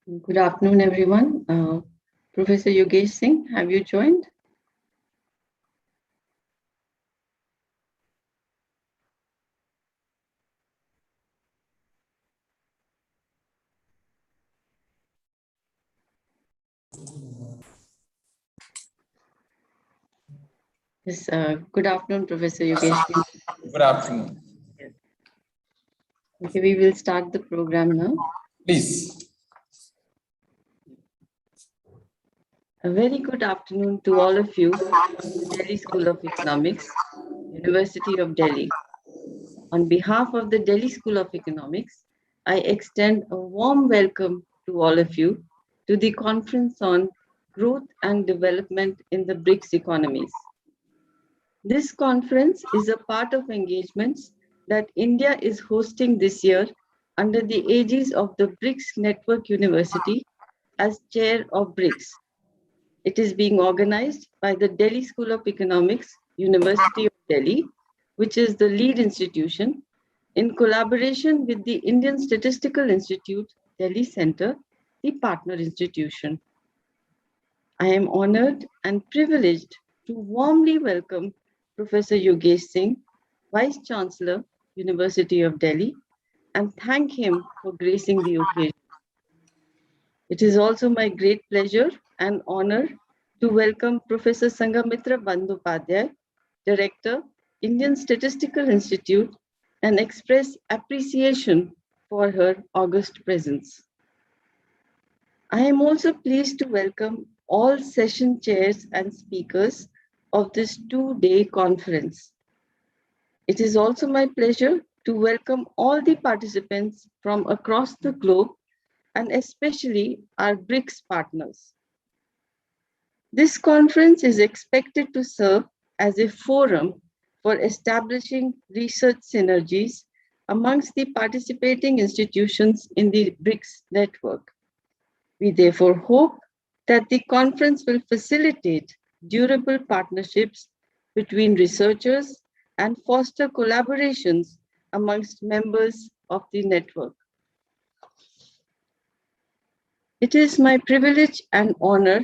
Good afternoon, everyone. Professor Yogesh Singh, have you joined? Yes, good afternoon, Professor Yogesh Singh. Good afternoon. Okay, we will start the program now. Please. A very good afternoon to all of you from the Delhi School of Economics, University of Delhi. On behalf of the Delhi School of Economics, I extend a warm welcome to all of you to the conference on growth and development in the BRICS economies. This conference is a part of engagements that India is hosting this year under the aegis of the BRICS Network University as chair of BRICS. It is being organized by the Delhi School of Economics, University of Delhi, which is the lead institution, in collaboration with the Indian Statistical Institute, Delhi Center, the partner institution. I am honored and privileged to warmly welcome Professor Yogesh Singh, Vice Chancellor, University of Delhi, and thank him for gracing the occasion. It is also my great pleasure and honor to welcome Professor Sangamitra Bandyopadhyay, Director, Indian Statistical Institute, and express appreciation for her august presence. I am also pleased to welcome all session chairs and speakers of this two-day conference. It is also my pleasure to welcome all the participants from across the globe and especially our BRICS partners. This conference is expected to serve as a forum for establishing research synergies amongst the participating institutions in the BRICS network. We therefore hope that the conference will facilitate durable partnerships between researchers and foster collaborations amongst members of the network. It is my privilege and honor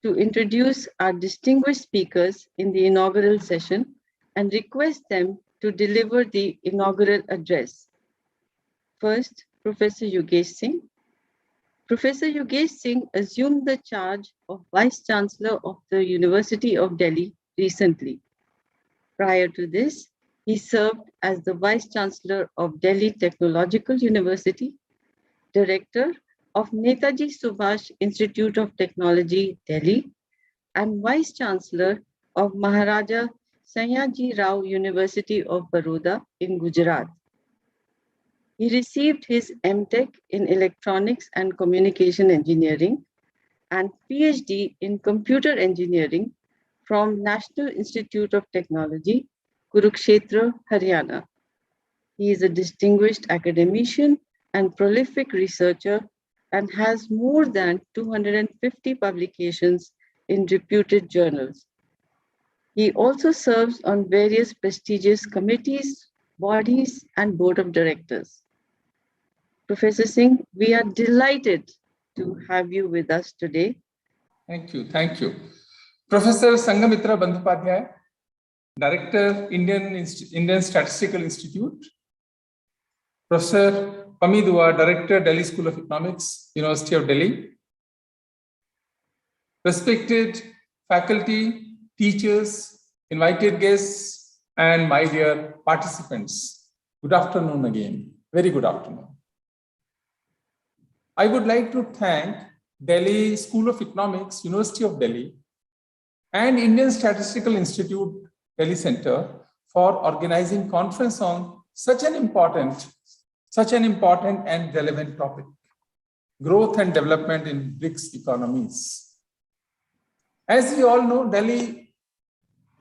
to introduce our distinguished speakers in the inaugural session and request them to deliver the inaugural address. First, Professor Yogesh Singh. Professor Yogesh Singh assumed the charge of Vice Chancellor of the University of Delhi recently. Prior to this, he served as the Vice Chancellor of Delhi Technological University, Director of Netaji Subhash Institute of Technology, Delhi, and Vice Chancellor of Maharaja Sayaji Rao University of Baroda in Gujarat. He received his MTech in Electronics and Communication Engineering and PhD in Computer Engineering from National Institute of Technology, Kurukshetra, Haryana. He is a distinguished academician and prolific researcher and has more than 250 publications in reputed journals. He also serves on various prestigious committees, bodies, and board of directors. Professor Singh, we are delighted to have you with us today. Thank you. Thank you. Professor Sangamitra Bandyopadhyay, Director, Indian Statistical Institute. Professor Pamidua, Director, Delhi School of Economics, University of Delhi. Respected faculty, teachers, invited guests, and my dear participants. Good afternoon again. Very good afternoon. I would like to thank Delhi School of Economics, University of Delhi, and Indian Statistical Institute, Delhi Center for organizing conference on such an important and relevant topic, growth and development in BRICS economies. As we all know, Delhi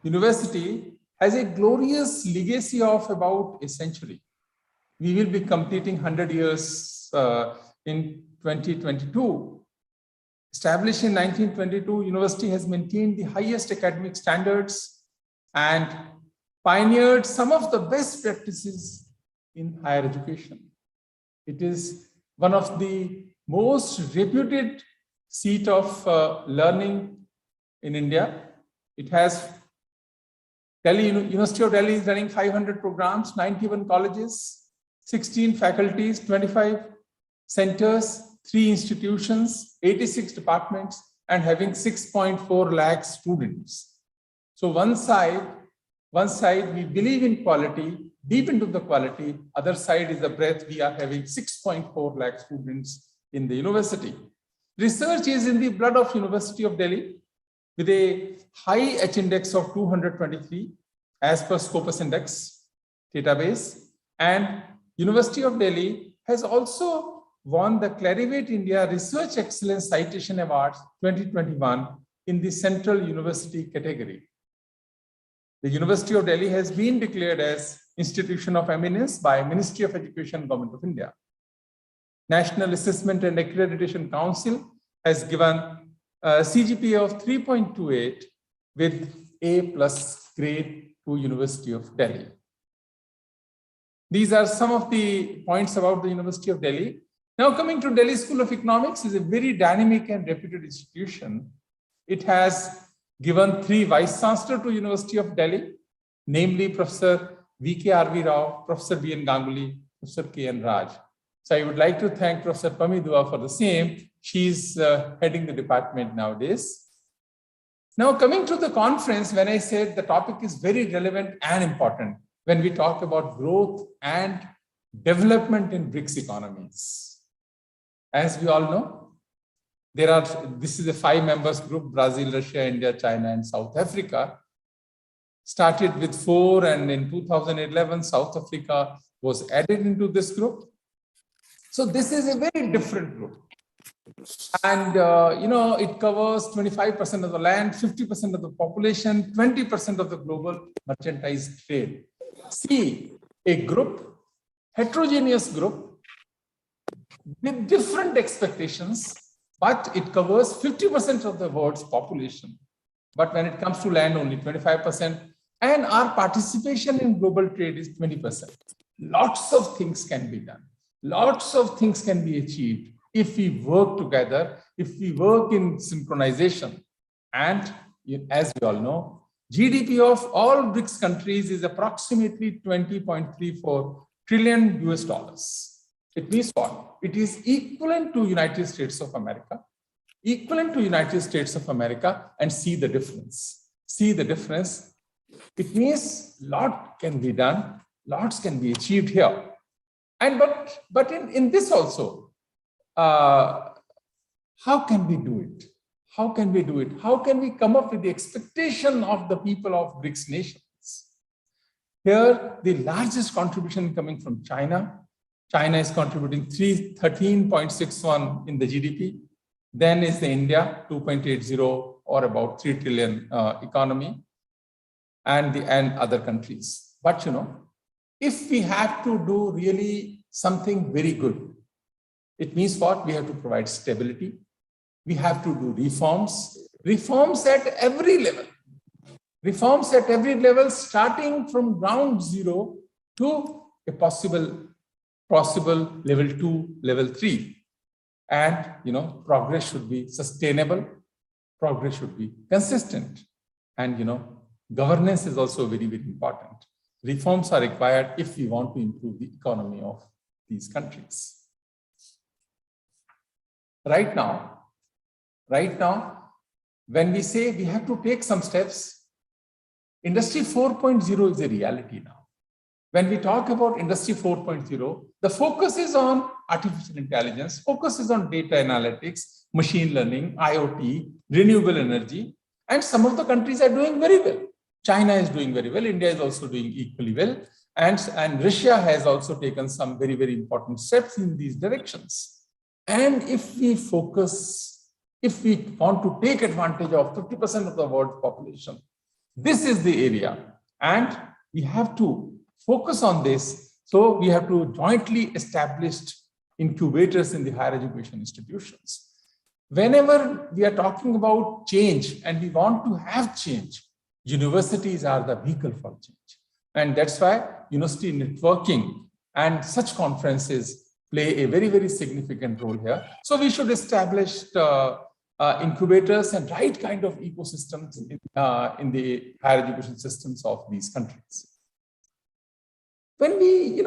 University has a glorious legacy of about a century. We will be completing 100 years in 2022. Established in 1922, university has maintained the highest academic standards and pioneered some of the best practices in higher education. It is one of the most reputed seat of learning in India. It has University of Delhi is running 500 programs, 91 colleges, 16 faculties, 25 centers, 3 institutions, 86 departments, and having 6.4 lakh students. So one side we believe in quality, deep into the quality. Other side is the breadth. We are having 6.4 lakh students in the university. Research is in the blood of University of Delhi with a high H index of 223 as per Scopus Index database. And University of Delhi has also won the Clarivate India Research Excellence Citation Awards 2021 in the Central University category. The University of Delhi has been declared as Institution of Eminence by Ministry of Education, Government of India. National Assessment and Accreditation Council has given a CGPA of 3.28 with A+ grade to University of Delhi. These are some of the points about the University of Delhi. Now coming to Delhi School of Economics is a very dynamic and reputed institution. It has given 3 vice chancellors to University of Delhi, namely Professor V.K. R.V. Rao, Professor B.N. Ganguly, Professor K.N. Raj. So I would like to thank Professor Pami Dua for the same. She's heading the department nowadays. Now coming to the conference, when I said the topic is very relevant and important when we talk about growth and development in BRICS economies. As we all know, this is a 5 members group: Brazil, Russia, India, China, and South Africa. Started with 4, and in 2011, South Africa was added into this group. So this is a very different group. And, it covers 25% of the land, 50% of the population, 20% of the global merchandise trade. See, a group, heterogeneous group with different expectations, but it covers 50% of the world's population. But when it comes to land, only 25%. And our participation in global trade is 20%. Lots of things can be done. Lots of things can be achieved if we work together, if we work in synchronization. And as we all know, GDP of all BRICS countries is approximately $20.34 trillion US. It means what? It is equivalent to United States of America, and see the difference. See the difference. It means lot can be done, lots can be achieved here. And but in this also, how can we do it? How can we do it? How can we come up with the expectation of the people of BRICS nations? Here, the largest contribution coming from China. China is contributing 13.61 in the GDP. Then is the India, 2.80 or about 3 trillion economy, and other countries. But if we have to do really something very good, it means what? We have to provide stability. We have to do reforms at every level. Reforms at every level, starting from ground zero to a possible level 2, level 3. And, progress should be sustainable. Progress should be consistent. And, governance is also very, very important. Reforms are required if we want to improve the economy of these countries. Right now, when we say we have to take some steps, Industry 4.0 is a reality now. When we talk about Industry 4.0, the focus is on artificial intelligence, focus is on data analytics, machine learning, IoT, renewable energy, and some of the countries are doing very well. China is doing very well, India is also doing equally well, and Russia has also taken some very, very important steps in these directions. And if we focus, if we want to take advantage of 50% of the world's population, this is the area, and we have to focus on this. So we have to jointly establish incubators in the higher education institutions. Whenever we are talking about change and we want to have change, universities are the vehicle for change. And that's why university networking and such conferences play a very, very significant role here. So we should establish incubators and right kind of ecosystems in the higher education systems of these countries. When we,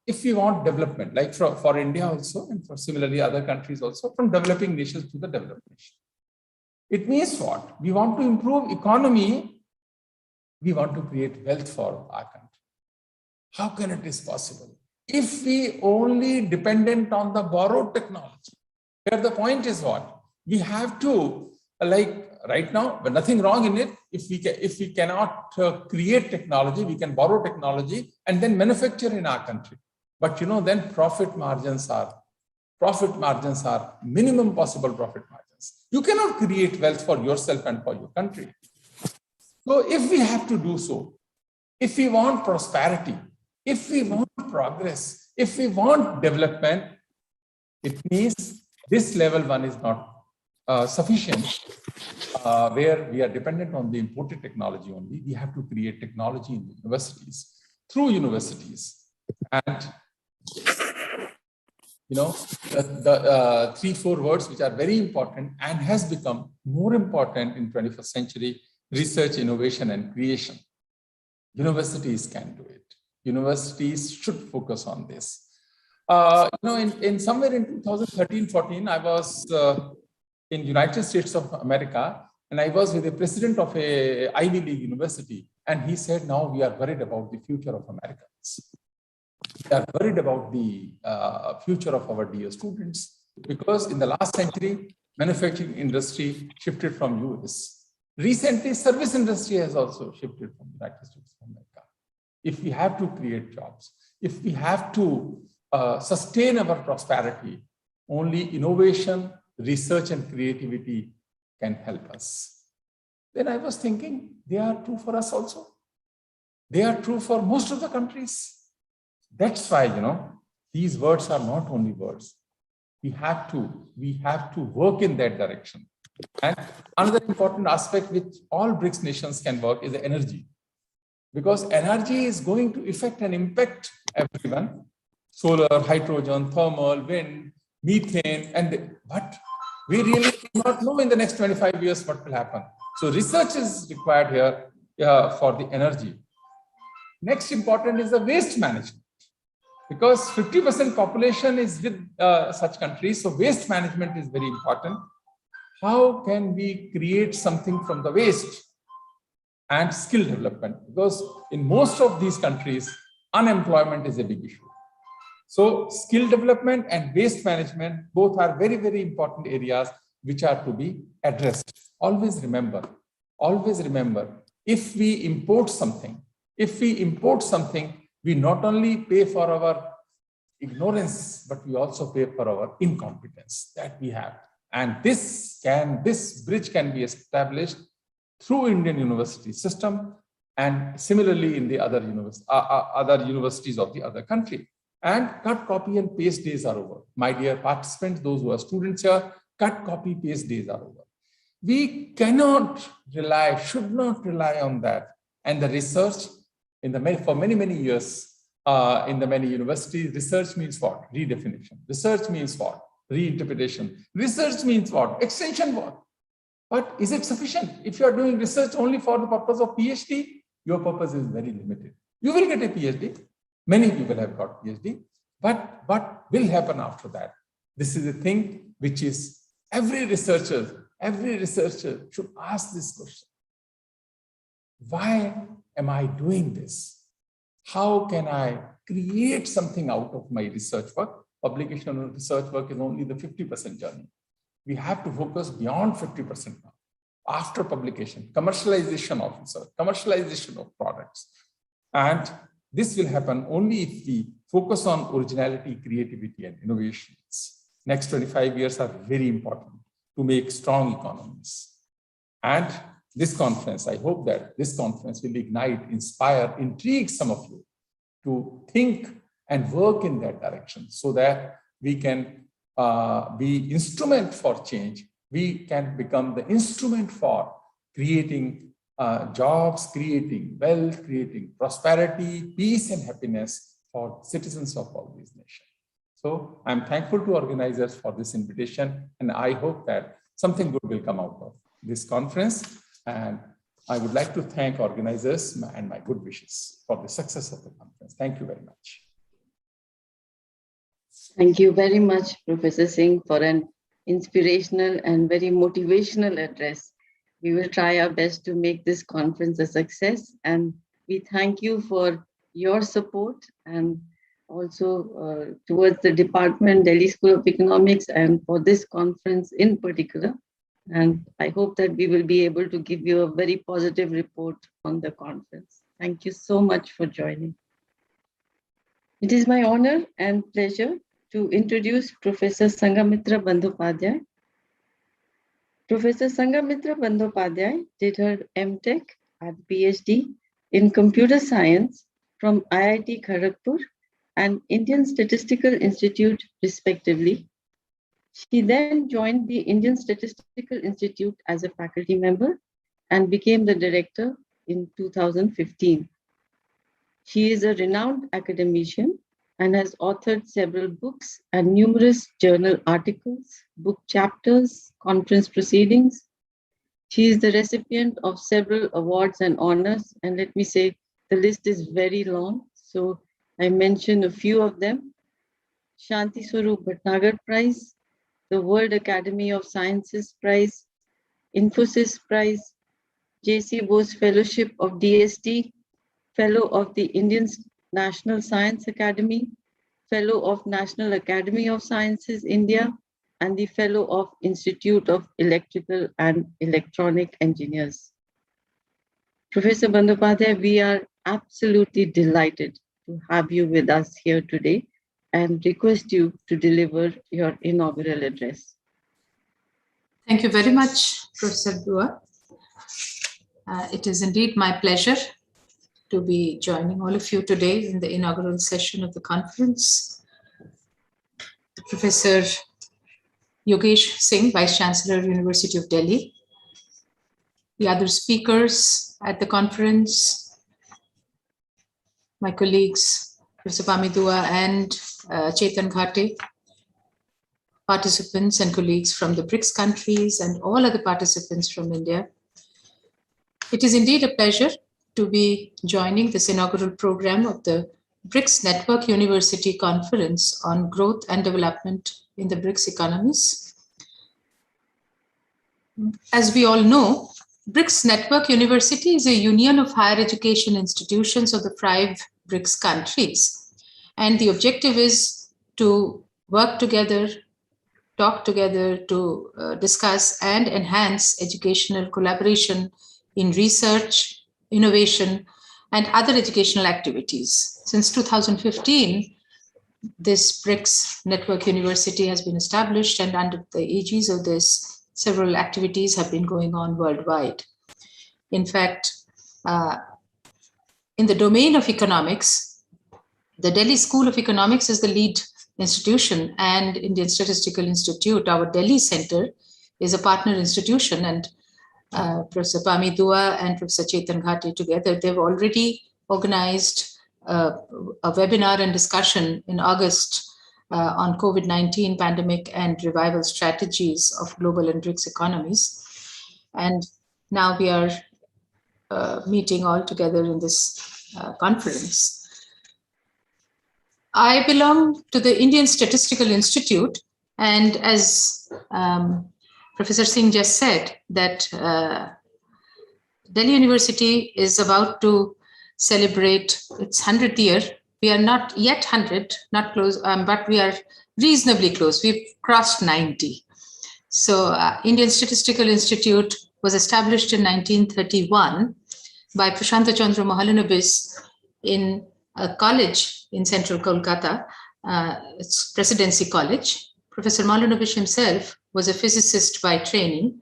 if we want development, like for India also, and for similarly other countries also, from developing nations to the developed nation, it means what? We want to improve economy. We want to create wealth for our country. How can it is possible? If we only dependent on the borrowed technology, here the point is what? We have to, like right now, but nothing wrong in it. If we cannot create technology, we can borrow technology and then manufacture in our country. But then profit margins are minimum possible profit margins. You cannot create wealth for yourself and for your country. So if we have to do so, if we want prosperity, if we want progress, if we want development, it means this level 1 is not sufficient, where we are dependent on the imported technology only. We have to create technology in the universities, through universities. And the 3-4 words which are very important and has become more important in 21st century: research, innovation, and creation. Universities can do it. Universities should focus on this. In somewhere in 2013-14, I was in United States of America, and I was with the president of a Ivy League university, and he said, now we are worried about the future of Americans. We are worried about the future of our dear students, because in the last century, manufacturing industry shifted from US. Recently, service industry has also shifted from United States of America. If we have to create jobs, if we have to sustain our prosperity, only innovation, research, and creativity can help us. Then I was thinking, they are true for us also. They are true for most of the countries. That's why, these words are not only words. We have to work in that direction. And another important aspect which all BRICS nations can work is the energy. Because energy is going to affect and impact everyone. Solar, hydrogen, thermal, wind, methane, but we really do not know in the next 25 years what will happen. So research is required here for the energy. Next important is the waste management. Because 50% population is with such countries, so waste management is very important. How can we create something from the waste? And skill development, because in most of these countries, unemployment is a big issue. So skill development and waste management, both are very, very important areas which are to be addressed. Always remember, if we import something, we not only pay for our ignorance, but we also pay for our incompetence that we have. And this bridge can be established through Indian university system, and similarly in the other universities of the other country. And cut, copy, and paste days are over. My dear participants, those who are students here, cut, copy, paste days are over. We cannot rely, should not rely on that. And the research for many, many years in the many universities, research means what? Redefinition. Research means what? Reinterpretation. Research means what? Extension work. But is it sufficient? If you are doing research only for the purpose of PhD, your purpose is very limited. You will get a PhD. Many people have got PhD, but what will happen after that? This is a thing which is every researcher should ask this question. Why am I doing this? How can I create something out of my research work? Publication of research work is only the 50% journey. We have to focus beyond 50% now. After publication, commercialization of research, commercialization of products. And this will happen only if we focus on originality, creativity, and innovations. Next 25 years are very important to make strong economies. And this conference, I hope that this conference will ignite, inspire, intrigue some of you to think and work in that direction so that we can be instrument for change. We can become the instrument for creating jobs, creating wealth, creating prosperity, peace, and happiness for citizens of all these nations. So I'm thankful to organizers for this invitation, and I hope that something good will come out of this conference. And I would like to thank organizers and my good wishes for the success of the conference. Thank you very much. Thank you very much, Professor Singh, for an inspirational and very motivational address. We will try our best to make this conference a success, and we thank you for your support and also towards the department, Delhi School of Economics, and for this conference in particular. And I hope that we will be able to give you a very positive report on the conference. Thank you so much for joining. It is my honor and pleasure to introduce Professor Sanghamitra Bandyopadhyay. Professor Sanghamitra Bandyopadhyay did her MTech and PhD in Computer Science from IIT Kharagpur and Indian Statistical Institute, respectively. She then joined the Indian Statistical Institute as a faculty member and became the director in 2015. She is a renowned academician and has authored several books and numerous journal articles, book chapters, conference proceedings. She is the recipient of several awards and honors, and let me say, the list is very long, so I mention a few of them. Shanti Swarup Bhatnagar Prize, the World Academy of Sciences Prize, Infosys Prize, J.C. Bose Fellowship of DST, Fellow of the Indian National Science Academy, Fellow of National Academy of Sciences, India, and the Fellow of Institute of Electrical and Electronic Engineers. Professor Bandyopadhyay, we are absolutely delighted to have you with us here today and request you to deliver your inaugural address. Thank you very much, Professor Dua. It is indeed my pleasure to be joining all of you today in the inaugural session of the conference. Professor Yogesh Singh, Vice Chancellor, University of Delhi, the other speakers at the conference, my colleagues, Professor Pami Dua and Chetan Ghate, participants and colleagues from the BRICS countries and all other participants from India. It is indeed a pleasure to be joining this inaugural program of the BRICS Network University Conference on Growth and Development in the BRICS Economies. As we all know, BRICS Network University is a union of higher education institutions of the 5 BRICS countries. And the objective is to work together, talk together to discuss and enhance educational collaboration in research, innovation, and other educational activities. Since 2015, this BRICS Network University has been established, and under the aegis of this, several activities have been going on worldwide. In fact, in the domain of economics, the Delhi School of Economics is the lead institution, and Indian Statistical Institute, our Delhi center, is a partner institution, and Professor Pami Dua and Professor Chetan Ghate together, they've already organized a webinar and discussion in August on COVID-19 pandemic and revival strategies of global and BRICS economies. And now we are meeting all together in this conference. I belong to the Indian Statistical Institute, and as Professor Singh just said, that Delhi University is about to celebrate its 100th year. We are not yet 100, not close, but we are reasonably close. We've crossed 90. So Indian Statistical Institute was established in 1931 by Prashanta Chandra Mahalanobis in a college in central Kolkata. It's Presidency College. Professor Mahalanobis himself was a physicist by training,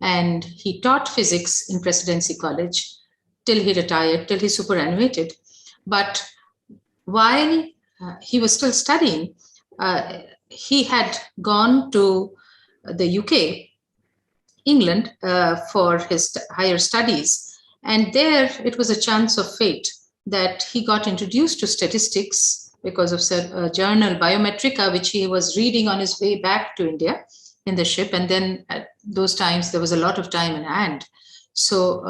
and he taught physics in Presidency College till he retired, till he superannuated. But while he was still studying, he had gone to the UK, England, for his higher studies. And there it was a chance of fate that he got introduced to statistics because of a journal, Biometrica, which he was reading on his way back to India in the ship. And then at those times, there was a lot of time in hand. So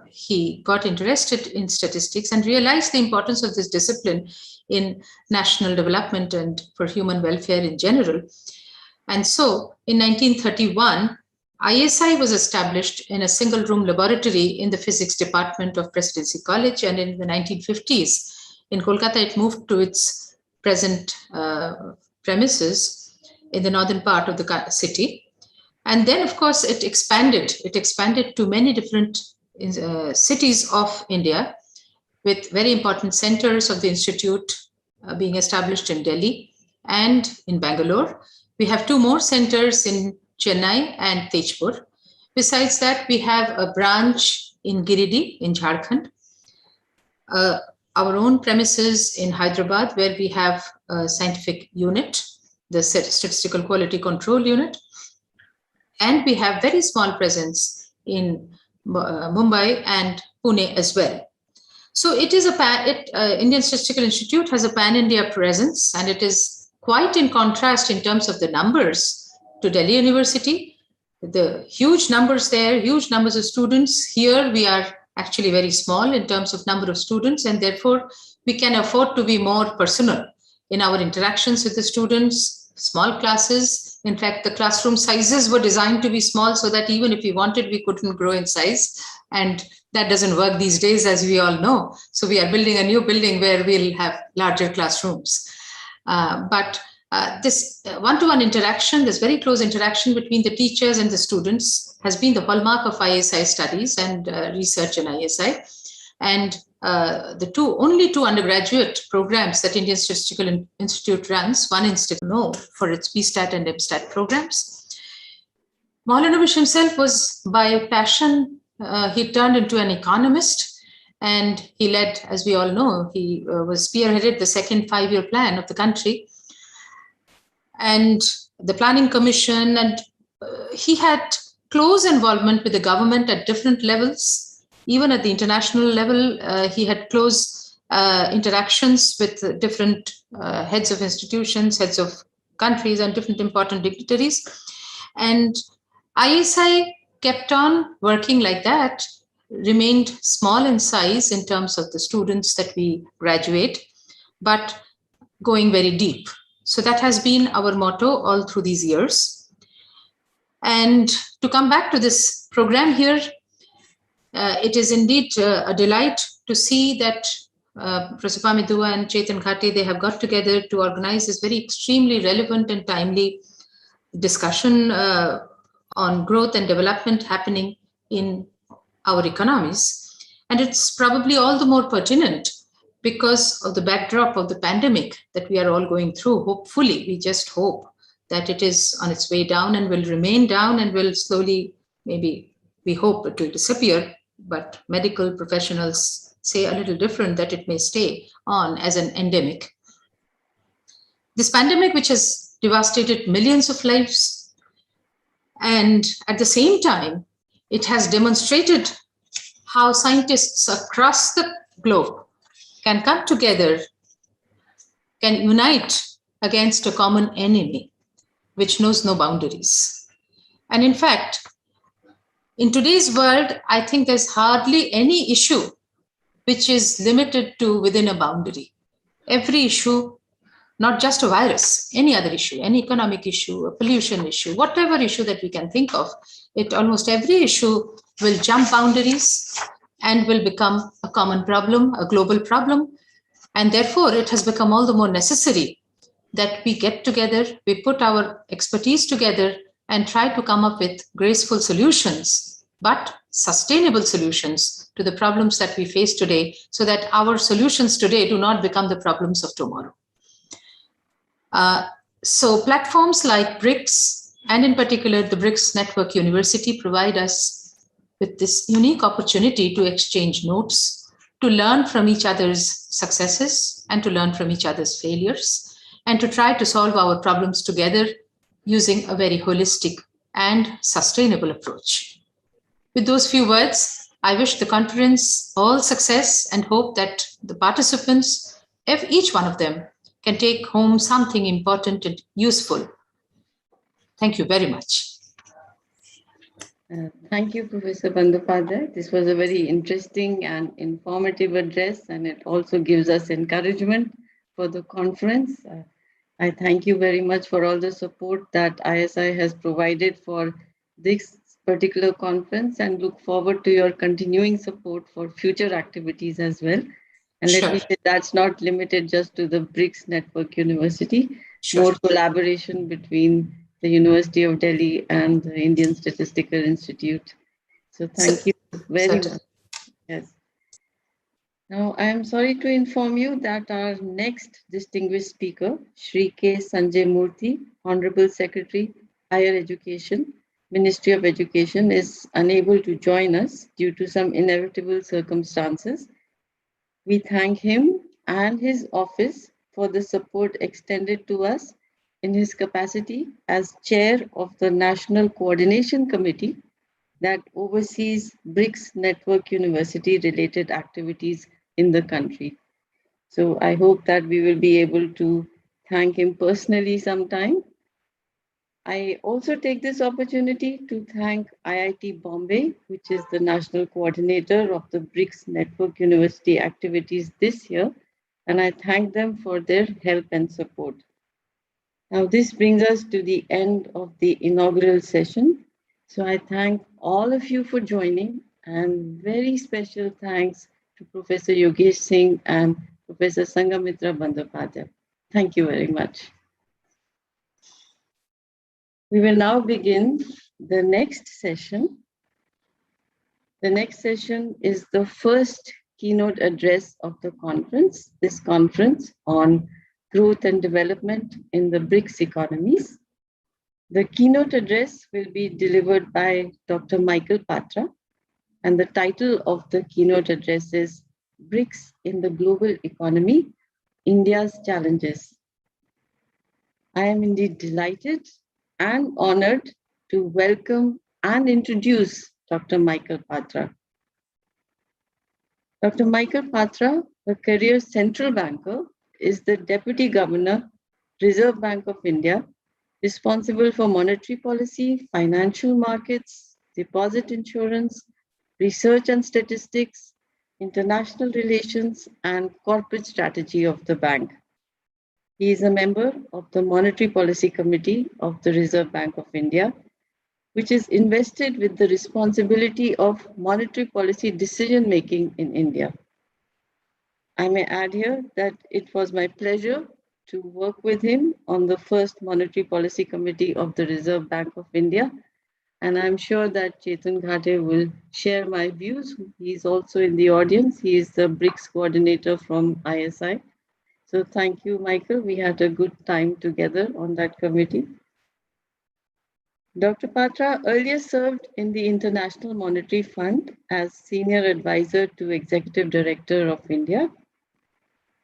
he got interested in statistics and realized the importance of this discipline in national development and for human welfare in general. And so in 1931, ISI was established in a single room laboratory in the physics department of Presidency College. And in the 1950s, in Kolkata, it moved to its present premises in the northern part of the city. And then, of course, it expanded. It expanded to many different cities of India, with very important centers of the institute being established in Delhi and in Bangalore. We have 2 more centers in Chennai and Tejpur. Besides that, we have a branch in Giridih in Jharkhand, our own premises in Hyderabad, where we have a scientific unit, the Statistical Quality Control Unit. And we have very small presence in Mumbai and Pune as well. So it is Indian Statistical Institute has a pan-India presence, and it is quite in contrast in terms of the numbers to Delhi University. The huge numbers there, huge numbers of students. Here we are actually very small in terms of number of students, and therefore we can afford to be more personal in our interactions with the students, small classes. In fact, the classroom sizes were designed to be small so that even if we wanted, we couldn't grow in size. And that doesn't work these days, as we all know. So we are building a new building where we'll have larger classrooms. But this one-to-one interaction, this very close interaction between the teachers and the students has been the hallmark of ISI studies and research in ISI. And the only two undergraduate programs that Indian Statistical Institute runs, one in Statistical for its BStat and MStat programs. Maulana Bish himself was by passion, he turned into an economist, and he led, as we all know, he was spearheaded the second 5-year plan of the country and the planning commission, and he had close involvement with the government at different levels. Even at the international level, he had close interactions with different heads of institutions, heads of countries, and different important dignitaries. And ISI kept on working like that, remained small in size in terms of the students that we graduate, but going very deep. So that has been our motto all through these years. And to come back to this program here, it is indeed a delight to see that Professor Pami Dua and Chetan Ghate, they have got together to organize this very extremely relevant and timely discussion on growth and development happening in our economies. And it's probably all the more pertinent because of the backdrop of the pandemic that we are all going through. Hopefully, we just hope that it is on its way down and will remain down and will slowly, maybe we hope it will disappear, but medical professionals say a little different, that it may stay on as an endemic. This pandemic, which has devastated millions of lives, and at the same time, it has demonstrated how scientists across the globe can come together, can unite against a common enemy, which knows no boundaries. And in fact, in today's world, I think there's hardly any issue which is limited to within a boundary. Every issue, not just a virus, any other issue, any economic issue, a pollution issue, whatever issue that we can think of, almost every issue will jump boundaries and will become a common problem, a global problem. And therefore, it has become all the more necessary that we get together, we put our expertise together and try to come up with graceful solutions, but sustainable solutions to the problems that we face today, so that our solutions today do not become the problems of tomorrow. So platforms like BRICS, and in particular the BRICS Network University, provide us with this unique opportunity to exchange notes, to learn from each other's successes and to learn from each other's failures, and to try to solve our problems together using a very holistic and sustainable approach. With those few words, I wish the conference all success and hope that the participants, each one of them, can take home something important and useful. Thank you very much. Thank you, Professor Bandyopadhyay. This was a very interesting and informative address, and it also gives us encouragement for the conference. I thank you very much for all the support that ISI has provided for this particular conference, and look forward to your continuing support for future activities as well. And let me say that's not limited just to the BRICS Network University, more collaboration between the University of Delhi and the Indian Statistical Institute. So thank you very much. Yes. Now, I am sorry to inform you that our next distinguished speaker, Shri K. Sanjay Murthy, Honorable Secretary, Higher Education, Ministry of Education, is unable to join us due to some inevitable circumstances. We thank him and his office for the support extended to us in his capacity as chair of the National Coordination Committee that oversees BRICS Network University related activities in the country. So I hope that we will be able to thank him personally sometime. I also take this opportunity to thank IIT Bombay, which is the national coordinator of the BRICS Network University activities this year, and I thank them for their help and support. Now, this brings us to the end of the inaugural session. So I thank all of you for joining, and very special thanks to Professor Yogesh Singh and Professor Sangamitra Bandyopadhyay. Thank you very much. We will now begin the next session. The next session is the first keynote address of the conference, this conference on growth and development in the BRICS economies. The keynote address will be delivered by Dr. Michael Patra, and the title of the keynote address is BRICS in the Global Economy, India's Challenges. I am indeed delighted and honored to welcome and introduce Dr. Michael Patra. Dr. Michael Patra, a career central banker, is the Deputy Governor, Reserve Bank of India, responsible for monetary policy, financial markets, deposit insurance, research and statistics, international relations, and corporate strategy of the bank. He is a member of the Monetary Policy Committee of the Reserve Bank of India, which is invested with the responsibility of monetary policy decision-making in India. I may add here that it was my pleasure to work with him on the first Monetary Policy Committee of the Reserve Bank of India, and I'm sure that Chetan Ghate will share my views. He's also in the audience. He is the BRICS coordinator from ISI. So thank you, Michael. We had a good time together on that committee. Dr. Patra earlier served in the International Monetary Fund as Senior Advisor to Executive Director of India.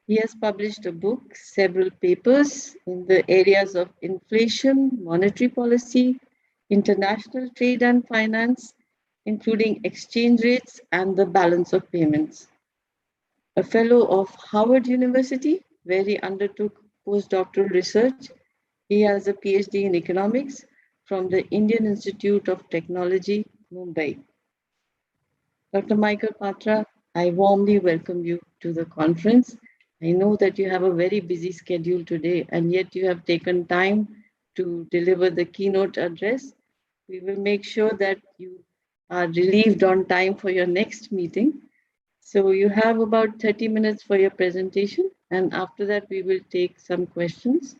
He has published a book, several papers in the areas of inflation, monetary policy, international trade and finance, including exchange rates and the balance of payments. A fellow of Harvard University, where he undertook postdoctoral research, he has a PhD in economics from the Indian Institute of Technology, Mumbai. Dr. Michael Patra, I warmly welcome you to the conference. I know that you have a very busy schedule today, and yet you have taken time to deliver the keynote address. We will make sure that you are relieved on time for your next meeting. So you have about 30 minutes for your presentation, and after that we will take some questions.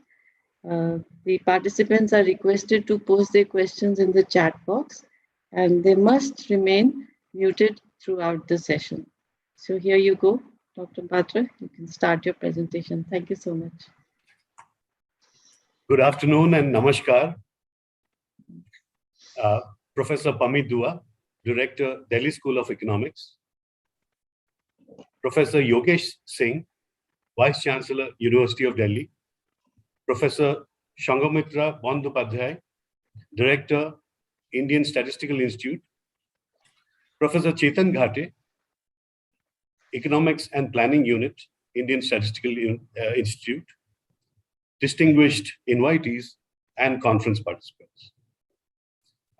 The participants are requested to post their questions in the chat box, and they must remain muted throughout the session. So here you go, Dr. Patra, you can start your presentation. Thank you so much. Good afternoon and namaskar. Professor Pamit Dua, Director, Delhi School of Economics. Professor Yogesh Singh, Vice Chancellor, University of Delhi. Professor Sangamitra Bandyopadhyay, Director, Indian Statistical Institute. Professor Chetan Ghate, Economics and Planning Unit, Indian Statistical Institute. distinguished invitees, and conference participants.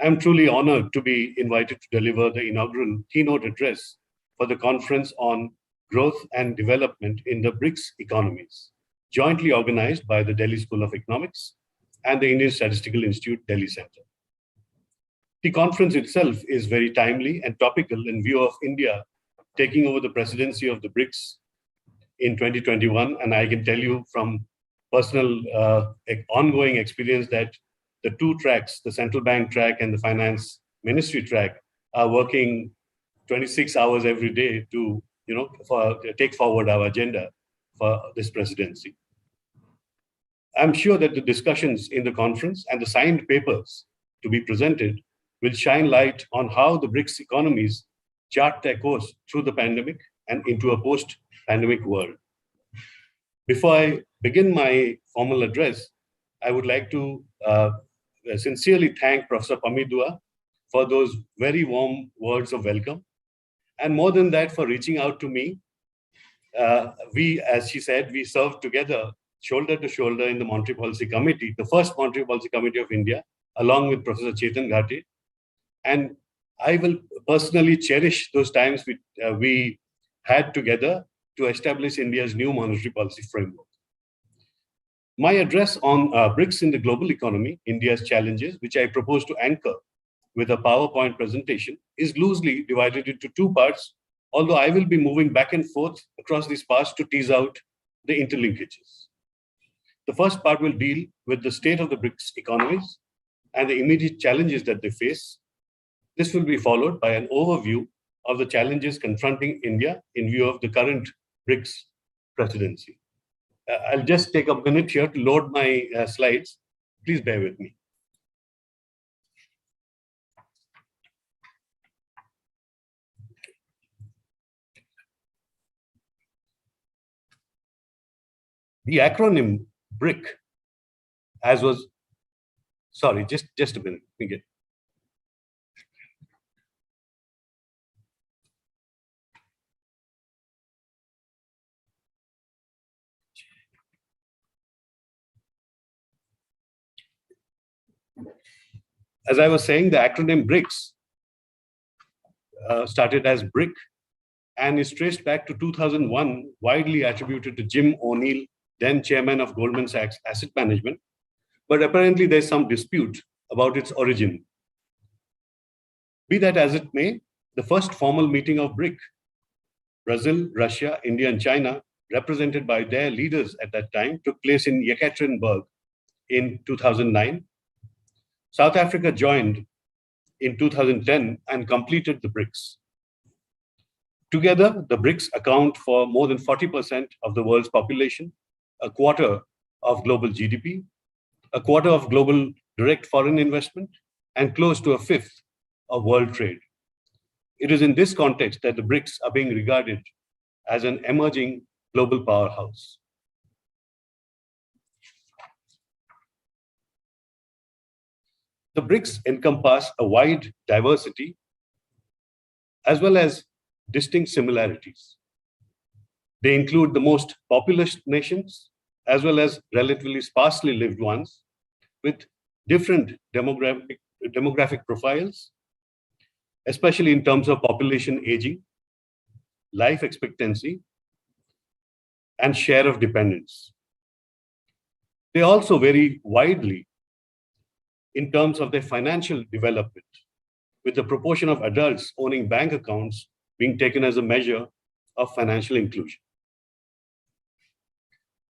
I'm truly honored to be invited to deliver the inaugural keynote address for the conference on growth and development in the BRICS economies, jointly organized by the Delhi School of Economics and the Indian Statistical Institute Delhi Center. The conference itself is very timely and topical in view of India taking over the presidency of the BRICS in 2021. And I can tell you from personal ongoing experience that the two tracks, the central bank track and the finance ministry track, are working 26 hours every day to take forward our agenda for this presidency. I'm sure that the discussions in the conference and the signed papers to be presented will shine light on how the BRICS economies chart their course through the pandemic and into a post-pandemic world. Before I begin my formal address, I would like to sincerely thank Professor Pami Dua for those very warm words of welcome. And more than that, for reaching out to me. We, as she said, we served together, shoulder to shoulder in the Monetary Policy Committee, the first Monetary Policy Committee of India, along with Professor Chetan Ghate. And I will personally cherish those times we had together to establish India's new monetary policy framework. My address on BRICS in the global economy, India's challenges, which I propose to anchor with a PowerPoint presentation, is loosely divided into two parts, although I will be moving back and forth across these parts to tease out the interlinkages. The first part will deal with the state of the BRICS economies and the immediate challenges that they face. This will be followed by an overview of the challenges confronting India in view of the current BRICS presidency. I'll just take a minute here to load my slides. Please bear with me. The acronym BRIC, as was, sorry, just a minute. Let me get. As I was saying, the acronym BRICS started as BRIC and is traced back to 2001, widely attributed to Jim O'Neill, then chairman of Goldman Sachs Asset Management. But apparently there's some dispute about its origin. Be that as it may, the first formal meeting of BRIC, Brazil, Russia, India, and China, represented by their leaders at that time, took place in Yekaterinburg in 2009. South Africa joined in 2010 and completed the BRICS. Together, the BRICS account for more than 40% of the world's population, a quarter of global GDP, a quarter of global direct foreign investment, and close to a fifth of world trade. It is in this context that the BRICS are being regarded as an emerging global powerhouse. The BRICS encompass a wide diversity as well as distinct similarities. They include the most populous nations as well as relatively sparsely lived ones with different demographic profiles, especially in terms of population aging, life expectancy, and share of dependence. They also vary widely in terms of their financial development, with the proportion of adults owning bank accounts being taken as a measure of financial inclusion.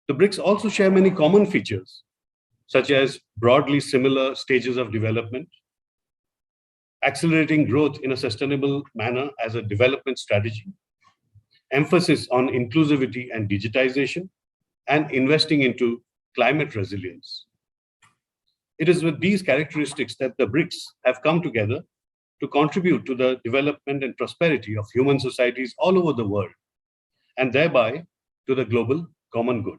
The BRICS also share many common features, such as broadly similar stages of development, accelerating growth in a sustainable manner as a development strategy, emphasis on inclusivity and digitization, and investing into climate resilience. It is with these characteristics that the BRICS have come together to contribute to the development and prosperity of human societies all over the world, and thereby to the global common good.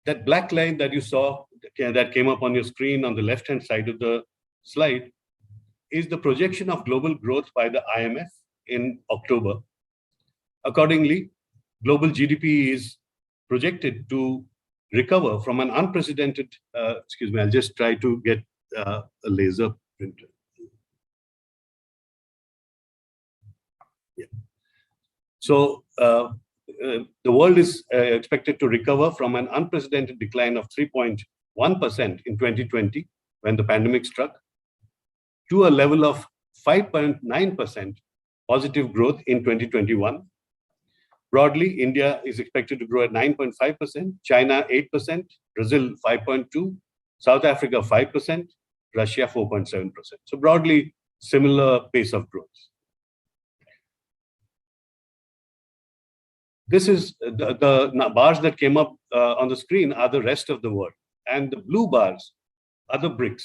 That black line that you saw that came up on your screen on the left-hand side of the slide is the projection of global growth by the IMF in October. Accordingly, global GDP is projected to recover from an unprecedented, excuse me, I'll just try to get a laser printer. Yeah. So the world is expected to recover from an unprecedented decline of 3.1% in 2020, when the pandemic struck, to a level of 5.9% positive growth in 2021. Broadly, India is expected to grow at 9.5%, China 8%, Brazil 5.2%, South Africa 5%, Russia 4.7%. So broadly, similar pace of growth. This is the bars that came up on the screen are the rest of the world, and the blue bars are the BRICS.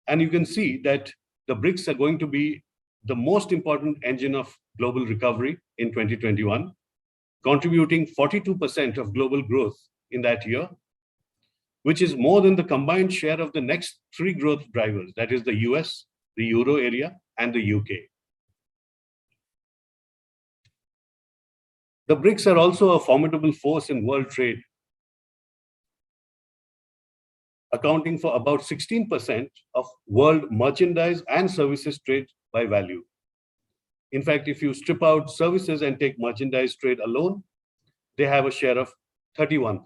And you can see that the BRICS are going to be the most important engine of global recovery in 2021, contributing 42% of global growth in that year, which is more than the combined share of the next three growth drivers, that is the US, the Euro area, and the UK. The BRICS are also a formidable force in world trade, accounting for about 16% of world merchandise and services trade by value. In fact, if you strip out services and take merchandise trade alone, they have a share of 31%.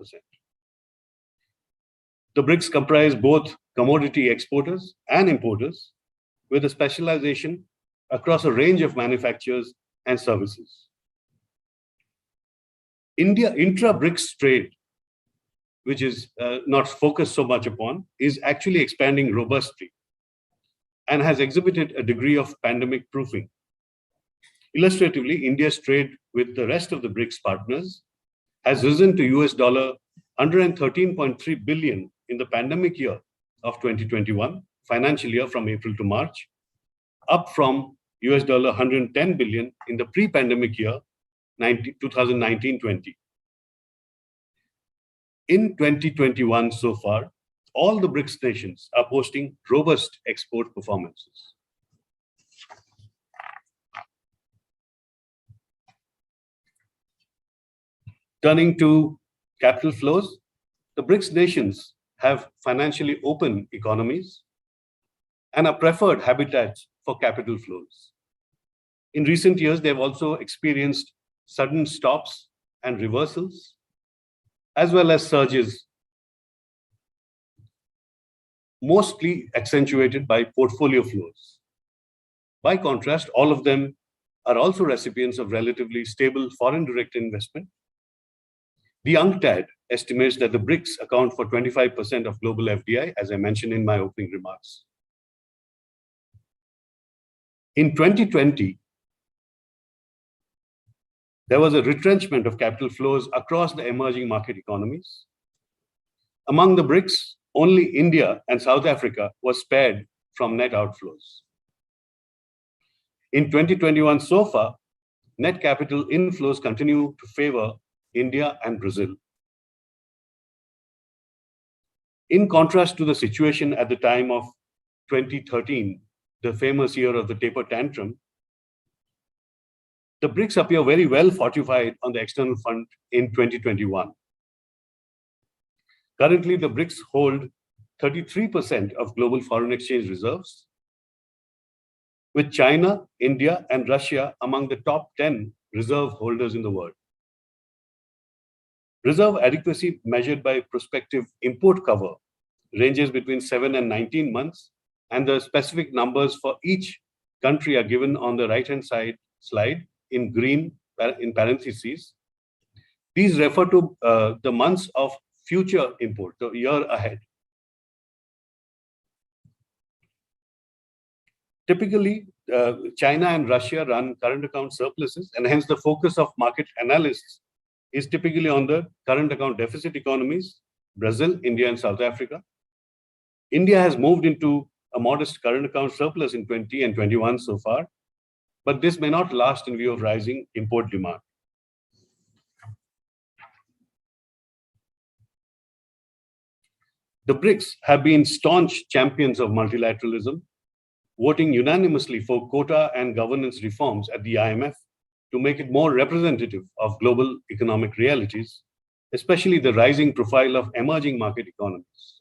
The BRICS comprise both commodity exporters and importers, with a specialization across a range of manufacturers and services. India intra-BRICS trade, which is not focused so much upon, is actually expanding robustly and has exhibited a degree of pandemic proofing. Illustratively, India's trade with the rest of the BRICS partners has risen to US $113.3 billion in the pandemic year of 2021, financial year from April to March, up from US $110 billion in the pre-pandemic year, 2019-20. In 2021 so far, all the BRICS nations are posting robust export performances. Turning to capital flows, the BRICS nations have financially open economies and are preferred habitats for capital flows. In recent years, they've also experienced sudden stops and reversals, as well as surges, mostly accentuated by portfolio flows. By contrast, all of them are also recipients of relatively stable foreign direct investment. The UNCTAD estimates that the BRICS account for 25% of global FDI, as I mentioned in my opening remarks. In 2020, there was a retrenchment of capital flows across the emerging market economies. Among the BRICS, only India and South Africa were spared from net outflows. In 2021 so far, net capital inflows continue to favor India and Brazil. In contrast to the situation at the time of 2013, the famous year of the taper tantrum, the BRICS appear very well fortified on the external front in 2021. Currently, the BRICS hold 33% of global foreign exchange reserves, with China, India, and Russia among the top 10 reserve holders in the world. Reserve adequacy measured by prospective import cover ranges between 7 and 19 months, and the specific numbers for each country are given on the right-hand side slide in green in parentheses. These refer to the months of future import, the year ahead. Typically, China and Russia run current account surpluses, and hence the focus of market analysts is typically on the current account deficit economies, Brazil, India, and South Africa. India has moved into a modest current account surplus in 20 and 21 so far, but this may not last in view of rising import demand. The BRICS have been staunch champions of multilateralism, voting unanimously for quota and governance reforms at the IMF to make it more representative of global economic realities, especially the rising profile of emerging market economies.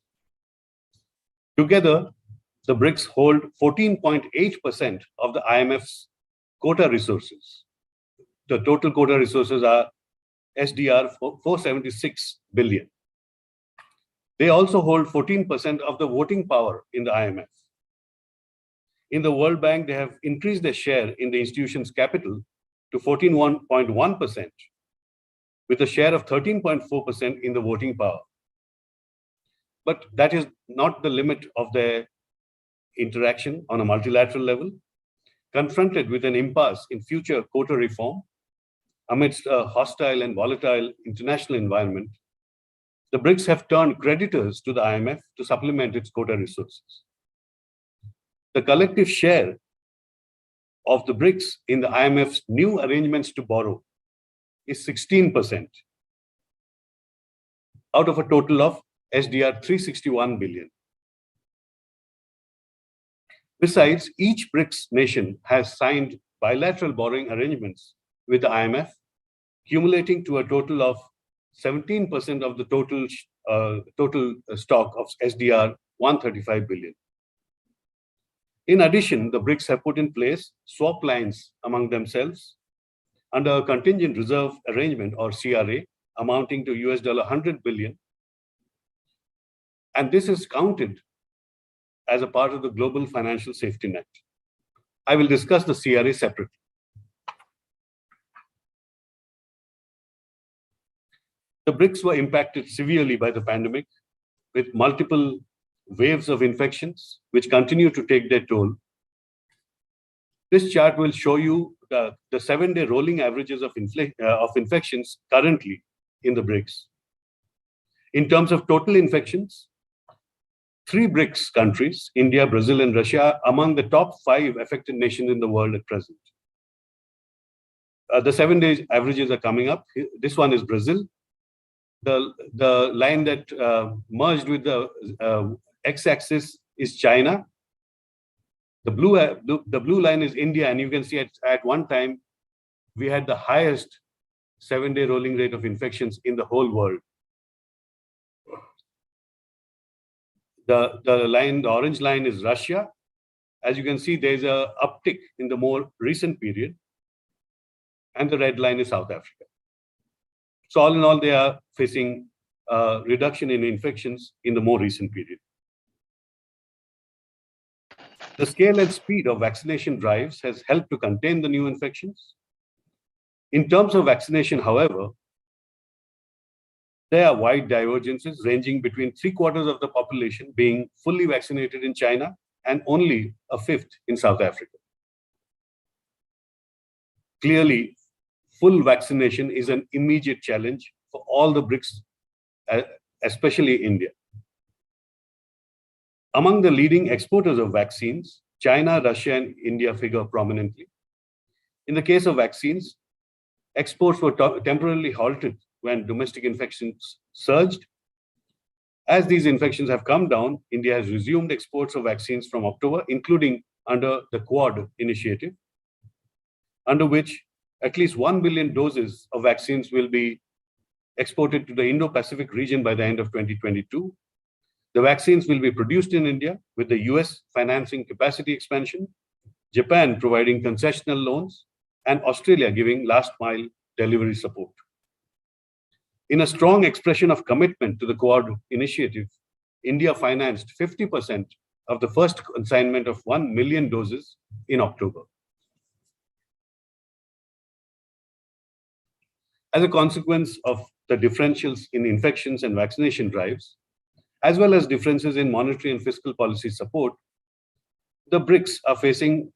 Together, the BRICS hold 14.8% of the IMF's quota resources. The total quota resources are SDR 476 billion. They also hold 14% of the voting power in the IMF. In the World Bank, they have increased their share in the institution's capital to 14.1%, with a share of 13.4% in the voting power. But that is not the limit of their interaction on a multilateral level. Confronted with an impasse in future quota reform, amidst a hostile and volatile international environment, the BRICS have turned creditors to the IMF to supplement its quota resources. The collective share of the BRICS in the IMF's new arrangements to borrow is 16% out of a total of SDR 361 billion. Besides, each BRICS nation has signed bilateral borrowing arrangements with the IMF, accumulating to a total of 17% of the total stock of SDR 135 billion. In addition, the BRICS have put in place swap lines among themselves under a contingent reserve arrangement, or CRA, amounting to US $100 billion. And this is counted as a part of the global financial safety net. I will discuss the CRA separately. The BRICS were impacted severely by the pandemic, with multiple waves of infections, which continue to take their toll. This chart will show you the 7-day rolling averages of infections currently in the BRICS. In terms of total infections, 3 BRICS countries, India, Brazil, and Russia, are among the top 5 affected nations in the world at present. The 7-day averages are coming up. This one is Brazil. The line that merged with the x-axis is China. The blue line is India, and you can see at one time we had the highest 7-day rolling rate of infections in the whole world. The orange line is Russia. As you can see, there's an uptick in the more recent period, and the red line is South Africa. So all in all, they are facing a reduction in infections in the more recent period. The scale and speed of vaccination drives has helped to contain the new infections. In terms of vaccination, however, there are wide divergences ranging between 3/4 of the population being fully vaccinated in China and only a 1/5 in South Africa. Clearly, full vaccination is an immediate challenge for all the BRICS, especially India. Among the leading exporters of vaccines, China, Russia, and India figure prominently. In the case of vaccines, exports were temporarily halted when domestic infections surged. As these infections have come down, India has resumed exports of vaccines from October, including under the Quad initiative, under which at least 1 billion doses of vaccines will be exported to the Indo-Pacific region by the end of 2022. The vaccines will be produced in India, with the US financing capacity expansion, Japan providing concessional loans, and Australia giving last-mile delivery support. In a strong expression of commitment to the Quad initiative, India financed 50% of the first consignment of 1 million doses in October. As a consequence of the differentials in infections and vaccination drives, as well as differences in monetary and fiscal policy support, the BRICS are facing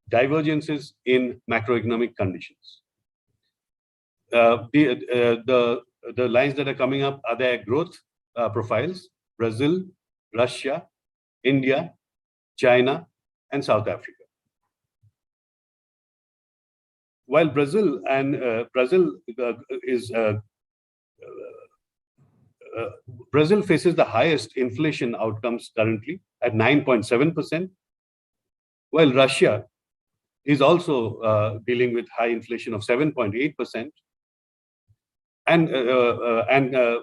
divergences in macroeconomic conditions. The lines that are coming up are their growth profiles: Brazil, Russia, India, China, and South Africa. While Brazil faces the highest inflation outcomes currently at 9.7%, while Russia is also dealing with high inflation of 7.8%. And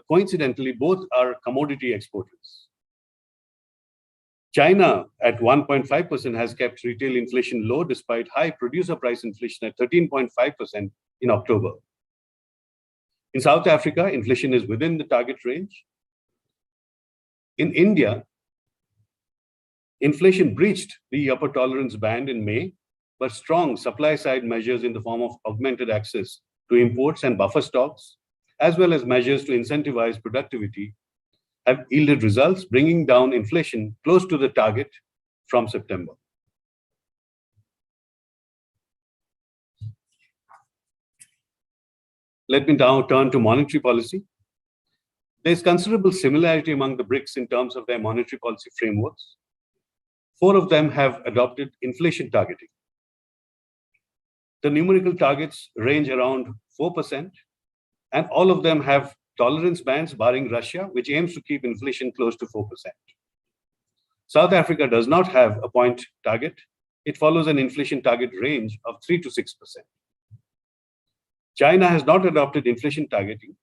coincidentally, both are commodity exporters. China at 1.5% has kept retail inflation low despite high producer price inflation at 13.5% in October. In South Africa, inflation is within the target range. In India, inflation breached the upper tolerance band in May, but strong supply-side measures in the form of augmented access to imports and buffer stocks, as well as measures to incentivize productivity, have yielded results, bringing down inflation close to the target from September. Let me now turn to monetary policy. There's considerable similarity among the BRICS in terms of their monetary policy frameworks. 4 of them have adopted inflation targeting. The numerical targets range around 4%, and all of them have tolerance bands barring Russia, which aims to keep inflation close to 4%. South Africa does not have a point target. It follows an inflation target range of 3 to 6%. China has not adopted inflation targeting,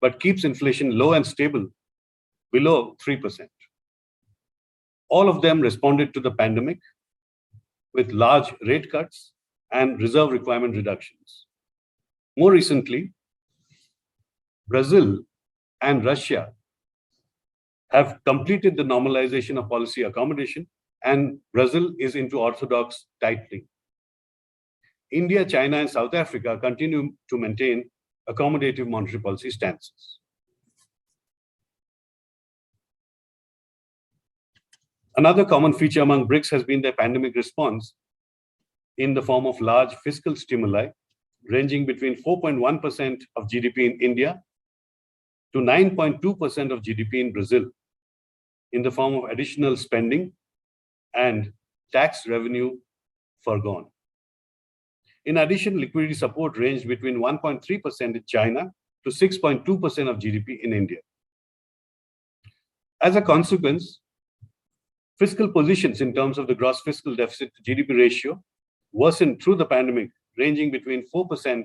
but keeps inflation low and stable below 3%. All of them responded to the pandemic with large rate cuts and reserve requirement reductions. More recently, Brazil and Russia have completed the normalization of policy accommodation, and Brazil is into orthodox tightening. India, China, and South Africa continue to maintain accommodative monetary policy stances. Another common feature among BRICS has been their pandemic response in the form of large fiscal stimuli, ranging between 4.1% of GDP in India to 9.2% of GDP in Brazil, in the form of additional spending and tax revenue foregone. In addition, liquidity support ranged between 1.3% in China to 6.2% of GDP in India. As a consequence, fiscal positions in terms of the gross fiscal deficit to GDP ratio worsened through the pandemic, ranging between 4%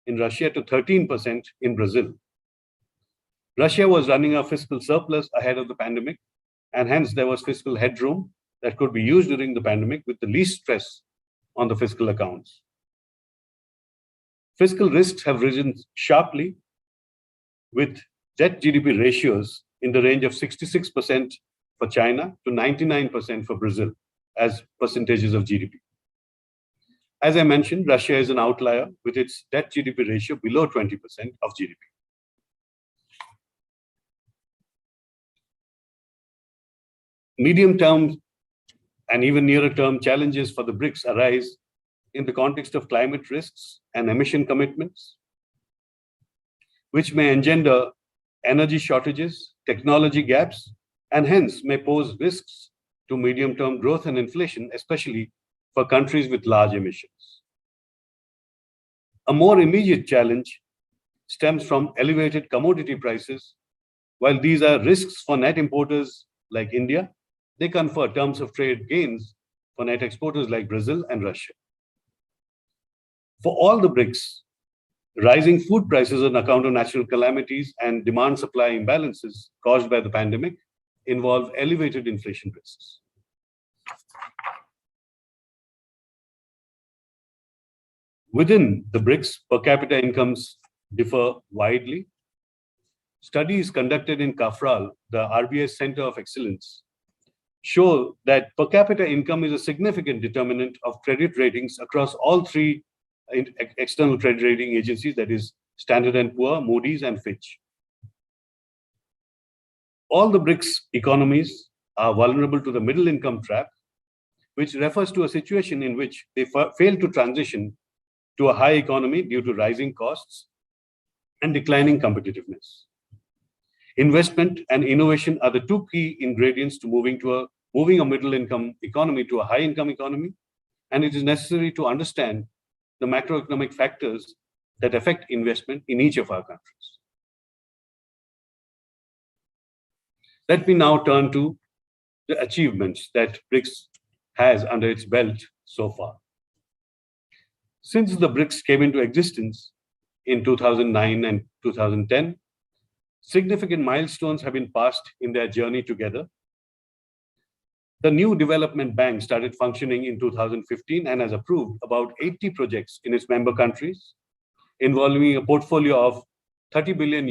in Russia to 13% in Brazil. Russia was running a fiscal surplus ahead of the pandemic, and hence there was fiscal headroom that could be used during the pandemic with the least stress on the fiscal accounts. Fiscal risks have risen sharply, with debt GDP ratios in the range of 66% for China to 99% for Brazil as percentages of GDP. As I mentioned, Russia is an outlier with its debt GDP ratio below 20% of GDP. Medium-term and even nearer-term challenges for the BRICS arise in the context of climate risks and emission commitments, which may engender energy shortages, technology gaps, and hence may pose risks to medium-term growth and inflation, especially for countries with large emissions. A more immediate challenge stems from elevated commodity prices. While these are risks for net importers like India, they confer terms of trade gains for net exporters like Brazil and Russia. For all the BRICS, rising food prices on account of natural calamities and demand-supply imbalances caused by the pandemic involve elevated inflation risks. Within the BRICS, per capita incomes differ widely. Studies conducted in CAFRAL, the RBI's Center of Excellence, show that per capita income is a significant determinant of credit ratings across all 3 external credit rating agencies, that is Standard & Poor, Moody's, and Fitch. All the BRICS economies are vulnerable to the middle income trap, which refers to a situation in which they fail to transition to a high economy due to rising costs and declining competitiveness. Investment and innovation are the 2 key ingredients to moving a middle income economy to a high income economy, and it is necessary to understand the macroeconomic factors that affect investment in each of our countries. Let me now turn to the achievements that BRICS has under its belt so far. Since the BRICS came into existence in 2009 and 2010, significant milestones have been passed in their journey together. The new development bank started functioning in 2015 and has approved about 80 projects in its member countries, involving a portfolio of $30 billion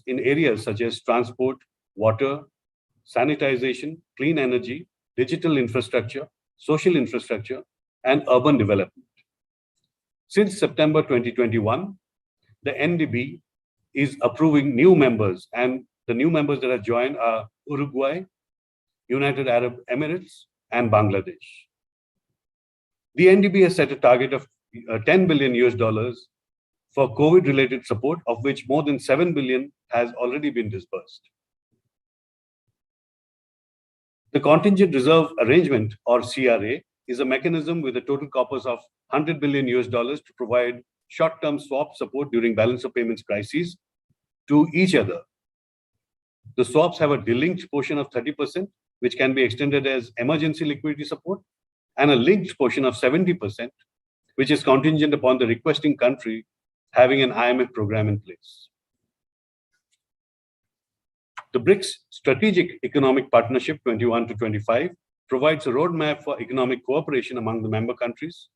in areas such as transport, water, sanitization, clean energy, digital infrastructure, social infrastructure, and urban development. Since September 2021, the NDB is approving new members, and the new members that have joined are Uruguay, United Arab Emirates, and Bangladesh. The NDB has set a target of $10 billion for COVID-related support, of which more than $7 billion has already been disbursed. The Contingent Reserve Arrangement, or CRA, is a mechanism with a total corpus of $100 billion to provide short-term swap support during balance of payments crises to each other. The swaps have a delinked portion of 30%, which can be extended as emergency liquidity support, and a linked portion of 70%, which is contingent upon the requesting country having an IMF program in place. The BRICS Strategic Economic Partnership 21 to 25 provides a roadmap for economic cooperation among the member countries,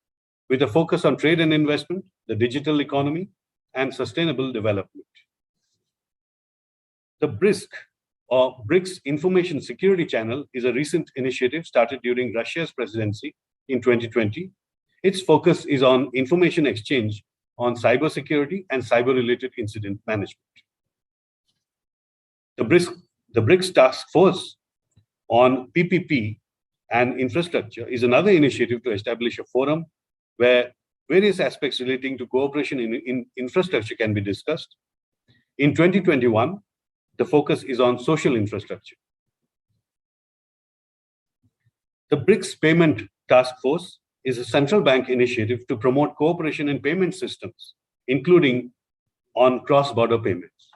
with a focus on trade and investment, the digital economy, and sustainable development. The BRICS, or BRICS Information Security Channel, is a recent initiative started during Russia's presidency in 2020. Its focus is on information exchange on cybersecurity and cyber-related incident management. The BRICS Task Force on PPP and infrastructure is another initiative to establish a forum where various aspects relating to cooperation in infrastructure can be discussed. In 2021, the focus is on social infrastructure. The BRICS Payment Task Force is a central bank initiative to promote cooperation in payment systems, including on cross-border payments.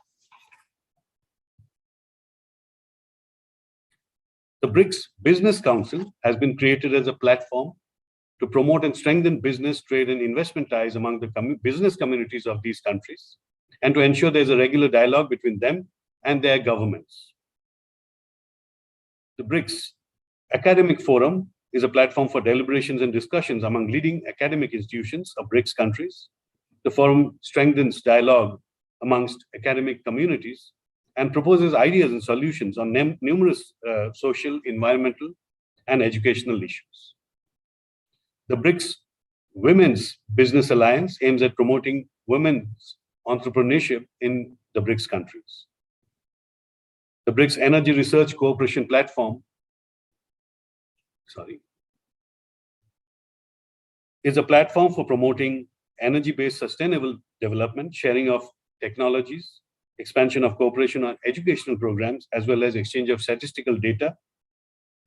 The BRICS Business Council has been created as a platform to promote and strengthen business, trade, and investment ties among the business communities of these countries, and to ensure there's a regular dialogue between them and their governments. The BRICS Academic Forum is a platform for deliberations and discussions among leading academic institutions of BRICS countries. The forum strengthens dialogue amongst academic communities and proposes ideas and solutions on numerous social, environmental, and educational issues. The BRICS Women's Business Alliance aims at promoting women's entrepreneurship in the BRICS countries. The BRICS Energy Research Cooperation Platform is a platform for promoting energy-based sustainable development, sharing of technologies, expansion of cooperation on educational programs, as well as exchange of statistical data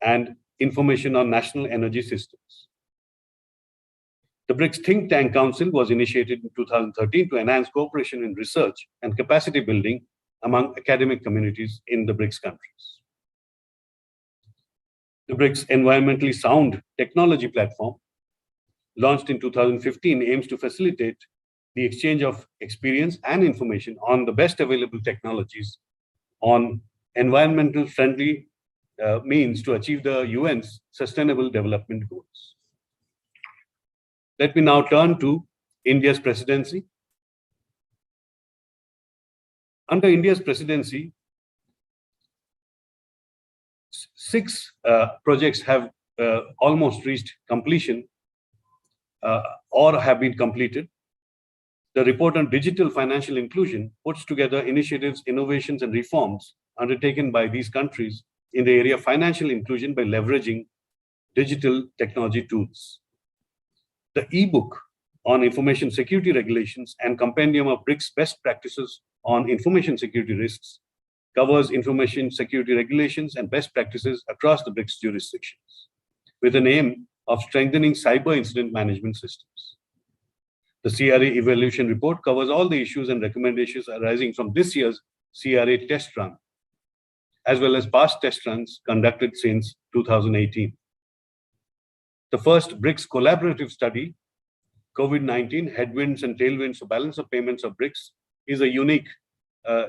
and information on national energy systems. The BRICS Think Tank Council was initiated in 2013 to enhance cooperation in research and capacity building among academic communities in the BRICS countries. The BRICS Environmentally Sound Technology Platform, launched in 2015, aims to facilitate the exchange of experience and information on the best available technologies on environmental friendly means to achieve the UN's Sustainable Development Goals. Let me now turn to India's presidency. Under India's presidency, 6 projects have almost reached completion or have been completed. The report on digital financial inclusion puts together initiatives, innovations, and reforms undertaken by these countries in the area of financial inclusion by leveraging digital technology tools. The e-book on information security regulations and compendium of BRICS best practices on information security risks covers information security regulations and best practices across the BRICS jurisdictions, with an aim of strengthening cyber incident management systems. The CRA evaluation report covers all the issues and recommendations arising from this year's CRA test run, as well as past test runs conducted since 2018. The first BRICS collaborative study COVID-19 headwinds and tailwinds, so balance of payments of BRICS is a unique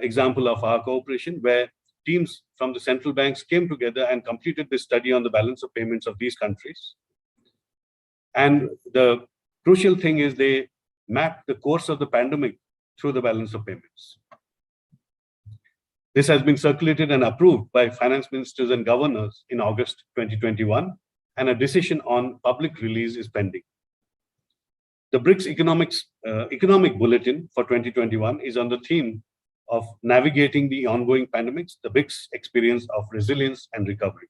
example of our cooperation, where teams from the central banks came together and completed this study on the balance of payments of these countries. And the crucial thing is they mapped the course of the pandemic through the balance of payments. This has been circulated and approved by finance ministers and governors in August 2021, and a decision on public release is pending. The BRICS Economic Bulletin for 2021 is on the theme of navigating the ongoing pandemics, the BRICS experience of resilience and recovery.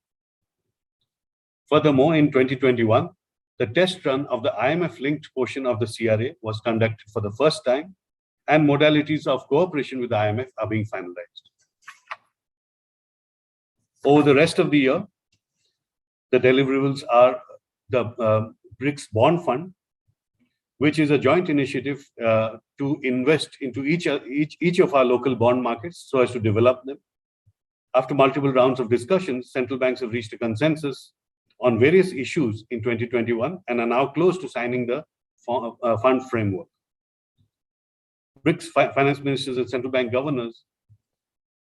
Furthermore, in 2021, the test run of the IMF-linked portion of the CRA was conducted for the first time, and modalities of cooperation with the IMF are being finalized. Over the rest of the year, the deliverables are the BRICS Bond Fund, which is a joint initiative to invest into each of our local bond markets so as to develop them. After multiple rounds of discussions, central banks have reached a consensus on various issues in 2021 and are now close to signing the fund framework. BRICS finance ministers and central bank governors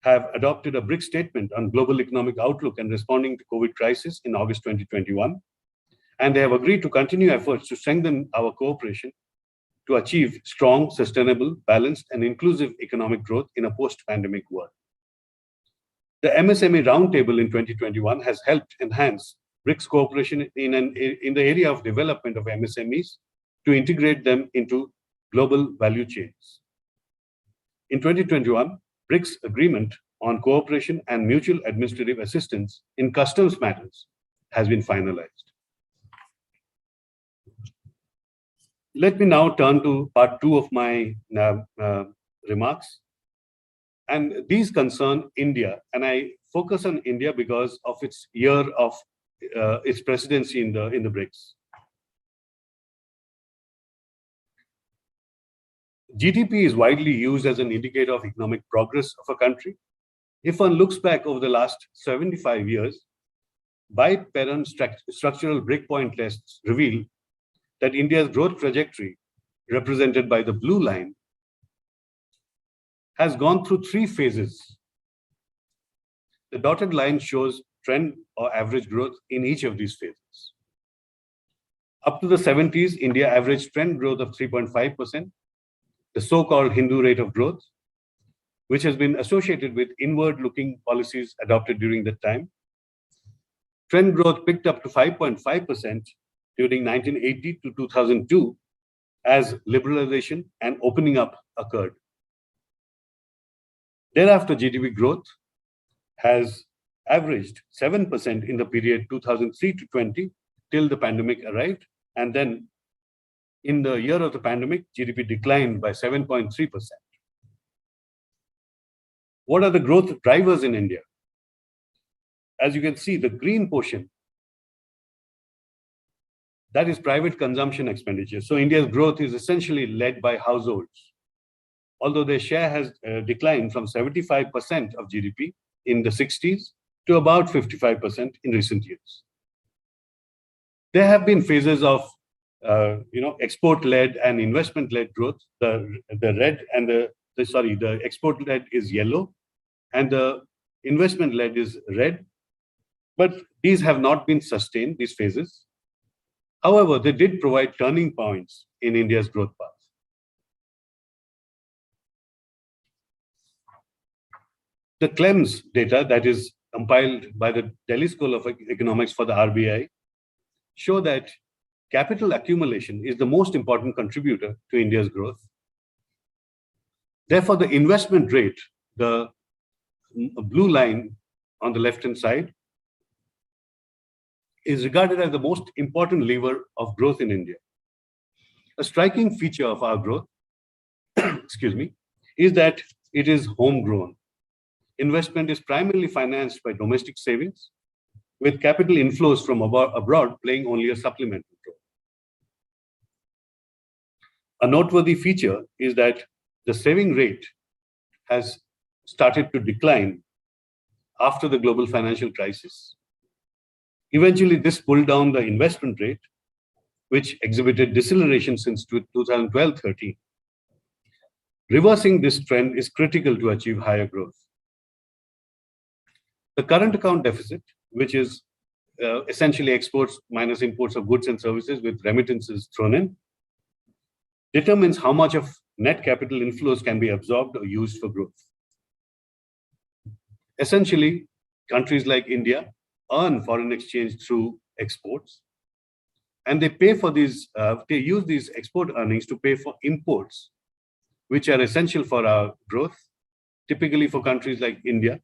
have adopted a BRICS statement on global economic outlook and responding to COVID crisis in August 2021. And they have agreed to continue efforts to strengthen our cooperation to achieve strong, sustainable, balanced, and inclusive economic growth in a post-pandemic world. The MSME Roundtable in 2021 has helped enhance BRICS cooperation in the area of development of MSMEs to integrate them into global value chains. In 2021, BRICS Agreement on Cooperation and Mutual Administrative Assistance in Customs Matters has been finalized. Let me now turn to part 2 of my remarks. And these concern India. And I focus on India because of its year of its presidency in the BRICS. GDP is widely used as an indicator of economic progress of a country. If one looks back over the last 75 years, biparent structural breakpoint tests reveal that India's growth trajectory, represented by the blue line, has gone through 3 phases. The dotted line shows trend or average growth in each of these phases. Up to the 70s, India averaged trend growth of 3.5%, the so-called Hindu rate of growth, which has been associated with inward-looking policies adopted during that time. Trend growth picked up to 5.5% during 1980 to 2002 as liberalization and opening up occurred. Thereafter, GDP growth has averaged 7% in the period 2003 to 20 till the pandemic arrived. And then in the year of the pandemic, GDP declined by 7.3%. What are the growth drivers in India? As you can see, the green portion, that is private consumption expenditure. So India's growth is essentially led by households, although their share has declined from 75% of GDP in the 60s to about 55% in recent years. There have been phases of export-led and investment-led growth. The red and the export-led is yellow, and the investment-led is red. But these have not been sustained, these phases. However, they did provide turning points in India's growth path. The CLEMS data that is compiled by the Delhi School of Economics for the RBI show that capital accumulation is the most important contributor to India's growth. Therefore, the investment rate, the blue line on the left-hand side, is regarded as the most important lever of growth in India. A striking feature of our growth, excuse me, is that it is homegrown. Investment is primarily financed by domestic savings, with capital inflows from abroad playing only a supplemental role. A noteworthy feature is that the saving rate has started to decline after the global financial crisis. Eventually, this pulled down the investment rate, which exhibited deceleration since 2012-13. Reversing this trend is critical to achieve higher growth. The current account deficit, which is essentially exports minus imports of goods and services with remittances thrown in, determines how much of net capital inflows can be absorbed or used for growth. Essentially, countries like India earn foreign exchange through exports, and they pay for these, they use these export earnings to pay for imports, which are essential for our growth. Typically for countries like India,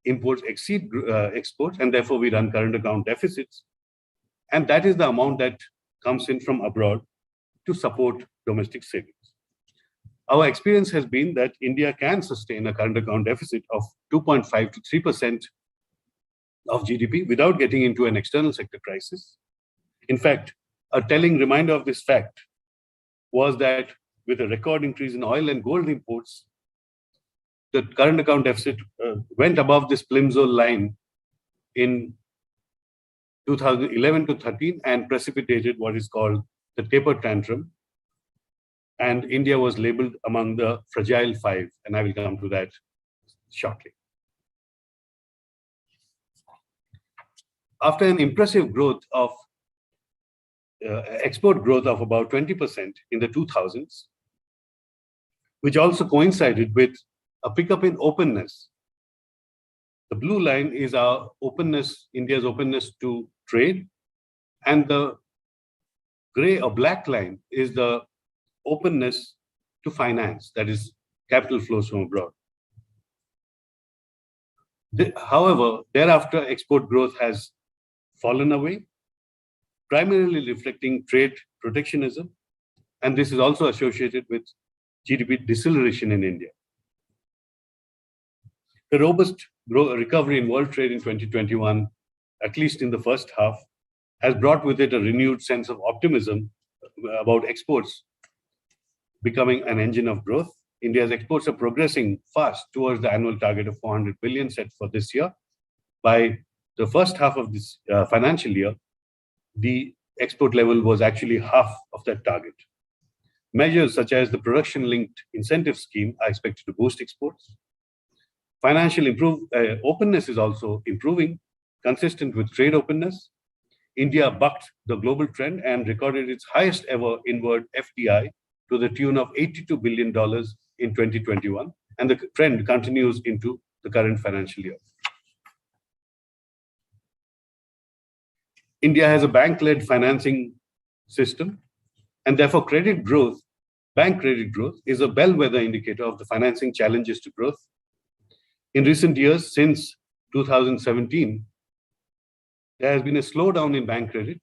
imports exceed exports, and therefore we run current account deficits. And that is the amount that comes in from abroad to support domestic savings. Our experience has been that India can sustain a current account deficit of 2.5 to 3% of GDP without getting into an external sector crisis. In fact, a telling reminder of this fact was that with a record increase in oil and gold imports, the current account deficit went above this plimsoll line in 2011 to 13 and precipitated what is called the taper tantrum. And India was labeled among the fragile five, and I will come to that shortly. After an impressive growth of export growth of about 20% in the 2000s, which also coincided with a pickup in openness. The blue line is our openness, India's openness to trade, and the gray or black line is the openness to finance, that is capital flows from abroad. However, thereafter, export growth has fallen away, primarily reflecting trade protectionism, and this is also associated with GDP deceleration in India. The robust recovery in world trade in 2021, at least in the first half, has brought with it a renewed sense of optimism about exports becoming an engine of growth. India's exports are progressing fast towards the annual target of 400 billion set for this year. By the first half of this financial year, the export level was actually half of that target. Measures such as the production-linked incentive scheme are expected to boost exports. Financial openness is also improving, consistent with trade openness. India bucked the global trend and recorded its highest ever inward FDI to the tune of $82 billion in 2021, and the trend continues into the current financial year. India has a bank-led financing system, and therefore credit growth, bank credit growth, is a bellwether indicator of the financing challenges to growth. In recent years, since 2017, there has been a slowdown in bank credit.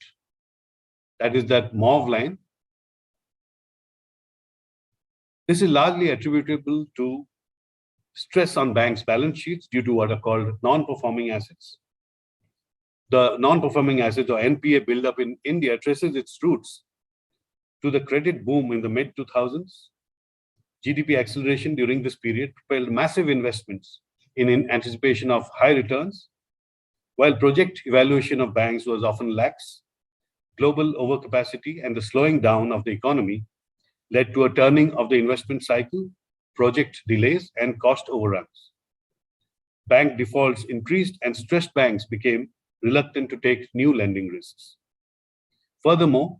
That is that mauve line. This is largely attributable to stress on banks' balance sheets due to what are called non-performing assets. The non-performing assets, or NPA buildup in India, traces its roots to the credit boom in the mid-2000s. GDP acceleration during this period propelled massive investments in anticipation of high returns. While project evaluation of banks was often lax, global overcapacity and the slowing down of the economy led to a turning of the investment cycle, project delays, and cost overruns. Bank defaults increased and stressed banks became reluctant to take new lending risks. Furthermore,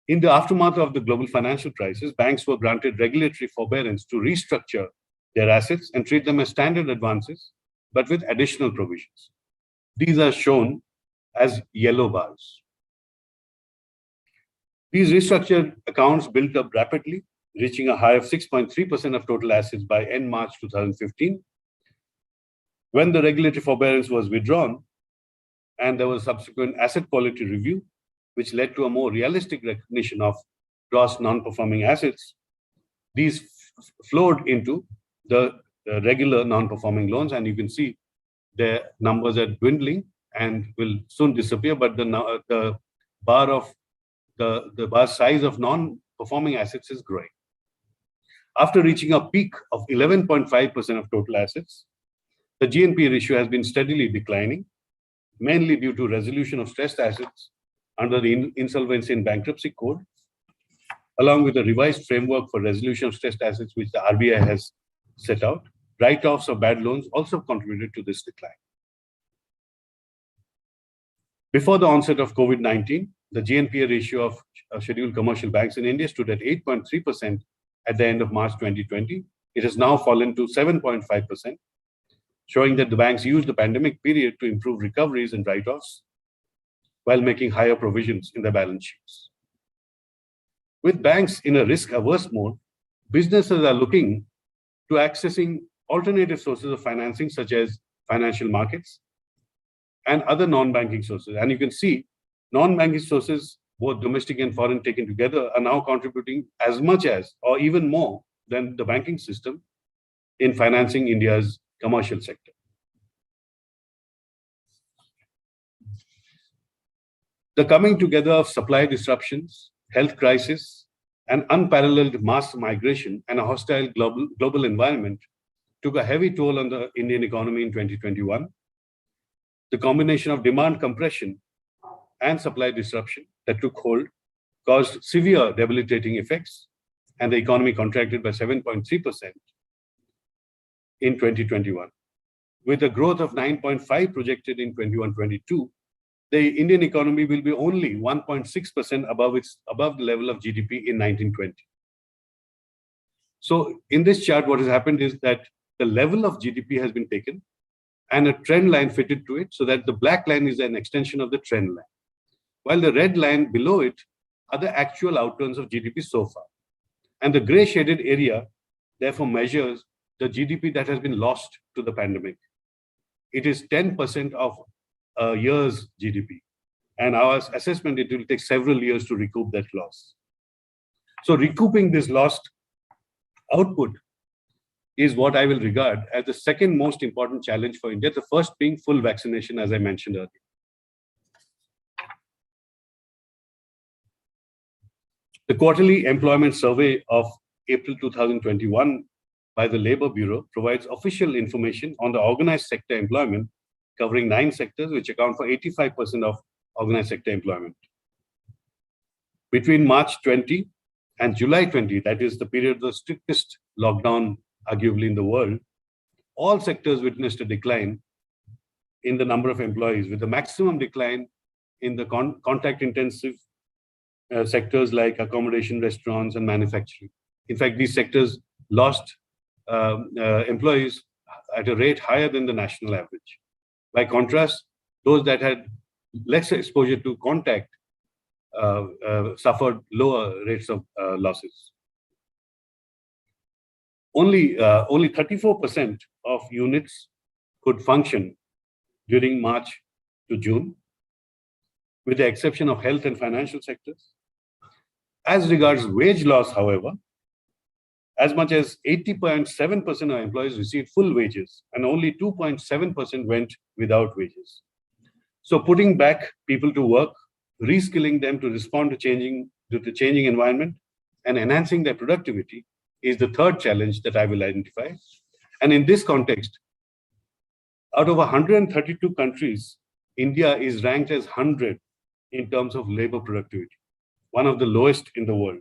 in the aftermath of the global financial crisis, banks were granted regulatory forbearance to restructure their assets and treat them as standard advances, but with additional provisions. These are shown as yellow bars. These restructured accounts built up rapidly, reaching a high of 6.3% of total assets by end March 2015. When the regulatory forbearance was withdrawn, and there was subsequent asset quality review, which led to a more realistic recognition of gross non-performing assets, these flowed into the regular non-performing loans, and you can see their numbers are dwindling and will soon disappear, but the bar size of non-performing assets is growing. After reaching a peak of 11.5% of total assets, the GNPA ratio has been steadily declining, mainly due to resolution of stressed assets under the Insolvency and Bankruptcy Code, along with a revised framework for resolution of stressed assets, which the RBI has set out. Write-offs of bad loans also contributed to this decline. Before the onset of COVID-19, the GNPA ratio of scheduled commercial banks in India stood at 8.3% at the end of March 2020. It has now fallen to 7.5%, showing that the banks used the pandemic period to improve recoveries and write-offs while making higher provisions in their balance sheets. With banks in a risk-averse mode, businesses are looking to accessing alternative sources of financing, such as financial markets and other non-banking sources. And you can see non-banking sources, both domestic and foreign taken together, are now contributing as much as, or even more than the banking system in financing India's commercial sector. The coming together of supply disruptions, health crisis, and unparalleled mass migration and a hostile global environment took a heavy toll on the Indian economy in 2021. The combination of demand compression and supply disruption that took hold caused severe debilitating effects, and the economy contracted by 7.3% in 2021. With a growth of 9.5% projected in 21-22, the Indian economy will be only 1.6% above the level of GDP in 1920. So in this chart, what has happened is that the level of GDP has been taken and a trend line fitted to it, so that the black line is an extension of the trend line, while the red line below it are the actual outturns of GDP so far. And the gray shaded area therefore measures the GDP that has been lost to the pandemic. It is 10% of a year's GDP. And our assessment, it will take several years to recoup that loss. So recouping this lost output is what I will regard as the second most important challenge for India, the first being full vaccination, as I mentioned earlier. The quarterly employment survey of April 2021 by the Labour Bureau provides official information on the organized sector employment, covering 9 sectors, which account for 85% of organized sector employment. Between March 20 and July 20, that is the period of the strictest lockdown, arguably in the world, all sectors witnessed a decline in the number of employees, with the maximum decline in the contact-intensive sectors like accommodation, restaurants, and manufacturing. In fact, these sectors lost employees at a rate higher than the national average. By contrast, those that had less exposure to contact suffered lower rates of losses. Only 34% of units could function during March to June, with the exception of health and financial sectors. As regards wage loss, however, as much as 80.7% of employees received full wages, and only 2.7% went without wages. So putting back people to work, reskilling them to respond to the changing environment, and enhancing their productivity is the third challenge that I will identify. And in this context, out of 132 countries, India is ranked as 100 in terms of labor productivity, one of the lowest in the world.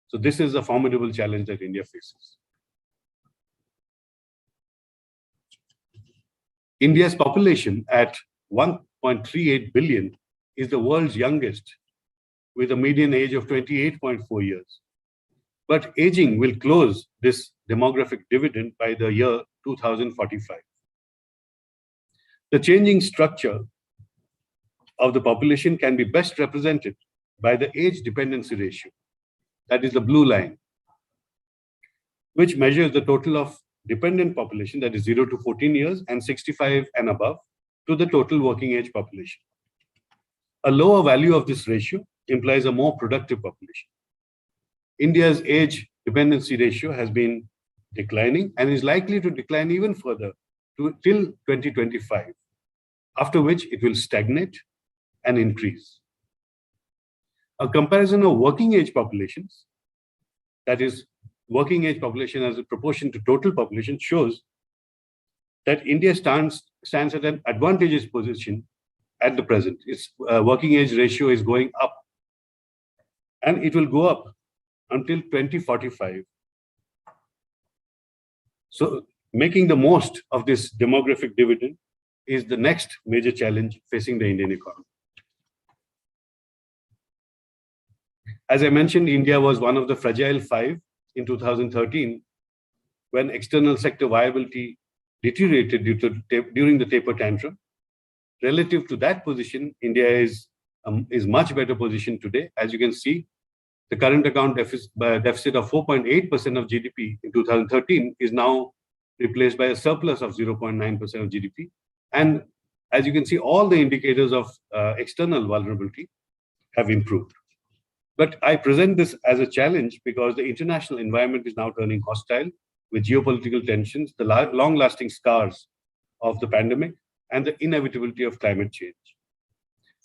So this is a formidable challenge that India faces. India's population at 1.38 billion is the world's youngest, with a median age of 28.4 years. But aging will close this demographic dividend by the year 2045. The changing structure of the population can be best represented by the age dependency ratio, that is the blue line, which measures the total of dependent population, that is 0 to 14 years and 65 and above, to the total working age population. A lower value of this ratio implies a more productive population. India's age dependency ratio has been declining and is likely to decline even further till 2025, after which it will stagnate and increase. A comparison of working age populations, that is, working age population as a proportion to total population, shows that India stands at an advantageous position at the present. Its working age ratio is going up, and it will go up until 2045. So making the most of this demographic dividend is the next major challenge facing the Indian economy. As I mentioned, India was one of the fragile five in 2013 when external sector viability deteriorated during the taper tantrum. Relative to that position, India is much better positioned today. As you can see, the current account deficit of 4.8% of GDP in 2013 is now replaced by a surplus of 0.9% of GDP. And as you can see, all the indicators of external vulnerability have improved. But I present this as a challenge because the international environment is now turning hostile with geopolitical tensions, the long-lasting scars of the pandemic, and the inevitability of climate change.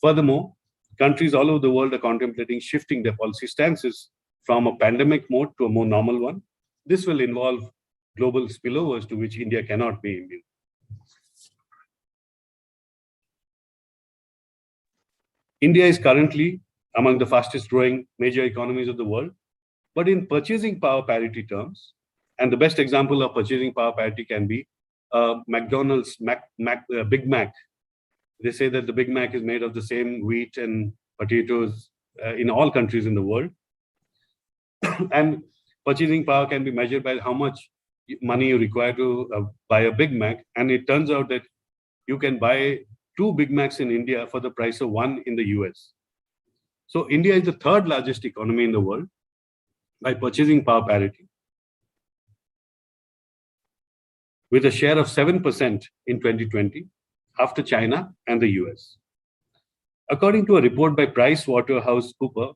Furthermore, countries all over the world are contemplating shifting their policy stances from a pandemic mode to a more normal one. This will involve global spillovers to which India cannot be immune. India is currently among the fastest growing major economies of the world, but in purchasing power parity terms, and the best example of purchasing power parity can be McDonald's Big Mac. They say that the Big Mac is made of the same wheat and potatoes in all countries in the world. And purchasing power can be measured by how much money you require to buy a Big Mac. And it turns out that you can buy 2 Big Macs in India for the price of 1 in the US. So India is the third largest economy in the world by purchasing power parity, with a share of 7% in 2020, after China and the US. According to a report by PricewaterhouseCoopers,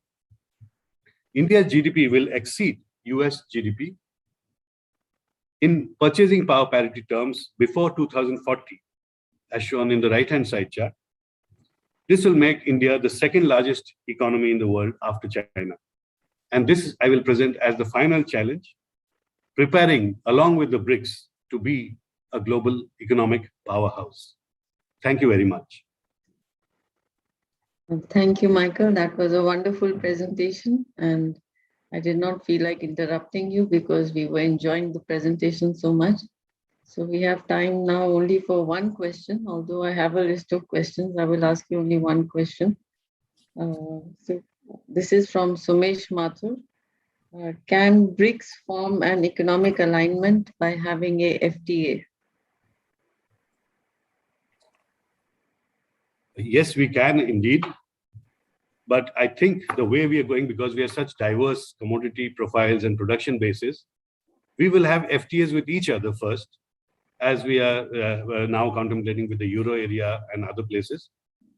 India's GDP will exceed US GDP in purchasing power parity terms before 2040, as shown in the right-hand side chart. This will make India the second largest economy in the world after China. And this I will present as the final challenge, preparing along with the BRICS to be a global economic powerhouse. Thank you very much. Thank you, Michael. That was a wonderful presentation, and I did not feel like interrupting you because we were enjoying the presentation so much. So we have time now only for one question. Although I have a list of questions, I will ask you only one question. So this is from Sumesh Mathur. Can BRICS form an economic alignment by having a FTA? Yes, we can indeed. But I think the way we are going, because we are such diverse commodity profiles and production bases, we will have FTAs with each other first, as we are now contemplating with the Euro area and other places.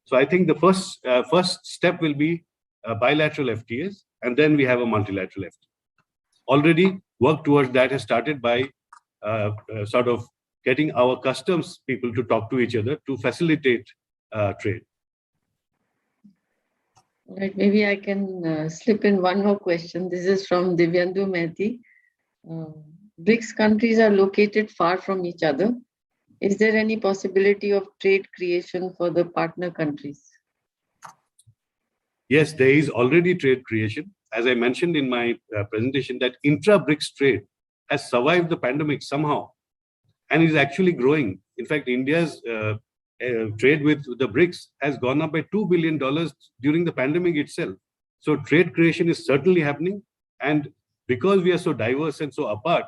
So I think the first step will be bilateral FTAs, and then we have a multilateral FTA. Already work towards that has started by sort of getting our customs people to talk to each other to facilitate trade. All right, maybe I can slip in one more question. This is from Divyandu Mehti. BRICS countries are located far from each other. Is there any possibility of trade creation for the partner countries? Yes, there is already trade creation. As I mentioned in my presentation, that intra-BRICS trade has survived the pandemic somehow and is actually growing. In fact, India's trade with the BRICS has gone up by $2 billion during the pandemic itself. So trade creation is certainly happening. And because we are so diverse and so apart,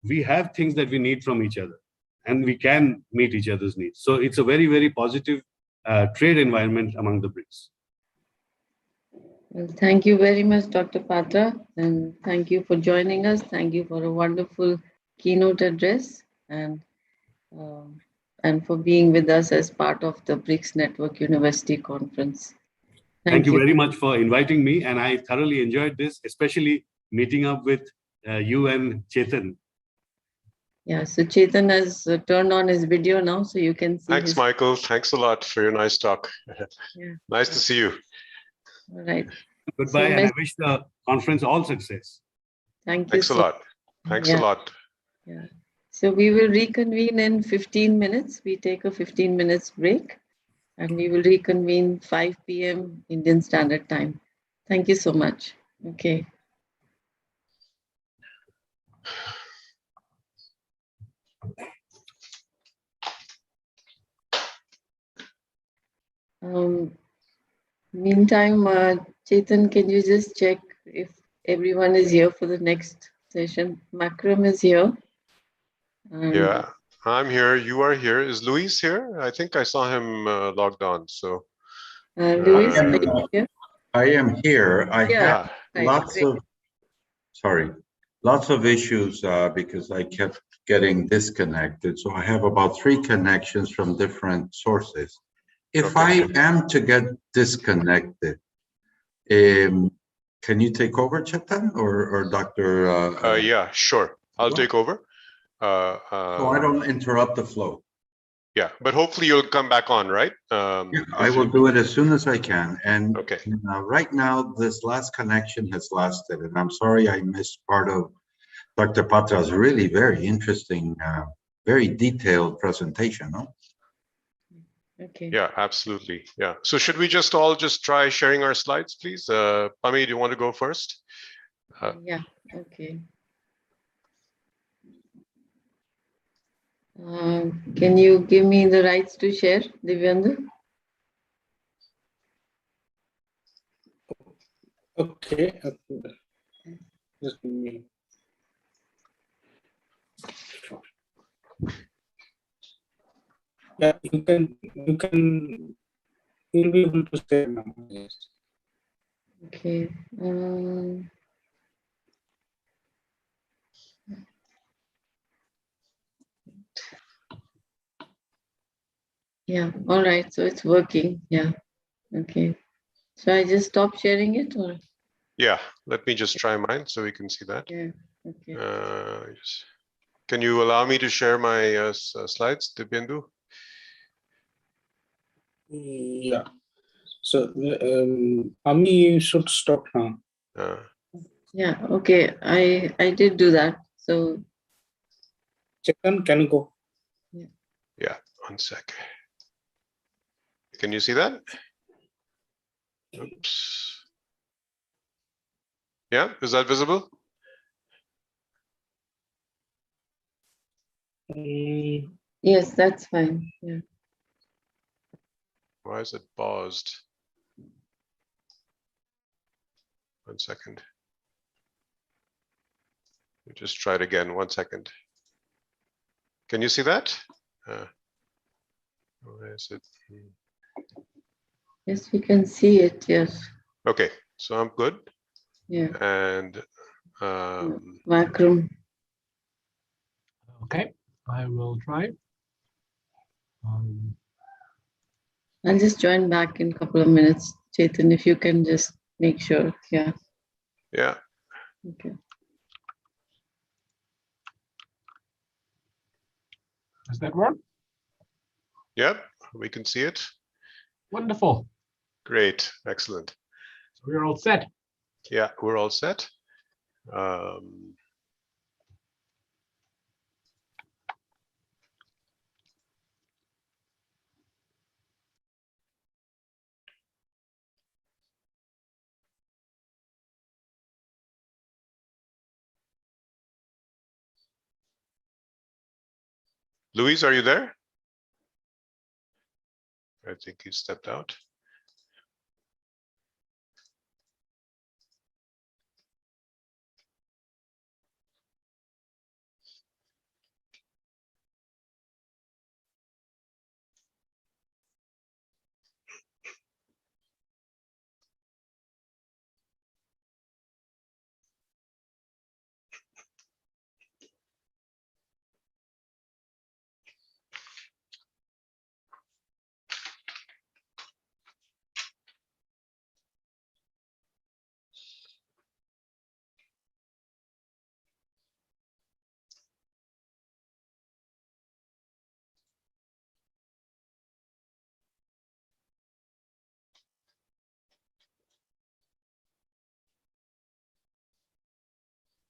we have things that we need from each other and we can meet each other's needs. So it's a very, very positive trade environment among the BRICS. Well, thank you very much, Dr. Patra, and thank you for joining us. Thank you for a wonderful keynote address and for being with us as part of the BRICS Network University Conference. Thank you very much for inviting me, and I thoroughly enjoyed this, especially meeting up with you and Chetan. Yeah, so Chetan has turned on his video now, so you can see. Thanks, Michael. Thanks a lot for your nice talk. Yeah. Nice to see you. All right. Goodbye, and I wish the conference all success. Thank you. Thanks a lot. Thanks a lot. Yeah. So we will reconvene in 15 minutes. We take a 15 minutes break. and we will reconvene 5 p.m. Indian Standard Time. Thank you so much. Okay. Meantime, Chetan, can you just check if everyone is here for the next session? Makram is here. Yeah, I'm here. You are here. Is Luis here? I think I saw him logged on. So, Luis, are you here? I am here. I have Right, lots of issues because I kept getting disconnected. So I have about 3 connections from different sources. If I am to get disconnected, can you take over, Chetan, or Dr.? Yeah, sure. I'll take over. So I don't interrupt the flow. Yeah, but hopefully you'll come back on, right? Yeah, I will do it as soon as I can. And right now, this last connection has lasted, and I'm sorry I missed part of Dr. Patra's really very interesting, very detailed presentation. No? Okay. Yeah, absolutely. Yeah. So should we just all try sharing our slides, please? Pami, do you want to go first? Yeah. Okay. Can you give me the rights to share, Divyendra? Okay. Just give me. Yeah, you'll be able to share now. Yes. Okay. Yeah. All right. So it's working. Yeah. Okay. So I just stop sharing it, or? Yeah. Let me just try mine so we can see that. Yeah. Okay. Can you allow me to share my slides, Dibyendu? Yeah. So, Ami, you should stop now. Yeah. Okay. I did do that. So. Chetan, can you go? Yeah. Yeah. 1 sec. Can you see that? Oops. Yeah. Is that visible? Yes, that's fine. Yeah. Why is it paused? 1 second. We just try it again. 1 second. Can you see that? Where is it? Yes, we can see it. Yes. Okay, so I'm good. Yeah. And Makram. Okay, I will try. I'll just join back in a couple of minutes, Chetan, if you can just make sure. Yeah. Yeah. Okay. Does that work? Yep, we can see it. Wonderful. Great, excellent. So we're all set. Yeah, we're all set. Luis, are you there? I think he stepped out.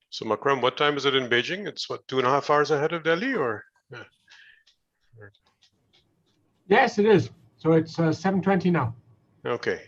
So Makram, what time is it in Beijing? It's what, 2.5 hours ahead of Delhi, or? Yeah. Yes, it is. So it's 7:20 now. Okay.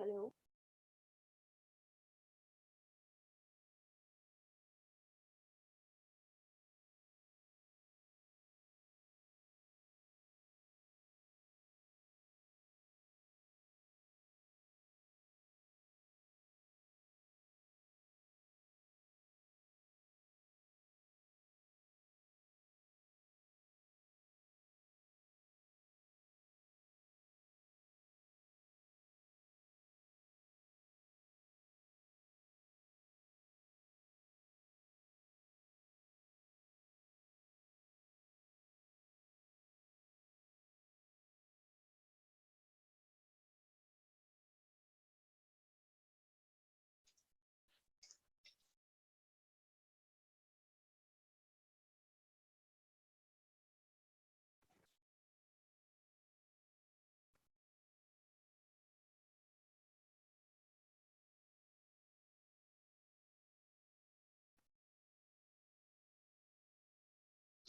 Hello.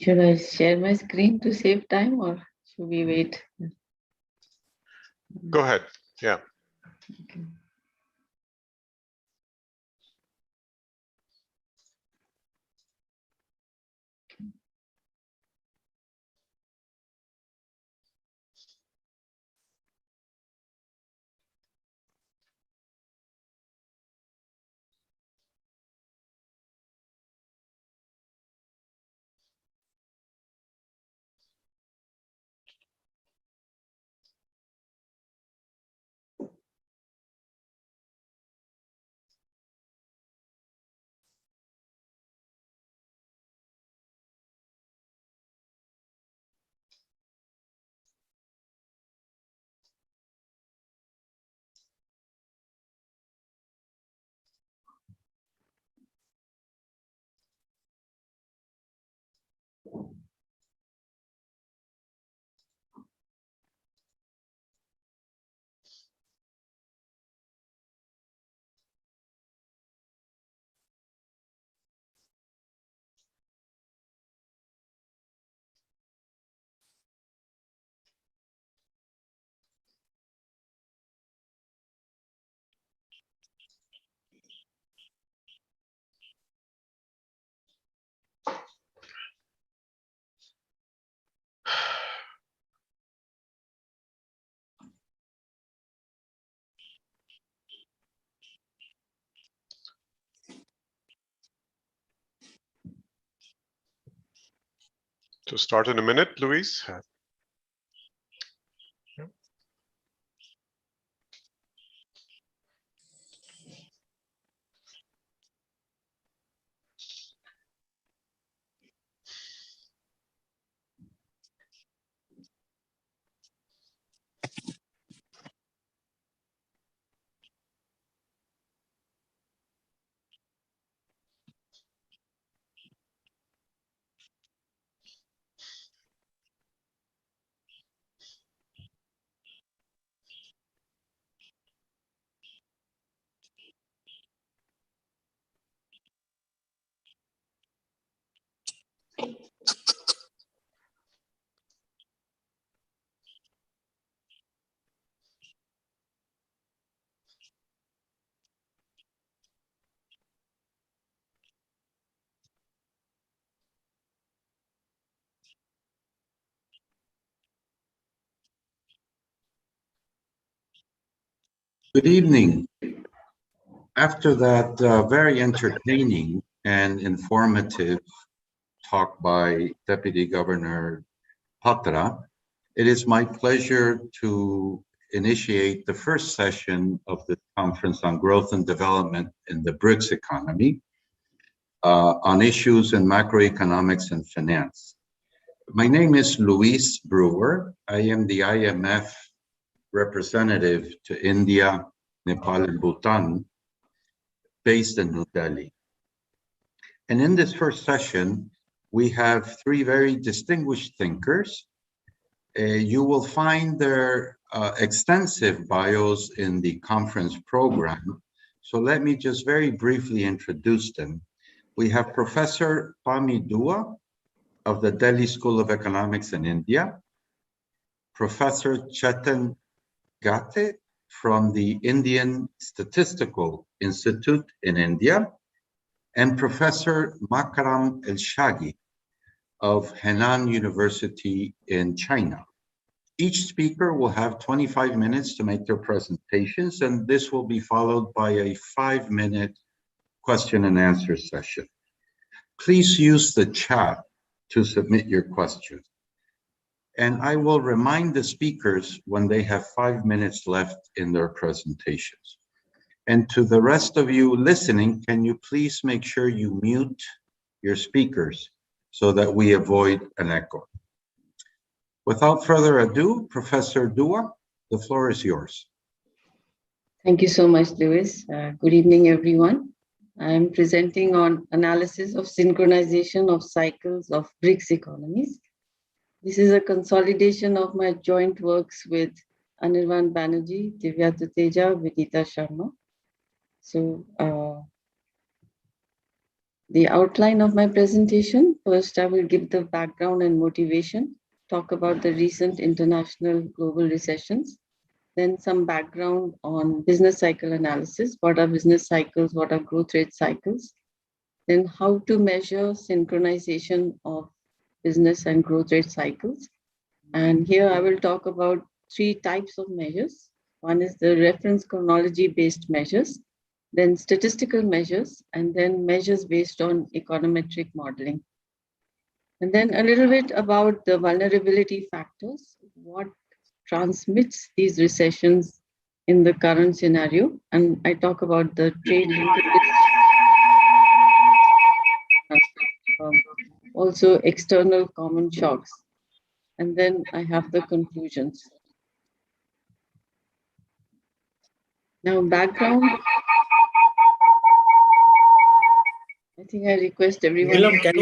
Should I share my screen to save time or should we wait? Go ahead. Yeah. Okay. To start in a minute, Luis. Good evening. After that very entertaining and informative talk by Deputy Governor Patra, it is my pleasure to initiate the first session of the Conference on Growth and Development in the BRICS economy on issues in macroeconomics and finance. My name is Luis Brewer. I am the IMF representative to India, Nepal, and Bhutan, based in New Delhi. And in this first session, we have three very distinguished thinkers. You will find their extensive bios in the conference program. So let me just very briefly introduce them. We have Professor Pami Dua of the Delhi School of Economics in India, Professor Chetan Gate from the Indian Statistical Institute in India, and Professor Makram El-Shaghi of Henan University in China. Each speaker will have 25 minutes to make their presentations, and this will be followed by a 5-minute question and answer session. Please use the chat to submit your questions. And I will remind the speakers when they have 5 minutes left in their presentations. And to the rest of you listening, can you please make sure you mute your speakers so that we avoid an echo? Without further ado, Professor Dua, the floor is yours. Thank you so much, Louis. Good evening, everyone. I'm presenting on analysis of synchronization of cycles of BRICS economies. This is a consolidation of my joint works with Anirvan Banerjee, Divya Tuteja, Vidita Sharma. So the outline of my presentation, first I will give the background and motivation, talk about the recent international global recessions, then some background on business cycle analysis, what are business cycles, what are growth rate cycles, then how to measure synchronization of business and growth rate cycles. And here I will talk about 3 types of measures. One is the reference chronology based measures, then statistical measures, and then measures based on econometric modeling. And then a little bit about the vulnerability factors, what transmits these recessions in the current scenario. And I talk about the trade linkages, also external common shocks. And then I have the conclusions. Now background. I think I request everyone. Neelam, can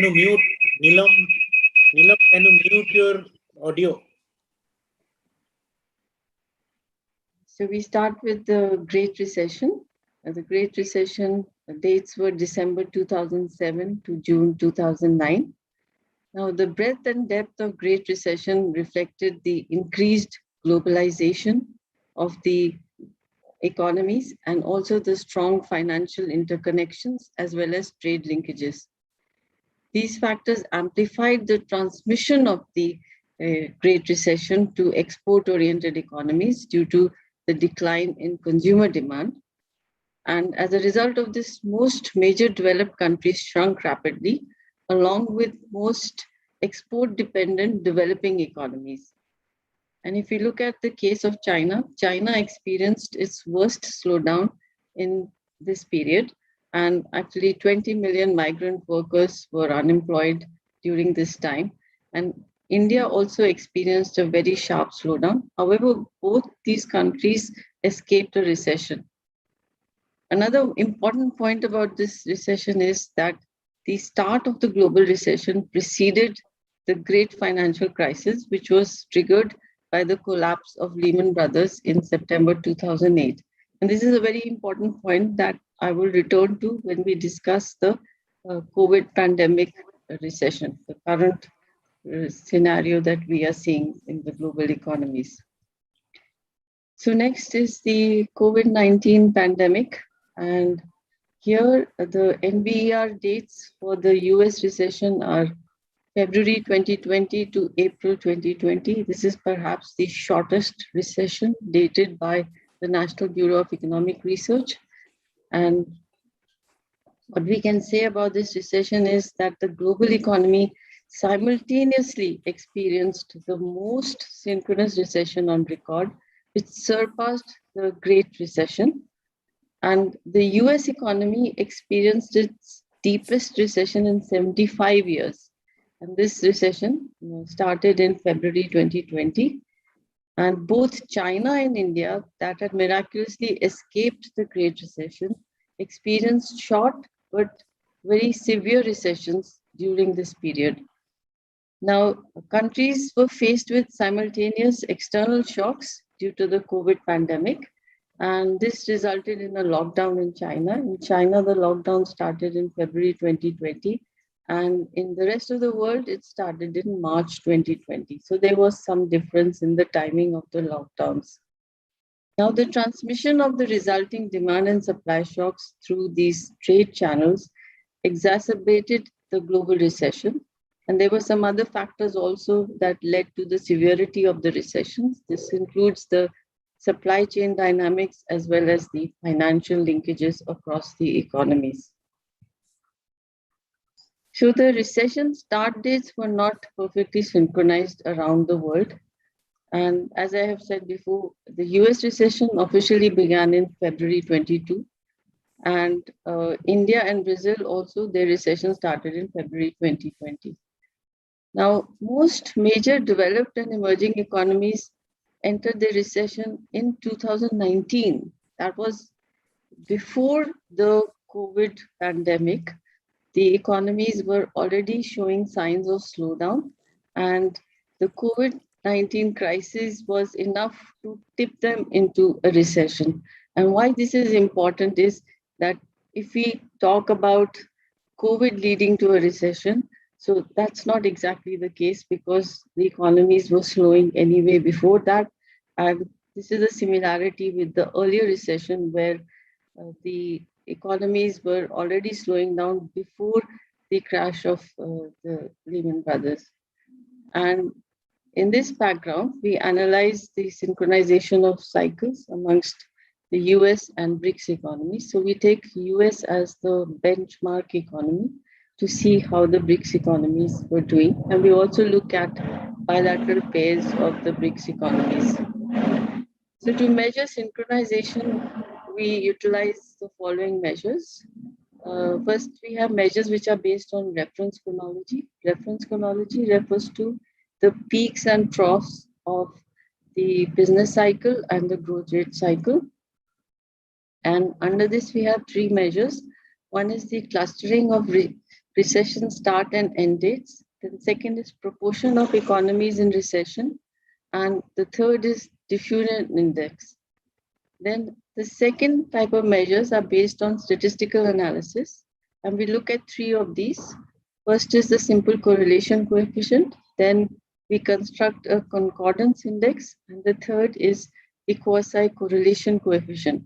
you mute? Neelam, can you mute your audio? So we start with the Great Recession. The Great Recession dates were December 2007 to June 2009. Now the breadth and depth of Great Recession reflected the increased globalization of the economies and also the strong financial interconnections as well as trade linkages. These factors amplified the transmission of the Great Recession to export-oriented economies due to the decline in consumer demand. And as a result of this, most major developed countries shrunk rapidly, along with most export-dependent developing economies. And if you look at the case of China, China experienced its worst slowdown in this period. And actually 20 million migrant workers were unemployed during this time. And India also experienced a very sharp slowdown. However, both these countries escaped a recession. Another important point about this recession is that the start of the global recession preceded the great financial crisis, which was triggered by the collapse of Lehman Brothers in September 2008. And this is a very important point that I will return to when we discuss the COVID pandemic recession, the current scenario that we are seeing in the global economies. So next is the COVID-19 pandemic. And here the NBER dates for the US recession are February 2020 to April 2020. This is perhaps the shortest recession dated by the National Bureau of Economic Research. And what we can say about this recession is that the global economy simultaneously experienced the most synchronous recession on record, which surpassed the Great Recession. And the US economy experienced its deepest recession in 75 years. And this recession started in February 2020. And both China and India, that had miraculously escaped the Great Recession, experienced short but very severe recessions during this period. Now, countries were faced with simultaneous external shocks due to the COVID pandemic, and this resulted in a lockdown in China. In China, the lockdown started in February 2020, and in the rest of the world, it started in March 2020. So there was some difference in the timing of the lockdowns. Now, the transmission of the resulting demand and supply shocks through these trade channels exacerbated the global recession. And there were some other factors also that led to the severity of the recessions. This includes the supply chain dynamics as well as the financial linkages across the economies. So the recession start dates were not perfectly synchronized around the world. And as I have said before, the US recession officially began in February 22. And India and Brazil also, their recession started in February 2020. Now, most major developed and emerging economies entered the recession in 2019. That was before the COVID pandemic. The economies were already showing signs of slowdown, and the COVID-19 crisis was enough to tip them into a recession. And why this is important is that if we talk about COVID leading to a recession, so that's not exactly the case because the economies were slowing anyway before that. And this is a similarity with the earlier recession where the economies were already slowing down before the crash of the Lehman Brothers. And in this background, we analyze the synchronization of cycles amongst the US and BRICS economies. So we take US as the benchmark economy to see how the BRICS economies were doing. And we also look at bilateral pairs of the BRICS economies. So to measure synchronization, we utilize the following measures. First, we have measures which are based on reference chronology. Reference chronology refers to the peaks and troughs of the business cycle and the growth rate cycle. And under this, we have three measures. One is the clustering of recession start and end dates. The second is proportion of economies in recession. And the third is diffusion index. Then the second type of measures are based on statistical analysis. And we look at three of these. First is the simple correlation coefficient. Then we construct a concordance index. And the third is the quasi-correlation coefficient.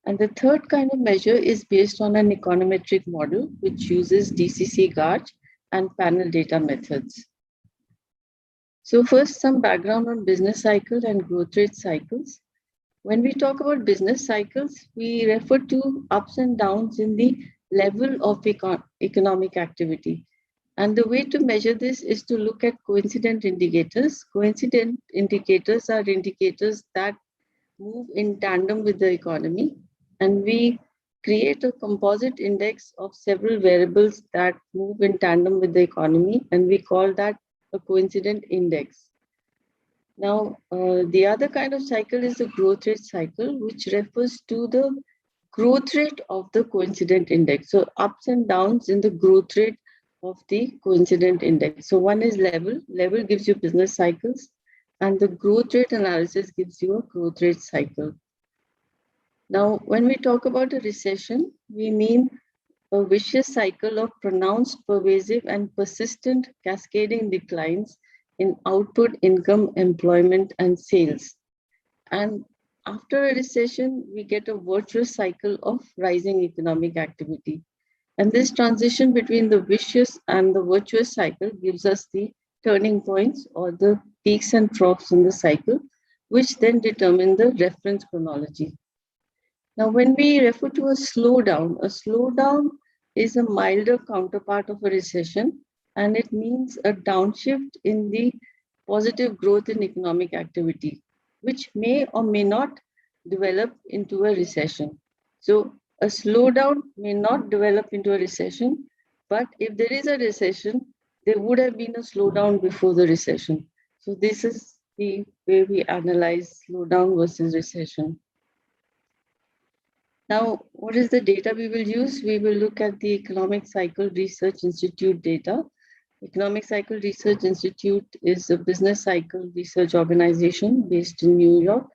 And the third kind of measure is based on an econometric model, which uses DCC gauge and panel data methods. So first, some background on business cycle and growth rate cycles. When we talk about business cycles, we refer to ups and downs in the level of economic activity. And the way to measure this is to look at coincident indicators. Coincident indicators are indicators that move in tandem with the economy. And we create a composite index of several variables that move in tandem with the economy, and we call that a coincident index. Now, the other kind of cycle is the growth rate cycle, which refers to the growth rate of the coincident index. So ups and downs in the growth rate of the coincident index. So one is level. Level gives you business cycles, and the growth rate analysis gives you a growth rate cycle. Now, when we talk about a recession, we mean a vicious cycle of pronounced, pervasive, and persistent cascading declines in output, income, employment, and sales. And after a recession, we get a virtuous cycle of rising economic activity. And this transition between the vicious and the virtuous cycle gives us the turning points or the peaks and troughs in the cycle, which then determine the reference chronology. Now, when we refer to a slowdown is a milder counterpart of a recession, and it means a downshift in the positive growth in economic activity, which may or may not develop into a recession. So a slowdown may not develop into a recession, but if there is a recession, there would have been a slowdown before the recession. So this is the way we analyze slowdown versus recession. Now, what is the data we will use? We will look at the Economic Cycle Research Institute data. Economic Cycle Research Institute is a business cycle research organization based in New York,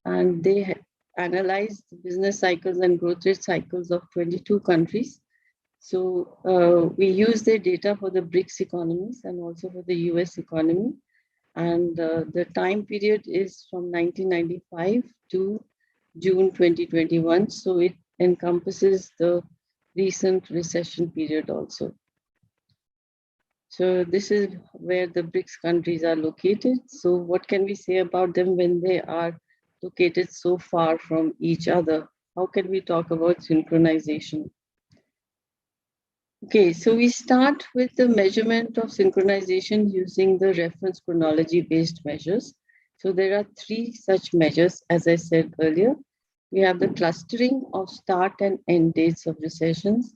and they analyze the business cycles and growth rate cycles of 22 countries. So we use their data for the BRICS economies and also for the US economy. And the time period is from 1995 to June 2021. So it encompasses the recent recession period also. So this is where the BRICS countries are located. So what can we say about them when they are located so far from each other? How can we talk about synchronization? Okay, so we start with the measurement of synchronization using the reference chronology-based measures. So there are three such measures, as I said earlier. We have the clustering of start and end dates of recessions,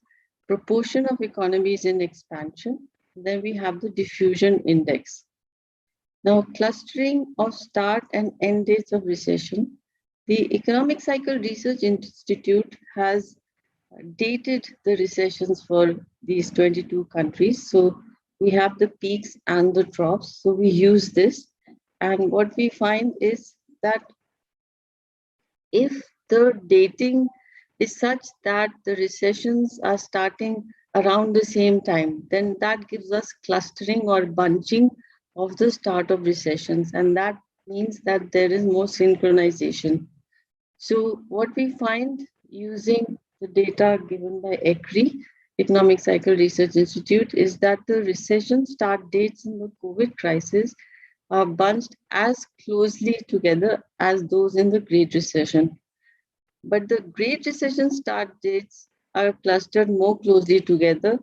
proportion of economies in expansion, then we have the diffusion index. Now, clustering of start and end dates of recession, the Economic Cycle Research Institute has dated the recessions for these 22 countries. So we have the peaks and the troughs. So we use this. And what we find is that if the dating is such that the recessions are starting around the same time, then that gives us clustering or bunching of the start of recessions. And that means that there is more synchronization. So what we find using the data given by ECRI, Economic Cycle Research Institute, is that the recession start dates in the COVID crisis are bunched as closely together as those in the Great Recession. But the Great Recession start dates are clustered more closely together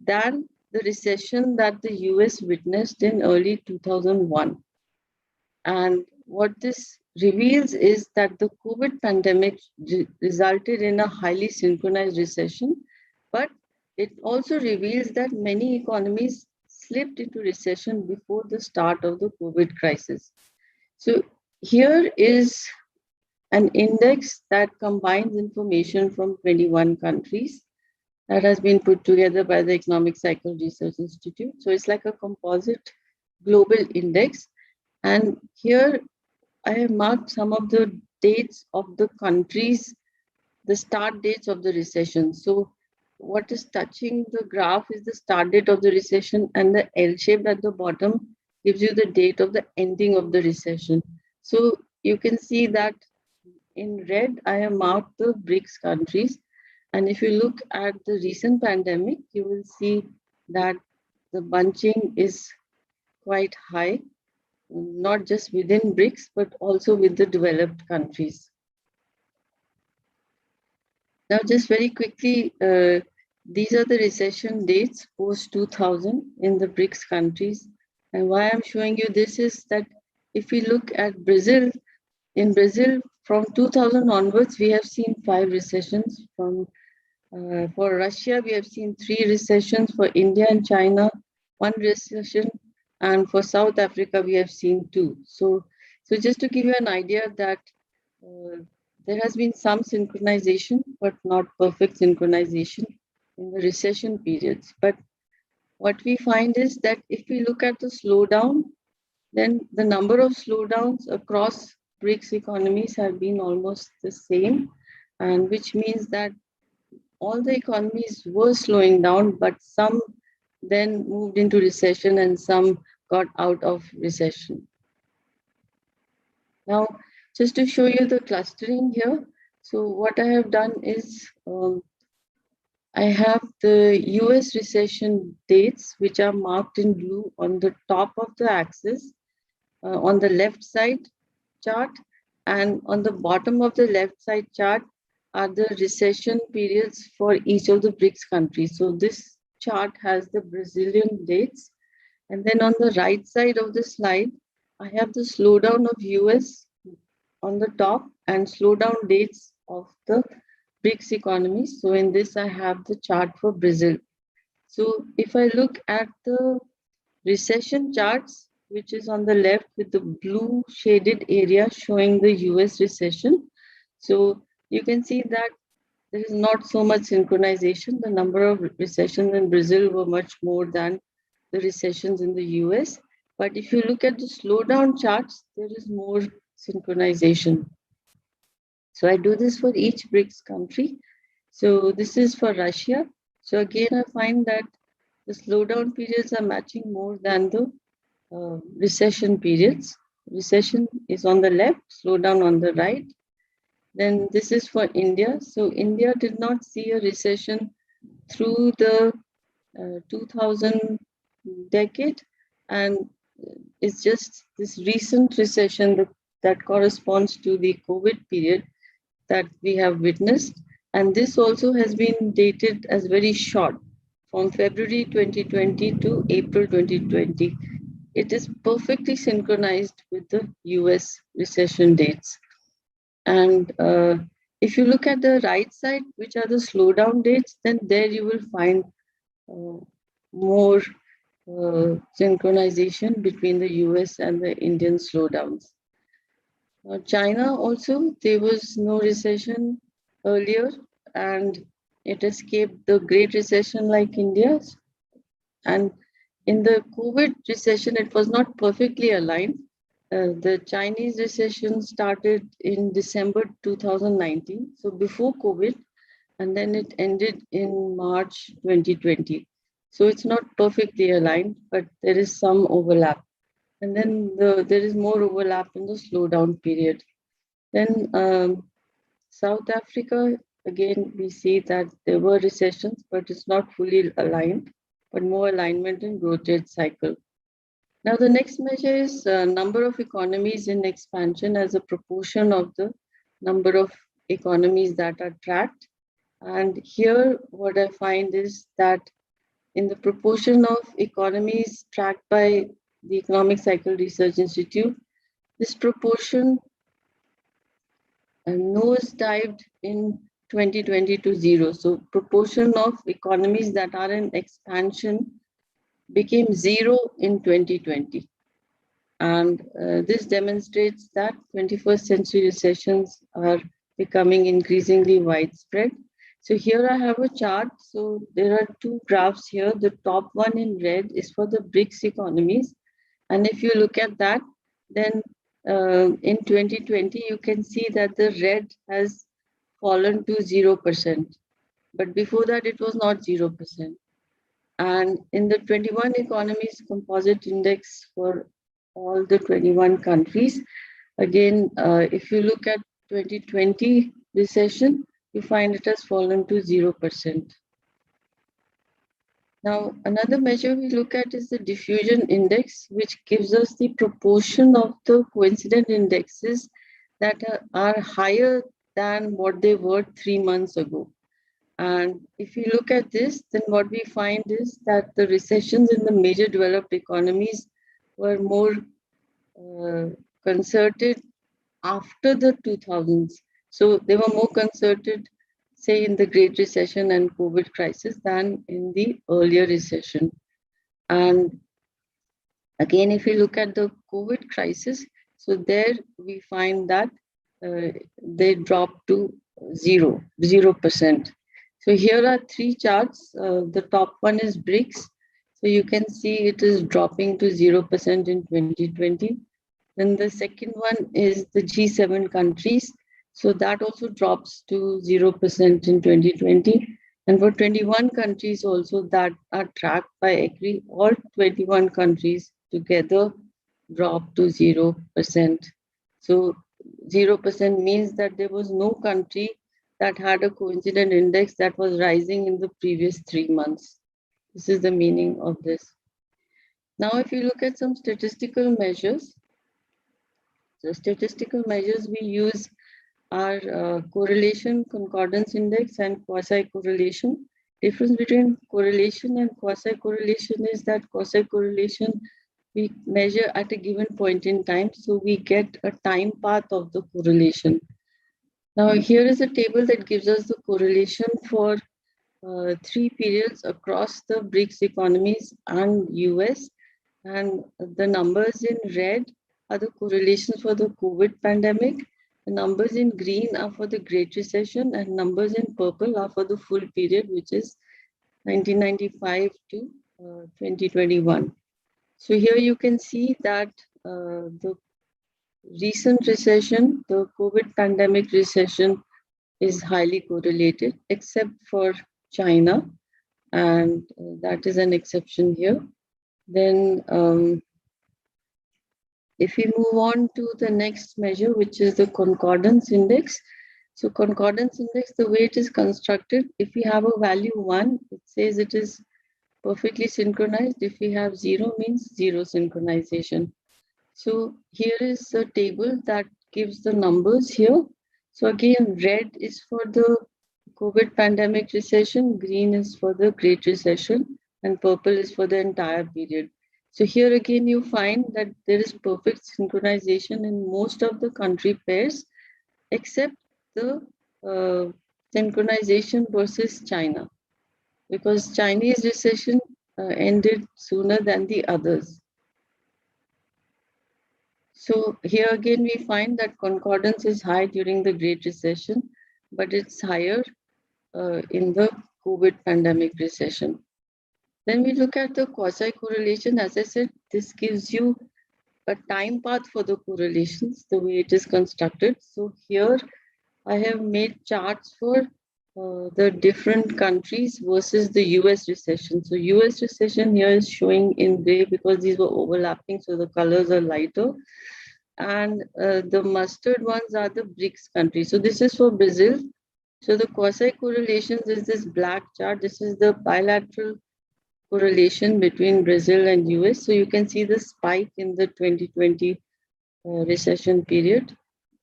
than the recession that the US witnessed in early 2001. And what this reveals is that the COVID pandemic resulted in a highly synchronized recession, but it also reveals that many economies slipped into recession before the start of the COVID crisis. So here is an index that combines information from 21 countries that has been put together by the Economic Cycle Research Institute. So it's like a composite global index. And here I have marked some of the dates of the countries, the start dates of the recession. So what is touching the graph is the start date of the recession, and the L shape at the bottom gives you the date of the ending of the recession. So you can see that in red, I have marked the BRICS countries. And if you look at the recent pandemic, you will see that the bunching is quite high, not just within BRICS, but also with the developed countries. Now, just very quickly, these are the recession dates post 2000 in the BRICS countries. And why I'm showing you this is that if we look at Brazil, in Brazil, from 2000 onwards, we have seen 5 recessions. For Russia, we have seen 3 recessions. For India and China, 1 recession. And for South Africa, we have seen 2. So just to give you an idea that there has been some synchronization, but not perfect synchronization in the recession periods. But what we find is that if we look at the slowdown, then the number of slowdowns across BRICS economies have been almost the same, and which means that all the economies were slowing down, but some then moved into recession and some got out of recession. Now, just to show you the clustering here, so what I have done is I have the US recession dates, which are marked in blue on the top of the axis on the left side chart, and on the bottom of the left side chart are the recession periods for each of the BRICS countries. So this chart has the Brazilian dates. And then on the right side of the slide, I have the slowdown of US on the top and slowdown dates of the BRICS economies. So in this, I have the chart for Brazil. So if I look at the recession charts, which is on the left with the blue shaded area showing the US recession. So you can see that there is not so much synchronization. The number of recessions in Brazil were much more than the recessions in the US. But if you look at the slowdown charts, there is more synchronization. So I do this for each BRICS country. So this is for Russia. So again, I find that the slowdown periods are matching more than the recession periods. Recession is on the left, slowdown on the right. Then this is for India. So India did not see a recession through the 2000 decade, and it's just this recent recession that corresponds to the COVID period that we have witnessed. And this also has been dated as very short, from February 2020 to April 2020. It is perfectly synchronized with the US recession dates. And if you look at the right side, which are the slowdown dates, then there you will find more synchronization between the US and the Indian slowdowns. China also, there was no recession earlier, and it escaped the Great Recession like India. And in the COVID recession, it was not perfectly aligned. The Chinese recession started in December 2019, so before COVID, and then it ended in March 2020. So it's not perfectly aligned, but there is some overlap. And then there is more overlap in the slowdown period. Then South Africa, again, we see that there were recessions, but it's not fully aligned, but more alignment in growth rate cycle. Now, the next measure is number of economies in expansion as a proportion of the number of economies that are tracked. And here, what I find is that in the proportion of economies tracked by the Economic Cycle Research Institute, this proportion nosedived in 2020 to zero. So proportion of economies that are in expansion became zero in 2020. And this demonstrates that 21st century recessions are becoming increasingly widespread. So here I have a chart. So there are two graphs here. The top one in red is for the BRICS economies. And if you look at that, then in 2020, you can see that the red has fallen to 0%. But before that, it was not 0%. And in the 21 economies composite index for all the 21 countries, again, if you look at 2020 recession, you find it has fallen to 0%. Now, another measure we look at is the diffusion index, which gives us the proportion of the coincident indexes that are higher than what they were 3 months ago. And if you look at this, then what we find is that the recessions in the major developed economies were more concerted after the 2000s. So they were more concerted, say, in the Great Recession and COVID crisis than in the earlier recession. And again, if you look at the COVID crisis, so there we find that they dropped to 0%. So here are three charts. The top one is BRICS. So you can see it is dropping to 0% in 2020. Then the second one is the G7 countries. So that also drops to 0% in 2020. And for 21 countries also that are tracked by ECRI, all 21 countries together drop to 0%. So 0% means that there was no country that had a coincident index that was rising in the previous 3 months. This is the meaning of this. Now, if you look at some statistical measures, the statistical measures we use are correlation, concordance index, and quasi-correlation. Difference between correlation and quasi-correlation is that quasi-correlation we measure at a given point in time, so we get a time path of the correlation. Now, here is a table that gives us the correlation for 3 periods across the BRICS economies and US. And the numbers in red are the correlations for the COVID pandemic. The numbers in green are for the Great Recession, and numbers in purple are for the full period, which is 1995 to 2021. So here you can see that the recent recession, the COVID pandemic recession, is highly correlated, except for China, and that is an exception here. Then If we move on to the next measure, which is the concordance index. So concordance index, the way it is constructed, if we have a value 1, it says it is perfectly synchronized. If we have 0, means 0 synchronization. So here is a table that gives the numbers here. So again, red is for the COVID pandemic recession, green is for the Great Recession, and purple is for the entire period. So here again, you find that there is perfect synchronization in most of the country pairs, except the synchronization versus China, because Chinese recession ended sooner than the others. So here again, we find that concordance is high during the Great Recession, but it's higher in the COVID pandemic recession. Then we look at the quasi-correlation. As I said, this gives you a time path for the correlations, the way it is constructed. So here I have made charts for the different countries versus the US recession. So US recession here is showing in gray because these were overlapping, so the colors are lighter. And the mustard ones are the BRICS countries. So this is for Brazil. So the quasi-correlations is this black chart. This is the bilateral correlation between Brazil and US. So you can see the spike in the 2020 recession period.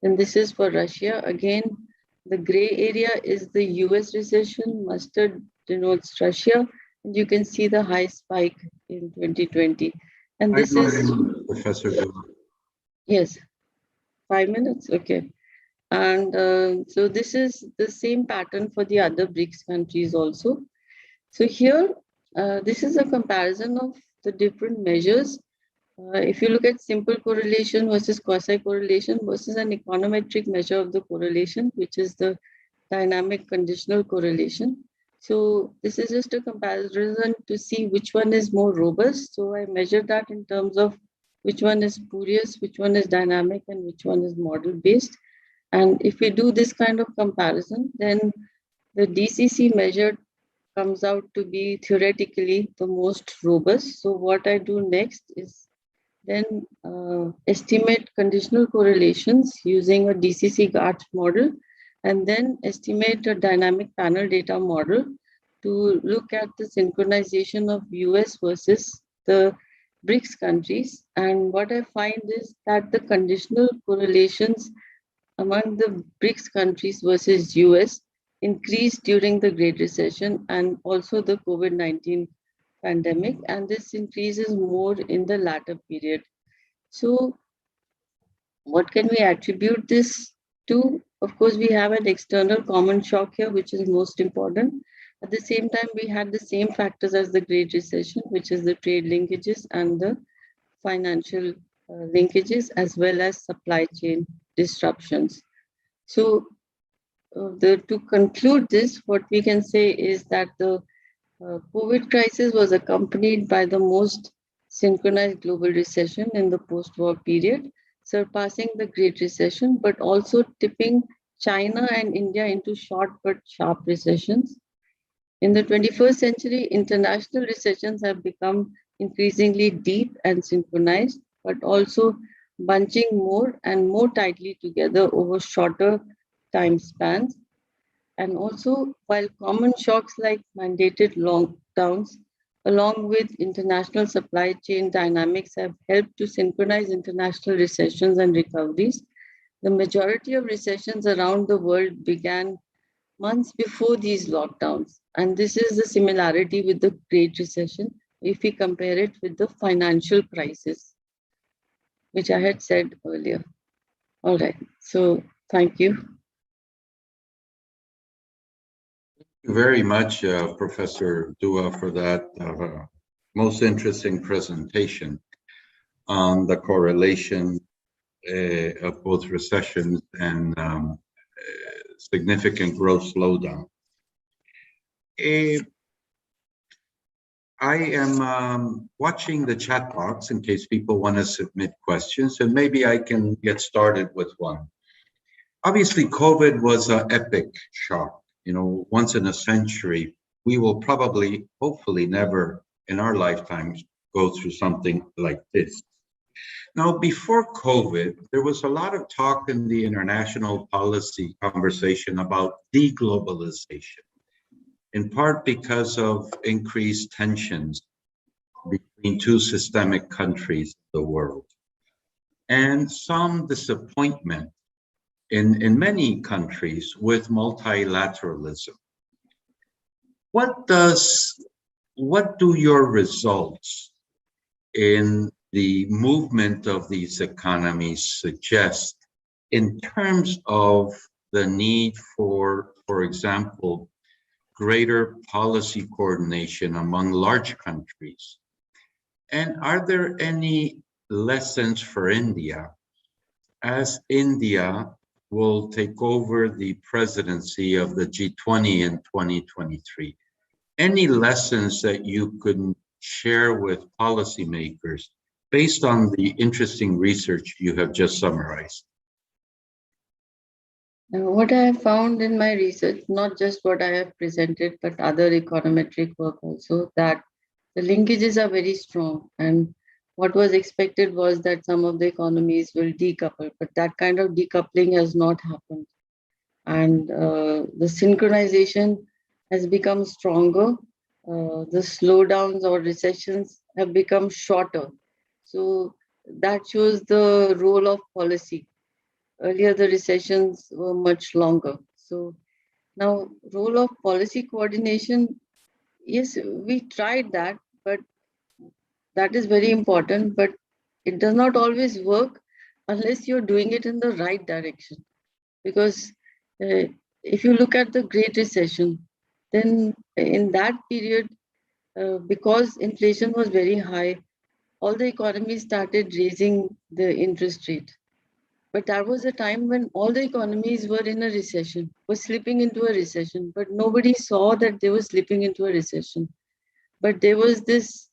And this is for Russia. Again, the gray area is the US recession, mustard denotes Russia, and you can see the high spike in 2020. And this is Professor. Yes, 5 minutes. Okay. And so this is the same pattern for the other BRICS countries also. So here, this is a comparison of the different measures. If you look at simple correlation versus quasi-correlation versus an econometric measure of the correlation, which is the dynamic conditional correlation. So this is just a comparison to see which one is more robust. So I measure that in terms of which one is spurious, which one is dynamic, and which one is model-based. And if we do this kind of comparison, then the DCC measure comes out to be theoretically the most robust. So what I do next is then estimate conditional correlations using a DCC GART model, and then estimate a dynamic panel data model to look at the synchronization of US versus the BRICS countries. And what I find is that the conditional correlations among the BRICS countries versus US increased during the Great Recession and also the COVID-19 pandemic, and this increases more in the latter period. So what can we attribute this to? Of course, we have an external common shock here, which is most important. At the same time, we had the same factors as the Great Recession, which is the trade linkages and the financial linkages, as well as supply chain disruptions. So to conclude this, what we can say is that the COVID crisis was accompanied by the most synchronized global recession in the post-war period, surpassing the Great Recession, but also tipping China and India into short but sharp recessions. In the 21st century, international recessions have become increasingly deep and synchronized, but also bunching more and more tightly together over shorter time spans. And also, while common shocks like mandated lockdowns, along with international supply chain dynamics, have helped to synchronize international recessions and recoveries, the majority of recessions around the world began months before these lockdowns. And this is the similarity with the Great Recession if we compare it with the financial crisis, which I had said earlier. All right, so thank you. Thank you very much, Professor Dua, for that most interesting presentation on the correlation of both recessions and significant growth slowdown. I am watching the chat box in case people want to submit questions, and maybe I can get started with one. Obviously, COVID was an epic shock. You know, once in a century. We will probably, hopefully never in our lifetimes go through something like this. Now, before COVID, there was a lot of talk in the international policy conversation about deglobalization, in part because of increased tensions between two systemic countries in the world, and some disappointment in many countries with multilateralism. What do your results in the movement of these economies suggest in terms of the need for example, greater policy coordination among large countries? And are there any lessons for India as India will take over the presidency of the G20 in 2023? Any lessons that you could share with policymakers based on the interesting research you have just summarized? What I have found in my research, not just what I have presented, but other econometric work also, that the linkages are very strong. And what was expected was that some of the economies will decouple, but that kind of decoupling has not happened. And the synchronization has become stronger. The slowdowns or recessions have become shorter. So that shows the role of policy. Earlier, the recessions were much longer. So now, role of policy coordination, yes, we tried that, but that is very important, but it does not always work unless you're doing it in the right direction. Because if you look at the Great Recession, then in that period, because inflation was very high, all the economies started raising the interest rate. But that was a time when all the economies were in a recession, were slipping into a recession, but nobody saw that they were slipping into a recession. But there was this,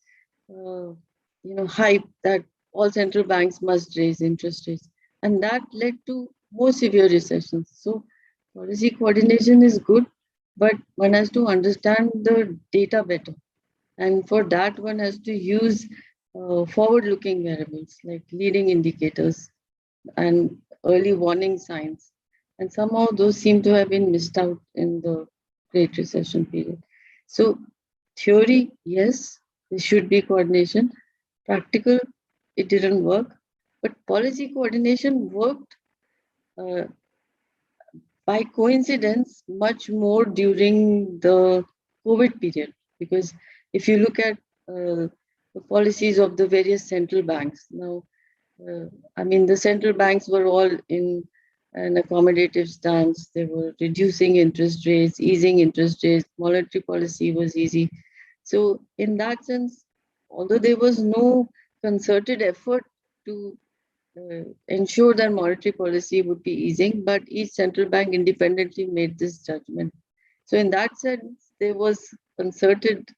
hype that all central banks must raise interest rates, and that led to more severe recessions. So policy coordination is good, but one has to understand the data better. And for that, one has to use forward-looking variables like leading indicators and early warning signs. And somehow those seem to have been missed out in the Great Recession period. So theory, yes, there should be coordination. Practical, it didn't work. But policy coordination worked by coincidence much more during the COVID period. Because if you look at the policies of the various central banks, now, the central banks were all in an accommodative stance. They were reducing interest rates, easing interest rates, monetary policy was easy. So in that sense, although there was no concerted effort to ensure that monetary policy would be easing, but each central bank independently made this judgment. So in that sense, there was concerted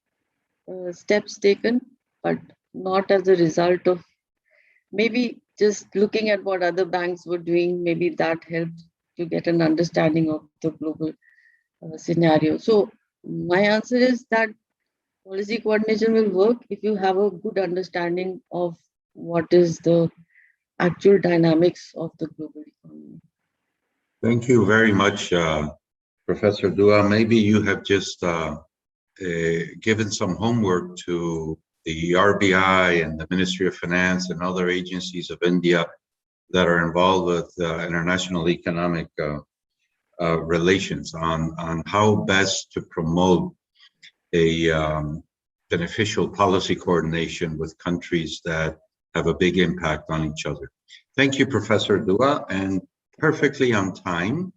steps taken, but not as a result of maybe just looking at what other banks were doing, maybe that helped to get an understanding of the global scenario. So my answer is that policy coordination will work if you have a good understanding of what is the actual dynamics of the global economy. Thank you very much, Professor Dua. Maybe you have just given some homework to the RBI and the Ministry of Finance and other agencies of India that are involved with international economic relations on how best to promote a beneficial policy coordination with countries that have a big impact on each other. Thank you, Professor Dua, and perfectly on time.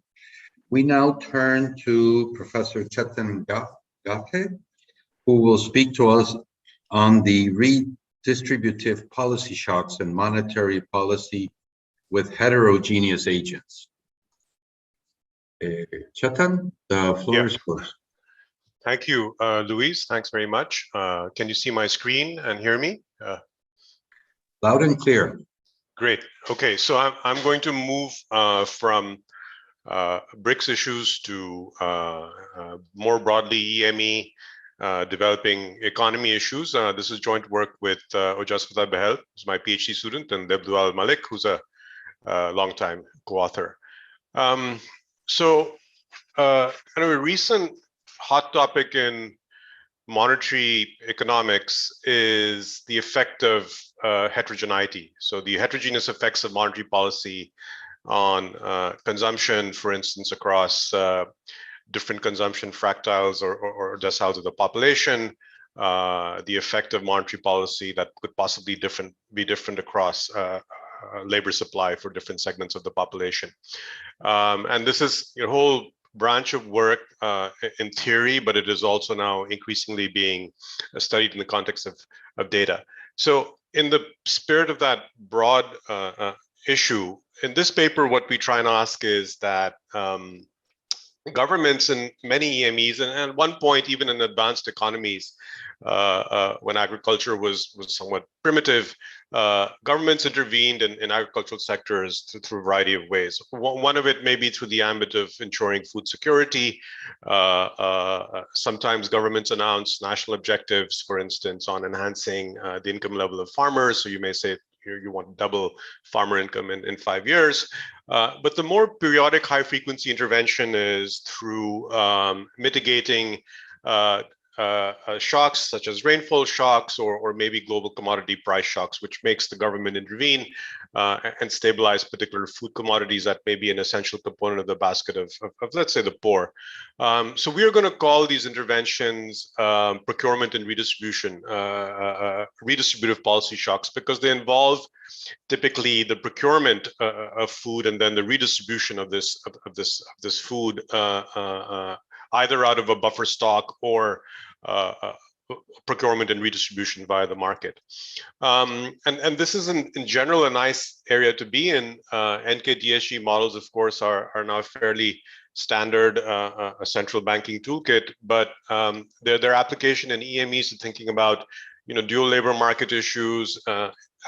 We now turn to Professor Chetan Gathe, who will speak to us on the redistributive policy shocks and monetary policy with heterogeneous agents. Chetan, the floor is yours. Thank you, Luis. Thanks very much. Can you see my screen and hear me? Loud and clear. Great. Okay, so I'm going to move from BRICS issues to more broadly EME developing economy issues. This is joint work with Ojasvata Behel, who's my PhD student, and Debdual Malik, who's a longtime co-author. So kind of a recent hot topic in monetary economics is the effect of heterogeneity. So the heterogeneous effects of monetary policy on consumption, for instance, across different consumption fractals or deciles of the population, the effect of monetary policy that could possibly be different across labor supply for different segments of the population. And this is a whole branch of work in theory, but it is also now increasingly being studied in the context of data. So in the spirit of that broad issue, in this paper, what we try and ask is that governments in many EMEs, and at one point even in advanced economies, when agriculture was somewhat primitive, governments intervened in agricultural sectors through a variety of ways. One of it may be through the ambit of ensuring food security. Sometimes governments announce national objectives, for instance, on enhancing the income level of farmers. So you may say you want to double farmer income in 5 years. But the more periodic high frequency intervention is through mitigating shocks such as rainfall shocks or maybe global commodity price shocks, which makes the government intervene and stabilize particular food commodities that may be an essential component of the basket of let's say, the poor. So we are going to call these interventions procurement and redistribution, redistributive policy shocks, because they involve typically the procurement of food and then the redistribution of this food either out of a buffer stock or procurement and redistribution via the market. And this is in general a nice area to be in. NKDSG models, of course, are now fairly standard, a central banking toolkit, but their application in EMEs are thinking about dual labor market issues,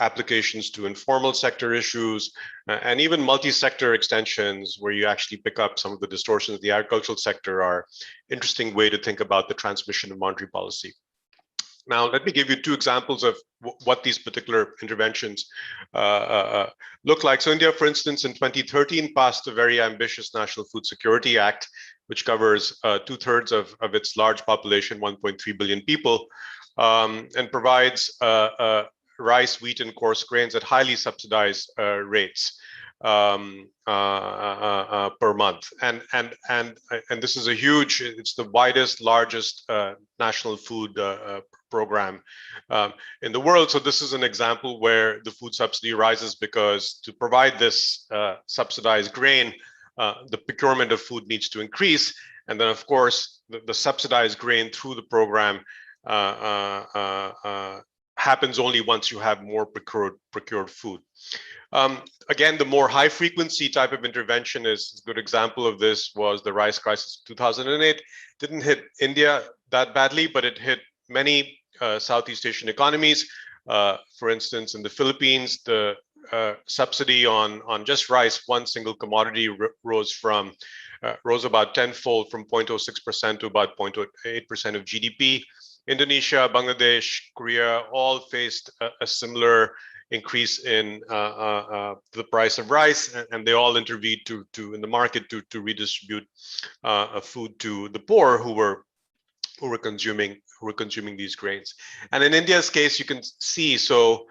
applications to informal sector issues, and even multi-sector extensions where you actually pick up some of the distortions of the agricultural sector are interesting way to think about the transmission of monetary policy. Now, let me give you two examples of what these particular interventions look like. So India, for instance, in 2013 passed a very ambitious National Food Security Act, which covers 2/3 of its large population, 1.3 billion people, and provides rice, wheat, and coarse grains at highly subsidized rates per month. And this is a huge, it's the widest, largest national food program in the world. So this is an example where the food subsidy rises because to provide this subsidized grain, the procurement of food needs to increase. And then, of course, the subsidized grain through the program happens only once you have more procured food. Again, the more high frequency type of intervention is a good example of this was the rice crisis of 2008. Didn't hit India that badly, but it hit many Southeast Asian economies. For instance, in the Philippines, the subsidy on just rice, one single commodity, rose about tenfold from 0.06% to about 0.8% of GDP. Indonesia, Bangladesh, Korea all faced a similar increase in the price of rice, and they all intervened in the market to redistribute food to the poor who were consuming these grains. And in India's case, you can see, so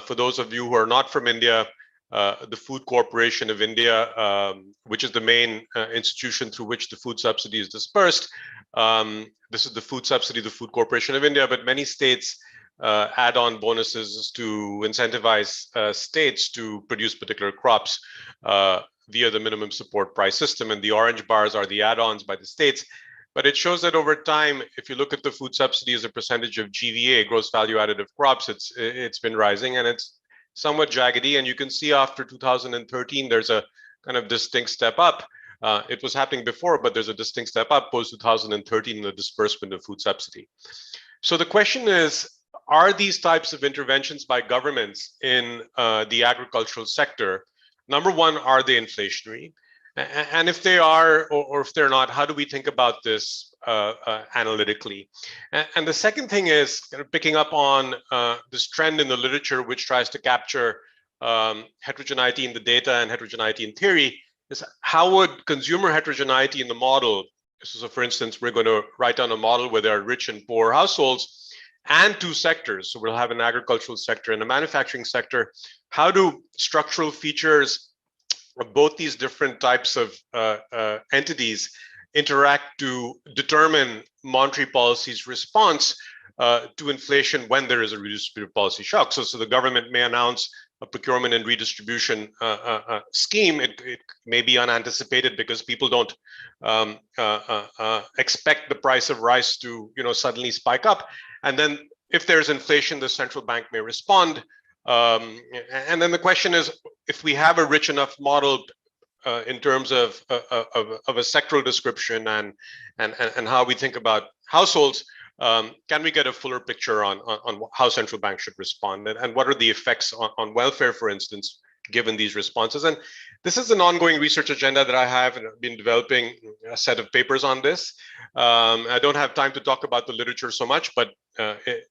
for those of you who are not from India, the Food Corporation of India, which is the main institution through which the food subsidy is dispersed. This is the food subsidy, the Food Corporation of India, but many states add on bonuses to incentivize states to produce particular crops via the minimum support price system. And the orange bars are the add-ons by the states. But it shows that over time, if you look at the food subsidy as a percentage of GVA, gross value added of crops, it's been rising and it's somewhat jaggedy. And you can see after 2013, there's a kind of distinct step up. It was happening before, but there's a distinct step up post 2013 in the disbursement of food subsidy. So the question is, are these types of interventions by governments in the agricultural sector, number one, are they inflationary? And if they are, or if they're not, how do we think about this analytically? And the second thing is kind of picking up on this trend in the literature, which tries to capture heterogeneity in the data and heterogeneity in theory, is how would consumer heterogeneity in the model, so for instance, we're going to write down a model where there are rich and poor households and two sectors. So we'll have an agricultural sector and a manufacturing sector. How do structural features of both these different types of entities interact to determine monetary policy's response to inflation when there is a redistributive policy shock? So the government may announce a procurement and redistribution scheme. It may be unanticipated because people don't expect the price of rice to suddenly spike up. And then if there's inflation, the central bank may respond. And then the question is, if we have a rich enough model in terms of a sectoral description and how we think about households, can we get a fuller picture on how central banks should respond and what are the effects on welfare, for instance, given these responses? And this is an ongoing research agenda that I have and I've been developing a set of papers on this. I don't have time to talk about the literature so much, but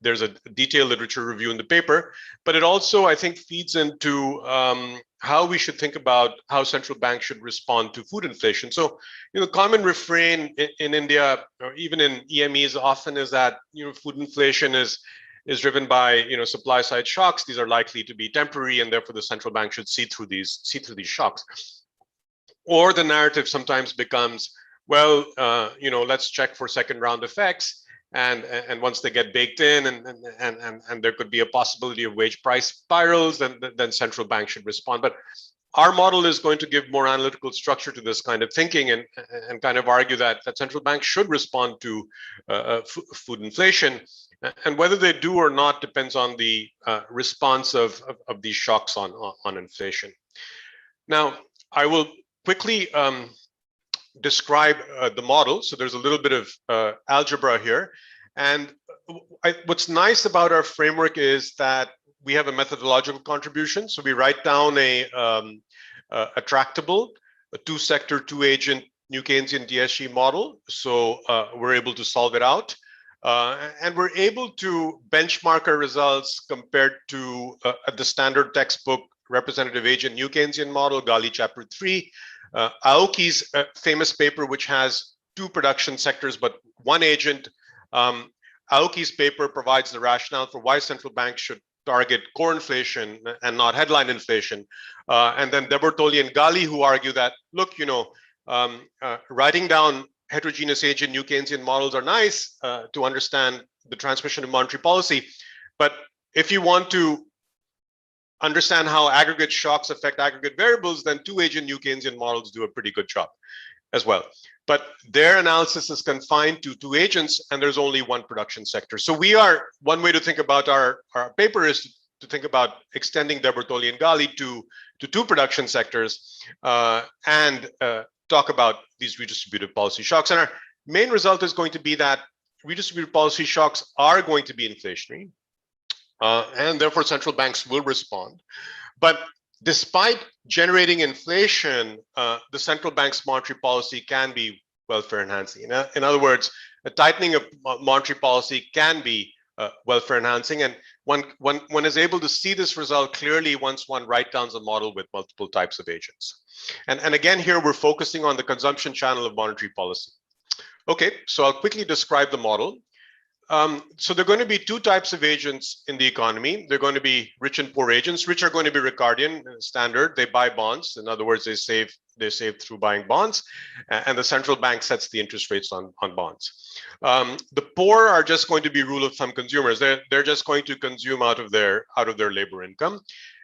there's a detailed literature review in the paper. But it also, I think, feeds into how we should think about how central banks should respond to food inflation. So, the common refrain in India, or even in EMEs, often is that food inflation is driven by supply side shocks. These are likely to be temporary, and therefore the central bank should see through these shocks. Or the narrative sometimes becomes, well, let's check for second round effects, and once they get baked in, and there could be a possibility of wage price spirals, then central bank should respond. But our model is going to give more analytical structure to this kind of thinking and kind of argue that central banks should respond to food inflation. And whether they do or not depends on the response of these shocks on inflation. Now, I will quickly describe the model. So there's a little bit of algebra here. And what's nice about our framework is that we have a methodological contribution. So we write down a tractable, a two-sector, two-agent New Keynesian DSG model. So we're able to solve it out. And we're able to benchmark our results compared to the standard textbook representative agent New Keynesian model, Gali chapter 3, Aoki's famous paper, which has two production sectors, but one agent. Aoki's paper provides the rationale for why central banks should target core inflation and not headline inflation. And then De Bortoli and Gali, who argue that, look, writing down heterogeneous agent New Keynesian models are nice to understand the transmission of monetary policy. But if you want to understand how aggregate shocks affect aggregate variables, then two-agent New Keynesian models do a pretty good job as well. But their analysis is confined to two agents, and there's only one production sector. So one way to think about our paper is to think about extending De Bortoli and Gali to two production sectors and talk about these redistributive policy shocks. And our main result is going to be that redistributive policy shocks are going to be inflationary, and therefore central banks will respond. But despite generating inflation, the central bank's monetary policy can be welfare enhancing. In other words, a tightening of monetary policy can be welfare enhancing, and one is able to see this result clearly once one writes down a model with multiple types of agents. And again, here we're focusing on the consumption channel of monetary policy. Okay, so I'll quickly describe the model. So there are going to be two types of agents in the economy. They're going to be rich and poor agents. Rich are going to be Ricardian, standard. They buy bonds. In other words, they save through buying bonds, and the central bank sets the interest rates on bonds. The poor are just going to be rule of thumb consumers. They're just going to consume out of their labor income.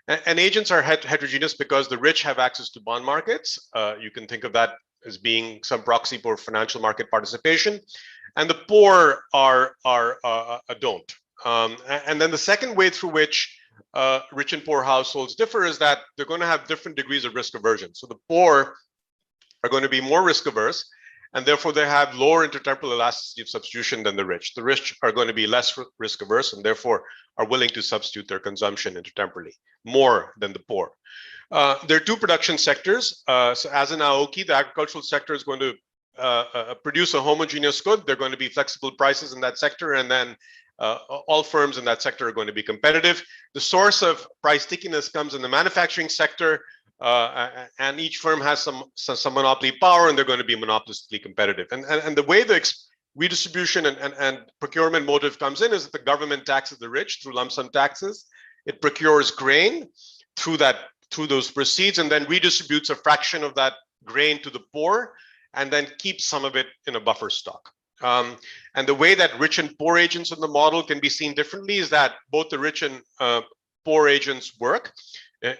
And agents are heterogeneous because the rich have access to bond markets. You can think of that as being some proxy for financial market participation. And the poor don't. And then the second way through which rich and poor households differ is that they're going to have different degrees of risk aversion. So the poor are going to be more risk averse, and therefore they have lower intertemporal elasticity of substitution than the rich. The rich are going to be less risk averse and therefore are willing to substitute their consumption intertemporally more than the poor. There are two production sectors. So as in Aoki, the agricultural sector is going to produce a homogeneous good. There are going to be flexible prices in that sector, and then all firms in that sector are going to be competitive. The source of price stickiness comes in the manufacturing sector, and each firm has some monopoly power, and they're going to be monopolistically competitive. And the way the redistribution and procurement motive comes in is that the government taxes the rich through lump sum taxes. It procures grain through those proceeds, and then redistributes a fraction of that grain to the poor, and then keeps some of it in a buffer stock. And the way that rich and poor agents in the model can be seen differently is that both the rich and poor agents work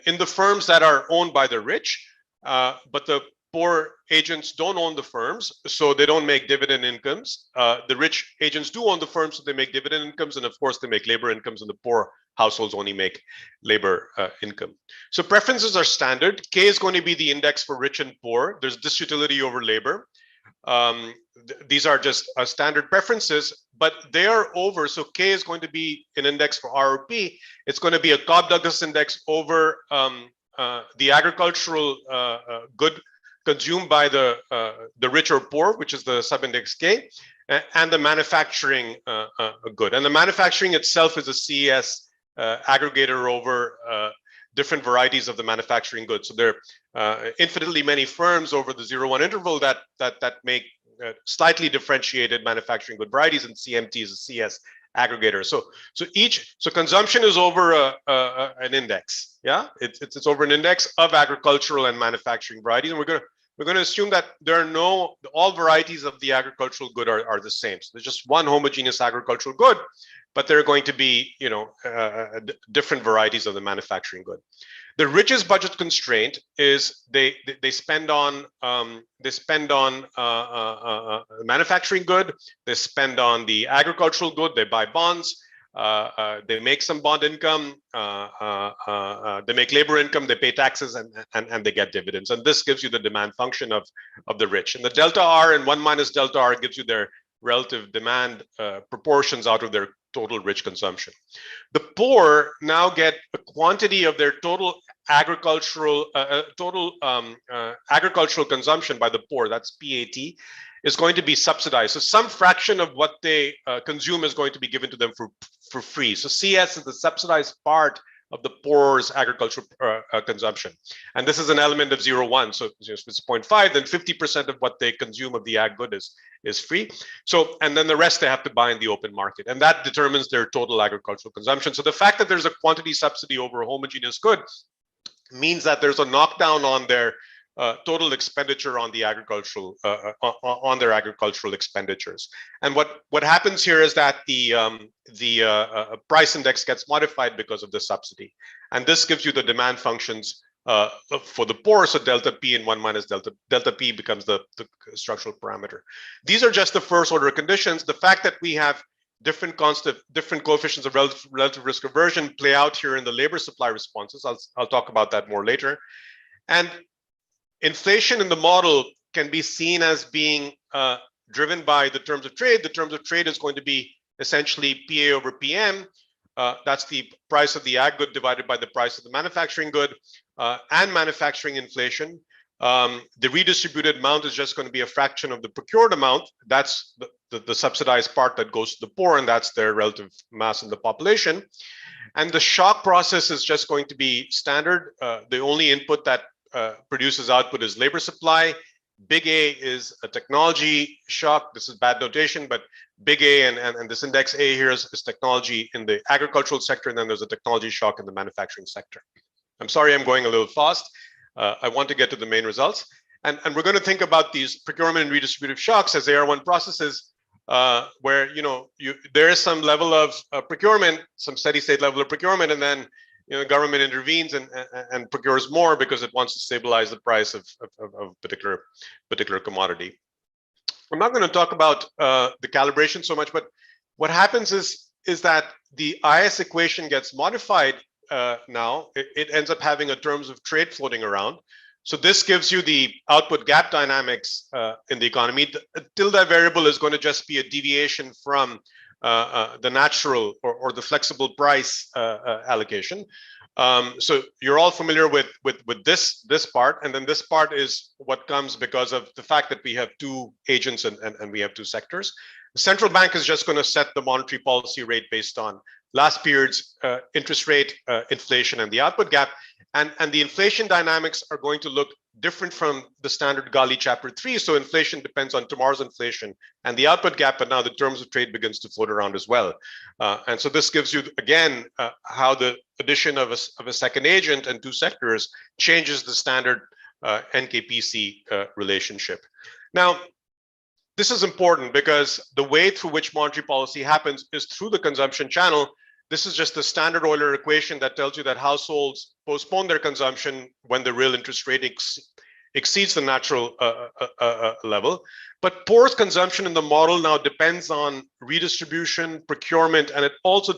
in the firms that are owned by the rich, but the poor agents don't own the firms, so they don't make dividend incomes. The rich agents do own the firms, so they make dividend incomes, and of course they make labor incomes, and the poor households only make labor income. So preferences are standard. K is going to be the index for rich and poor. There's disutility over labor. These are just standard preferences, but they are over. So K is going to be an index for RRP. It's going to be a Cobb-Douglas index over the agricultural good consumed by the rich or poor, which is the sub-index K, and the manufacturing good. And the manufacturing itself is a CES aggregator over different varieties of the manufacturing goods. So there are infinitely many firms over the 0-1 interval that make slightly differentiated manufacturing good varieties, and CMT is a CS aggregator. So consumption is over an index. Yeah, it's over an index of agricultural and manufacturing varieties, and we're going to assume that there are all varieties of the agricultural good are the same. So there's just one homogeneous agricultural good, but there are going to be different varieties of the manufacturing good. The richest budget constraint is they spend on manufacturing good, they spend on the agricultural good, they buy bonds, they make some bond income, they make labor income, they pay taxes, and they get dividends. And this gives you the demand function of the rich. And the delta R and 1 minus delta R gives you their relative demand proportions out of their total rich consumption. The poor now get a quantity of their total agricultural agricultural consumption by the poor, that's PAT, is going to be subsidized. So some fraction of what they consume is going to be given to them for free. So CS is the subsidized part of the poor's agricultural consumption. And this is an element of 0-1. So if it's 0.5, then 50% of what they consume of the ag good is free. So, and then the rest they have to buy in the open market. And that determines their total agricultural consumption. So the fact that there's a quantity subsidy over a homogeneous good means that there's a knockdown on their total expenditure on the agricultural on their agricultural expenditures. And what happens here is that the price index gets modified because of the subsidy, and this gives you the demand functions for the poor. So delta P and 1 minus delta P becomes the structural parameter. These are just the first order conditions. The fact that we have different coefficients of relative risk aversion play out here in the labor supply responses. I'll talk about that more later. And inflation in the model can be seen as being driven by the terms of trade. The terms of trade is going to be essentially PA over PM. That's the price of the ag good divided by the price of the manufacturing good, and manufacturing inflation. The redistributed amount is just going to be a fraction of the procured amount. That's the subsidized part that goes to the poor, and that's their relative mass in the population. And the shock process is just going to be standard. The only input that produces output is labor supply. Big A is a technology shock. This is bad notation, but big A and this index A here is technology in the agricultural sector, and then there's a technology shock in the manufacturing sector. I'm sorry, I'm going a little fast. I want to get to the main results. And we're going to think about these procurement and redistributive shocks as AR1 processes where there is some level of procurement, some steady state level of procurement, and then government intervenes and procures more because it wants to stabilize the price of particular commodity. I'm not going to talk about the calibration so much, but what happens is that the IS equation gets modified now. It ends up having a terms of trade floating around. So this gives you the output gap dynamics in the economy. The tilde variable is going to just be a deviation from the natural or the flexible price allocation. So you're all familiar with this part, and then this part is what comes because of the fact that we have two agents and we have two sectors. The central bank is just going to set the monetary policy rate based on last period's interest rate, inflation, and the output gap. And the inflation dynamics are going to look different from the standard Gali chapter 3. So inflation depends on tomorrow's inflation and the output gap, but now the terms of trade begins to float around as well. And so this gives you, again, how the addition of a second agent and two sectors changes the standard NKPC relationship. Now, this is important because the way through which monetary policy happens is through the consumption channel. This is just the standard Euler equation that tells you that households postpone their consumption when the real interest rate exceeds the natural level. But poor's consumption in the model now depends on redistribution, procurement, and it also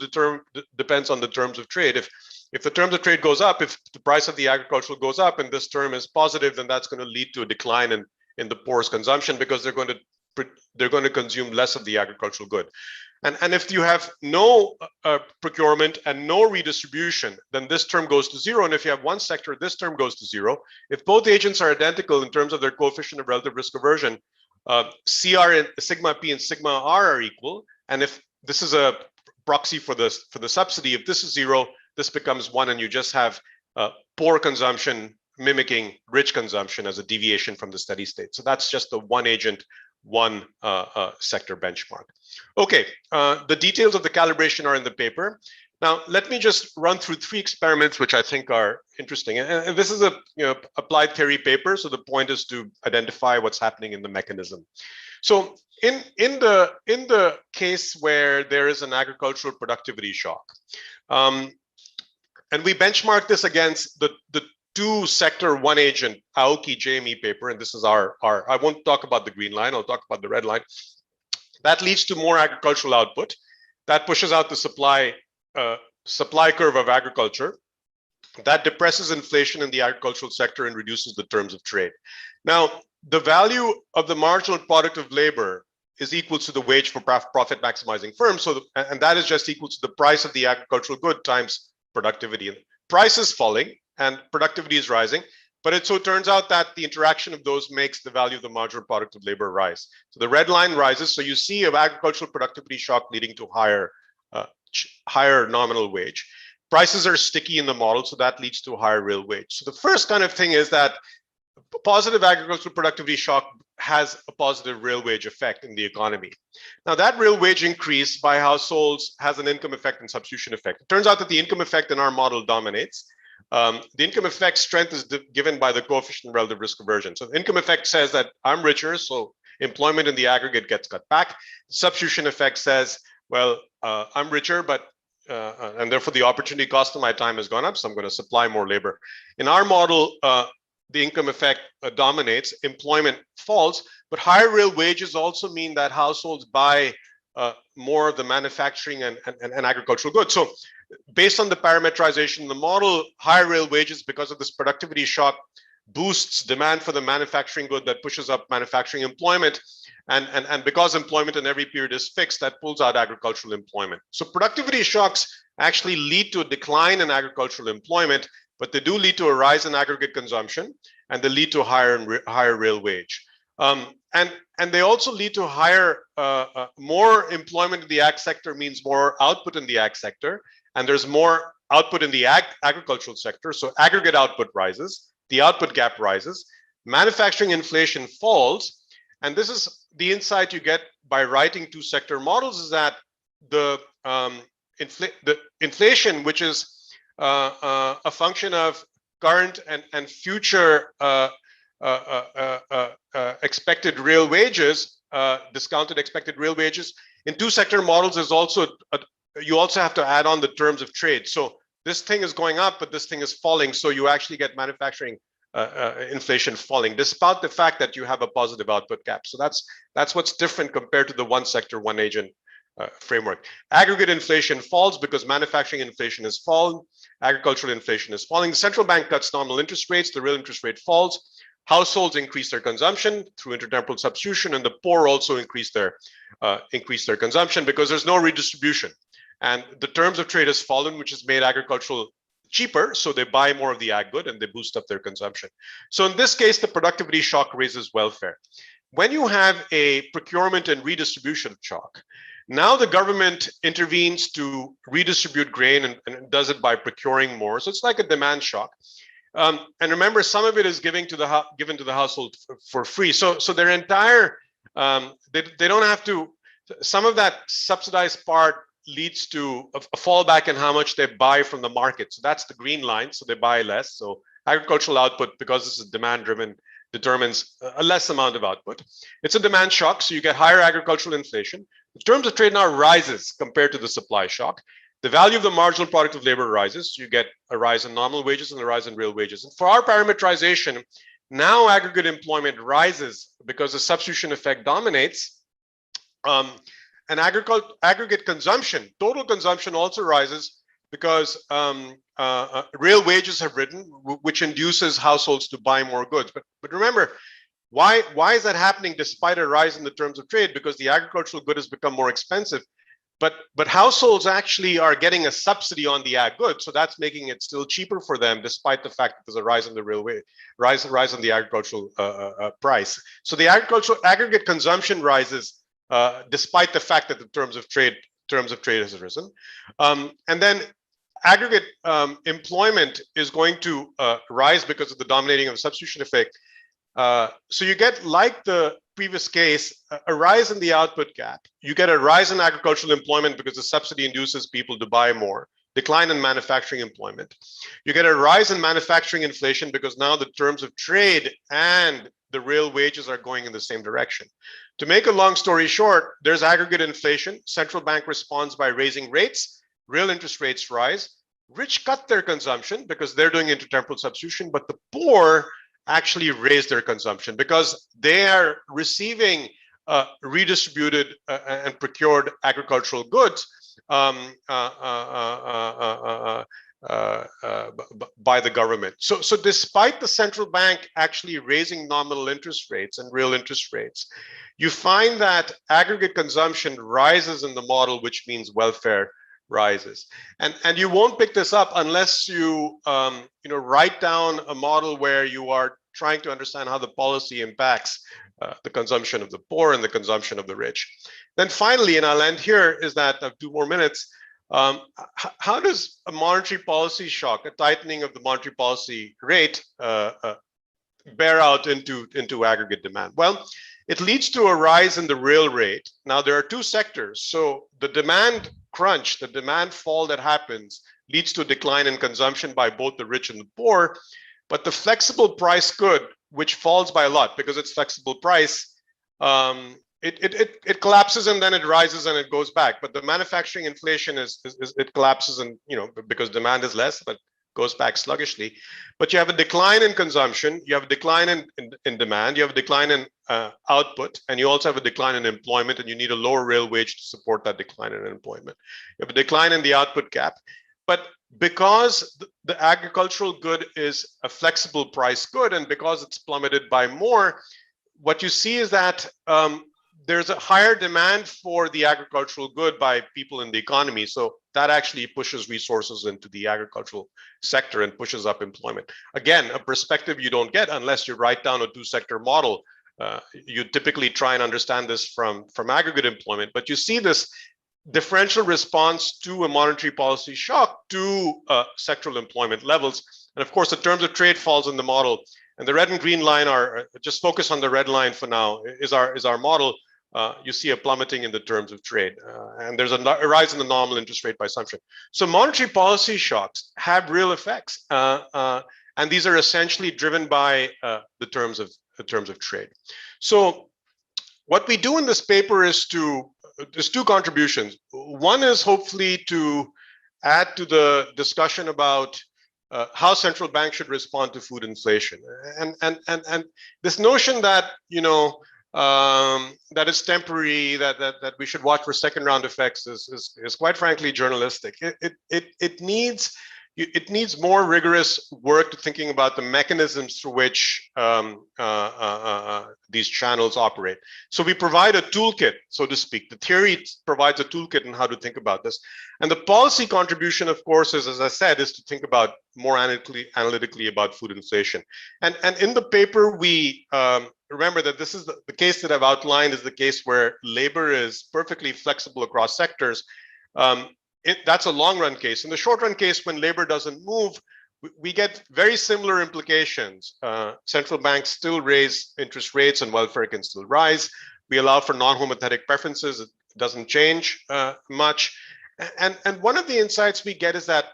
depends on the terms of trade. If the terms of trade goes up, if the price of the agricultural goes up and this term is positive, then that's going to lead to a decline in the poor's consumption because they're going to consume less of the agricultural good. And if you have no procurement and no redistribution, then this term goes to zero. And if you have one sector, this term goes to zero. If both agents are identical in terms of their coefficient of relative risk aversion, CR and sigma P and sigma R are equal. And if this is a proxy for the subsidy, if this is zero, this becomes one, and you just have poor consumption mimicking rich consumption as a deviation from the steady state. So that's just the one agent, one sector benchmark. Okay, the details of the calibration are in the paper. Now, let me just run through 3 experiments which I think are interesting. And this is a applied theory paper, so the point is to identify what's happening in the mechanism. So in the case where there is an agricultural productivity shock, and we benchmark this against the two sector one agent Aoki JME paper, and this is our I won't talk about the green line, I'll talk about the red line. That leads to more agricultural output. That pushes out the supply curve of agriculture. That depresses inflation in the agricultural sector and reduces the terms of trade. Now, the value of the marginal product of labor is equal to the wage for profit maximizing firms. So, and that is just equal to the price of the agricultural good times productivity. Price is falling and productivity is rising, but it so turns out that the interaction of those makes the value of the marginal product of labor rise. So the red line rises. So you see an agricultural productivity shock leading to higher nominal wage. Prices are sticky in the model, so that leads to a higher real wage. So the first kind of thing is that positive agricultural productivity shock has a positive real wage effect in the economy. Now, that real wage increase by households has an income effect and substitution effect. It turns out that the income effect in our model dominates. The income effect strength is given by the coefficient of relative risk aversion. So the income effect says that I'm richer, so employment in the aggregate gets cut back. The substitution effect says, well, I'm richer, but and therefore the opportunity cost of my time has gone up, so I'm going to supply more labor. In our model, the income effect dominates, employment falls, but higher real wages also mean that households buy more of the manufacturing and agricultural goods. So based on the parametrization in the model, higher real wages because of this productivity shock boosts demand for the manufacturing good that pushes up manufacturing employment. And because employment in every period is fixed, that pulls out agricultural employment. So productivity shocks actually lead to a decline in agricultural employment, but they do lead to a rise in aggregate consumption, and they lead to a higher real wage. And they also lead to more employment in the ag sector means more output in the ag sector, and there's more output in the agricultural sector. So aggregate output rises, the output gap rises, manufacturing inflation falls, and this is the insight you get by writing two sector models, is that the inflation, which is a function of current and future expected real wages, discounted expected real wages, in two sector models is also, you also have to add on the terms of trade. So this thing is going up, but this thing is falling. So you actually get manufacturing inflation falling, despite the fact that you have a positive output gap. So that's what's different compared to the one sector, one agent framework. Aggregate inflation falls because manufacturing inflation has fallen, agricultural inflation is falling. The central bank cuts nominal interest rates, the real interest rate falls. Households increase their consumption through intertemporal substitution, and the poor also increase their consumption because there's no redistribution. And the terms of trade has fallen, which has made agricultural cheaper, so they buy more of the ag good and they boost up their consumption. So in this case, the productivity shock raises welfare. When you have a procurement and redistribution shock, now the government intervenes to redistribute grain and does it by procuring more. So it's like a demand shock. And remember, some of it is given to the household for free. So their entire, they don't have to, some of that subsidized part leads to a fallback in how much they buy from the market. So that's the green line. So they buy less. So agricultural output, because this is demand driven, determines a less amount of output. It's a demand shock. So you get higher agricultural inflation. The terms of trade now rises compared to the supply shock. The value of the marginal product of labor rises. You get a rise in nominal wages and a rise in real wages. And for our parametrization, now aggregate employment rises because the substitution effect dominates. And aggregate consumption, total consumption also rises because real wages have risen, which induces households to buy more goods. But remember, why is that happening despite a rise in the terms of trade? Because the agricultural good has become more expensive. But households actually are getting a subsidy on the ag good, so that's making it still cheaper for them, despite the fact that there's a rise in the real wage, rise in the agricultural price. So the aggregate consumption rises despite the fact that the terms of trade has risen, and then aggregate employment is going to rise because of the dominating of the substitution effect. So you get, like the previous case, a rise in the output gap. You get a rise in agricultural employment because the subsidy induces people to buy more. Decline in manufacturing employment. You get a rise in manufacturing inflation because now the terms of trade and the real wages are going in the same direction. To make a long story short, there's aggregate inflation. Central bank responds by raising rates. Real interest rates rise. Rich cut their consumption because they're doing intertemporal substitution, but the poor actually raise their consumption because they are receiving redistributed and procured agricultural goods by the government. So despite the central bank actually raising nominal interest rates and real interest rates, you find that aggregate consumption rises in the model, which means welfare rises. And you won't pick this up unless you write down a model where you are trying to understand how the policy impacts the consumption of the poor and the consumption of the rich. Then finally, and I'll end here, is that I have 2 more minutes. How does a monetary policy shock, a tightening of the monetary policy rate, bear out into aggregate demand? Well, it leads to a rise in the real rate. Now, there are 2 sectors. So the demand crunch, the demand fall that happens, leads to a decline in consumption by both the rich and the poor. But the flexible price good, which falls by a lot because it's flexible price, it collapses and then it rises and it goes back. But the manufacturing inflation it collapses and because demand is less, but goes back sluggishly. But you have a decline in consumption, you have a decline in demand, you have a decline in output, and you also have a decline in employment, and you need a lower real wage to support that decline in employment. You have a decline in the output gap. But because the agricultural good is a flexible price good, and because it's plummeted by more, what you see is that there's a higher demand for the agricultural good by people in the economy. So that actually pushes resources into the agricultural sector and pushes up employment. Again, a perspective you don't get unless you write down a 2-sector model. You typically try and understand this from aggregate employment, but you see this differential response to a monetary policy shock to sectoral employment levels. And of course, the terms of trade falls in the model. And the red and green line are, just focus on the red line for now, is our model. You see a plummeting in the terms of trade, and there's a rise in the nominal interest rate by assumption. So monetary policy shocks have real effects, and these are essentially driven by the terms of trade. So what we do in this paper is there's 2 contributions. One is hopefully to add to the discussion about how central banks should respond to food inflation, and this notion that that is temporary, that we should watch for second round effects is quite frankly journalistic. It needs it needs more rigorous work to thinking about the mechanisms through which these channels operate. So we provide a toolkit, so to speak. The theory provides a toolkit on how to think about this. And the policy contribution, of course, is, as I said, is to think about more analytically about food inflation. And in the paper, we remember that this is the case that I've outlined is the case where labor is perfectly flexible across sectors. That's a long run case. In the short run case, when labor doesn't move, we get very similar implications. Central banks still raise interest rates and welfare can still rise. We allow for non-homothetic preferences. It doesn't change much. And one of the insights we get is that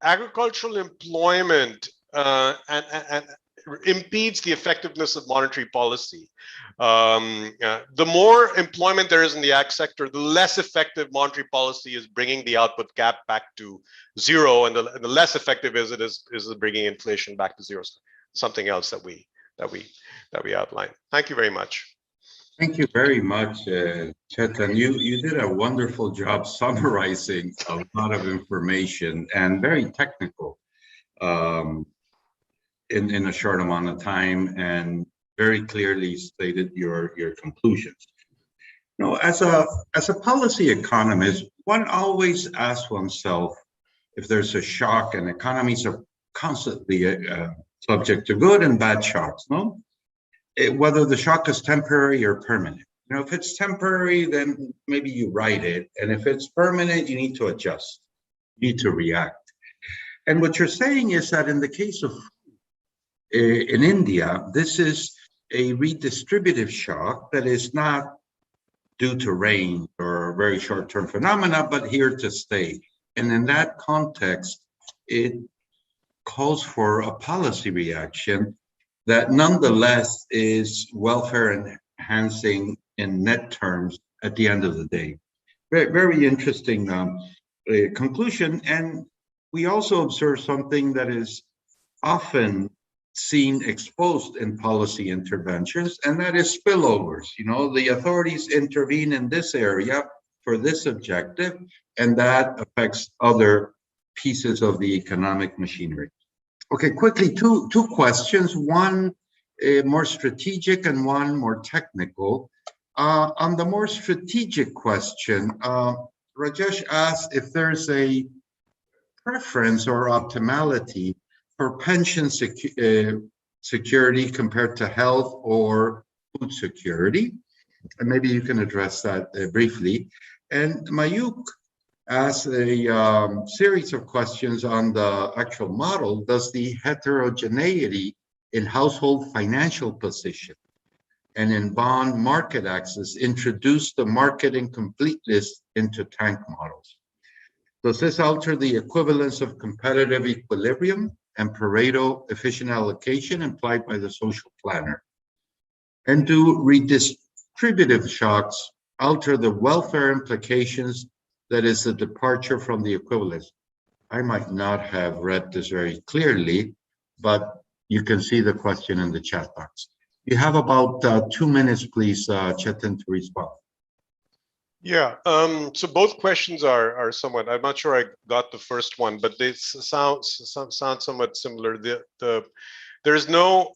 agricultural employment impedes the effectiveness of monetary policy. The more employment there is in the ag sector, the less effective monetary policy is bringing the output gap back to zero, and the less effective is bringing inflation back to zero. Something else that we outlined. Thank you very much. Thank you very much, Chetan. You did a wonderful job summarizing a lot of information and very technical. In a short amount of time, and very clearly stated your conclusions. You know, as a policy economist, one always asks oneself if there's a shock, and economies are constantly subject to good and bad shocks, no? Whether the shock is temporary or permanent. You know, if it's temporary, then maybe you ride it, and if it's permanent, you need to adjust, you need to react. And what you're saying is that in the case of in India, this is a redistributive shock that is not due to rain or a very short-term phenomena, but here to stay. And in that context, it calls for a policy reaction that nonetheless is welfare enhancing in net terms at the end of the day. Very, very interesting conclusion. And we also observe something that is often seen exposed in policy interventions, and that is spillovers. You know, the authorities intervene in this area for this objective, and that affects other pieces of the economic machinery. Okay, quickly, two questions, one more strategic and one more technical. On the more strategic question, Rajesh asked if there's a preference or optimality for pension security compared to health or food security. And maybe you can address that briefly. And Mayuk asked a series of questions on the actual model. Does the heterogeneity in household financial position and in bond market access introduce the market incompleteness into tank models? Does this alter the equivalence of competitive equilibrium and Pareto efficient allocation implied by the social planner? And do redistributive shocks alter the welfare implications, that is the departure from the equivalence? I might not have read this very clearly, but you can see the question in the chat box. You have about 2 minutes, please, Chetan, to respond. Yeah, so both questions are somewhat, I'm not sure I got the first one, but they sound somewhat similar. There's no,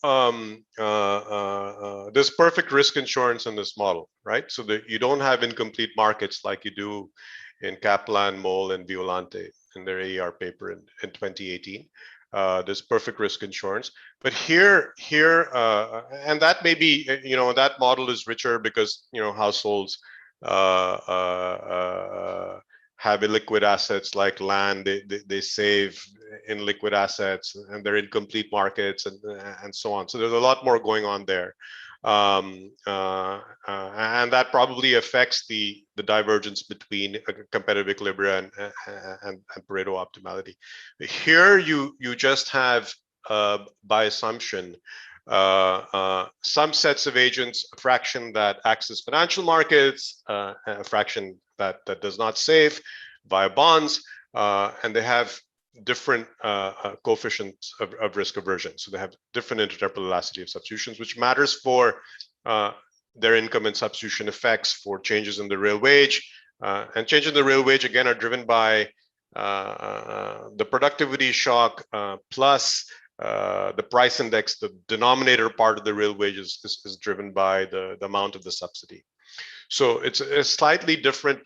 there's perfect risk insurance in this model, right? So that you don't have incomplete markets like you do in Kaplan, Moll, and Violante in their AER paper in 2018. There's perfect risk insurance, but here, and that may be, you know, that model is richer because, you know, households have illiquid assets like land, they save in liquid assets, and they're in complete markets and so on. So there's a lot more going on there. And that probably affects the divergence between competitive equilibrium and Pareto optimality. Here you just have, by assumption, some sets of agents, a fraction that access financial markets, a fraction that does not save via bonds, and they have different coefficients of risk aversion. So they have different intertemporal elasticity of substitutions, which matters for their income and substitution effects for changes in the real wage. And changes in the real wage, again, are driven by the productivity shock plus the price index, the denominator part of the real wages is driven by the amount of the subsidy. So it's a slightly different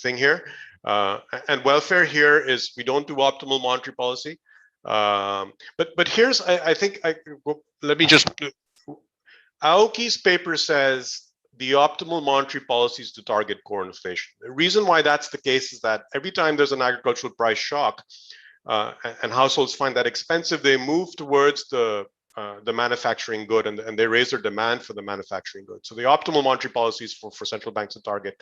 thing here. And welfare here is we don't do optimal monetary policy. But here's, I think, let me just, Aoki's paper says the optimal monetary policy is to target core inflation. The reason why that's the case is that every time there's an agricultural price shock and households find that expensive, they move towards the manufacturing good and they raise their demand for the manufacturing good. So the optimal monetary policies for central banks to target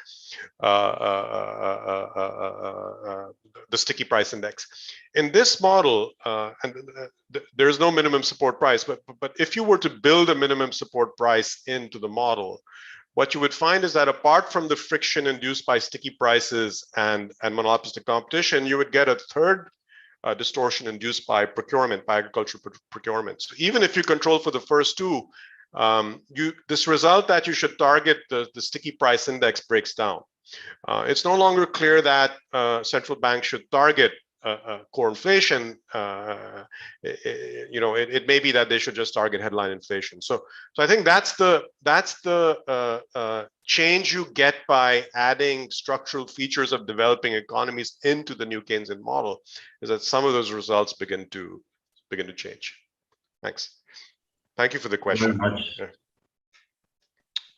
the sticky price index. In this model, there's no minimum support price, but if you were to build a minimum support price into the model, what you would find is that apart from the friction induced by sticky prices and monopolistic competition, you would get a third distortion induced by procurement, by agricultural procurement. So even if you control for the first two, this result that you should target the sticky price index breaks down. It's no longer clear that central banks should target core inflation. It may be that they should just target headline inflation. So I think that's the change you get by adding structural features of developing economies into the new Keynesian model, is that some of those results begin to change. Thanks. Thank you for the question.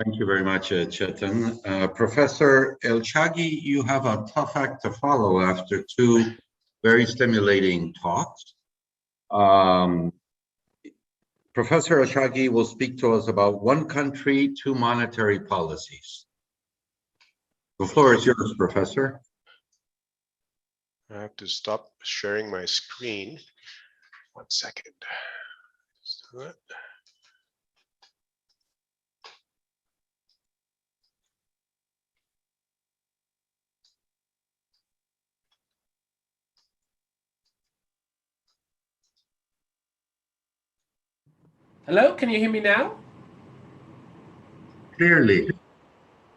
Thank you very much, Chetan. Professor El-Chaghi, you have a tough act to follow after two very stimulating talks. Professor El-Chaghi will speak to us about one country, two monetary policies. The floor is yours, Professor. I have to stop sharing my screen. 1 second. Just do it. Hello, can you hear me now? Clearly.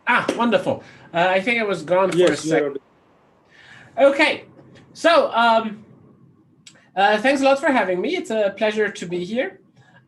Ah, wonderful. I think I was gone for a second. Okay, so thanks a lot for having me. It's a pleasure to be here.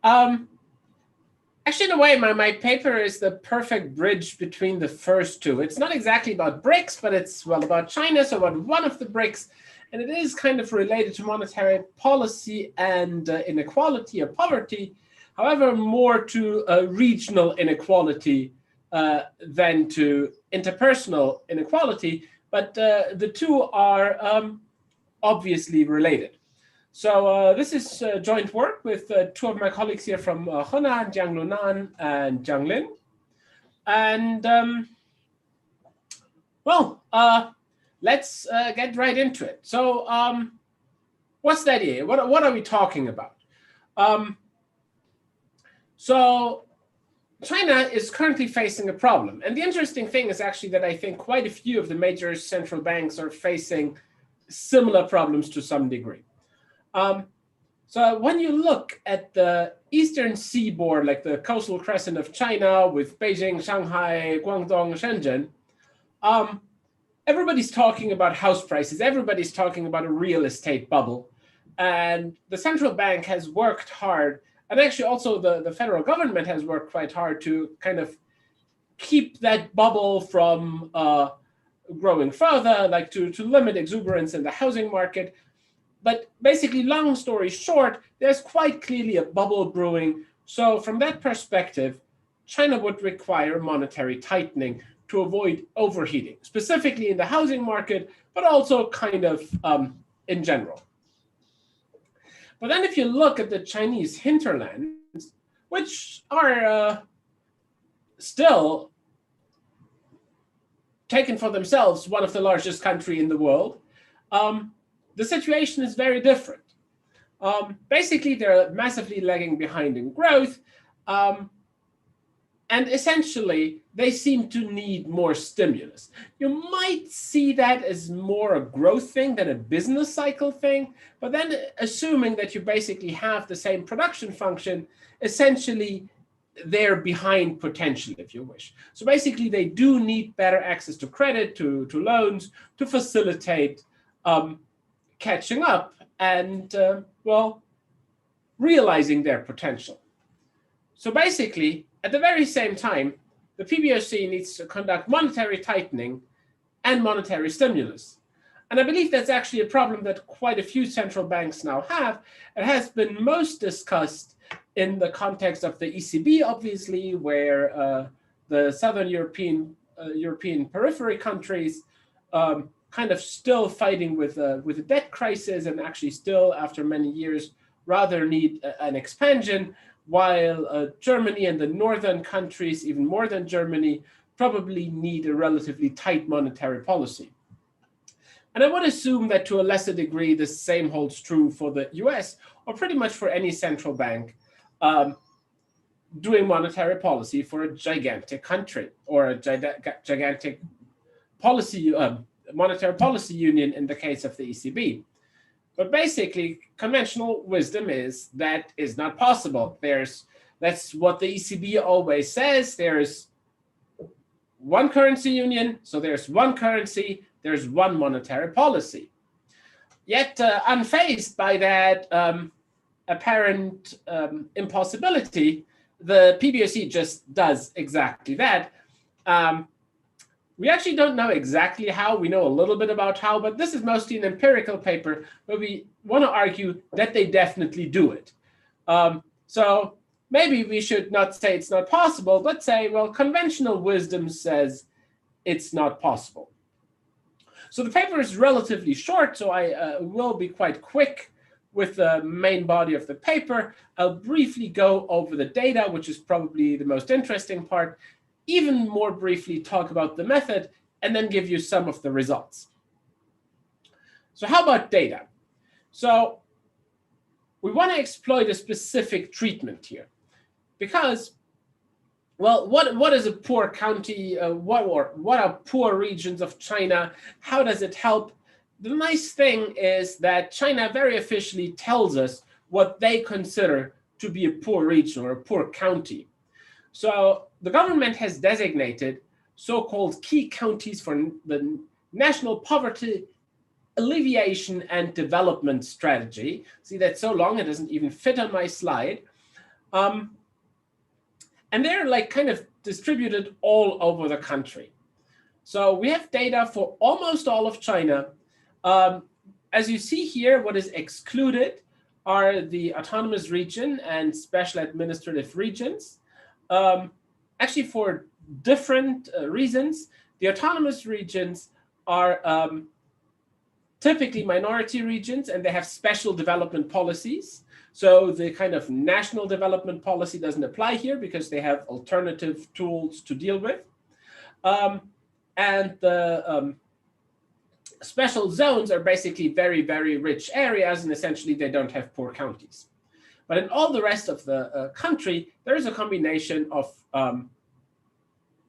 Actually, in a way, my paper is the perfect bridge between the first two. It's not exactly about BRICS, but it's, well, about China, so about one of the BRICS. And it is kind of related to monetary policy and inequality or poverty. However, more to regional inequality than to interpersonal inequality, but the two are obviously related. So this is joint work with two of my colleagues here from Henan, Jiang Lunan and Jiang Lin. And let's get right into it. So what's the idea? What are we talking about? So China is currently facing a problem. And the interesting thing is actually that I think quite a few of the major central banks are facing similar problems to some degree. So when you look at the eastern seaboard, like the coastal crescent of China with Beijing, Shanghai, Guangdong, Shenzhen, everybody's talking about house prices. Everybody's talking about a real estate bubble. And the central bank has worked hard. And actually also the federal government has worked quite hard to kind of keep that bubble from growing further, like to limit exuberance in the housing market. But basically, long story short, there's quite clearly a bubble brewing. So from that perspective, China would require monetary tightening to avoid overheating, specifically in the housing market, but also kind of in general. But then if you look at the Chinese hinterlands, which are still taken for themselves one of the largest countries in the world, the situation is very different. Basically, they're massively lagging behind in growth. And essentially, they seem to need more stimulus. You might see that as more a growth thing than a business cycle thing, but then assuming that you basically have the same production function, essentially they're behind potential, if you wish. So basically, they do need better access to credit, to loans, to facilitate catching up and, well, realizing their potential. So basically, at the very same time, the PBOC needs to conduct monetary tightening and monetary stimulus. And I believe that's actually a problem that quite a few central banks now have. It has been most discussed in the context of the ECB, obviously, where the Southern European periphery countries kind of still fighting with a debt crisis, and actually still, after many years, rather need an expansion, while Germany and the northern countries, even more than Germany, probably need a relatively tight monetary policy. And I would assume that to a lesser degree, the same holds true for the US, or pretty much for any central bank doing monetary policy for a gigantic country, or a gigantic policy, monetary policy union in the case of the ECB. But basically, conventional wisdom is that is not possible. That's what the ECB always says. There's one currency union, so there's one currency, there's one monetary policy. Yet, unfazed by that apparent impossibility, the PBOC just does exactly that. We actually don't know exactly how. We know a little bit about how, but this is mostly an empirical paper, but we want to argue that they definitely do it. So maybe we should not say it's not possible, but say, well, conventional wisdom says it's not possible. So the paper is relatively short, so I will be quite quick with the main body of the paper. I'll briefly go over the data, which is probably the most interesting part, even more briefly talk about the method, and then give you some of the results. So how about data? So we want to exploit a specific treatment here, because, well, what is a poor county? What are poor regions of China? How does it help? The nice thing is that China very officially tells us what they consider to be a poor region or a poor county. So the government has designated so-called key counties for the National Poverty Alleviation and Development Strategy. See, that's so long, it doesn't even fit on my slide. And they're like kind of distributed all over the country. So we have data for almost all of China. As you see here, what is excluded are the autonomous region and special administrative regions. Actually, for different reasons. The autonomous regions are typically minority regions, and they have special development policies. So the kind of national development policy doesn't apply here because they have alternative tools to deal with. And the special zones are basically very, very rich areas, and essentially they don't have poor counties. But in all the rest of the country, there is a combination of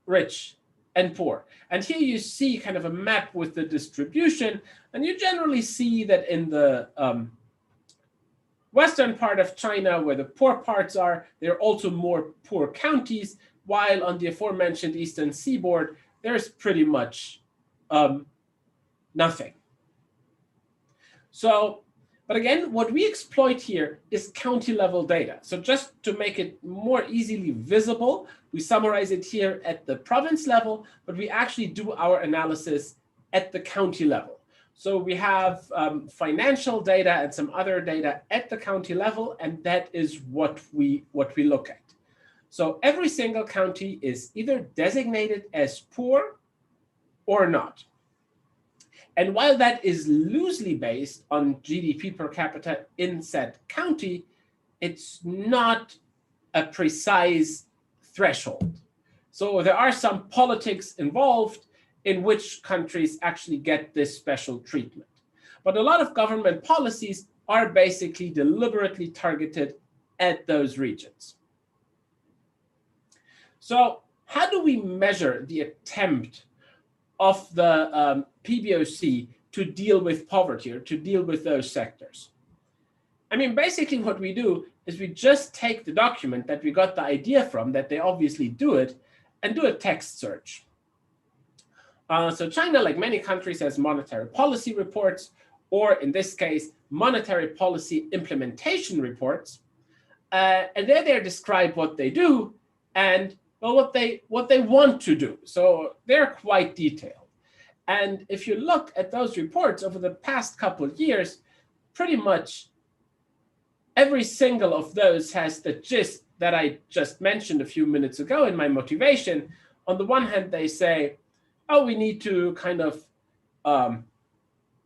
rich and poor. And here you see kind of a map with the distribution, and you generally see that in the western part of China, where the poor parts are, there are also more poor counties, while on the aforementioned eastern seaboard, there's pretty much nothing. So, but again, what we exploit here is county level data. So just to make it more easily visible, we summarize it here at the province level, but we actually do our analysis at the county level. So we have financial data and some other data at the county level, and that is what we look at. So every single county is either designated as poor or not. And while that is loosely based on GDP per capita in said county, it's not a precise threshold. So there are some politics involved in which countries actually get this special treatment. But a lot of government policies are basically deliberately targeted at those regions. So how do we measure the attempt of the PBOC to deal with poverty or to deal with those sectors? I mean, basically what we do is we just take the document that we got the idea from, that they obviously do it, and do a text search. So China, like many countries, has monetary policy reports, or in this case, monetary policy implementation reports. And there they describe what they do and, well, what they want to do. So they're quite detailed. And if you look at those reports over the past couple of years, pretty much every single of those has the gist that I just mentioned a few minutes ago in my motivation. On the one hand, they say, oh, we need to kind of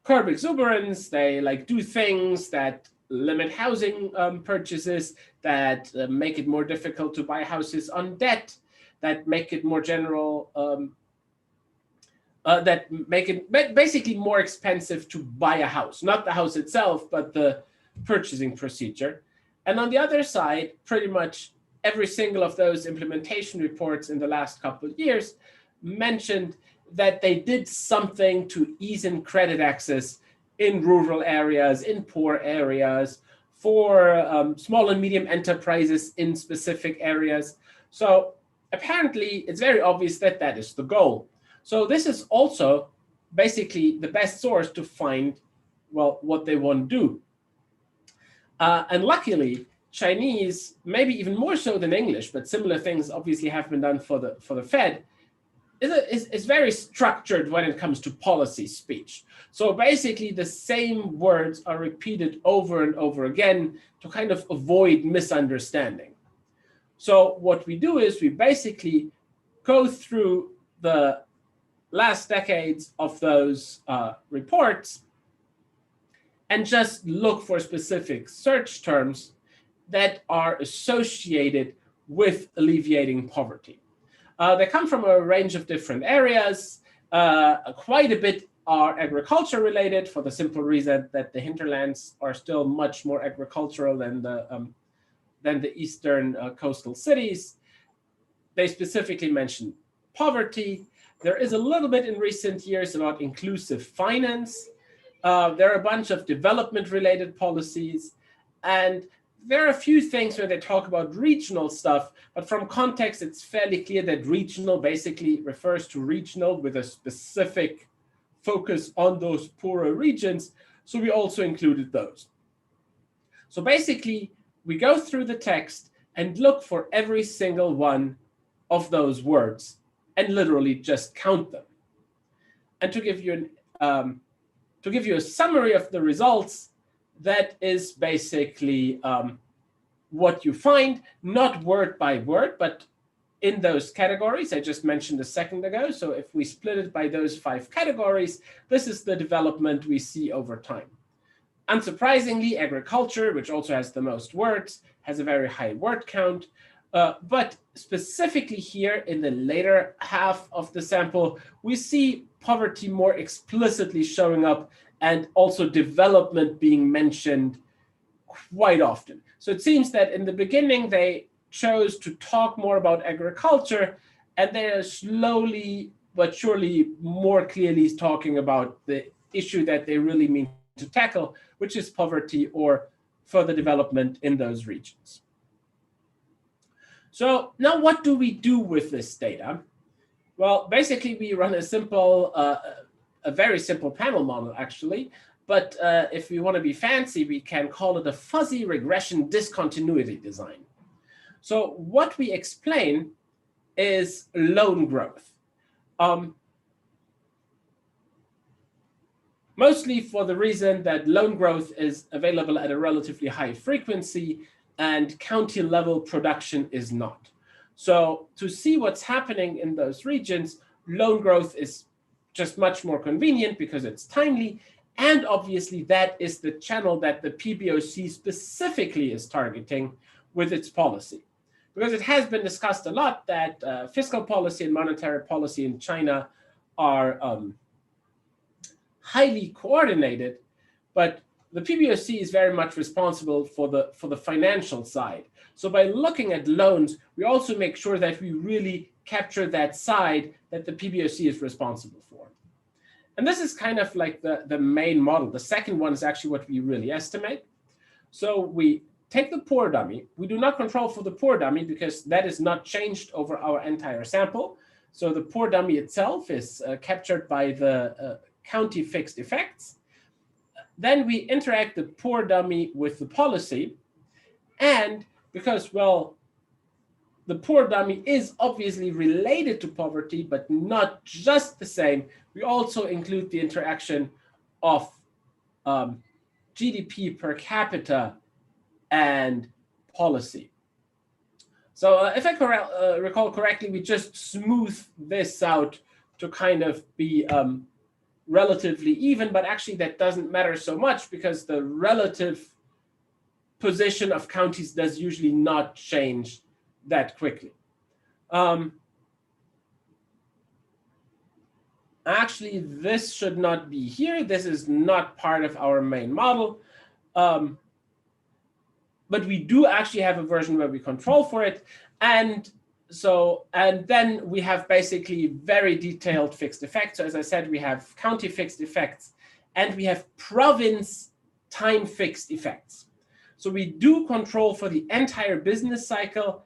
curb exuberance. They like do things that limit housing purchases, that make it more difficult to buy houses on debt, that make it more general, that make it basically more expensive to buy a house, not the house itself, but the purchasing procedure. And on the other side, pretty much every single of those implementation reports in the last couple of years mentioned that they did something to ease in credit access in rural areas, in poor areas, for small and medium enterprises in specific areas. So apparently, it's very obvious that that is the goal. So this is also basically the best source to find, well, what they want to do. And luckily, Chinese, maybe even more so than English, but similar things obviously have been done for the Fed, is very structured when it comes to policy speech. So basically, the same words are repeated over and over again to kind of avoid misunderstanding. So what we do is we basically go through the last decades of those reports and just look for specific search terms that are associated with alleviating poverty. They come from a range of different areas. Quite a bit are agriculture related, for the simple reason that the hinterlands are still much more agricultural than the eastern coastal cities. They specifically mention poverty. There is a little bit in recent years about inclusive finance. There are a bunch of development-related policies, and there are a few things where they talk about regional stuff, but from context, it's fairly clear that regional basically refers to regional with a specific focus on those poorer regions, so we also included those. So basically, we go through the text and look for every single one of those words and literally just count them. And to give you a summary of the results, that is basically what you find, not word by word, but in those categories I just mentioned a second ago. So if we split it by those 5 categories, this is the development we see over time. Unsurprisingly, agriculture, which also has the most words, has a very high word count. But specifically here in the later half of the sample, we see poverty more explicitly showing up and also development being mentioned quite often. So it seems that in the beginning, they chose to talk more about agriculture, and they are slowly but surely more clearly talking about the issue that they really mean to tackle, which is poverty or further development in those regions. So now what do we do with this data? Well, basically we run a simple, a very simple panel model actually, but if we want to be fancy, we can call it a fuzzy regression discontinuity design. So what we explain is loan growth. Mostly for the reason that loan growth is available at a relatively high frequency and county level production is not. So to see what's happening in those regions, loan growth is just much more convenient because it's timely. And obviously that is the channel that the PBOC specifically is targeting with its policy. Because it has been discussed a lot that fiscal policy and monetary policy in China are highly coordinated, but the PBOC is very much responsible for the financial side. So by looking at loans, we also make sure that we really capture that side that the PBOC is responsible for. And this is kind of like the main model. The second one is actually what we really estimate. So we take the poor dummy. We do not control for the poor dummy because that is not changed over our entire sample. So the poor dummy itself is captured by the county fixed effects. Then we interact the poor dummy with the policy. And because, well, the poor dummy is obviously related to poverty, but not just the same, we also include the interaction of GDP per capita and policy. So if I recall correctly, we just smooth this out to kind of be relatively even, but actually that doesn't matter so much because the relative position of counties does usually not change that quickly. Actually, this should not be here. This is not part of our main model. But we do actually have a version where we control for it. And then we have basically very detailed fixed effects. So as I said, we have county fixed effects and we have province time fixed effects. So we do control for the entire business cycle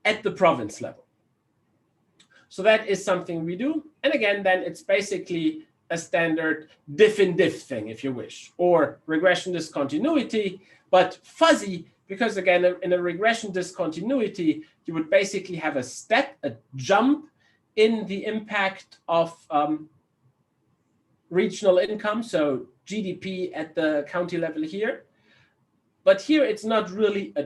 at the province level. So that is something we do. And again, then it's basically a standard diff in diff thing, if you wish, or regression discontinuity, but fuzzy, because again, in a regression discontinuity, you would basically have a step, a jump in the impact of regional income, so GDP at the county level here. But here it's not really a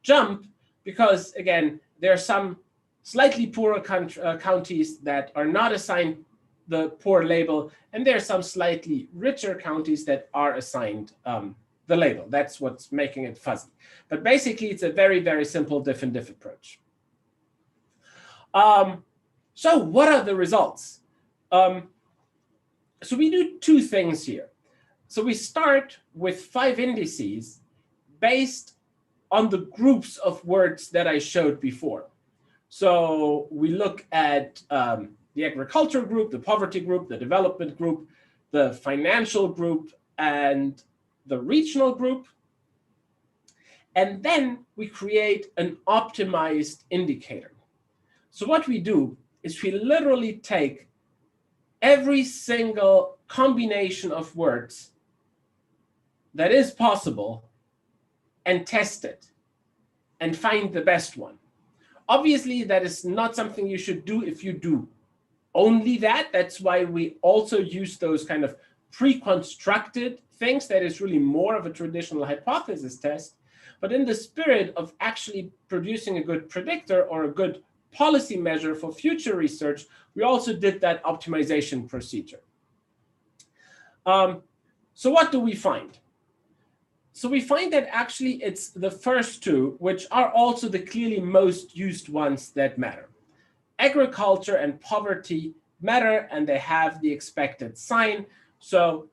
jump because, again, there are some slightly poorer counties that are not assigned the poor label, and there are some slightly richer counties that are assigned the label. That's what's making it fuzzy. But basically, it's a very, very simple diff and diff approach. So what are the results? So we do two things here. So we start with 5 indices based on the groups of words that I showed before. So we look at the agriculture group, the poverty group, the development group, the financial group, and the regional group. And then we create an optimized indicator. So what we do is we literally take every single combination of words that is possible and test it and find the best one. Obviously, that is not something you should do if you do only that. That's why we also use those kind of pre-constructed things. That is really more of a traditional hypothesis test. But in the spirit of actually producing a good predictor or a good policy measure for future research, we also did that optimization procedure. So what do we find? So we find that actually it's the first two, which are also the clearly most used ones that matter. Agriculture and poverty matter, and they have the expected sign. So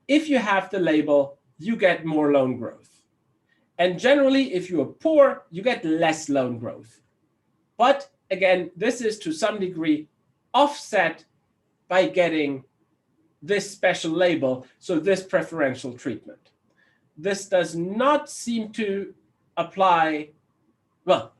if you have the label, you get more loan growth. And generally, if you are poor, you get less loan growth. But again, this is to some degree offset by getting this special label, so this preferential treatment. This does not seem to apply, well,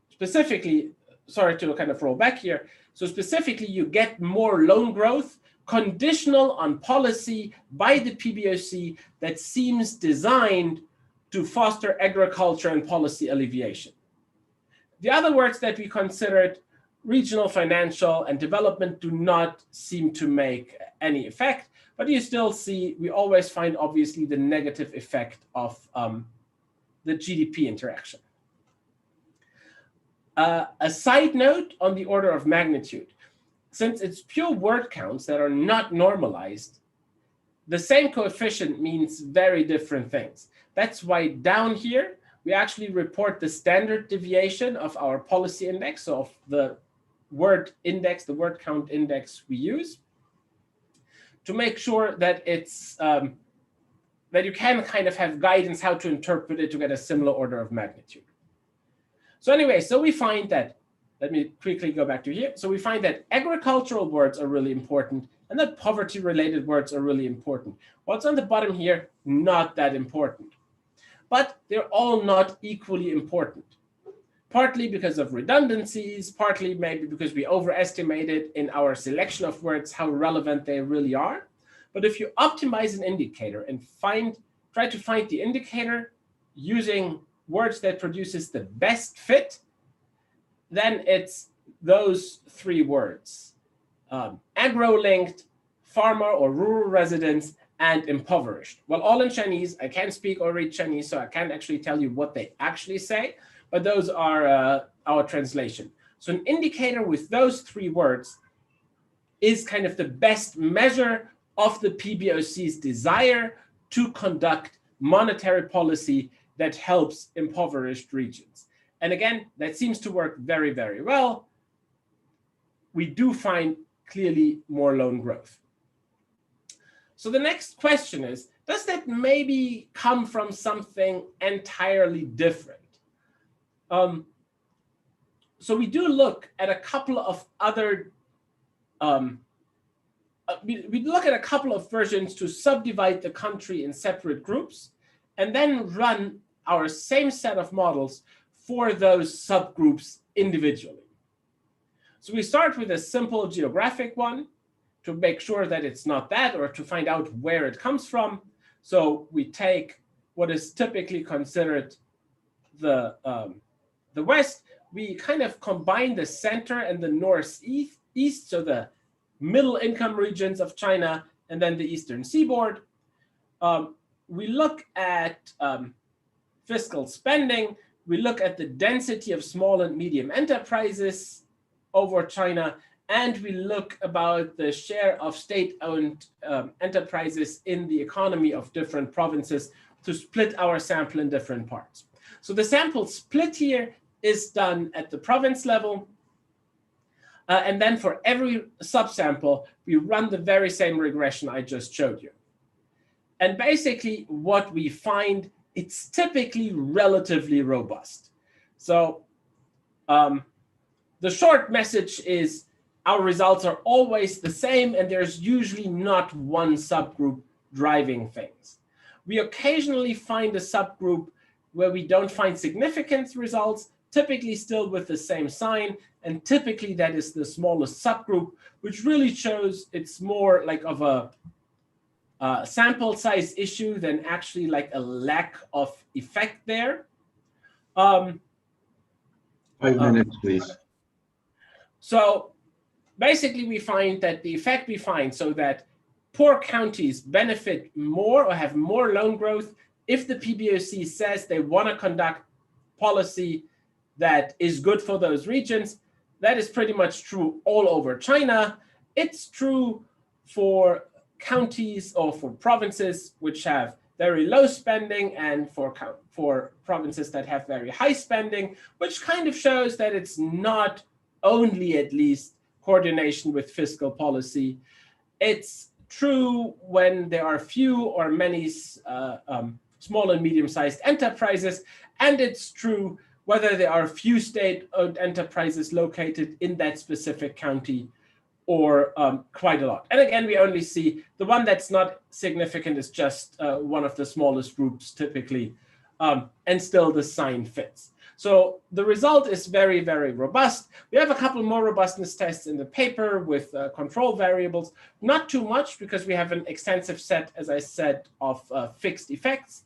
specifically, sorry to kind of roll back here. So specifically, you get more loan growth conditional on policy by the PBOC that seems designed to foster agriculture and policy alleviation. The other words that we considered, regional, financial, and development, do not seem to make any effect. But you still see, we always find, obviously, the negative effect of the GDP interaction. A side note on the order of magnitude. Since it's pure word counts that are not normalized, the same coefficient means very different things. That's why down here, we actually report the standard deviation of our policy index, so of the word index, the word count index we use, to make sure that it's that you can kind of have guidance how to interpret it to get a similar order of magnitude. So anyway, so we find that, let me quickly go back to here. So we find that agricultural words are really important and that poverty-related words are really important. What's on the bottom here, not that important. but they're all not equally important. Partly because of redundancies, partly maybe because we overestimated in our selection of words how relevant they really are. But if you optimize an indicator and try to find the indicator using words that produces the best fit, then it's those three words: agro-linked, farmer or rural residents, and impoverished. Well, all in Chinese. I can't speak or read Chinese, so I can't actually tell you what they actually say, but those are our translation. So an indicator with those three words is kind of the best measure of the PBOC's desire to conduct monetary policy that helps impoverished regions. And again, that seems to work very, very well. We do find clearly more loan growth. So the next question is, does that maybe come from something entirely different? So we do look at a couple of other, we look at a couple of versions to subdivide the country in separate groups, and then run our same set of models for those subgroups individually. So we start with a simple geographic one to make sure that it's not that, or to find out where it comes from. So we take what is typically considered the West. We kind of combine the center and the northeast, so the middle income regions of China, and then the eastern seaboard. We look at fiscal spending. We look at the density of small and medium enterprises over China, and we look about the share of state-owned enterprises in the economy of different provinces to split our sample in different parts. So the sample split here is done at the province level. And then for every subsample, we run the very same regression I just showed you. And basically what we find, it's typically relatively robust. So the short message is our results are always the same, and there's usually not one subgroup driving things. We occasionally find a subgroup where we don't find significant results, typically still with the same sign, and typically that is the smallest subgroup, which really shows it's more like of a sample size issue than actually like a lack of effect there. 5 minutes, please. So basically we find that the effect we find, so that poor counties benefit more or have more loan growth if the PBOC says they want to conduct policy that is good for those regions. That is pretty much true all over China. It's true for counties or for provinces which have very low spending, and for provinces that have very high spending, which kind of shows that it's not only, at least, coordination with fiscal policy. It's true when there are few or many small and medium-sized enterprises, and it's true whether there are few state-owned enterprises located in that specific county or quite a lot. And again, we only see the one that's not significant is just one of the smallest groups typically, and still the sign fits. So the result is very, very robust. We have a couple more robustness tests in the paper with control variables, not too much because we have an extensive set, as I said, of fixed effects,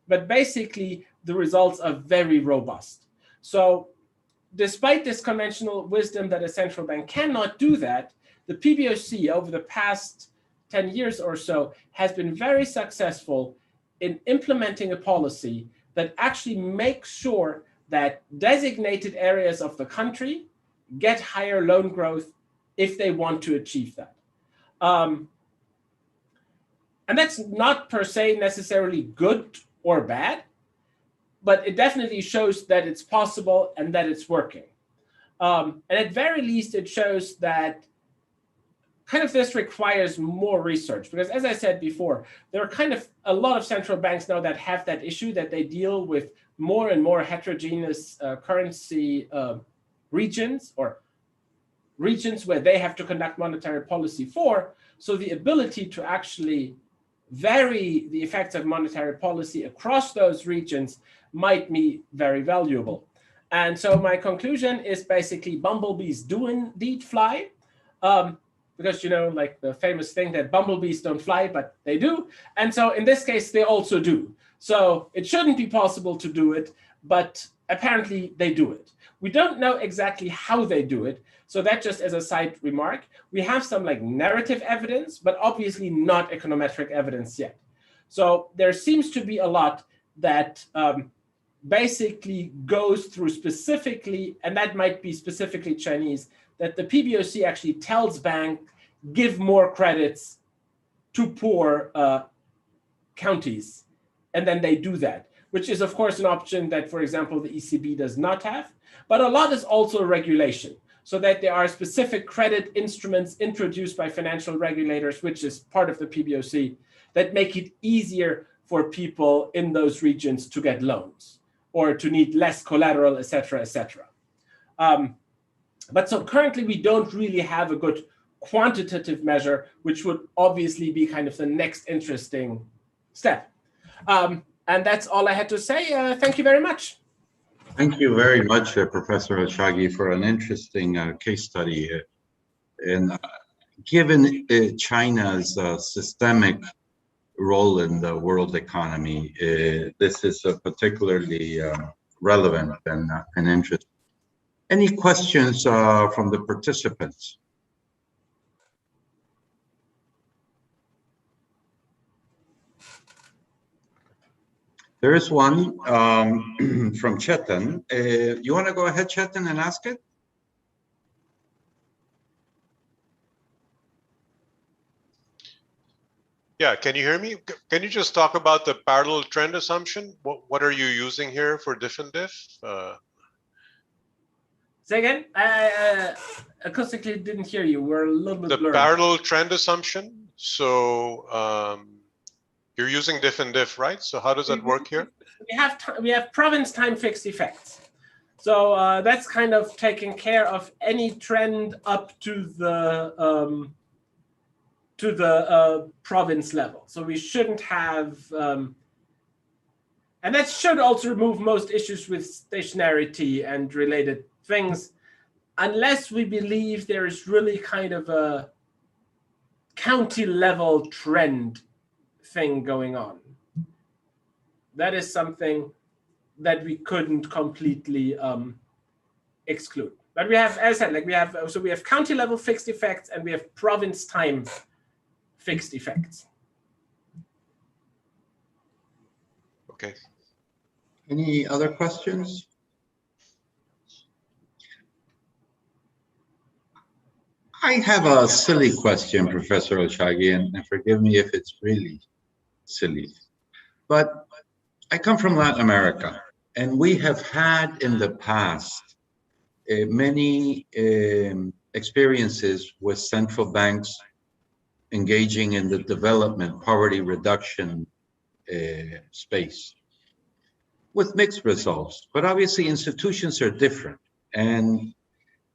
but basically the results are very robust. So despite this conventional wisdom that a central bank cannot do that, the PBOC over the past 10 years or so has been very successful in implementing a policy that actually makes sure that designated areas of the country get higher loan growth if they want to achieve that. And that's not per se necessarily good or bad, but it definitely shows that it's possible and that it's working. And at very least, it shows that kind of this requires more research, because as I said before, there are kind of a lot of central banks now that have that issue, that they deal with more and more heterogeneous currency regions, or regions where they have to conduct monetary policy for. So the ability to actually vary the effects of monetary policy across those regions might be very valuable. And so my conclusion is basically bumblebees do indeed fly, because, you know, like the famous thing that bumblebees don't fly, but they do. And so in this case, they also do. So it shouldn't be possible to do it, but apparently they do it. We don't know exactly how they do it. So that just as a side remark, we have some like narrative evidence, but obviously not econometric evidence yet. So there seems to be a lot that basically goes through specifically, and that might be specifically Chinese, that the PBOC actually tells banks, give more credits to poor counties, and then they do that, which is of course an option that, for example, the ECB does not have. But a lot is also regulation, so that there are specific credit instruments introduced by financial regulators, which is part of the PBOC, that make it easier for people in those regions to get loans or to need less collateral, et cetera, et cetera. But so currently we don't really have a good quantitative measure, which would obviously be kind of the next interesting step. And that's all I had to say. Thank you very much. Thank you very much, Professor Oshagi, for an interesting case study. And given China's systemic role in the world economy, this is particularly relevant and interesting. Any questions from the participants? There is one from Chetan. You want to go ahead, Chetan, and ask it? Yeah, can you hear me? Can you just talk about the parallel trend assumption? What are you using here for diff and diff? Say again? I acoustically didn't hear you. We're a little bit blurry. The parallel trend assumption. So you're using diff and diff, right? So how does that work here? We have province time fixed effects. So that's kind of taking care of any trend up to the province level. So we shouldn't have, and that should also remove most issues with stationarity and related things, unless we believe there is really kind of a county level trend thing going on. That is something that we couldn't completely exclude. But we have, as I said, like we have county level fixed effects and we have province time fixed effects. Okay. Any other questions? I have a silly question, Professor Oshagi, and forgive me if it's really silly. But I come from Latin America, and we have had in the past many experiences with central banks engaging in the development, poverty reduction space with mixed results. But obviously institutions are different. And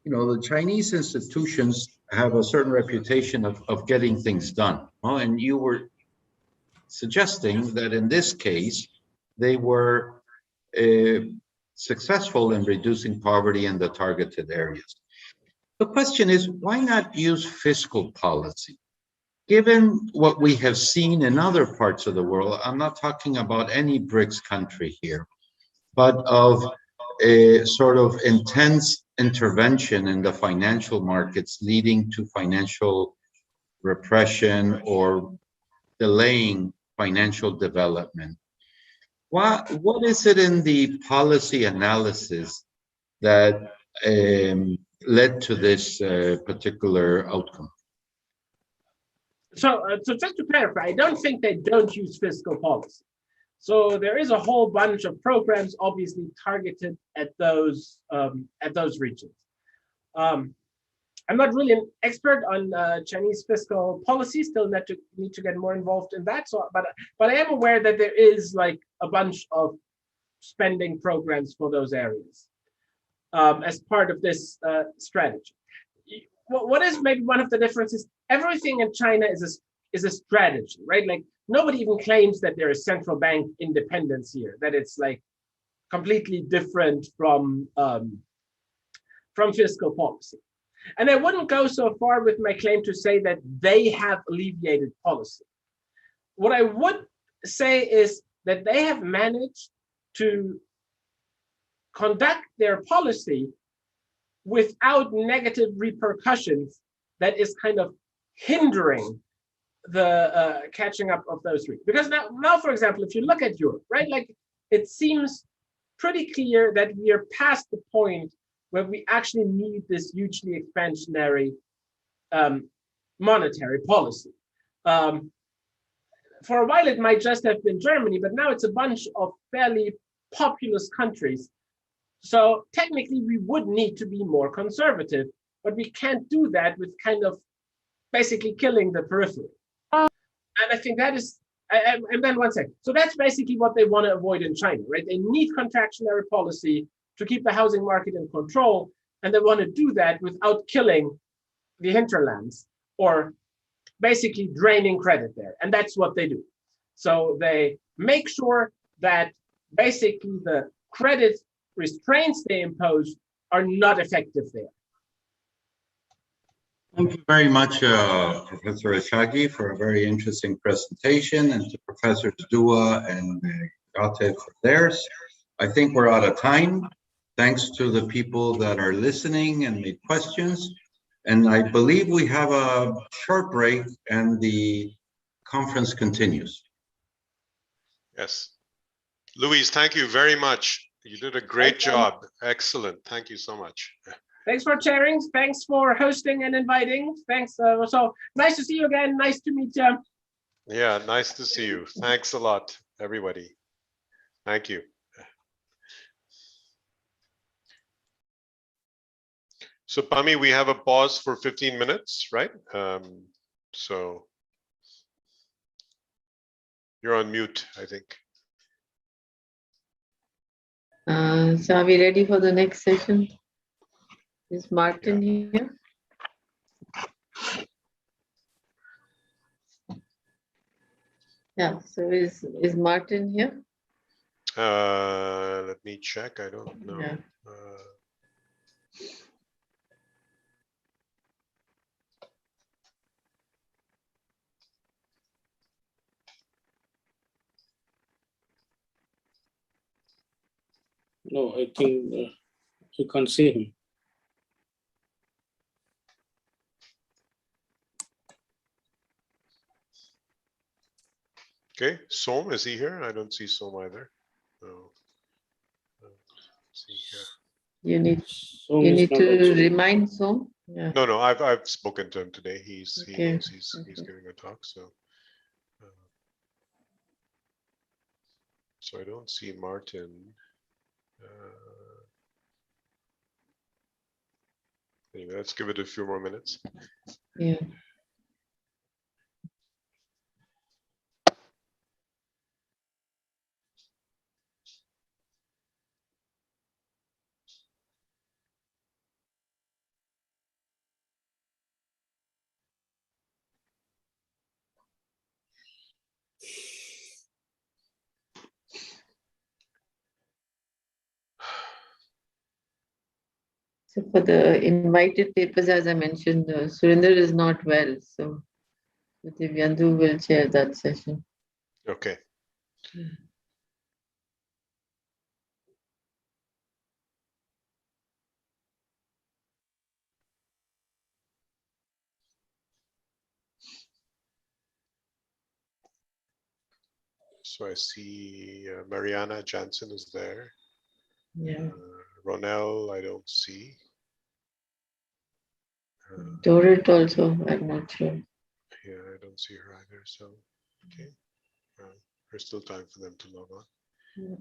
you know, the Chinese institutions have a certain reputation of getting things done. Well, and you were suggesting that in this case, they were successful in reducing poverty in the targeted areas. The question is, why not use fiscal policy? Given what we have seen in other parts of the world, I'm not talking about any BRICS country here, but of a sort of intense intervention in the financial markets leading to financial repression or delaying financial development. What is it in the policy analysis that led to this particular outcome? So just to clarify, I don't think they don't use fiscal policy. So there is a whole bunch of programs obviously targeted at those regions. I'm not really an expert on Chinese fiscal policy, still need to get more involved in that. So, but I am aware that there is like a bunch of spending programs for those areas as part of this strategy. What is maybe one of the differences? Everything in China is a strategy, right? Like nobody even claims that there is central bank independence here, that it's like completely different from fiscal policy. And I wouldn't go so far with my claim to say that they have alleviated policy. What I would say is that they have managed to conduct their policy without negative repercussions that is kind of hindering the catching up of those three. Because now, for example, if you look at Europe, right, like it seems pretty clear that we are past the point where we actually need this hugely expansionary monetary policy. For a while, it might just have been Germany, but now it's a bunch of fairly populous countries. So technically, we would need to be more conservative, but we can't do that with kind of basically killing the periphery. And I think that is, and then one second. So that's basically what they want to avoid in China, right? They need contractionary policy to keep the housing market in control, and they want to do that without killing the hinterlands or basically draining credit there. And that's what they do. So they make sure that basically the credit restraints they impose are not effective there. Thank you very much, Professor Eshagi, for a very interesting presentation, and to Professors Dua and Gate for theirs. I think we're out of time. Thanks to the people that are listening and made questions. And I believe we have a short break and the conference continues. Yes. Louise, thank you very much. You did a great job. Excellent. Thank you so much. Thanks for sharing. Thanks for hosting and inviting. Thanks. So nice to see you again. Nice to meet you. Yeah, nice to see you. Thanks a lot, everybody. Thank you. So Pami, we have a pause for 15 minutes, right? So you're on mute, I think. So are we ready for the next session? Is Martin here? Yeah, so is Martin here? Let me check. I don't know. Yeah. No, I think you can't see him. Okay, Som, is he here? I don't see Som either. No. See here. You need to remind Som. Yeah. No, I've spoken to him today. He Okay. knows he's giving a talk. So I don't see Martin. Anyway, let's give it a few more minutes. Yeah. So for the invited papers, as I mentioned, Surinder is not well, so Divyandu will chair that session. Okay. So I see Mariana Jansen is there. Yeah. Ronel, I don't see. Dorit also, I'm not sure. Yeah, I don't see her either. So, okay. There's still time for them to log on. Yeah.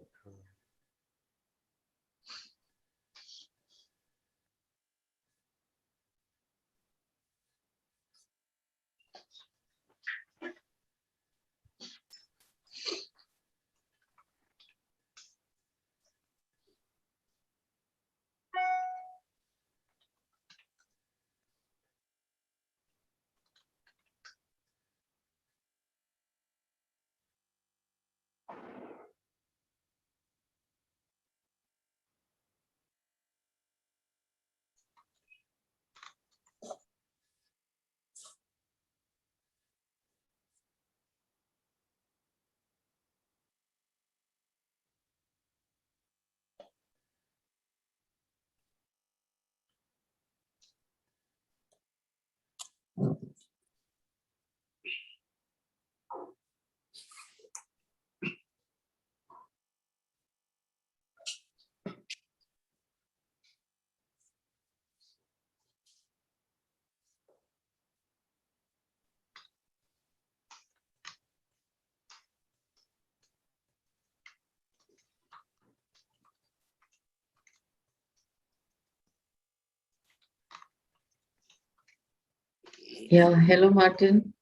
Yeah, hello, Martin.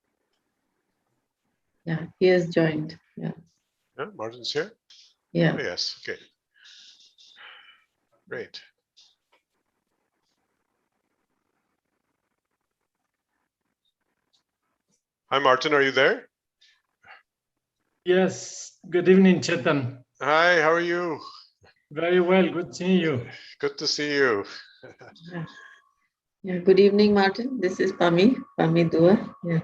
Yeah, he has joined. Yeah. Yeah, Martin's here? Yeah. Oh, yes, okay. Great. Hi, Martin, are you there? Yes, good evening, Chetan. Hi, how are you? Very well, good seeing you. Good to see you. Yeah, good evening, Martin. This is Pami Dua. Yeah.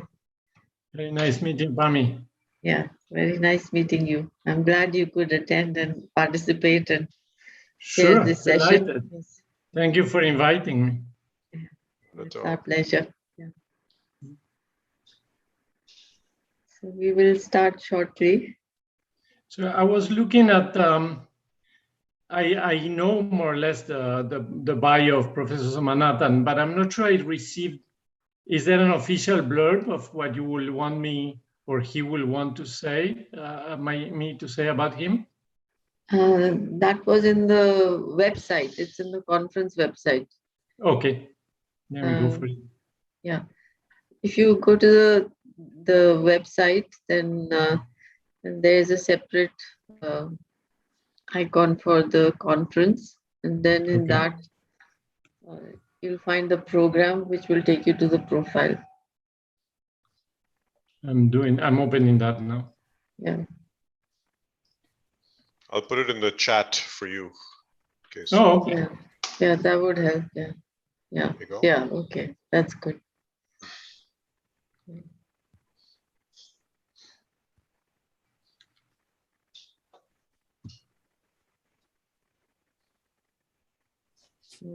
Very nice meeting, Pami. Yeah, very nice meeting you. I'm glad you could attend and participate and share this session. Delighted. Yes. Thank you for inviting me. It's our pleasure. Yeah. So we will start shortly. So I was looking at, I know more or less the bio of Professor Somanathan, but I'm not sure I received, is there an official blurb of what you will want me or he will want to say, me to say about him? That was in the website. It's in the conference website. Okay, then we go for it. Yeah. If you go to the website, then there is a separate icon for the conference. And then in that, you'll find the program which will take you to the profile. I'm opening that now. Yeah. I'll put it in the chat for you. Okay, so. Oh, okay. Yeah, that would help. Yeah. Yeah. Yeah, okay. That's good.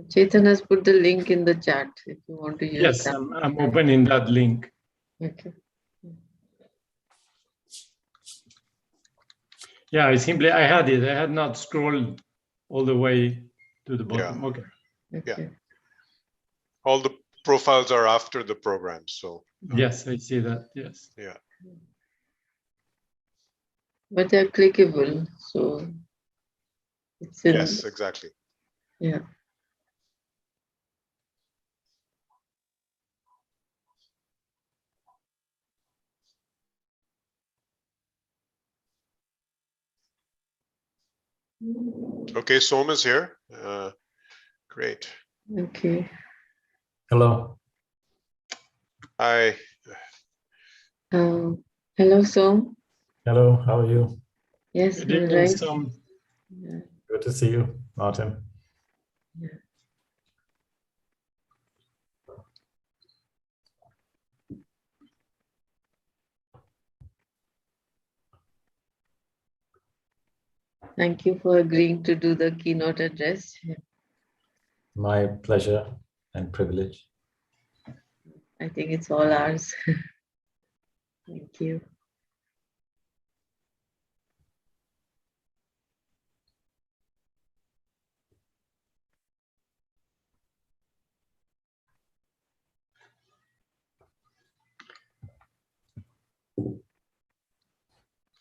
Chetan has put the link in the chat if you want to use yes, that. I'm opening that link. Okay. Yeah, I had it. I had not scrolled all the way to the bottom. Yeah. Okay. Yeah. All the profiles are after the program. So yes, I see that. Yes. Yeah. But they're clickable, so it's in. Yes, exactly. Yeah. Okay, Som is here. Great. Okay. Hello. Hi. Hello, Som. Hello, how are you? Yes, good evening, right. Som. Yeah. Good to see you, Martin. Yeah. Thank you for agreeing to do the keynote address. My pleasure and privilege. I think it's all ours. Thank you.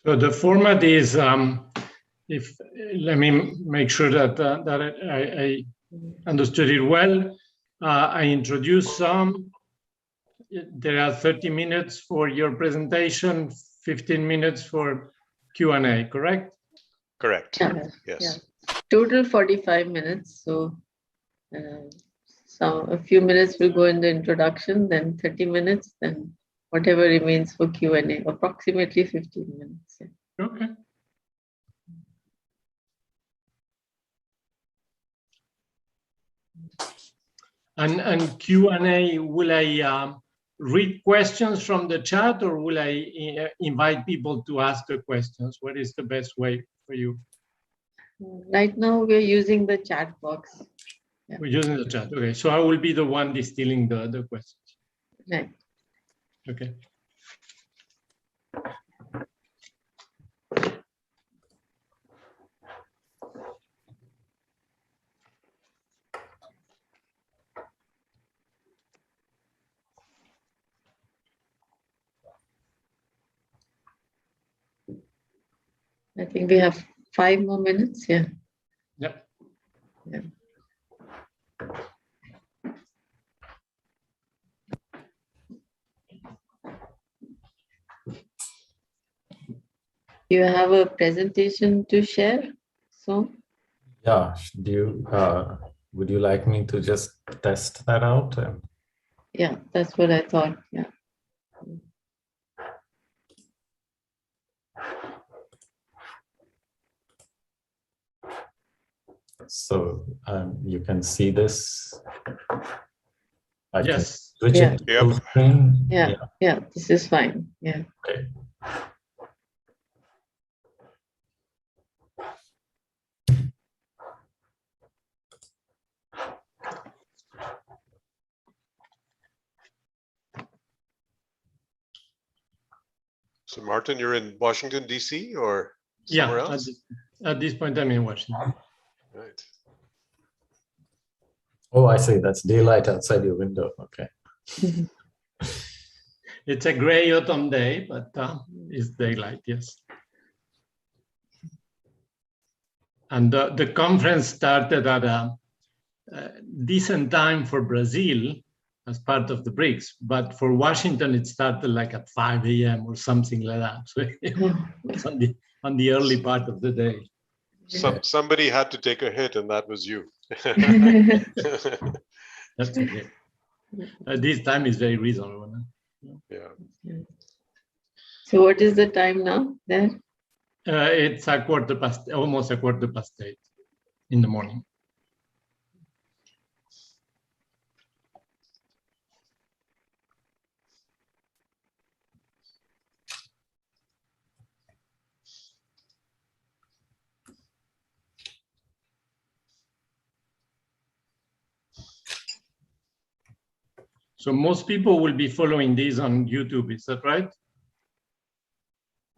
So the format is, let me make sure that I understood it well. I introduce Som. There are 30 minutes for your presentation, 15 minutes for Q&A, correct? Correct. Yeah. Yes. Yeah. Total 45 minutes. So a few minutes will go in the introduction, then 30 minutes, then whatever remains for Q&A, approximately 15 minutes. Yeah. Okay. And Q&A, will I read questions from the chat or will I invite people to ask the questions? What is the best way for you? Right now we're using the chat box. Yeah. We're using the chat. Okay, so I will be the one distilling the questions. Right. Okay. I think we have 5 more minutes. Yeah. Yeah. Yeah. You have a presentation to share? So, Yeah, do you, would you like me to just test that out? yeah, that's what I thought. Yeah. So you can see this. I can Yes. switch Yeah. it to full screen. Yeah, this is fine. Yeah. Okay. So Martin, you're in Washington, DC or somewhere else? At this point I'm in Washington. Right. Oh, I see. That's daylight outside your window. Okay. It's a gray autumn day, but it's daylight, yes. And the conference started at a decent time for Brazil as part of the BRICS, but for Washington, it started like at 5 a.m. or something like that. So it's on the early part of the day. Somebody had to take a hit, and that was you. That's okay. This time is very reasonable. Yeah. So what is the time now there? It's almost a quarter past 8 in the morning. So most people will be following this on YouTube, is that right?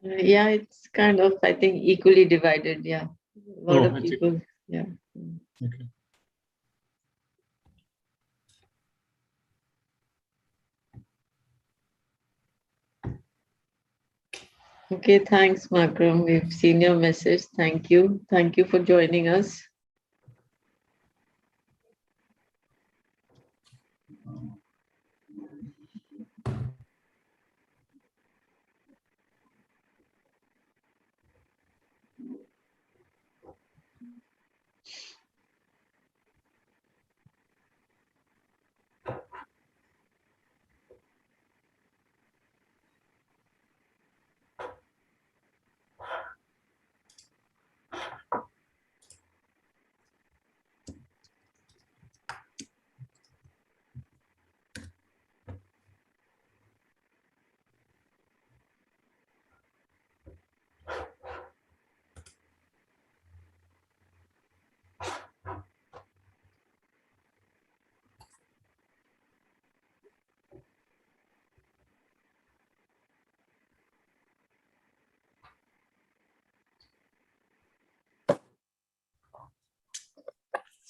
Yeah, it's kind of, I think, equally divided. Yeah. A lot of people. Yeah. Okay. Okay, thanks, Makram. We've seen your message. Thank you. Thank you for joining us.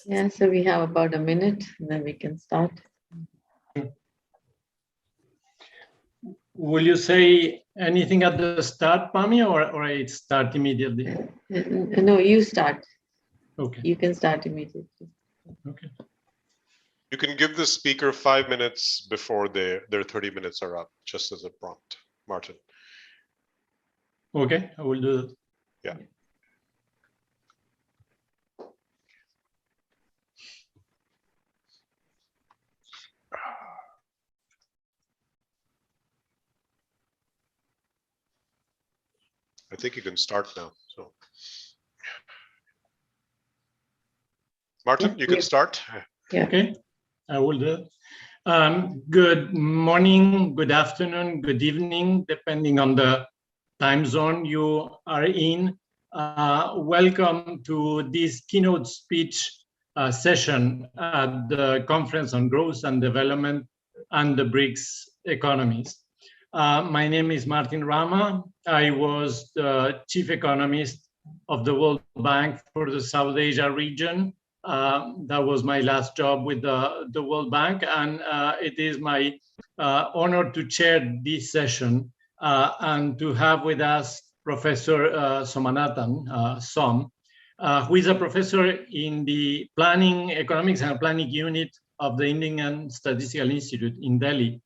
Yeah, so we have about a minute, and then we can start. Will you say anything at the start, Pami, or I start immediately? No, you start. Okay. You can start immediately. Okay. You can give the speaker 5 minutes before their 30 minutes are up, just as a prompt, Martin. Okay, I will do that. Yeah. I think you can start now. So, Martin, you can start. Yeah. Okay, I will do it. Good morning, good afternoon, good evening, depending on the time zone you are in. Welcome to this keynote speech session at the Conference on Growth and Development and the BRICS Economies. My name is Martin Rama. I was the chief economist of the World Bank for the South Asia region. That was my last job with the World Bank, and it is my honor to chair this session and to have with us Professor Somanathan, Som, who is a professor in the Economics and Planning Unit of the Indian Statistical Institute in Delhi,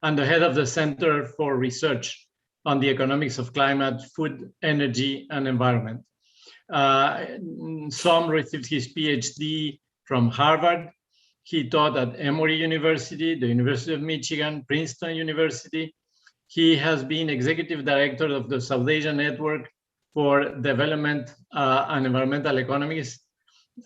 and the head of the Center for Research on the economics of climate, food, energy, and environment. Som received his PhD from Harvard. He taught at Emory University, the University of Michigan, Princeton University. He has been executive director of the South Asia Network for Development and Environmental Economies.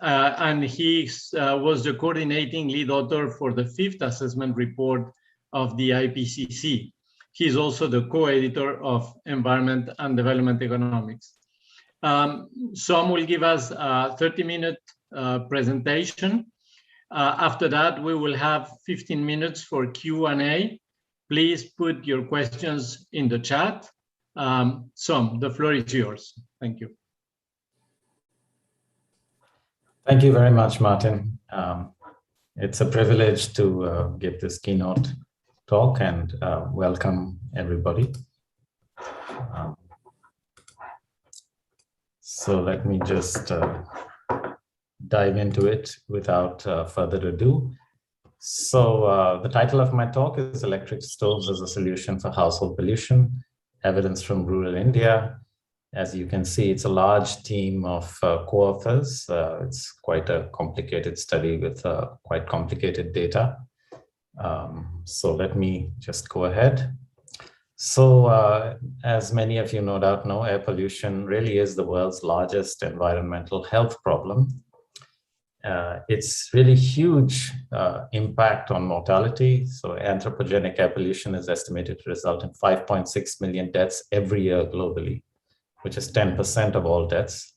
And he was the coordinating lead author for the 5th assessment report of the IPCC. He is also the co-editor of Environment and Development Economics. Som will give us a 30-minute presentation. After that, we will have 15 minutes for Q&A. Please put your questions in the chat. Som, the floor is yours. Thank you. Thank you very much, Martin. It's a privilege to give this keynote talk and welcome everybody. So let me just dive into it without further ado. So the title of my talk is Electric Stoves as a Solution for Household Pollution, Evidence from Rural India. As you can see, it's a large team of co-authors. It's quite a complicated study with quite complicated data. So let me just go ahead. So as many of you no doubt know, air pollution really is the world's largest environmental health problem. It's really huge impact on mortality. So anthropogenic air pollution is estimated to result in 5.6 million deaths every year globally, which is 10% of all deaths,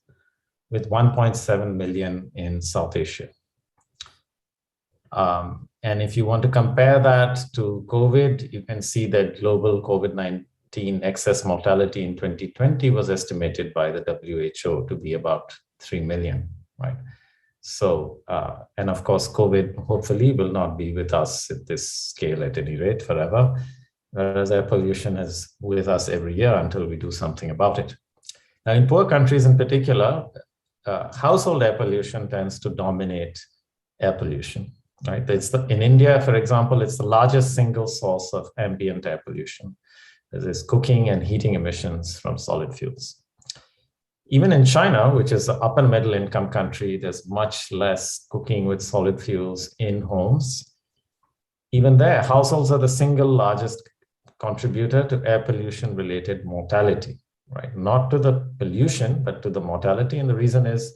with 1.7 million in South Asia. And if you want to compare that to COVID, you can see that global COVID-19 excess mortality in 2020 was estimated by the WHO to be about 3 million, right? So, and of course, COVID hopefully will not be with us at this scale at any rate forever, whereas air pollution is with us every year until we do something about it. Now, in poor countries in particular, household air pollution tends to dominate air pollution, right? In India, for example, it's the largest single source of ambient air pollution. This is cooking and heating emissions from solid fuels. Even in China, which is an upper middle income country, there's much less cooking with solid fuels in homes. Even there, households are the single largest contributor to air pollution related mortality, right? Not to the pollution, but to the mortality. And the reason is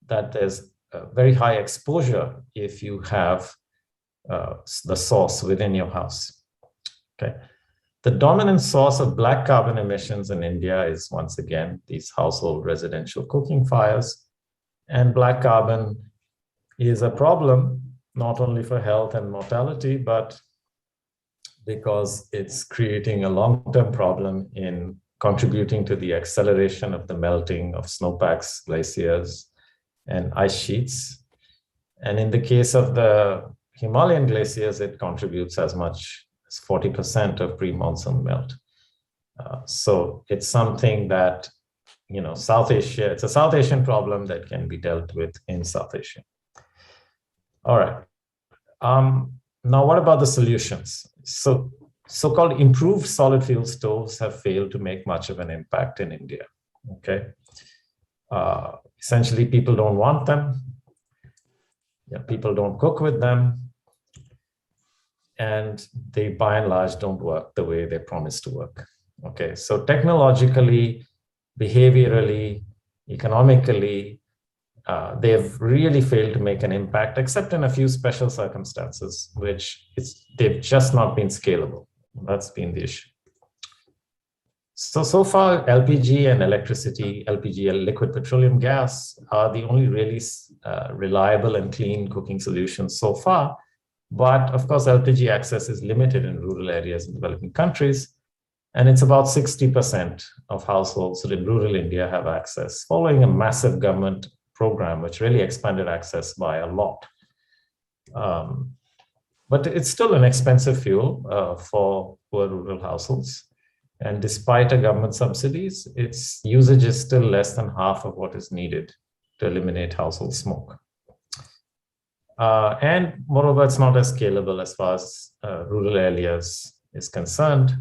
that there's a very high exposure if you have the source within your house, okay? The dominant source of black carbon emissions in India is, once again, these household residential cooking fires. And black carbon is a problem, not only for health and mortality, but because it's creating a long-term problem in contributing to the acceleration of the melting of snowpacks, glaciers, and ice sheets. And in the case of the Himalayan glaciers, it contributes as much 40% of pre-monsoon melt. So it's something that, you know, South Asia, it's a South Asian problem that can be dealt with in South Asia. All right. Now, what about the solutions? So-called improved solid fuel stoves have failed to make much of an impact in India, okay? Essentially, people don't want them. Yeah, people don't cook with them. And they, by and large, don't work the way they promise to work. Okay, so technologically, behaviorally, economically, they have really failed to make an impact, except in a few special circumstances, which they've just not been scalable. That's been the issue. So far, LPG and electricity, LPG, liquid petroleum gas, are the only really reliable and clean cooking solutions so far. But of course, LPG access is limited in rural areas in developing countries. And it's about 60% of households in rural India have access, following a massive government program, which really expanded access by a lot. But it's still an expensive fuel for poor rural households. And despite a government subsidies, its usage is still less than half of what is needed to eliminate household smoke. And moreover, it's not as scalable as far as rural areas is concerned.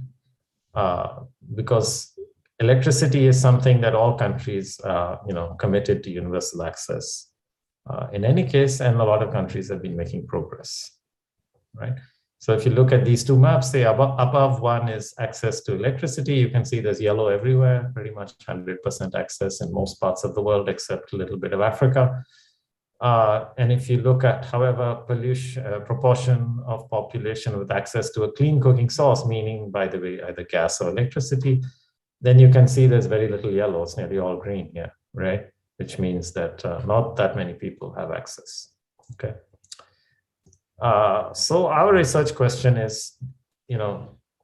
because electricity is something that all countries, committed to universal access in any case, and a lot of countries have been making progress, right? So if you look at these two maps, say above one is access to electricity. You can see there's yellow everywhere, pretty much 100% access in most parts of the world, except a little bit of Africa. And if you look at, however, proportion of population with access to a clean cooking source, meaning, by the way, either gas or electricity, then you can see there's very little yellow. It's nearly all green here, right? Which means that not that many people have access, okay? So our research question is,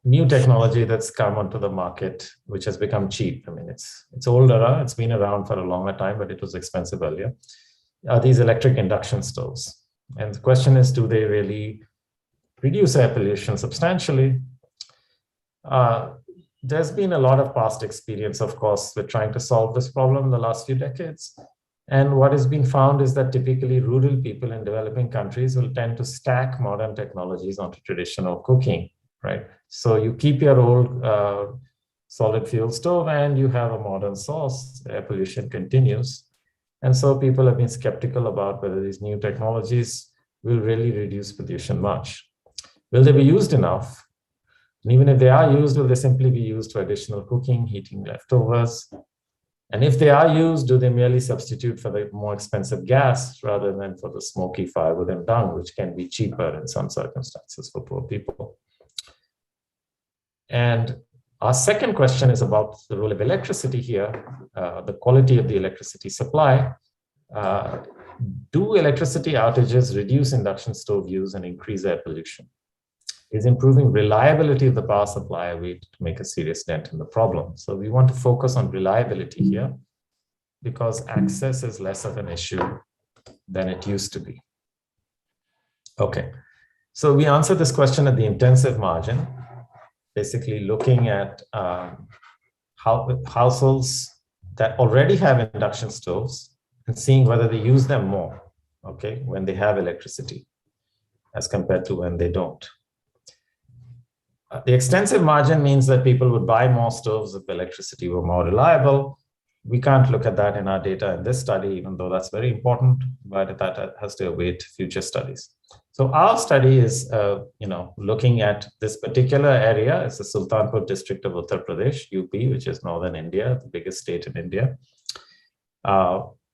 new technology that's come onto the market, which has become cheap. I mean, it's older, it's been around for a longer time, but it was expensive earlier. Are these electric induction stoves? And the question is, do they really reduce air pollution substantially? There's been a lot of past experience, of course, with trying to solve this problem in the last few decades. And what has been found is that typically rural people in developing countries will tend to stack modern technologies onto traditional cooking, right? So you keep your old solid fuel stove and you have a modern source, air pollution continues. And so people have been skeptical about whether these new technologies will really reduce pollution much. Will they be used enough? And even if they are used, will they simply be used for additional cooking, heating leftovers? And if they are used, do they merely substitute for the more expensive gas rather than for the smoky firewood and dung, which can be cheaper in some circumstances for poor people? And our second question is about the role of electricity here, the quality of the electricity supply. Do electricity outages reduce induction stove use and increase air pollution? Is improving reliability of the power supply a way to make a serious dent in the problem? So we want to focus on reliability here because access is less of an issue than it used to be. Okay, so we answered this question at the intensive margin, basically looking at households that already have induction stoves and seeing whether they use them more, okay, when they have electricity as compared to when they don't. The extensive margin means that people would buy more stoves if electricity were more reliable. We can't look at that in our data in this study, even though that's very important, but that has to await future studies. So our study is, looking at this particular area. It's the Sultanpur district of Uttar Pradesh, UP, which is northern India, the biggest state in India.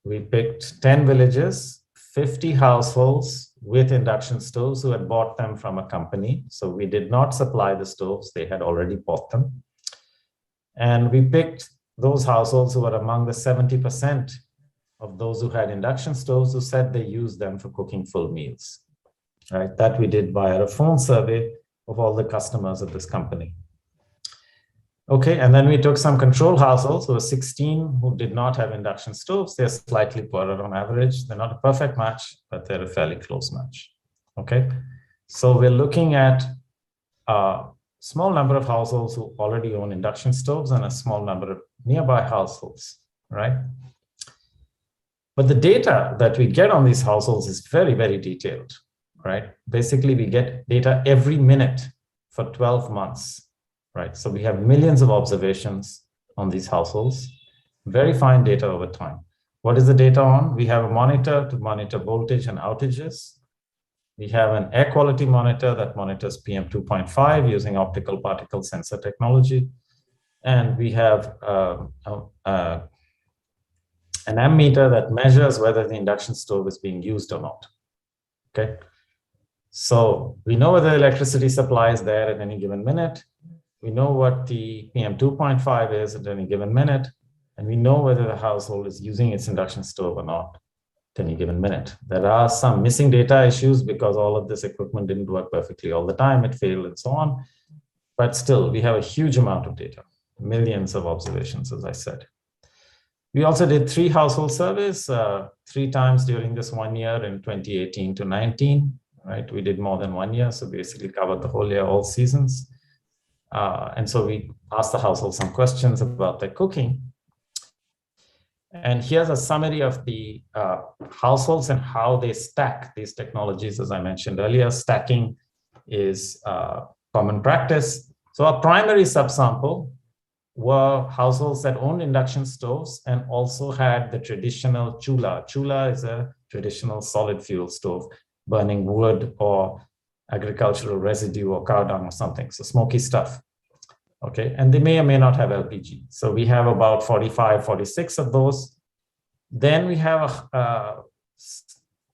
We picked 10 villages, 50 households with induction stoves who had bought them from a company. So we did not supply the stoves, they had already bought them. And we picked those households who were among the 70% of those who had induction stoves who said they used them for cooking full meals. Right? That we did via a phone survey of all the customers of this company. Okay, and then we took some control households, so 16 who did not have induction stoves. They're slightly poorer on average. They're not a perfect match, but they're a fairly close match. Okay, so we're looking at a small number of households who already own induction stoves and a small number of nearby households, right? But the data that we get on these households is very, very detailed, right? Basically, we get data every minute for 12 months. Right, so we have millions of observations on these households, very fine data over time. What is the data on? We have a monitor to monitor voltage and outages. We have an air quality monitor that monitors PM 2.5 using optical particle sensor technology. And we have an ammeter that measures whether the induction stove is being used or not. Okay, so we know whether electricity supply is there at any given minute. We know what the PM 2.5 is at any given minute, and we know whether the household is using its induction stove or not at any given minute. There are some missing data issues because all of this equipment didn't work perfectly all the time, it failed and so on. But still, we have a huge amount of data, millions of observations, as I said. We also did 3 household surveys, 3 times during this 1 year in 2018 to 19, right? We did more than 1 year, so basically covered the whole year, all seasons. And so we asked the household some questions about their cooking. And here's a summary of the households and how they stack these technologies. As I mentioned earlier, stacking is common practice. So our primary subsample were households that owned induction stoves and also had the traditional chula. Chula is a traditional solid fuel stove, burning wood or agricultural residue or cow dung or something, so smoky stuff. Okay, and they may or may not have LPG. So we have about 45, 46 of those. Then we have a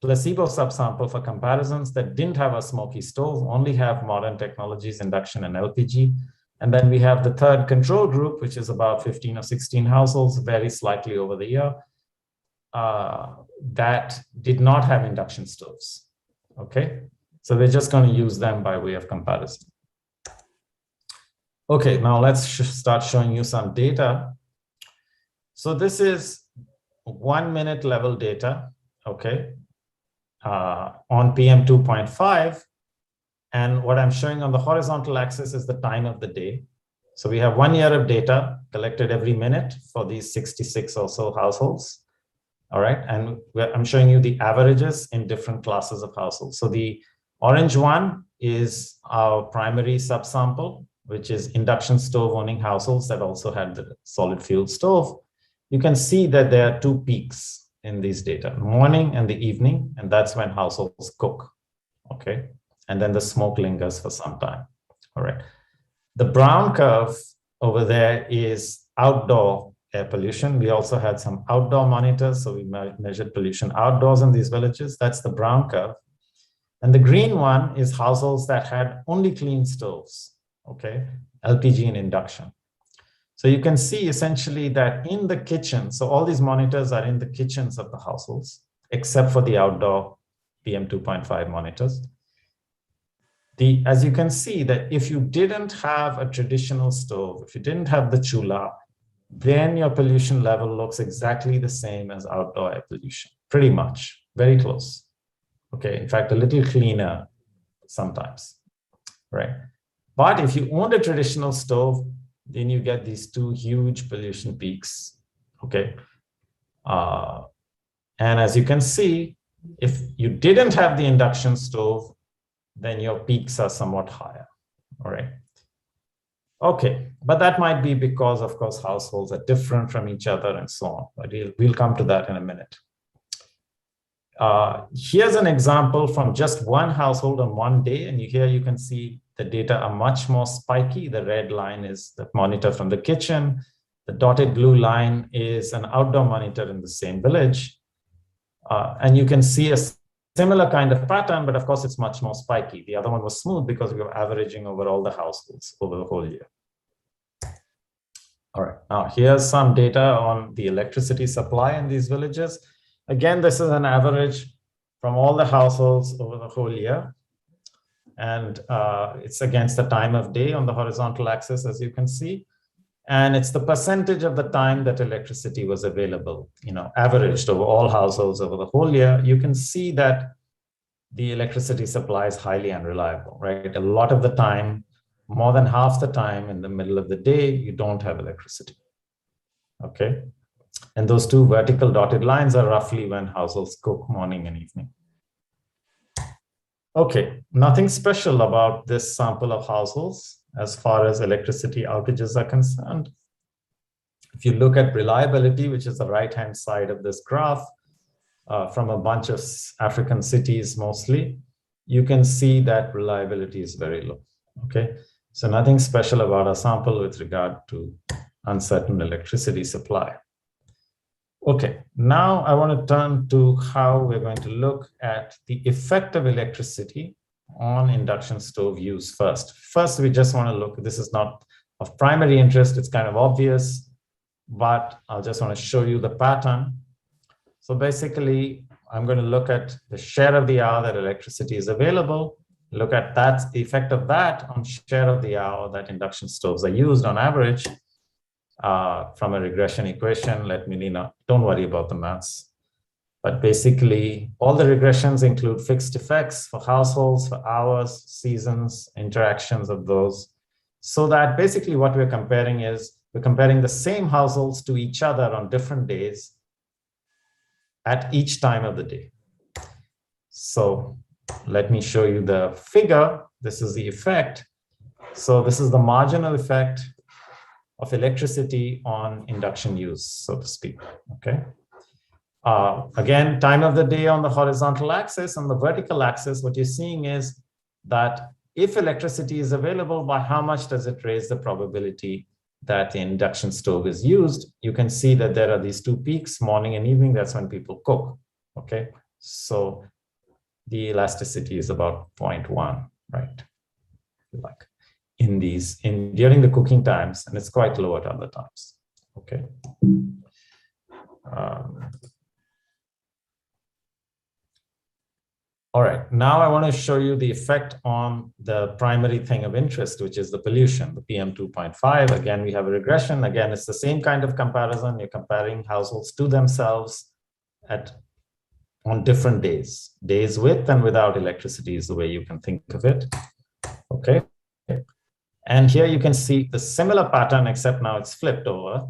placebo subsample for comparisons that didn't have a smoky stove, only have modern technologies, induction and LPG. And then we have the third control group, which is about 15 or 16 households, vary slightly over the year, that did not have induction stoves. Okay, so we're just going to use them by way of comparison. Okay, now let's start showing you some data. So this is 1 minute level data, okay, on PM 2.5. And what I'm showing on the horizontal axis is the time of the day. So we have 1 year of data collected every minute for these 66 or so households. All right, and I'm showing you the averages in different classes of households. So the orange one is our primary subsample, which is induction stove owning households that also had the solid fuel stove. You can see that there are two peaks in these data, morning and the evening, and that's when households cook, okay? And then the smoke lingers for some time, all right? The brown curve over there is outdoor air pollution. We also had some outdoor monitors, so we measured pollution outdoors in these villages. That's the brown curve. And the green one is households that had only clean stoves, okay? LPG and induction. So you can see essentially that in the kitchen, so all these monitors are in the kitchens of the households, except for the outdoor PM 2.5 monitors. As you can see that if you didn't have a traditional stove, if you didn't have the chula, then your pollution level looks exactly the same as outdoor air pollution, pretty much, very close. Okay, in fact, a little cleaner sometimes, right? But if you owned a traditional stove, then you get these two huge pollution peaks, okay? And as you can see, if you didn't have the induction stove, then your peaks are somewhat higher, all right? Okay, but that might be because, of course, households are different from each other and so on, but we'll come to that in a minute. Here's an example from just one household on one day, and here you can see the data are much more spiky. The red line is the monitor from the kitchen. The dotted blue line is an outdoor monitor in the same village. And you can see a similar kind of pattern, but of course it's much more spiky. The other one was smooth because we were averaging over all the households over the whole year. All right, now here's some data on the electricity supply in these villages. Again, this is an average from all the households over the whole year. And it's against the time of day on the horizontal axis, as you can see. And it's the percentage of the time that electricity was available, averaged over all households over the whole year. You can see that the electricity supply is highly unreliable, right? A lot of the time, more than half the time in the middle of the day, you don't have electricity, okay? And those two vertical dotted lines are roughly when households cook morning and evening. Okay, nothing special about this sample of households as far as electricity outages are concerned. If you look at reliability, which is the right-hand side of this graph, from a bunch of African cities mostly, you can see that reliability is very low, okay? So nothing special about our sample with regard to uncertain electricity supply. Okay, now I want to turn to how we're going to look at the effect of electricity on induction stove use first. First, we just want to look, this is not of primary interest, it's kind of obvious, but I'll just want to show you the pattern. So basically, I'm going to look at the share of the hour that electricity is available, look at that, the effect of that on share of the hour that induction stoves are used on average. From a regression equation, don't worry about the maths. But basically, all the regressions include fixed effects for households, for hours, seasons, interactions of those. So that basically what we're comparing is, we're comparing the same households to each other on different days at each time of the day. So let me show you the figure. This is the effect. So this is the marginal effect of electricity on induction use, so to speak, okay? Again, time of the day on the horizontal axis. On the vertical axis, what you're seeing is that if electricity is available, by how much does it raise the probability that the induction stove is used? You can see that there are these two peaks, morning and evening. That's when people cook, okay? So the elasticity is about 0.1, right? Like during the cooking times, and it's quite low at other times, okay? All right, now I want to show you the effect on the primary thing of interest, which is the pollution, the PM 2.5. Again, we have a regression. Again, it's the same kind of comparison. You're comparing households to themselves on different days. Days with and without electricity is the way you can think of it. Okay. And here you can see the similar pattern, except now it's flipped over,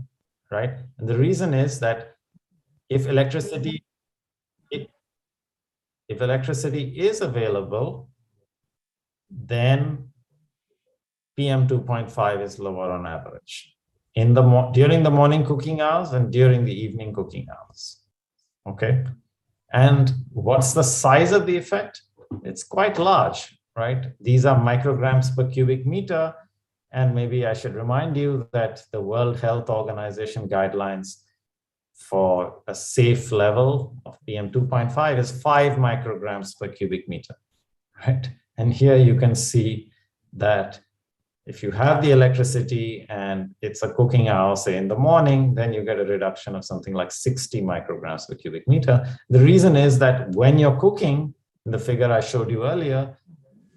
right? And the reason is that if electricity is available, then PM 2.5 is lower on average during the morning cooking hours and during the evening cooking hours. Okay. And what's the size of the effect? It's quite large, right? These are micrograms per cubic meter. And maybe I should remind you that the World Health Organization guidelines for a safe level of PM 2.5 is 5 micrograms per cubic meter, right? And here you can see that if you have the electricity and it's a cooking hour, say in the morning, then you get a reduction of something like 60 micrograms per cubic meter. The reason is that when you're cooking, in the figure I showed you earlier,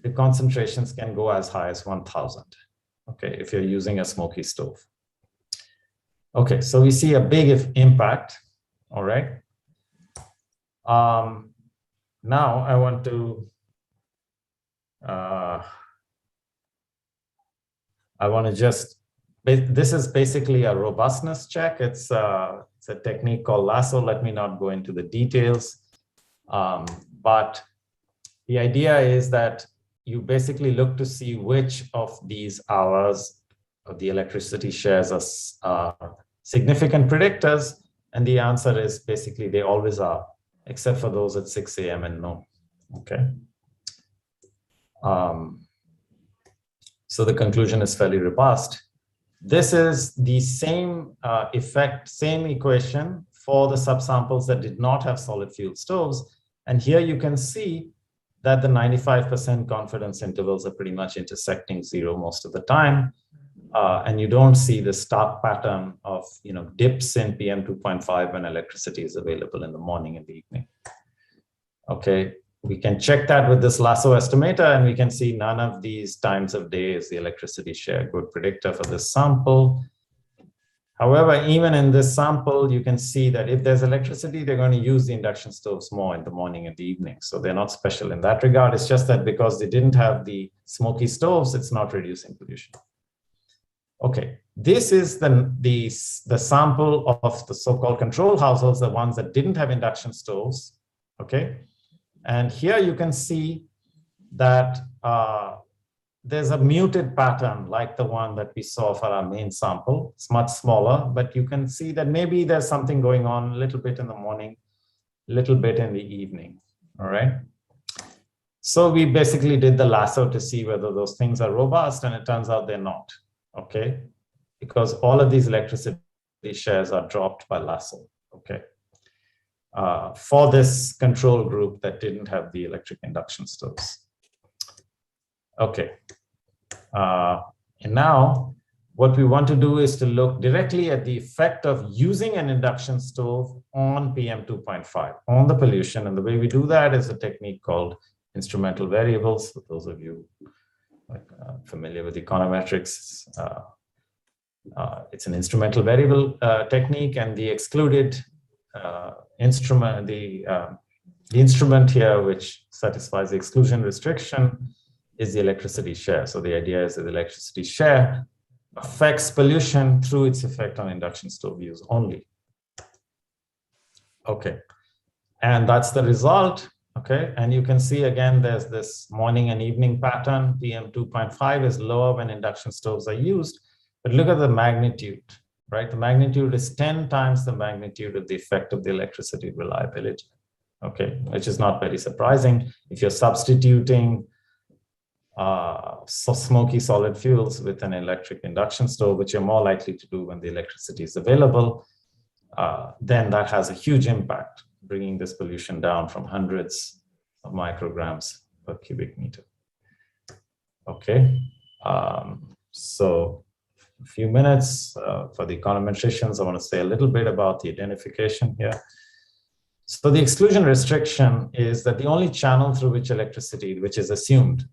the concentrations can go as high as 1,000, okay, if you're using a smoky stove. Okay, so we see a big impact, all right? Now I want to, this is basically a robustness check. It's a technique called lasso. Let me not go into the details. But the idea is that you basically look to see which of these hours of the electricity shares are significant predictors. And the answer is basically they always are, except for those at 6 a.m. and no, okay? So the conclusion is fairly robust. This is the same same equation for the subsamples that did not have solid fuel stoves. And here you can see that the 95% confidence intervals are pretty much intersecting 0 most of the time. And you don't see the stark pattern of dips in PM 2.5 when electricity is available in the morning and the evening. Okay, we can check that with this lasso estimator, and we can see none of these times of day is the electricity share, good predictor for this sample. However, even in this sample, you can see that if there's electricity, they're going to use the induction stoves more in the morning and the evening. So they're not special in that regard. It's just that because they didn't have the smoky stoves, it's not reducing pollution. Okay, this is the sample of the so-called control households, the ones that didn't have induction stoves, okay? And here you can see that there's a muted pattern like the one that we saw for our main sample. It's much smaller, but you can see that maybe there's something going on a little bit in the morning, a little bit in the evening, all right? So we basically did the lasso to see whether those things are robust, and it turns out they're not, okay? Because all of these electricity shares are dropped by lasso, okay? For this control group that didn't have the electric induction stoves. Okay, and now what we want to do is to look directly at the effect of using an induction stove on PM 2.5, on the pollution. And the way we do that is a technique called instrumental variables. For those of you familiar with econometrics, it's an instrumental variable technique, and the excluded instrument, the instrument here which satisfies the exclusion restriction is the electricity share. So the idea is that the electricity share affects pollution through its effect on induction stove use only. Okay, and that's the result Okay, and you can see again, there's this morning and evening pattern. PM 2.5 is lower when induction stoves are used, but look at the magnitude, right? The magnitude is 10 times the magnitude of the effect of the electricity reliability, okay, which is not very surprising. If you're substituting smoky solid fuels with an electric induction stove, which you're more likely to do when the electricity is available, then that has a huge impact, bringing this pollution down from hundreds of micrograms per cubic meter. Okay, so a few minutes for the econometricians, I want to say a little bit about the identification here. So the exclusion restriction is that the only channel through which electricity, which is assumed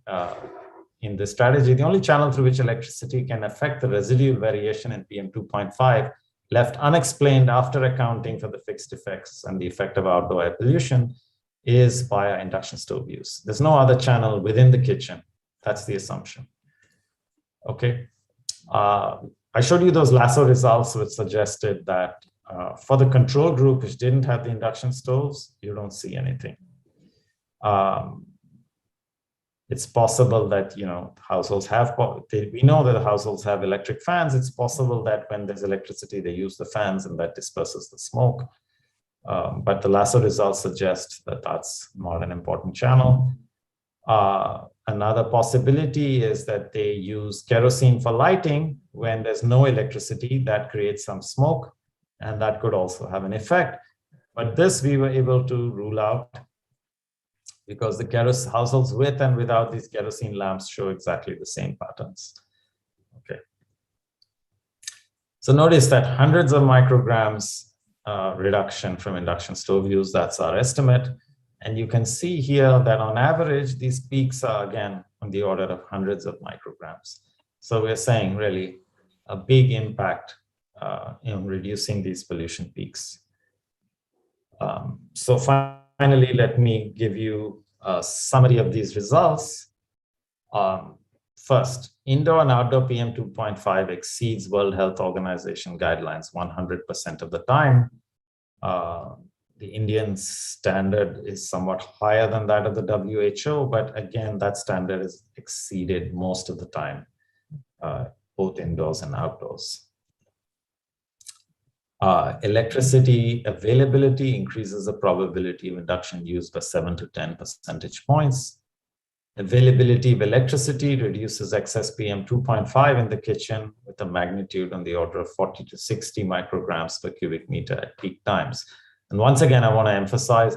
in this strategy, the only channel through which electricity can affect the residual variation in PM 2.5 left unexplained after accounting for the fixed effects and the effect of outdoor air pollution is via induction stove use. There's no other channel within the kitchen. That's the assumption. Okay. I showed you those lasso results which suggested that for the control group which didn't have the induction stoves, you don't see anything. It's possible that, you know, households have, we know that the households have electric fans. It's possible that when there's electricity, they use the fans and that disperses the smoke. But the lasso results suggest that that's not an important channel. Another possibility is that they use kerosene for lighting when there's no electricity. That creates some smoke, and that could also have an effect. But this we were able to rule out, because the households with and without these kerosene lamps show exactly the same patterns. Okay. So notice that hundreds of micrograms reduction from induction stove use, that's our estimate. And you can see here that on average, these peaks are again on the order of hundreds of micrograms. So we're saying really a big impact in reducing these pollution peaks. So finally, let me give you a summary of these results. First, indoor and outdoor PM 2.5 exceeds World Health Organization guidelines 100% of the time. The Indian standard is somewhat higher than that of the WHO, but again, that standard is exceeded most of the time, both indoors and outdoors. Electricity availability increases the probability of induction use by 7 to 10 percentage points. Availability of electricity reduces excess PM 2.5 in the kitchen with a magnitude on the order of 40 to 60 micrograms per cubic meter at peak times. And once again, I want to emphasize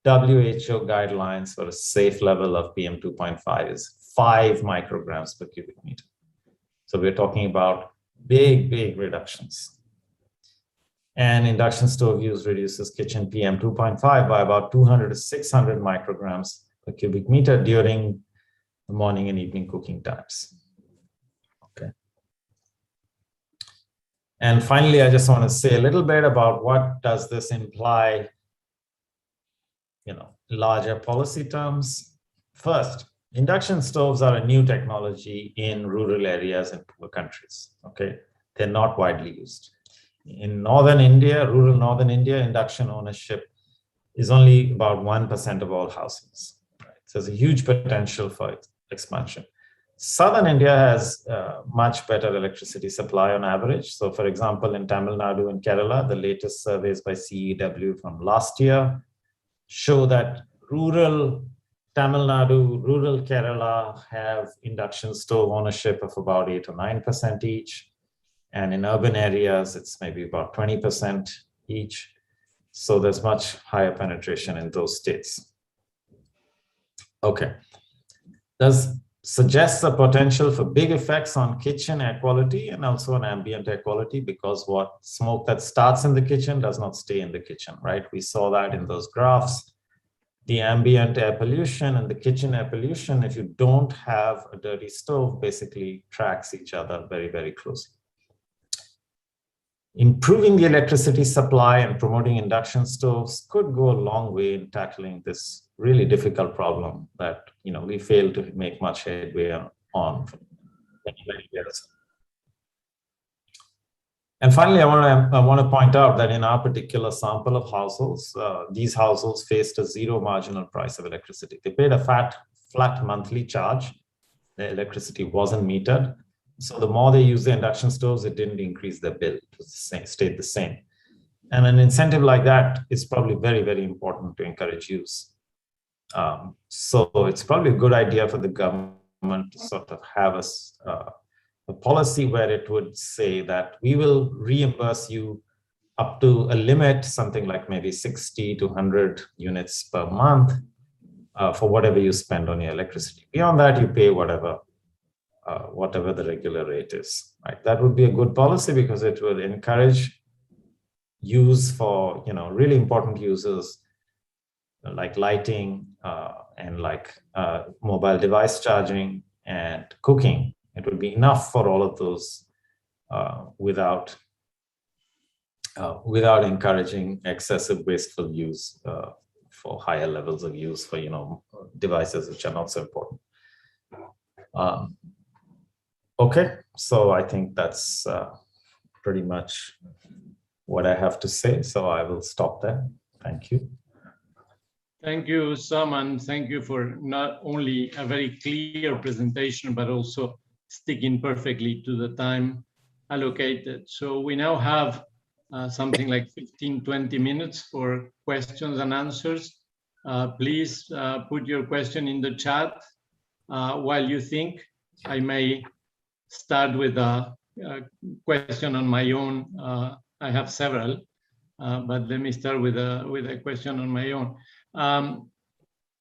WHO guidelines for a safe level of PM 2.5 is 5 micrograms per cubic meter. So we're talking about big, big reductions. And induction stove use reduces kitchen PM 2.5 by about 200 to 600 micrograms per cubic meter during the morning and evening cooking times. Okay. And finally, I just want to say a little bit about what does this imply, you know, larger policy terms. First, induction stoves are a new technology in rural areas and poor countries. Okay, they're not widely used. In northern India, rural northern India, induction ownership is only about 1% of all households. Right? So there's a huge potential for expansion. Southern India has much better electricity supply on average. So for example, in Tamil Nadu and Kerala, the latest surveys by CEW from last year show that rural Tamil Nadu, rural Kerala have induction stove ownership of about 8 or 9% each. And in urban areas, it's maybe about 20% each. So there's much higher penetration in those states. Okay. Does suggests a potential for big effects on kitchen air quality and also on ambient air quality, because what smoke that starts in the kitchen does not stay in the kitchen, right? We saw that in those graphs. The ambient air pollution and the kitchen air pollution, if you don't have a dirty stove, basically tracks each other very, very closely. Improving the electricity supply and promoting induction stoves could go a long way in tackling this really difficult problem that, you know, we fail to make much headway on for many, many years. And finally, I want to point out that in our particular sample of households, these households faced a zero marginal price of electricity. They paid a flat monthly charge. The electricity wasn't metered. So the more they used the induction stoves, it didn't increase their bill. It was the same, stayed the same. And an incentive like that is probably very, very important to encourage use. So it's probably a good idea for the government to sort of have a policy where it would say that we will reimburse you up to a limit, something like maybe 60 to 100 units per month for whatever you spend on your electricity. Beyond that, you pay whatever the regular rate is. Right? That would be a good policy because it will encourage use for really important uses like lighting and like mobile device charging and cooking. It would be enough for all of those without encouraging excessive wasteful use for higher levels of use for devices which are not so important. Okay, so I think that's pretty much what I have to say. So I will stop there. Thank you. Thank you, Sam, and thank you for not only a very clear presentation, but also sticking perfectly to the time allocated. So we now have something like 15, 20 minutes for questions and answers. Please put your question in the chat while you think. I may start with a question on my own. I have several, but let me start with a question on my own.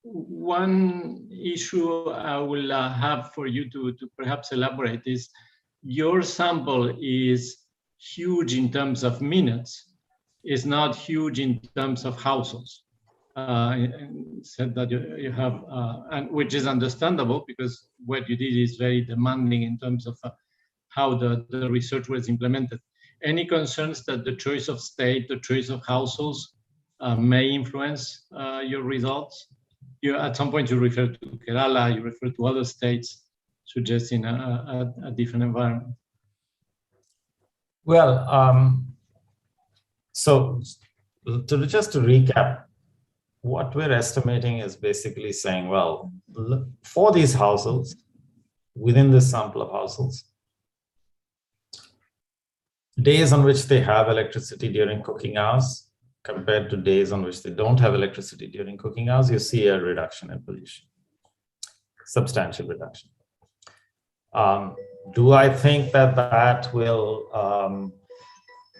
One issue I will have for you to perhaps elaborate is your sample is huge in terms of minutes, is not huge in terms of households. Said that you have, and which is understandable because what you did is very demanding in terms of how the research was implemented. Any concerns that the choice of state, the choice of households may influence your results? At some point you refer to Kerala, you refer to other states, suggesting a different environment. Well, so just to recap, what we're estimating is basically saying, well, for these households, within this sample of households, days on which they have electricity during cooking hours compared to days on which they don't have electricity during cooking hours, you see a reduction in pollution, substantial reduction. Do I think that will,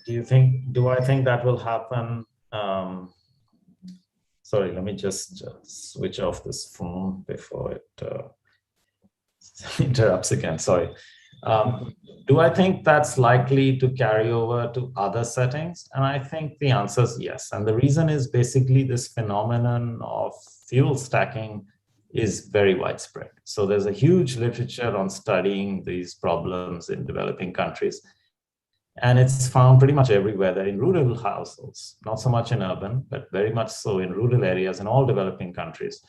do I think that will happen? Sorry, let me just switch off this phone before it interrupts again, sorry. Do I think that's likely to carry over to other settings? And I think the answer is yes. And the reason is basically this phenomenon of fuel stacking is very widespread. So there's a huge literature on studying these problems in developing countries. And it's found pretty much everywhere. They're in rural households, not so much in urban, but very much so in rural areas in all developing countries.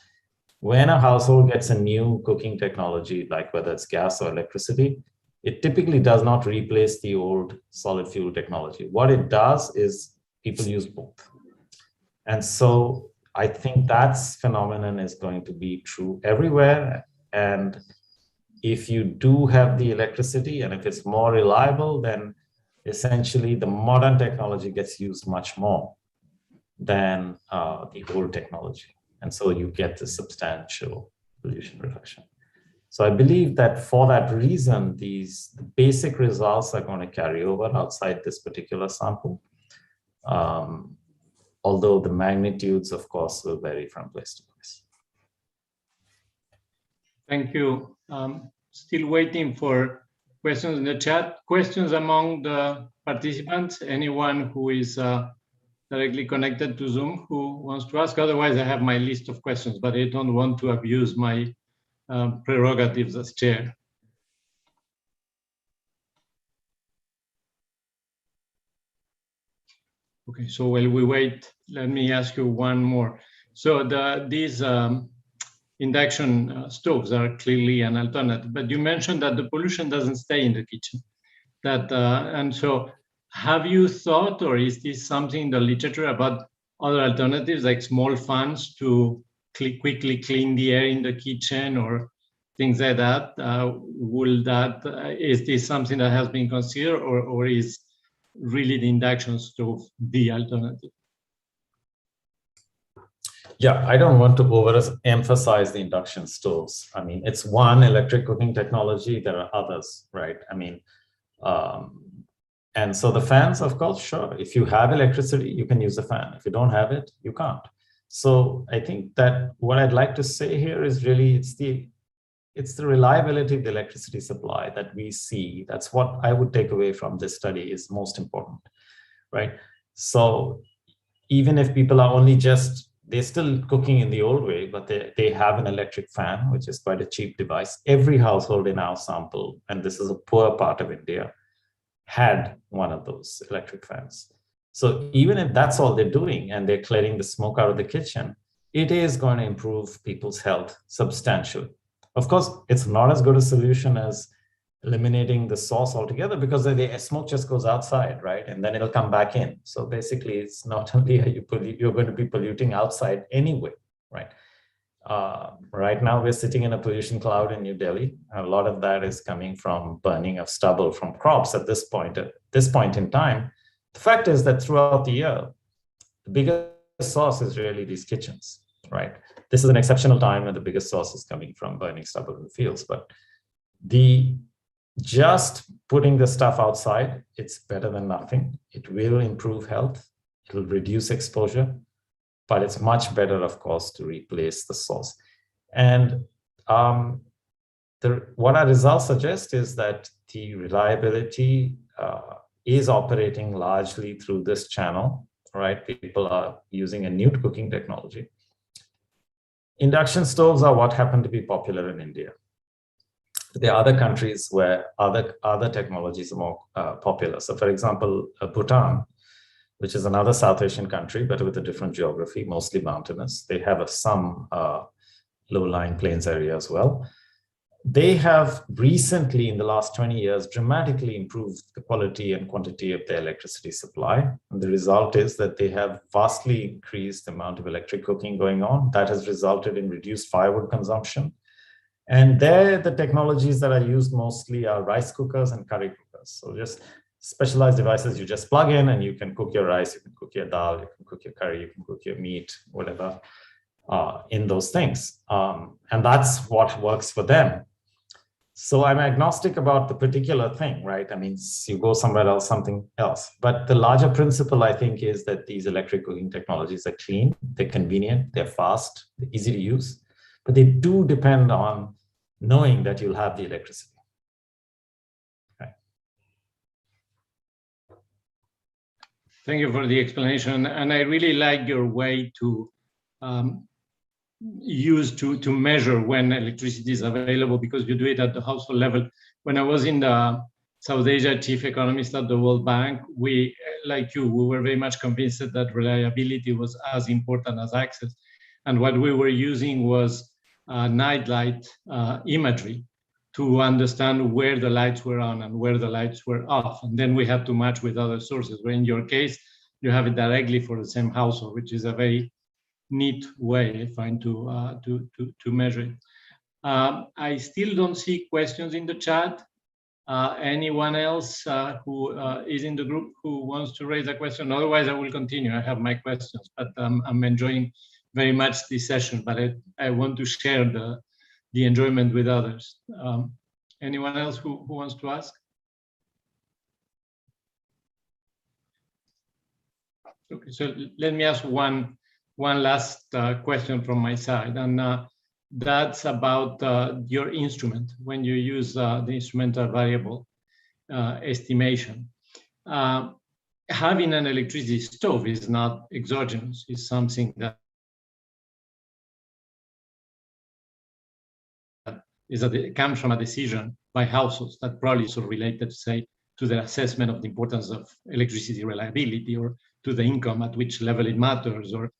When a household gets a new cooking technology, like whether it's gas or electricity, it typically does not replace the old solid fuel technology. What it does is people use both. And so I think that phenomenon is going to be true everywhere. And if you do have the electricity and if it's more reliable, then essentially the modern technology gets used much more than the old technology. And so you get the substantial pollution reduction. So I believe that for that reason, the basic results are going to carry over outside this particular sample. Although the magnitudes, of course, will vary from place to place. Thank you. Still waiting for questions in the chat. Questions among the participants? Anyone who is directly connected to Zoom who wants to ask? Otherwise, I have my list of questions, but I don't want to abuse my prerogatives as chair. Okay, so while we wait, let me ask you one more. So these induction stoves are clearly an alternative, but you mentioned that the pollution doesn't stay in the kitchen. And so have you thought, or is this something in the literature about other alternatives like small fans to quickly clean the air in the kitchen or things like that? Is this something that has been considered, or is really the induction stove the alternative? Yeah, I don't want to overemphasize the induction stoves. I mean, it's one electric cooking technology. There are others, right? I mean, and so the fans, of course, sure. If you have electricity, you can use a fan. If you don't have it, you can't. So I think that what I'd like to say here is really it's the reliability of the electricity supply that we see. That's what I would take away from this study is most important, right? So even if people are only they're still cooking in the old way, but they have an electric fan, which is quite a cheap device. Every household in our sample, and this is a poor part of India, had one of those electric fans. So even if that's all they're doing and they're clearing the smoke out of the kitchen, it is going to improve people's health substantially. Of course, it's not as good a solution as eliminating the source altogether, because the smoke just goes outside, right? And then it'll come back in. So basically, it's not only you're going to be polluting outside anyway, right? Right now, we're sitting in a pollution cloud in New Delhi. A lot of that is coming from burning of stubble from crops at this point. At this point in time, the fact is that throughout the year, the biggest source is really these kitchens, right? This is an exceptional time when the biggest source is coming from burning stubble in the fields, but just putting the stuff outside, it's better than nothing. It will improve health. It will reduce exposure, but it's much better, of course, to replace the source. And what our results suggest is that the reliability is operating largely through this channel, right? People are using a new cooking technology. Induction stoves are what happen to be popular in India. There are other countries where other technologies are more popular. So for example, Bhutan, which is another South Asian country, but with a different geography, mostly mountainous. They have some low-lying plains area as well. They have recently, in the last 20 years, dramatically improved the quality and quantity of their electricity supply. And the result is that they have vastly increased the amount of electric cooking going on. That has resulted in reduced firewood consumption. And there, the technologies that are used mostly are rice cookers and curry cookers. So just specialized devices you just plug in and you can cook your rice, you can cook your dal, you can cook your curry, you can cook your meat, whatever, in those things. And that's what works for them. So I'm agnostic about the particular thing, right? I mean, you go somewhere else, something else. But the larger principle, I think, is that these electric cooking technologies are clean, they're convenient, they're fast, they're easy to use, but they do depend on knowing that you'll have the electricity. Okay. Thank you for the explanation. And I really like your way to use to measure when electricity is available, because you do it at the household level. When I was in the South Asia chief economist at the World Bank, we, like you, we were very much convinced that reliability was as important as access. And what we were using was nightlight imagery to understand where the lights were on and where the lights were off. And then we had to match with other sources, where in your case, you have it directly for the same household, which is a very neat way, I find, to measure it. I still don't see questions in the chat. Anyone else who is in the group who wants to raise a question? Otherwise, I will continue. I have my questions, but I'm enjoying very much this session, but I want to share the enjoyment with others. Anyone else who wants to ask? Okay, so let me ask one last question from my side, and that's about your instrument. When you use the instrumental variable estimation, having an electricity stove is not exogenous. It's something that it comes from a decision by households that probably is related, say, to the assessment of the importance of electricity reliability, or to the income at which level it matters, or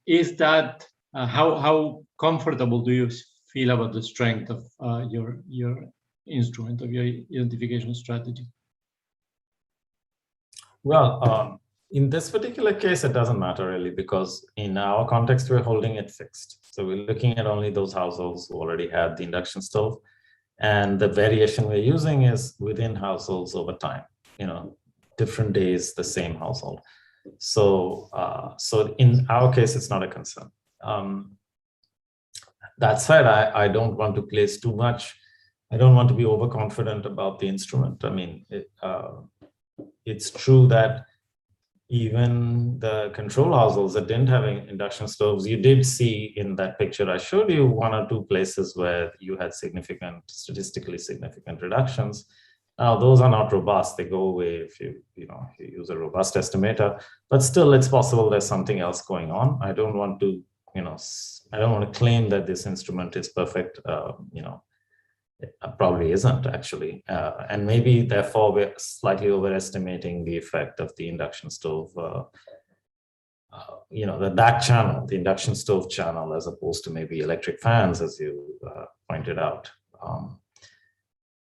is that how comfortable do you feel about the strength of your instrument, of your identification strategy? Well, in this particular case, it doesn't matter really, because in our context, we're holding it fixed. So we're looking at only those households who already had the induction stove. And the variation we're using is within households over time, different days, the same household. So, so in our case, it's not a concern. That said, I don't want to place too much. I don't want to be overconfident about the instrument. I mean, it's true that even the control households that didn't have induction stoves, you did see in that picture I showed you 1 or 2 places where you had statistically significant reductions. Now, those are not robust. They go away if you use a robust estimator, but still it's possible there's something else going on. I don't want to, I don't want to claim that this instrument is perfect. It probably isn't actually. And maybe therefore we're slightly overestimating the effect of the induction stove, that channel, the induction stove channel, as opposed to maybe electric fans, as you pointed out.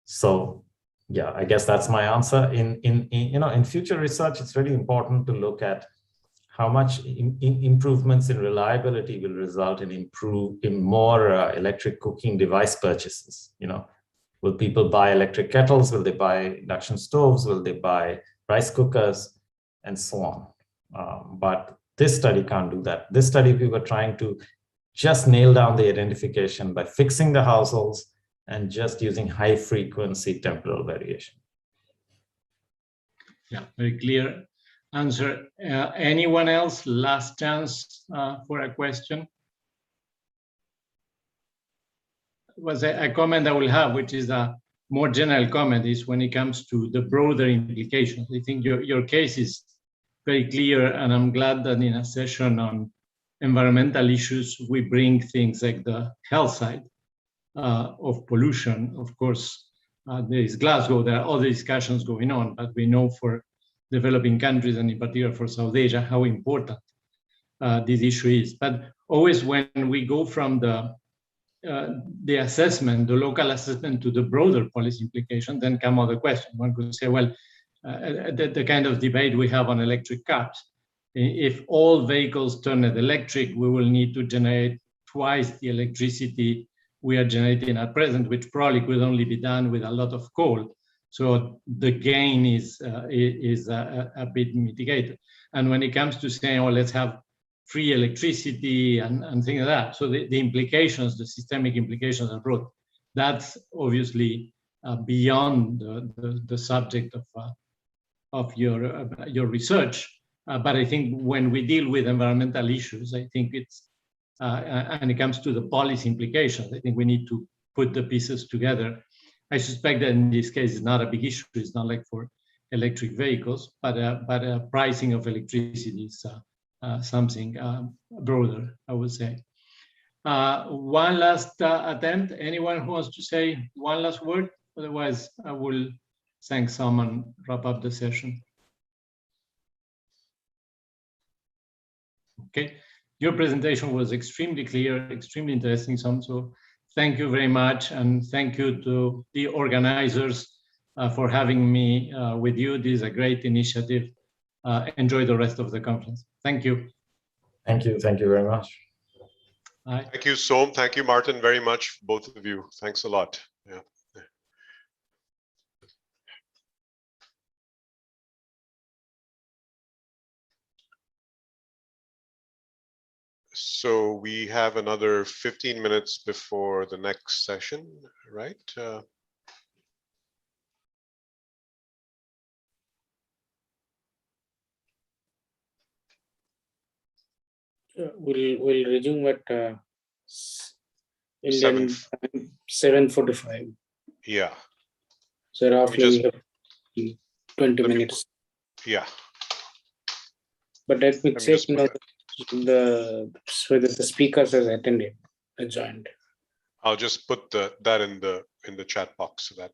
So yeah, I guess that's my answer. In future research, it's really important to look at how much improvements in reliability will result in more electric cooking device purchases. Will people buy electric kettles? Will they buy induction stoves? Will they buy rice cookers? And so on. But this study can't do that. This study, we were trying to just nail down the identification by fixing the households and just using high frequency temporal variation. Yeah, very clear answer. Anyone else? Last chance for a question. Was a comment I will have, which is a more general comment, is when it comes to the broader implications. I think your case is very clear, and I'm glad that in a session on environmental issues, we bring things like the health side of pollution. Of course, there is Glasgow, there are other discussions going on, but we know for developing countries, and in particular for South Asia, how important this issue is. But always when we go from the assessment, the local assessment, to the broader policy implication, then come other questions. One could say, well, the kind of debate we have on electric cars. If all vehicles turn electric, we will need to generate twice the electricity we are generating at present, which probably could only be done with a lot of coal. So the gain is a bit mitigated. And when it comes to saying, oh, let's have free electricity and things like that, so the implications, the systemic implications are broad. That's obviously beyond the subject of your research. But I think when we deal with environmental issues, I think it's, and it comes to the policy implications, I think we need to put the pieces together. I suspect that in this case, it's not a big issue. It's not like for electric vehicles, but pricing of electricity is something broader, I would say. One last attempt. Anyone who wants to say one last word? Otherwise, I will thank some and wrap up the session. Okay, your presentation was extremely clear, extremely interesting, so thank you very much, and thank you to the organizers for having me with you. This is a great initiative. Enjoy the rest of the conference. Thank you. Thank you. Thank you very much. Bye. Thank you, Som. Thank you, Martin, very much, both of you. Thanks a lot. Yeah. So we have another 15 minutes before the next session, right? We'll resume at Indian time 7:45. Yeah. So roughly we have 20 minutes. Yeah. But let me check whether the speakers has attended, joined. I'll just put that in the chat box so that.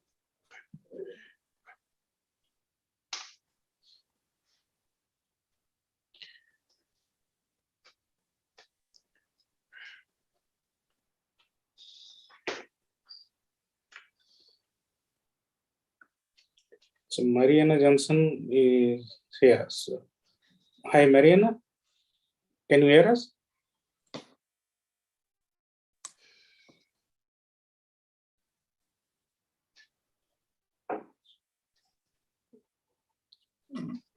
So Mariana Johnson is here. So, hi, Mariana. Can you hear us?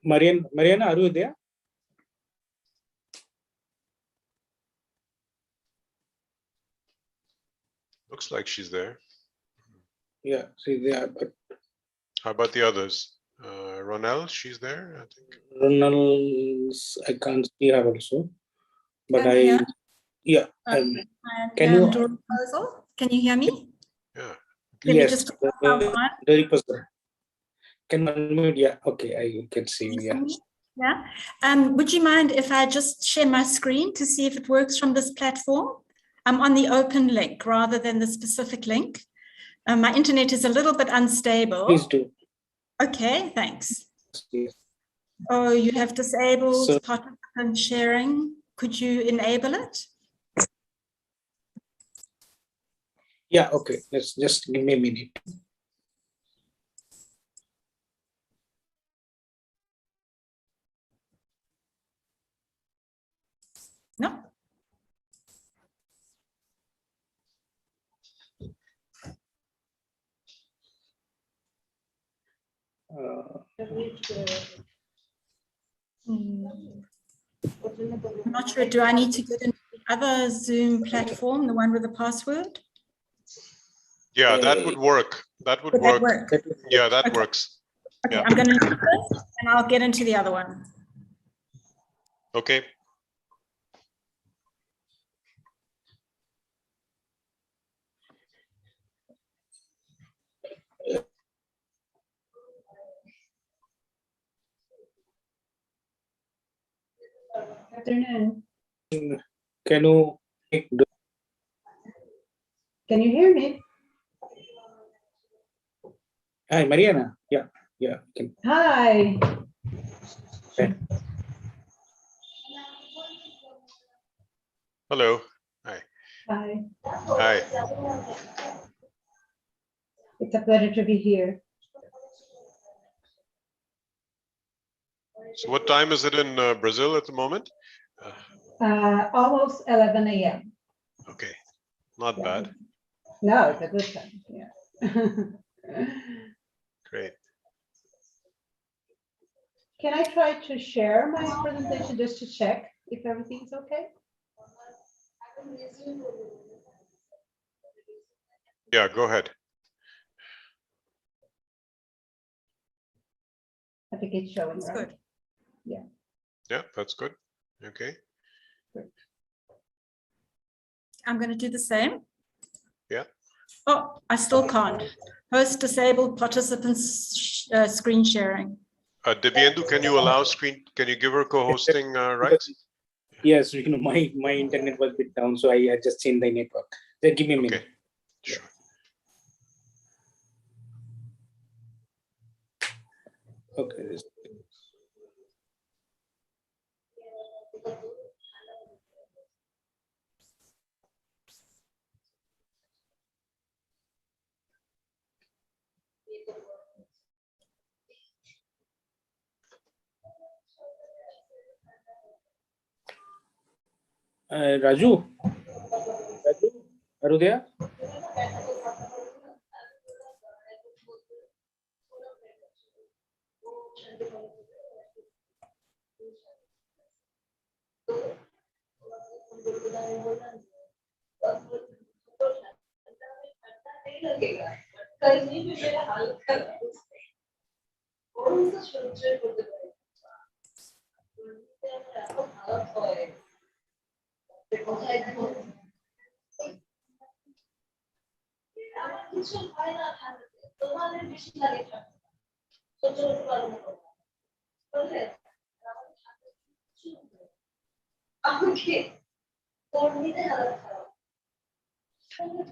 Mariana, are you there? Looks like she's there. Yeah, she's there. But how about the others? Ronelle, she's there, I think. Ronelle, I can't see her also. But yeah. Can you? Can you hear me? Yeah. Yes. Very possible. Can unmute? Yeah. Okay, I can see. Yeah. Yeah. Would you mind if I just share my screen to see if it works from this platform? I'm on the open link rather than the specific link. My internet is a little bit unstable. Please do. Okay, thanks. Yes. Oh, you have disabled participant sharing. Could you enable it? Yeah, okay. Let's just give me a minute. No. I'm not sure. Do I need to get into the other Zoom platform, the one with the password? Yeah, that would work. That would work. Yeah, that works. Okay, yeah. I'm going to do this and I'll get into the other one. Okay. Afternoon. Can you hear me? Hi, Mariana. Yeah, yeah. Hi. Okay. Hello. Hi. Hi. Hi. It's a pleasure to be here. So what time is it in Brazil at the moment? Almost 11 a.m. Okay, not bad. No, it's a good time. Yeah. Great. Can I try to share my presentation just to check if everything's okay? Yeah, go ahead. I think it's showing, That's right? good. Yeah. Yeah, that's good. Okay. Good. I'm going to do the same. Yeah. Oh, I still can't. Host disabled participants screen sharing. Devyendu, can you allow screen? Can you give her co-hosting rights? Yes, you know, my internet was a bit down, so I just changed the network. Then give me a minute. Okay. Sure. Okay. Raju, are you there?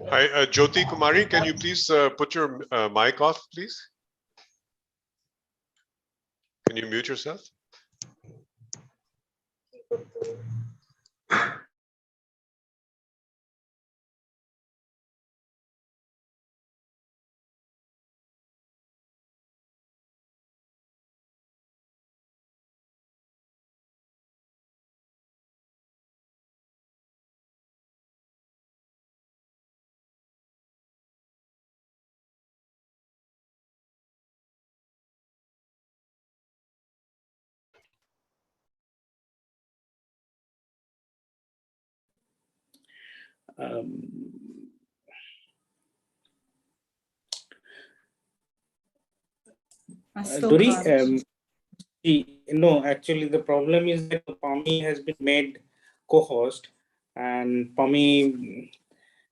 Hi, Jyoti Kumari, can you please put your mic off, please? Can you mute yourself? Dori, no, actually the problem is that Pami has been made co-host and Pami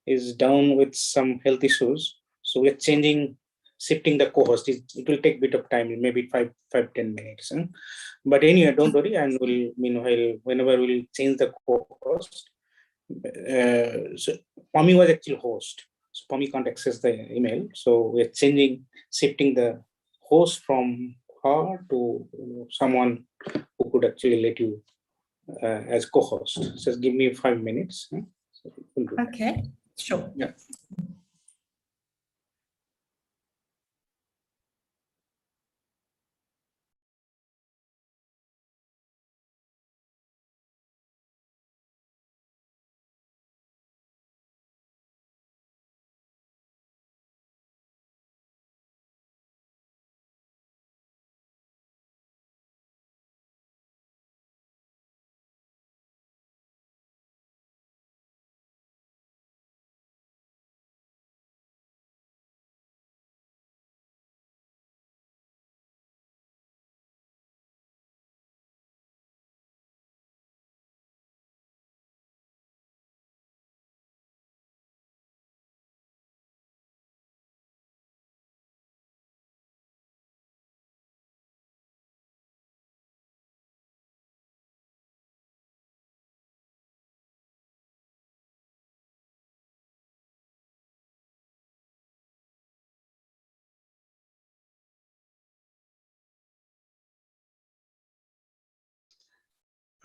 is down with some health issues. So we're shifting the co-host. It will take a bit of time, maybe 5-10 minutes. Huh? But anyway, don't worry, and we'll, meanwhile, whenever we'll change the co-host, so Pami was actually host. So Pami can't access the email. So we're shifting the host from her to someone who could actually let you as co-host. Just give me 5 minutes. Huh? So okay, sure. Yeah.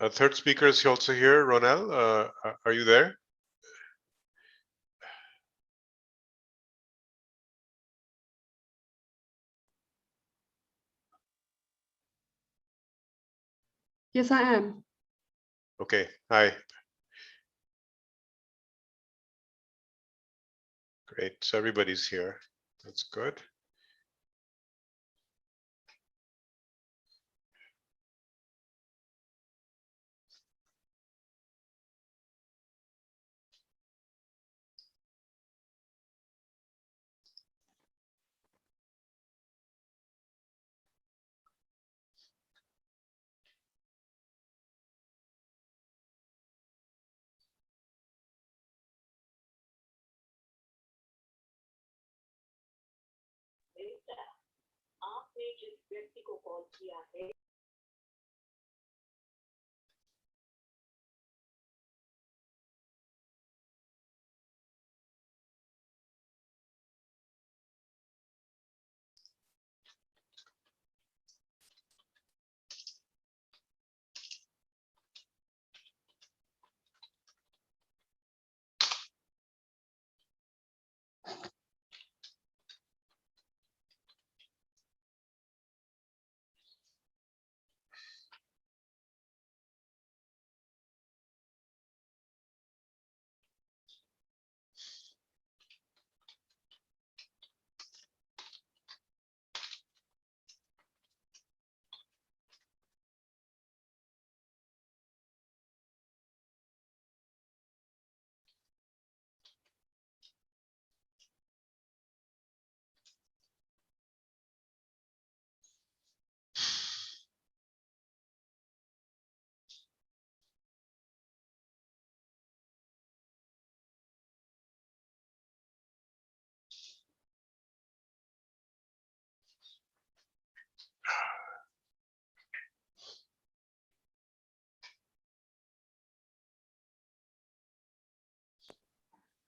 Third speaker is also here. Ronel, are you there? Yes, I am. Okay, hi. Great, so everybody's here. That's good.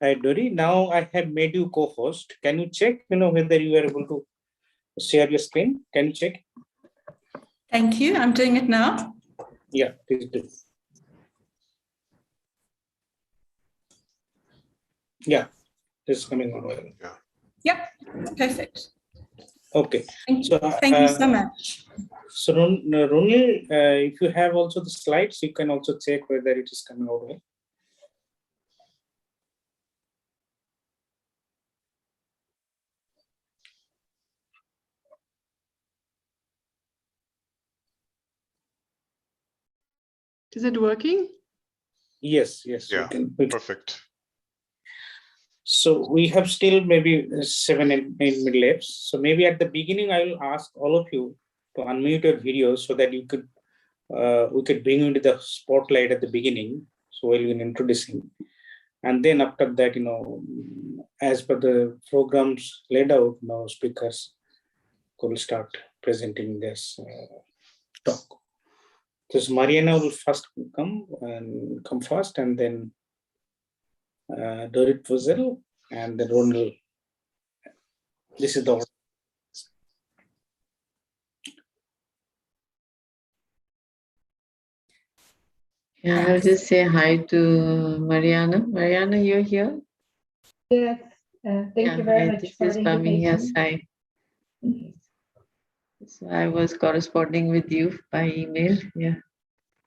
Hi, Dori. Now I have made you co-host. Can you check, whether you are able to share your screen? Can you check? Thank you. I'm doing it now. Yeah, please do. Yeah, this is coming on well. Yeah. Yep, perfect. Okay. Thank you so much. So, Ronil, if you have also the slides, you can also check whether it is coming out well. Is it working? Yes, yes. Yeah, perfect. So we have still maybe 7 and 8 minutes. So maybe at the beginning, I will ask all of you to unmute your videos so that you could we could bring you into the spotlight at the beginning. So while you're introducing, and then after that, as per the programs laid out, speakers will start presenting this talk. This Mariana will first come first, and then Dorit Fuzel, and then Ronald. This is the order. Yeah, I'll just say hi to Mariana. Mariana, you're here? Yes, thank you very much this for is the Pami. Yes, invitation. hi. So I was corresponding with you by email. Yeah.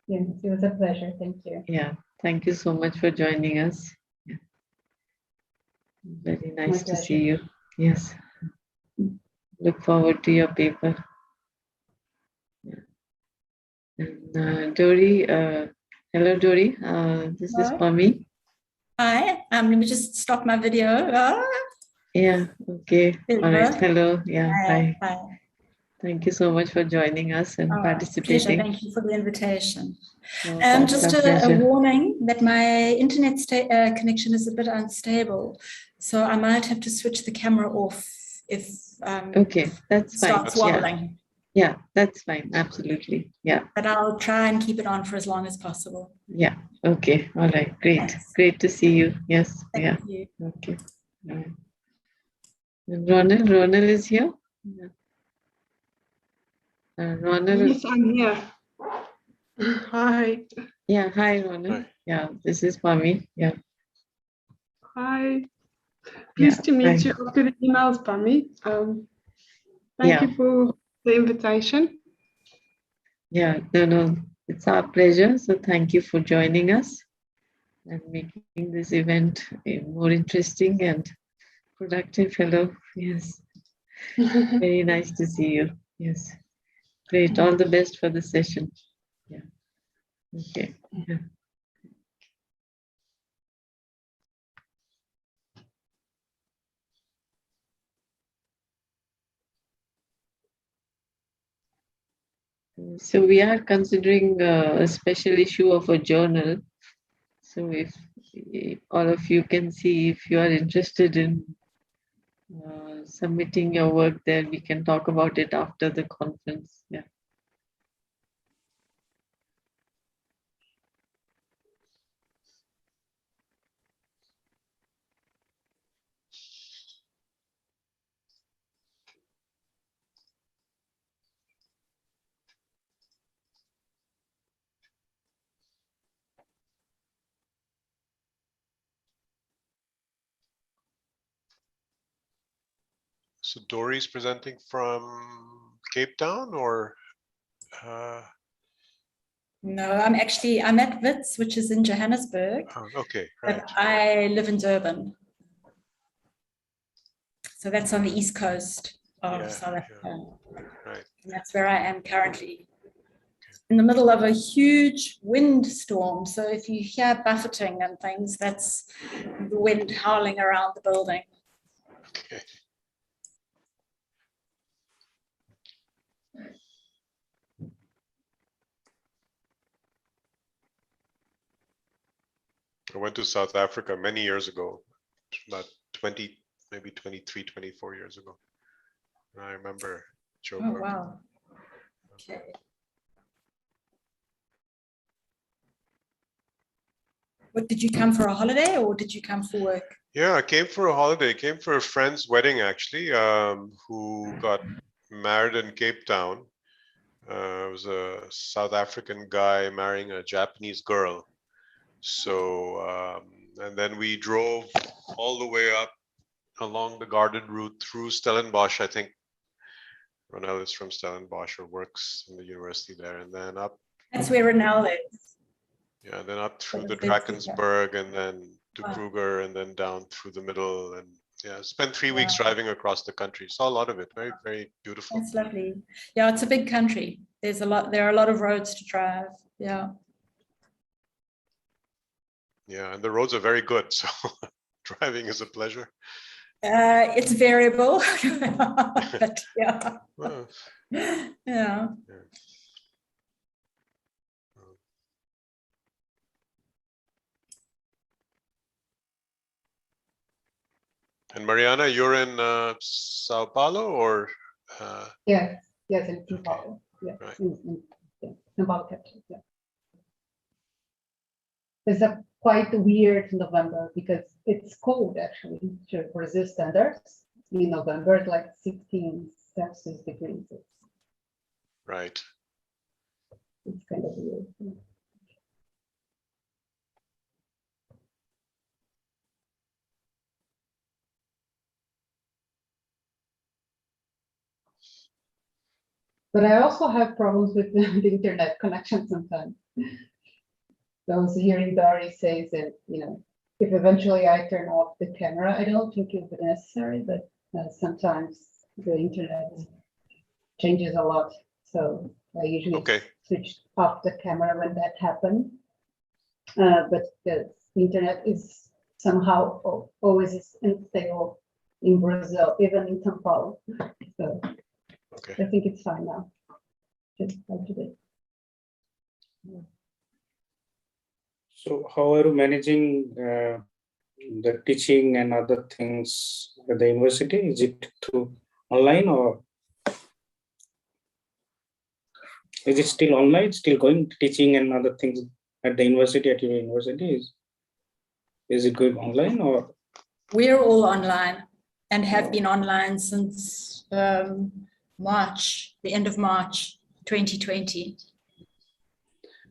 Yes, it was a pleasure. Thank you. Yeah, thank you so much for joining us. Yeah. Very nice to see you. Yes. Look forward to your paper. Yeah. And Dori, hello Dori, this is Pami. Hi, let me just stop my video. Yeah, okay. Hello. All right, hello. Yeah, hi. Hi. Thank you so much for joining us and participating. Pleasure. Thank you for the invitation. Oh, Just a warning that my internet connection is a bit unstable, so I might have to switch the camera off if okay, that's fine. Starts wobbling. Yeah, that's fine. Absolutely. Yeah. But I'll try and keep it on for as long as possible. Yeah. Okay. All right. Great. Thanks. Great to see you. Yes. Thank you. Okay. All right. And Ronald is here. Yeah. Ronald. Yes, I'm here. Hi. Yeah. Hi, Ronald. Hi. Yeah. This is Pami. Yeah. Hi. Pleased to meet you after the emails, Pami. Thank you for the invitation. Yeah. No. It's our pleasure. So thank you for joining us and making this event more interesting and productive. Hello. Yes. Very nice to see you. Yes. Great. All the best for the session. Yeah. Okay. Yeah. So we are considering a special issue of a journal. So if all of you can see, if you are interested in submitting your work there, we can talk about it after the conference. Yeah. So Dory's presenting from Cape Town, or? No, I'm at WITS, which is in Johannesburg. Oh, okay, right. But I live in Durban. So that's on the east coast of South Africa. Right. And that's where I am currently. In the middle of a huge windstorm. So if you hear buffeting and things, that's the wind howling around the building. Okay. I went to South Africa many years ago, about 20, maybe 23, 24 years ago. And I remember Joburg. Oh, wow. Okay. What, did you come for a holiday or did you come for work? Yeah, I came for a holiday. I came for a friend's wedding, actually, who got married in Cape Town. It was a South African guy marrying a Japanese girl. So, and then we drove all the way up along the garden route through Stellenbosch. I think Ronel is from Stellenbosch or works in the university there, and then up. That's where Ronel is. Yeah, then up through the Drakensberg and then to Kruger and then down through the middle. And yeah, spent 3 weeks driving across the country. Saw a lot of it. Very, very beautiful. That's lovely. Yeah, it's a big country. There are a lot of roads to drive. Yeah. Yeah, and the roads are very good. So driving is a pleasure? It's variable, but yeah. Well, Yeah. And Mariana, you're in Sao Paulo, or? Yes, in Sao Paulo. Yeah, right. Sao Paulo capital. Yeah. It's a quite weird November because it's cold actually to Brazil standards. In November, it's like 16 Celsius degrees. Right. It's kind of weird. But I also have problems with the internet connection sometimes. So I was hearing Dari says that, if eventually I turn off the camera, I don't think it would be necessary, but sometimes the internet changes a lot. So I usually switch off the camera when that happens. But the internet is somehow always unstable in Brazil, even in São Paulo. So I think it's fine now. Just like today. So how are you managing the teaching and other things at the university? Is it through online, or is it still online, still going teaching and other things at the university, at your university? Is it going online, or? We're all online and have been online since March, the end of March 2020.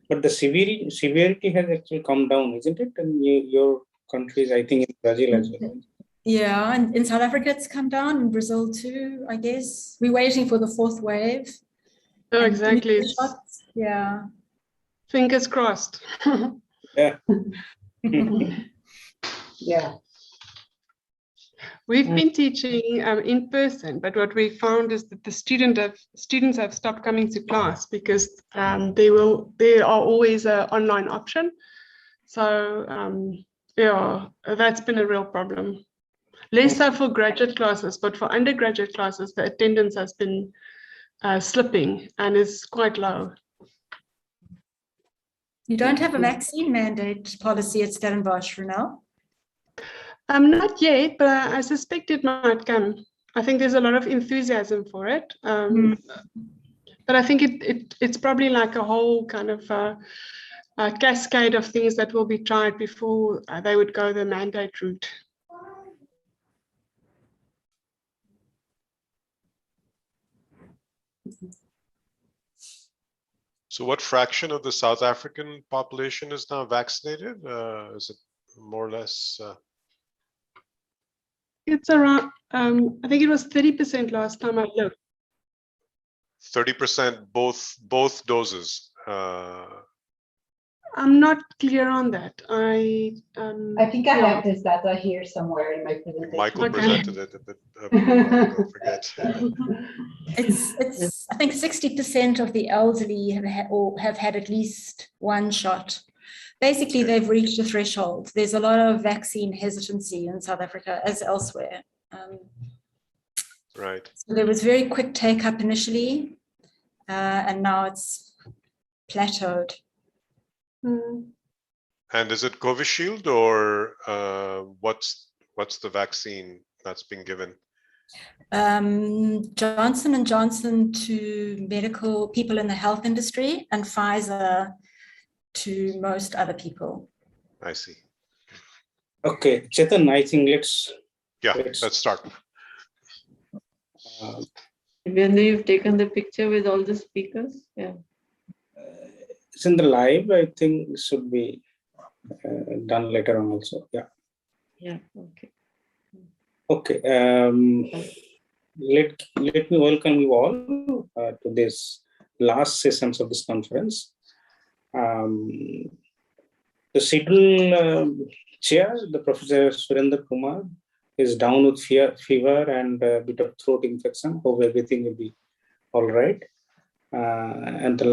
But the severity has actually come down, isn't it? And your countries, I think in Brazil as well. Yeah, and in South Africa it's come down, in Brazil too, I guess. We're waiting for the fourth wave. Oh, exactly. Yeah. Fingers crossed. Yeah. Yeah. We've been teaching in person, but what we found is that the students have stopped coming to class because there are always an online option. So yeah, that's been a real problem. Less so for graduate classes, but for undergraduate classes, the attendance has been slipping and is quite low. You don't have a vaccine mandate policy at Stellenbosch, Renel? Not yet, but I suspect it might come. I think there's a lot of enthusiasm for it. But I think it's probably like a whole kind of a cascade of things that will be tried before they would go the mandate route. So what fraction of the South African population is now vaccinated? Is it more or less? It's around, I think it was 30% last time I looked. 30% both doses. I'm not clear on that. I think I have this data here somewhere in my presentation. Michael presented it, but don't forget. It's I think 60% of the elderly have had at least one shot. Basically, they've reached a threshold. There's a lot of vaccine hesitancy in South Africa as elsewhere. Right. So there was very quick take up initially, and now it's plateaued. And is it Covishield, or what's the vaccine that's been given? Johnson & Johnson to medical people in the health industry, and Pfizer to most other people. I see. Okay, Chetan, I think let's start. When you've taken the picture with all the speakers, yeah. It's in the live. I think it should be done later on also. Yeah. Yeah. Okay. Okay. Let me welcome you all to this last sessions of this conference. The schedule chair, the Professor Surendra Kumar, is down with fever and a bit of throat infection. Hope everything will be all right. And the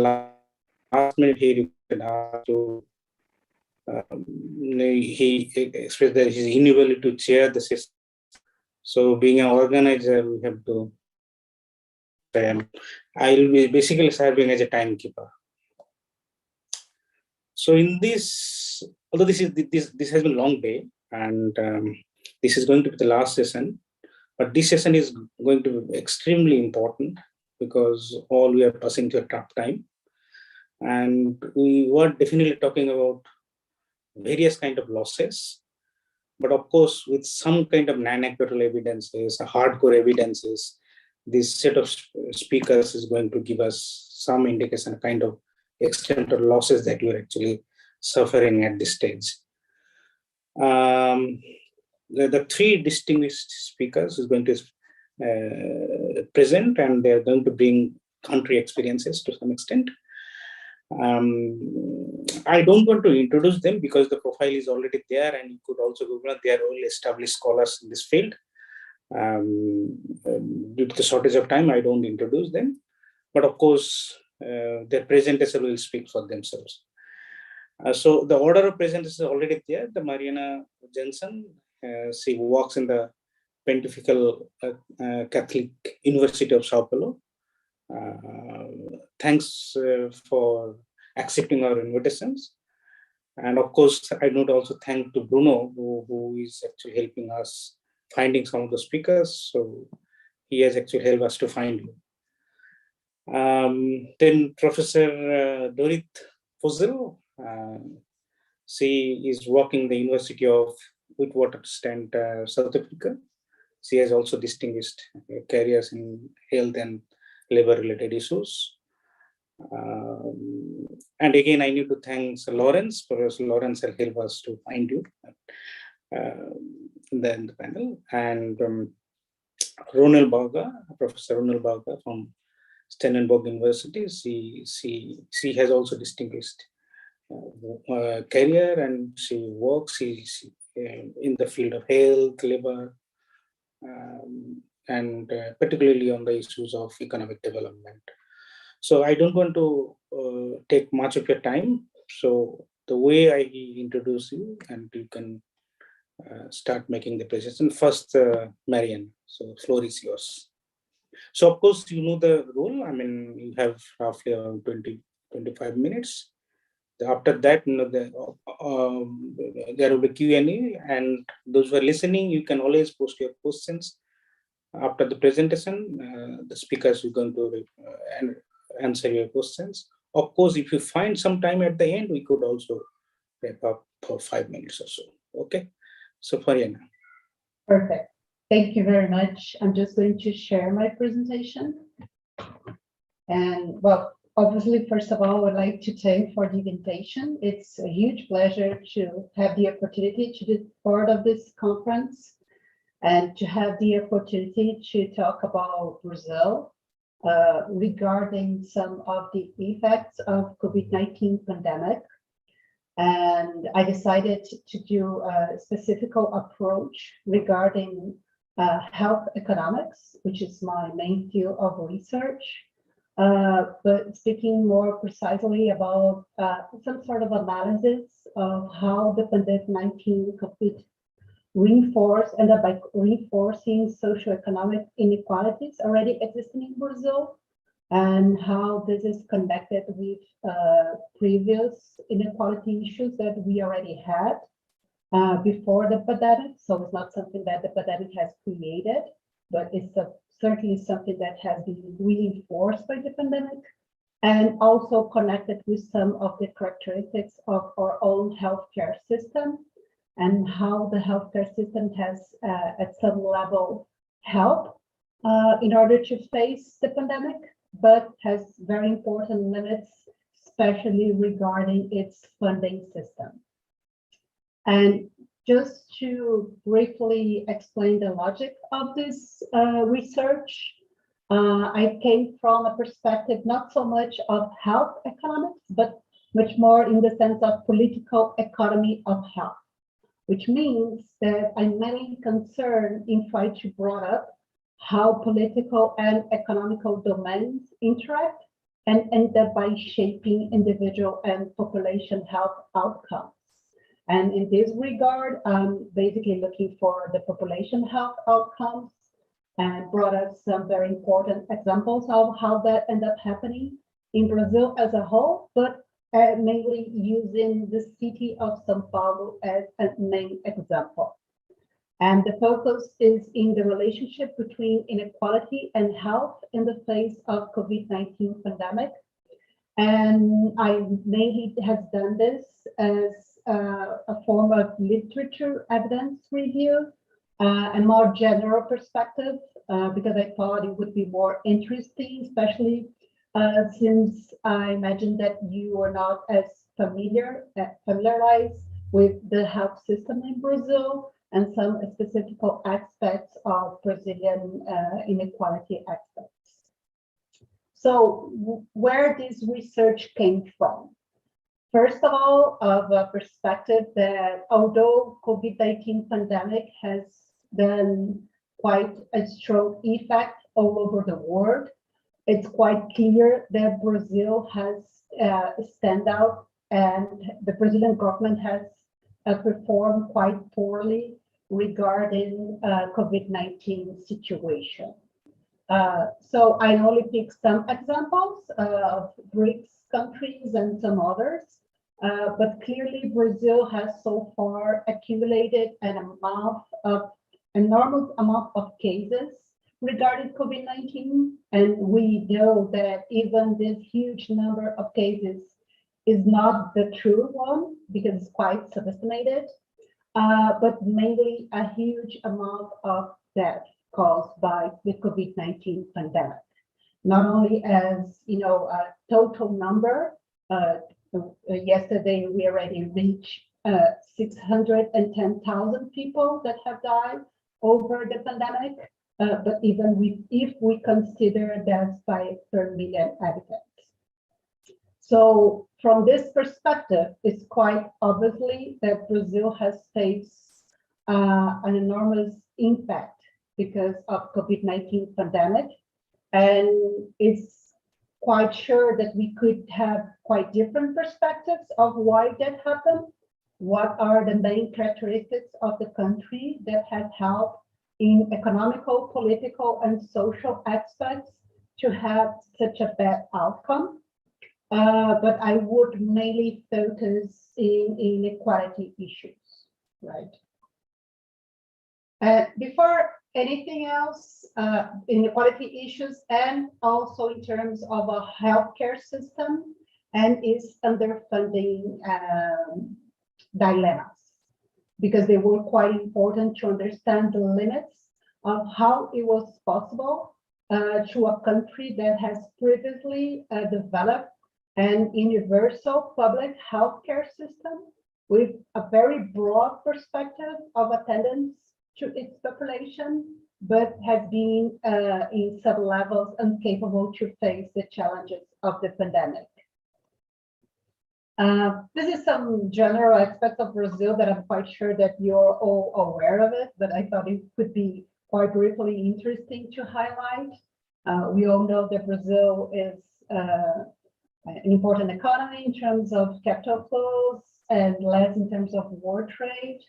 last minute he requested us to He expressed that his inability to chair the session. So being an organizer, we have to. I will be basically serving as a timekeeper. So in this, although this has been a long day, and this is going to be the last session, but this session is going to be extremely important because all we are passing to a tough time, and we were definitely talking about various kind of losses, but of course with some kind of non-anecdotal evidences, hardcore evidences, this set of speakers is going to give us some indication, kind of extent of losses that we are actually suffering at this stage. The three distinguished speakers is going to present, and they're going to bring country experiences to some extent. I don't want to introduce them because the profile is already there, and you could also Google. They are all established scholars in this field. Due to the shortage of time, I don't introduce them, but of course, their presentation will speak for themselves. So the order of presentation is already there. The Mariana Jensen, she works in the Pontifical Catholic University of Sao Paulo. Thanks for accepting our invitations. And of course, I would also thank to Bruno, who is actually helping us finding some of the speakers. So he has actually helped us to find you. Then Professor Dorit Fuzel, she is working in the University of Witwatersrand, South Africa. She has also distinguished careers in health and labor-related issues. And again, I need to thank Sir Lawrence. Professor Lawrence has helped us to find you in the panel. And Ronald Bauga, Professor Ronald Bauga from Stellenbosch University. She has also distinguished career, and she works in the field of health, labor, and particularly on the issues of economic development. So I don't want to take much of your time. So the way I introduce you, and you can start making the presentation. First, Marianne, so floor is yours. So of course, you know the rule. I mean, you have roughly around 20-25 minutes. After that, you know, there will be Q&A, and those who are listening, you can always post your questions. After the presentation, the speakers are going to answer your questions. Of course, if you find some time at the end, we could also wrap up for 5 minutes or so. Okay, so Mariana. Perfect. Thank you very much. I'm just going to share my presentation. And well, obviously, first of all, I would like to thank for the invitation. It's a huge pleasure to have the opportunity to be part of this conference and to have the opportunity to talk about Brazil regarding some of the effects of COVID-19 pandemic. And I decided to do a specific approach regarding health economics, which is my main field of research. But speaking more precisely about some sort of analysis of how the pandemic-19 could reinforce, and by reinforcing socioeconomic inequalities already existing in Brazil, and how this is connected with previous inequality issues that we already had before the pandemic. So it's not something that the pandemic has created, but it's certainly something that has been reinforced by the pandemic, and also connected with some of the characteristics of our own healthcare system, and how the healthcare system has at some level helped in order to face the pandemic, but has very important limits, especially regarding its funding system. And just to briefly explain the logic of this research, I came from a perspective not so much of health economics, but much more in the sense of political economy of health, which means that I'm mainly concerned in trying to bring up how political and economical domains interact and end up by shaping individual and population health outcomes. And in this regard, basically looking for the population health outcomes and brought us some very important examples of how that ended up happening in Brazil as a whole, but mainly using the city of São Paulo as a main example. And the focus is in the relationship between inequality and health in the face of COVID-19 pandemic. And I mainly have done this as a form of literature evidence review, a more general perspective, because I thought it would be more interesting, especially since I imagine that you are not as familiarized with the health system in Brazil and some specific aspects of Brazilian inequality aspects. So where this research came from? First of all, of a perspective that although COVID-19 pandemic has done quite a strong effect all over the world, it's quite clear that Brazil has stand out, and the Brazilian government has performed quite poorly regarding COVID-19 situation. So I only pick some examples of BRICS countries and some others, but clearly Brazil has so far accumulated an enormous amount of cases regarding COVID-19, and we know that even this huge number of cases is not the true one because it's quite subestimated, but mainly a huge amount of death caused by the COVID-19 pandemic. Not only as a total number, yesterday we already reached 610,000 people that have died over the pandemic, but even if we consider deaths by per million inhabitants. So from this perspective, it's quite obviously that Brazil has faced an enormous impact because of COVID-19 pandemic. And it's quite sure that we could have quite different perspectives of why that happened. What are the main characteristics of the country that have helped in economical, political, and social aspects to have such a bad outcome? But I would mainly focus in inequality issues, right? Before anything else, inequality issues, and also in terms of a healthcare system and its underfunding dilemmas, because they were quite important to understand the limits of how it was possible to a country that has previously developed an universal public healthcare system with a very broad perspective of attendance to its population, but has been in some levels incapable to face the challenges of the pandemic. This is some general aspects of Brazil that I'm quite sure that you're all aware of it, but I thought it could be quite briefly interesting to highlight. We all know that Brazil is an important economy in terms of capital flows and less in terms of war trade,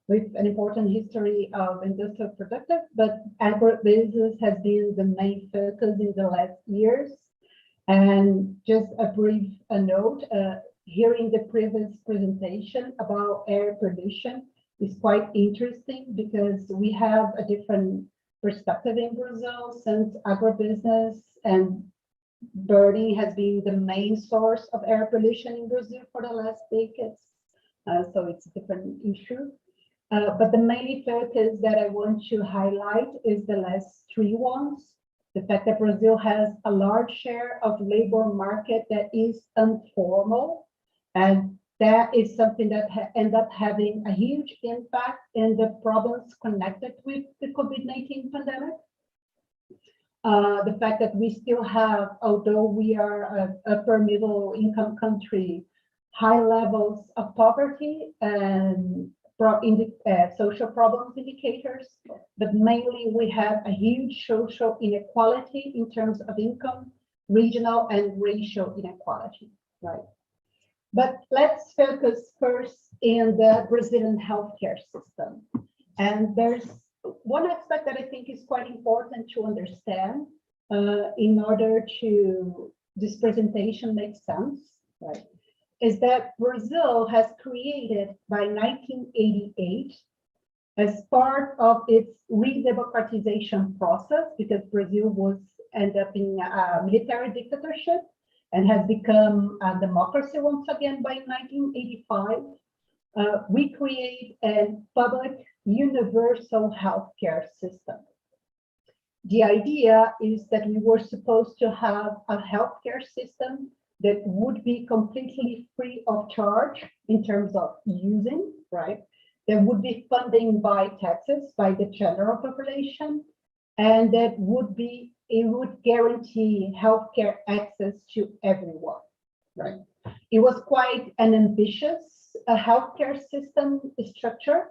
with an important history of industrial productive, but agribusiness has been the main focus in the last years. And just a brief note, hearing the previous presentation about air pollution is quite interesting because we have a different perspective in Brazil since agribusiness and burning has been the main source of air pollution in Brazil for the last decades. So it's a different issue. But the main focus that I want to highlight is the last three ones. The fact that Brazil has a large share of labor market that is informal, and that is something that ends up having a huge impact in the problems connected with the COVID-19 pandemic. The fact that we still have, although we are an upper middle income country, high levels of poverty and social problems indicators, but mainly we have a huge social inequality in terms of income, regional and racial inequality, right? But let's focus first in the Brazilian healthcare system. And there's one aspect that I think is quite important to understand in order to this presentation make sense, right? Is that Brazil has created by 1988 as part of its re-democratization process, because Brazil was ended up in a military dictatorship and has become a democracy once again by 1985. We create a public universal healthcare system. The idea is that we were supposed to have a healthcare system that would be completely free of charge in terms of using, right? There would be funding by taxes by the general population, and that would be, it would guarantee healthcare access to everyone, right? It was quite an ambitious healthcare system structure,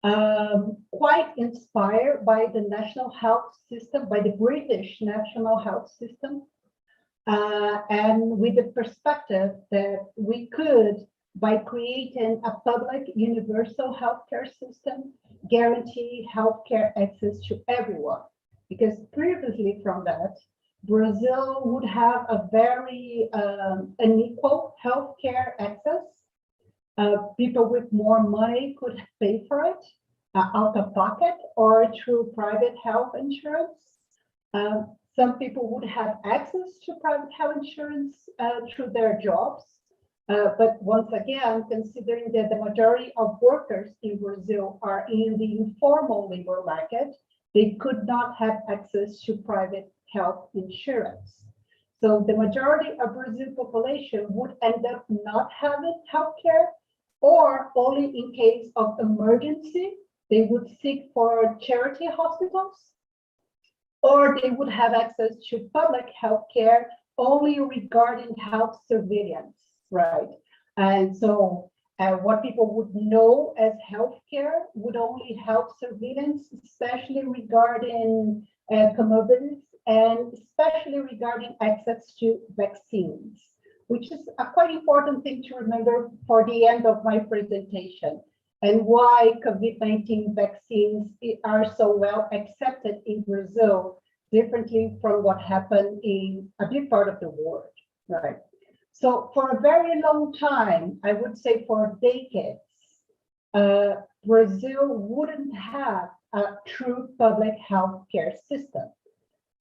quite inspired by the national health system, by the British national health system, and with the perspective that we could, by creating a public universal healthcare system, guarantee healthcare access to everyone. Because previously from that, Brazil would have a very unequal healthcare access. People with more money could pay for it out of pocket or through private health insurance. Some people would have access to private health insurance through their jobs. But once again, considering that the majority of workers in Brazil are in the informal labor market, they could not have access to private health insurance. So the majority of Brazil population would end up not having healthcare, or only in case of emergency, they would seek for charity hospitals, or they would have access to public healthcare only regarding health surveillance, right? And so what people would know as healthcare would only health surveillance, especially regarding comorbidities and especially regarding access to vaccines, which is a quite important thing to remember for the end of my presentation, and why COVID-19 vaccines are so well accepted in Brazil, differently from what happened in a big part of the world, right? So for a very long time, I would say for decades, Brazil wouldn't have a true public healthcare system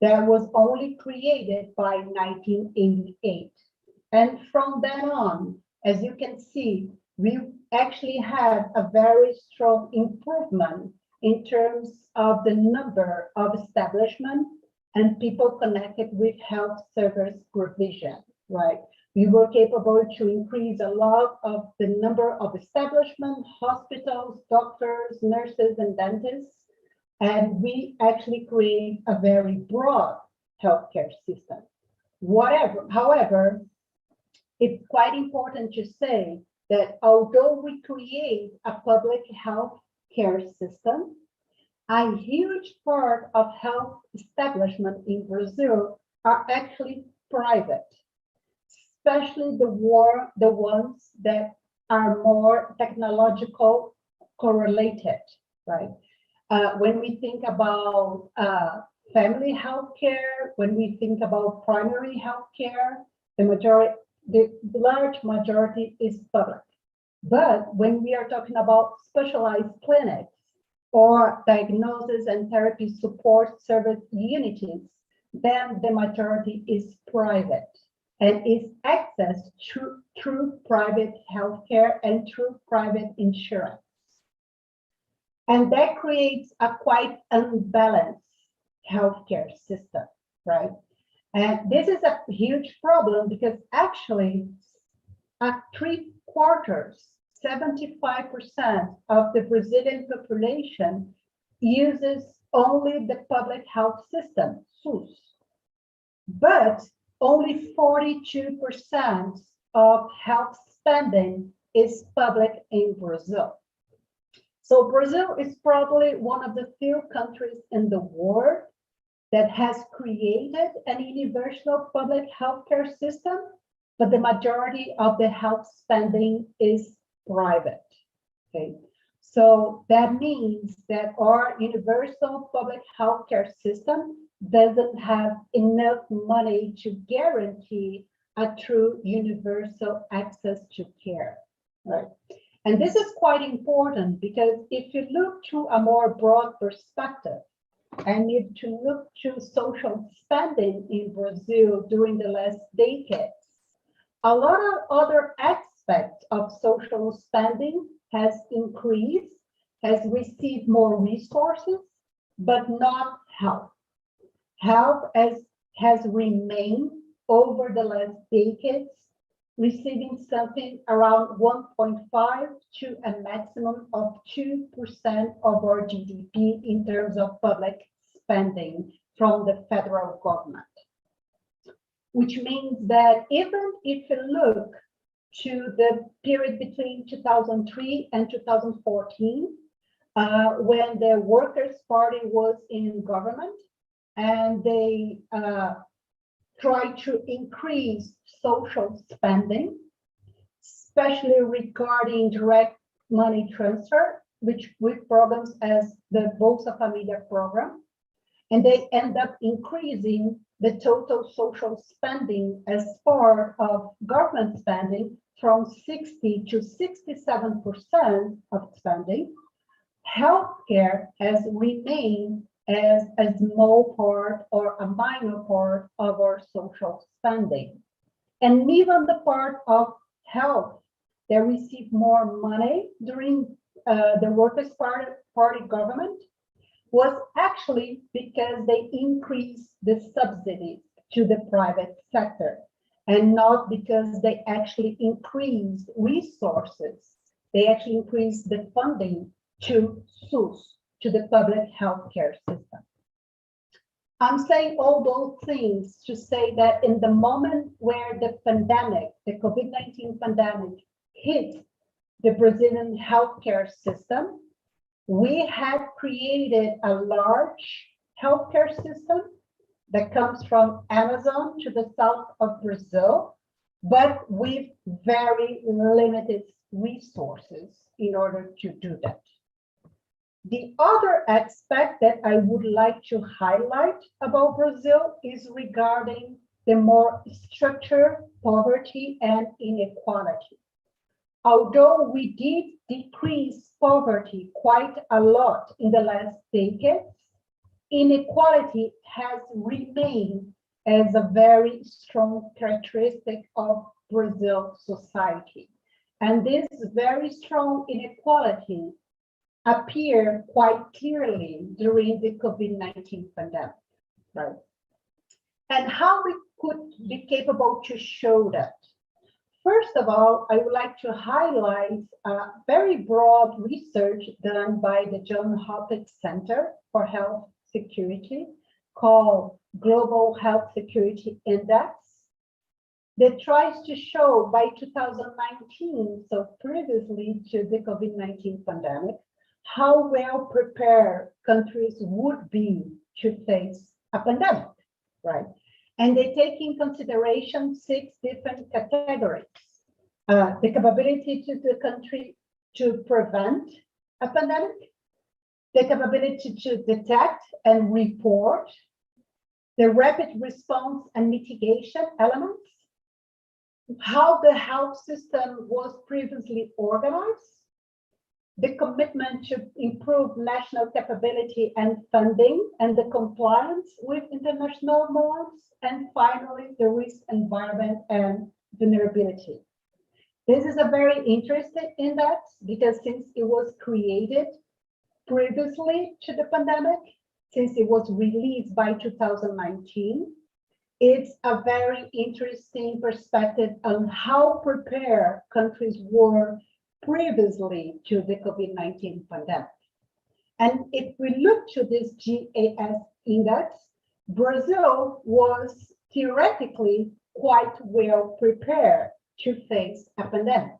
that was only created by 1988. And from then on, as you can see, we actually had a very strong improvement in terms of the number of establishments and people connected with health service provision, right? We were capable to increase a lot of the number of establishments, hospitals, doctors, nurses, and dentists, and we actually create a very broad healthcare system. However, it's quite important to say that although we create a public health care system, a huge part of health establishments in Brazil are actually private, especially the ones that are more technological correlated, right? When we think about family health care, when we think about primary health care, the large majority is public. But when we are talking about specialized clinics or diagnosis and therapy support service units, then the majority is private and is accessed through private healthcare and through private insurance. And that creates a quite unbalanced healthcare system, right? And this is a huge problem because actually at 3/4, 75% of the Brazilian population uses only the public health system, SUS. But only 42% of health spending is public in Brazil. So Brazil is probably one of the few countries in the world that has created an universal public healthcare system but the majority of the health spending is private. Okay, so that means that our universal public healthcare system doesn't have enough money to guarantee a true universal access to care, right? And this is quite important because if you look to a more broad perspective, and if you look to social spending in Brazil during the last decades, a lot of other aspects of social spending has increased, has received more resources, but not health. Health has remained over the last decades, receiving something around 1.5 to a maximum of 2% of our GDP in terms of public spending from the federal government. Which means that even if you look to the period between 2003 and 2014, when the Workers' Party was in government, and they tried to increase social spending, especially regarding direct money transfer, with programs as the Bolsa Familia program, and they end up increasing the total social spending as part of government spending from 60 to 67% of spending. Healthcare has remained as a small part or a minor part of our social spending. And even the part of health that received more money during the Workers' Party government was actually because they increased the subsidies to the private sector, and not because they actually increased resources. They actually increased the funding to SUS, to the public healthcare system. I'm saying all those things to say that in the moment where the pandemic, the COVID-19 pandemic, hit the Brazilian healthcare system, we had created a large healthcare system that comes from Amazon to the south of Brazil, but with very limited resources in order to do that. The other aspect that I would like to highlight about Brazil is regarding the more structured poverty and inequality. Although we did decrease poverty quite a lot in the last decades, inequality has remained as a very strong characteristic of Brazil society. And this very strong inequality appeared quite clearly during the COVID-19 pandemic, right? And how we could be capable to show that. First of all, I would like to highlight a very broad research done by the Johns Hopkins Center for Health Security called Global Health Security Index that tries to show by 2019, so previously to the COVID-19 pandemic, how well prepared countries would be to face a pandemic, right? And they take in consideration 6 different categories. The capability to the country to prevent a pandemic, the capability to detect and report, the rapid response and mitigation elements, how the health system was previously organized, the commitment to improve national capability and funding, and the compliance with international norms, and finally, the risk environment and vulnerability. This is a very interesting index because since it was created previously to the pandemic, since it was released by 2019, it's a very interesting perspective on how prepared countries were previously to the COVID-19 pandemic. And if we look to this GAS index, Brazil was theoretically quite well prepared to face a pandemic,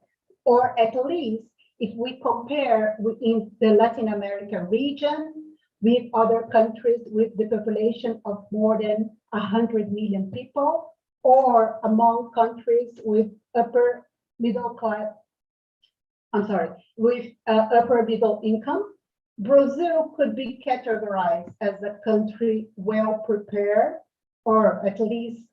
or at least if we compare within the Latin America region with other countries with the population of more than 100 million people, or among countries with upper middle income, Brazil could be categorized as a country well prepared, or at least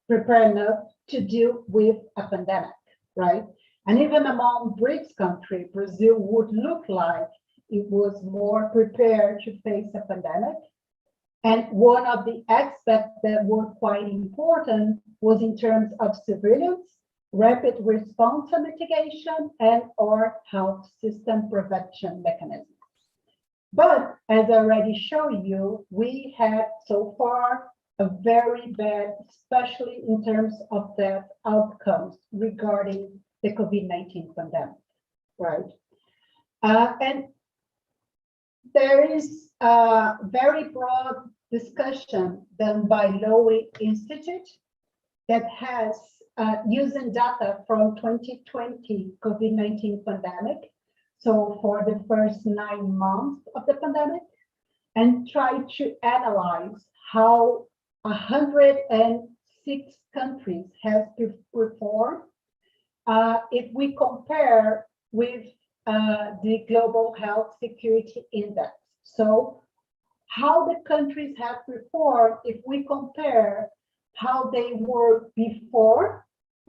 prepared enough to deal with a pandemic, right? And even among BRICS countries, Brazil would look like it was more prepared to face a pandemic. And one of the aspects that were quite important was in terms of surveillance, rapid response and mitigation, and or health system prevention mechanisms. But as I already showed you, we have so far a very bad, especially in terms of the outcomes regarding the COVID-19 pandemic, right? And there is a very broad discussion done by Lowy Institute that has using data from 2020 COVID-19 pandemic, so for the first 9 months of the pandemic, and try to analyze how 106 countries have performed if we compare with the Global Health Security Index. So how the countries have performed if we compare how they were before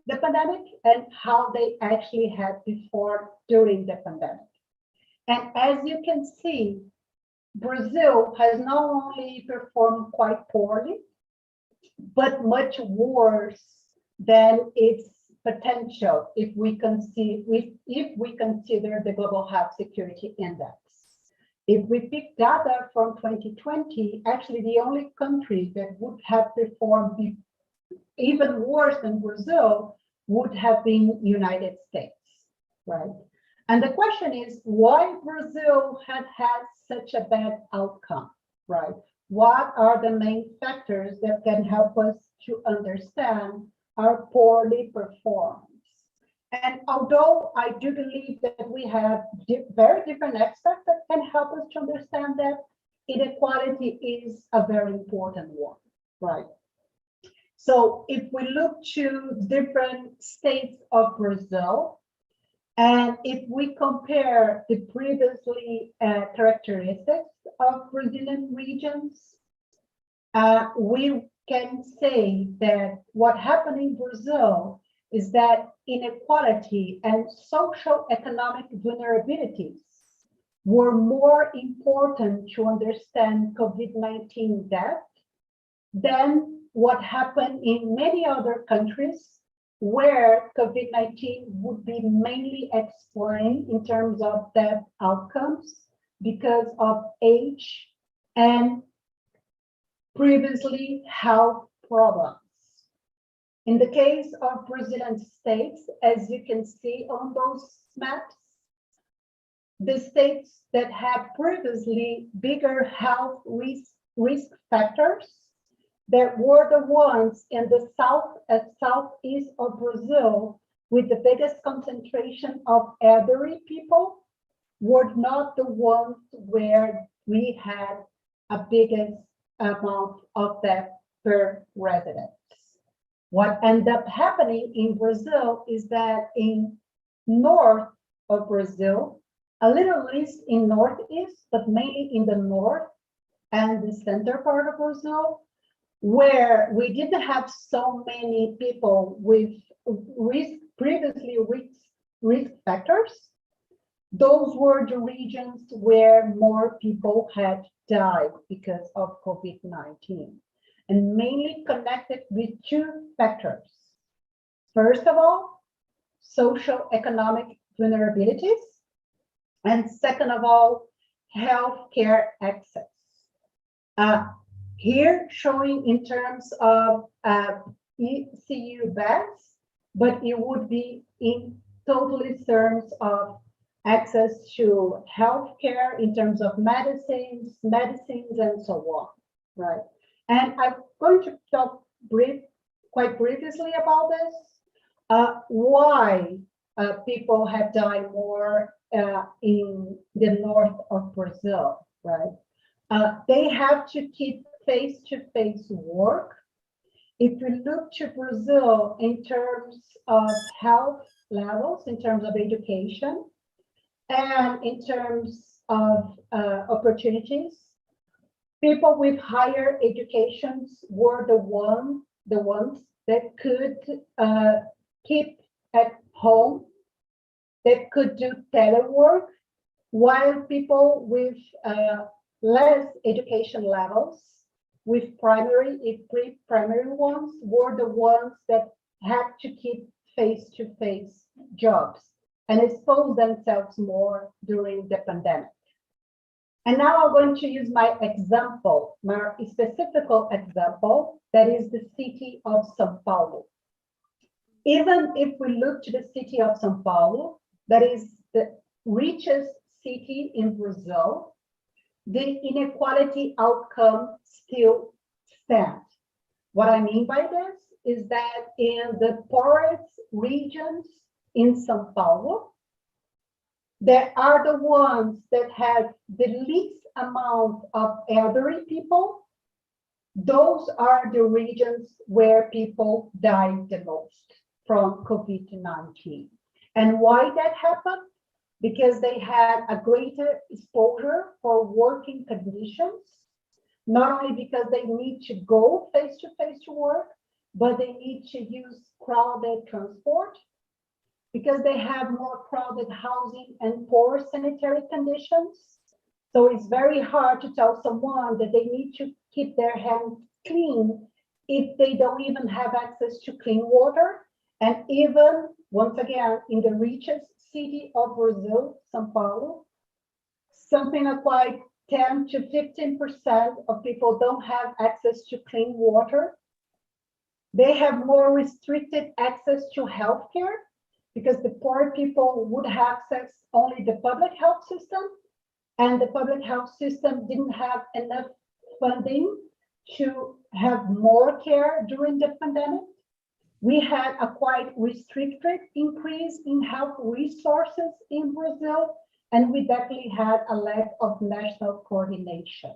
the pandemic and how they actually had performed during the pandemic. And as you can see, Brazil has not only performed quite poorly, but much worse than its potential if we consider the Global Health Security Index. If we pick data from 2020, actually the only country that would have performed even worse than Brazil would have been United States, right? And the question is why Brazil had such a bad outcome, right? What are the main factors that can help us to understand our poorly performance? And although I do believe that we have very different aspects that can help us to understand that, inequality is a very important one, right? So if we look to different states of Brazil, and if we compare the previously characteristics of Brazilian regions, we can say that what happened in Brazil is that inequality and social economic vulnerabilities were more important to understand COVID-19 death than what happened in many other countries where COVID-19 would be mainly explained in terms of death outcomes because of age and previously health problems. In the case of Brazilian states, as you can see on those maps, the states that had previously bigger health risk factors that were the ones in the south and southeast of Brazil with the biggest concentration of elderly people were not the ones where we had a biggest amount of death per resident. What ended up happening in Brazil is that in north of Brazil, a little less in northeast, but mainly in the north and the center part of Brazil, where we didn't have so many people with previously risk factors, those were the regions where more people had died because of COVID-19, and mainly connected with two factors. First of all, social economic vulnerabilities, and second of all, healthcare access. Here showing in terms of ECU beds, but it would be in totally terms of access to healthcare in terms of medicines, and so on, right? And I'm going to talk quite briefly about this, why people have died more in the north of Brazil, right? They have to keep face-to-face work if we look to Brazil in terms of health levels, in terms of education, and in terms of opportunities, people with higher educations were the ones that could keep at home, that could do telework, while people with less education levels, with primary, pre-primary ones, were the ones that had to keep face-to-face jobs and expose themselves more during the pandemic. And now I'm going to use my example, my specific example, that is the city of São Paulo. Even if we look to the city of São Paulo, that is the richest city in Brazil, the inequality outcome still stands. What I mean by this is that in the poorest regions in São Paulo, there are the ones that have the least amount of elderly people. Those are the regions where people die the most from COVID-19. And why that happened? Because they had a greater exposure for working conditions, not only because they need to go face-to-face to work, but they need to use crowded transport, because they have more crowded housing and poor sanitary conditions. So it's very hard to tell someone that they need to keep their hands clean if they don't even have access to clean water. And even, once again, in the richest city of Brazil, São Paulo, something like 10 to 15% of people don't have access to clean water. They have more restricted access to healthcare, because the poor people would have access only the public health system, and the public health system didn't have enough funding to have more care during the pandemic. We had a quite restricted increase in health resources in Brazil, and we definitely had a lack of national coordination.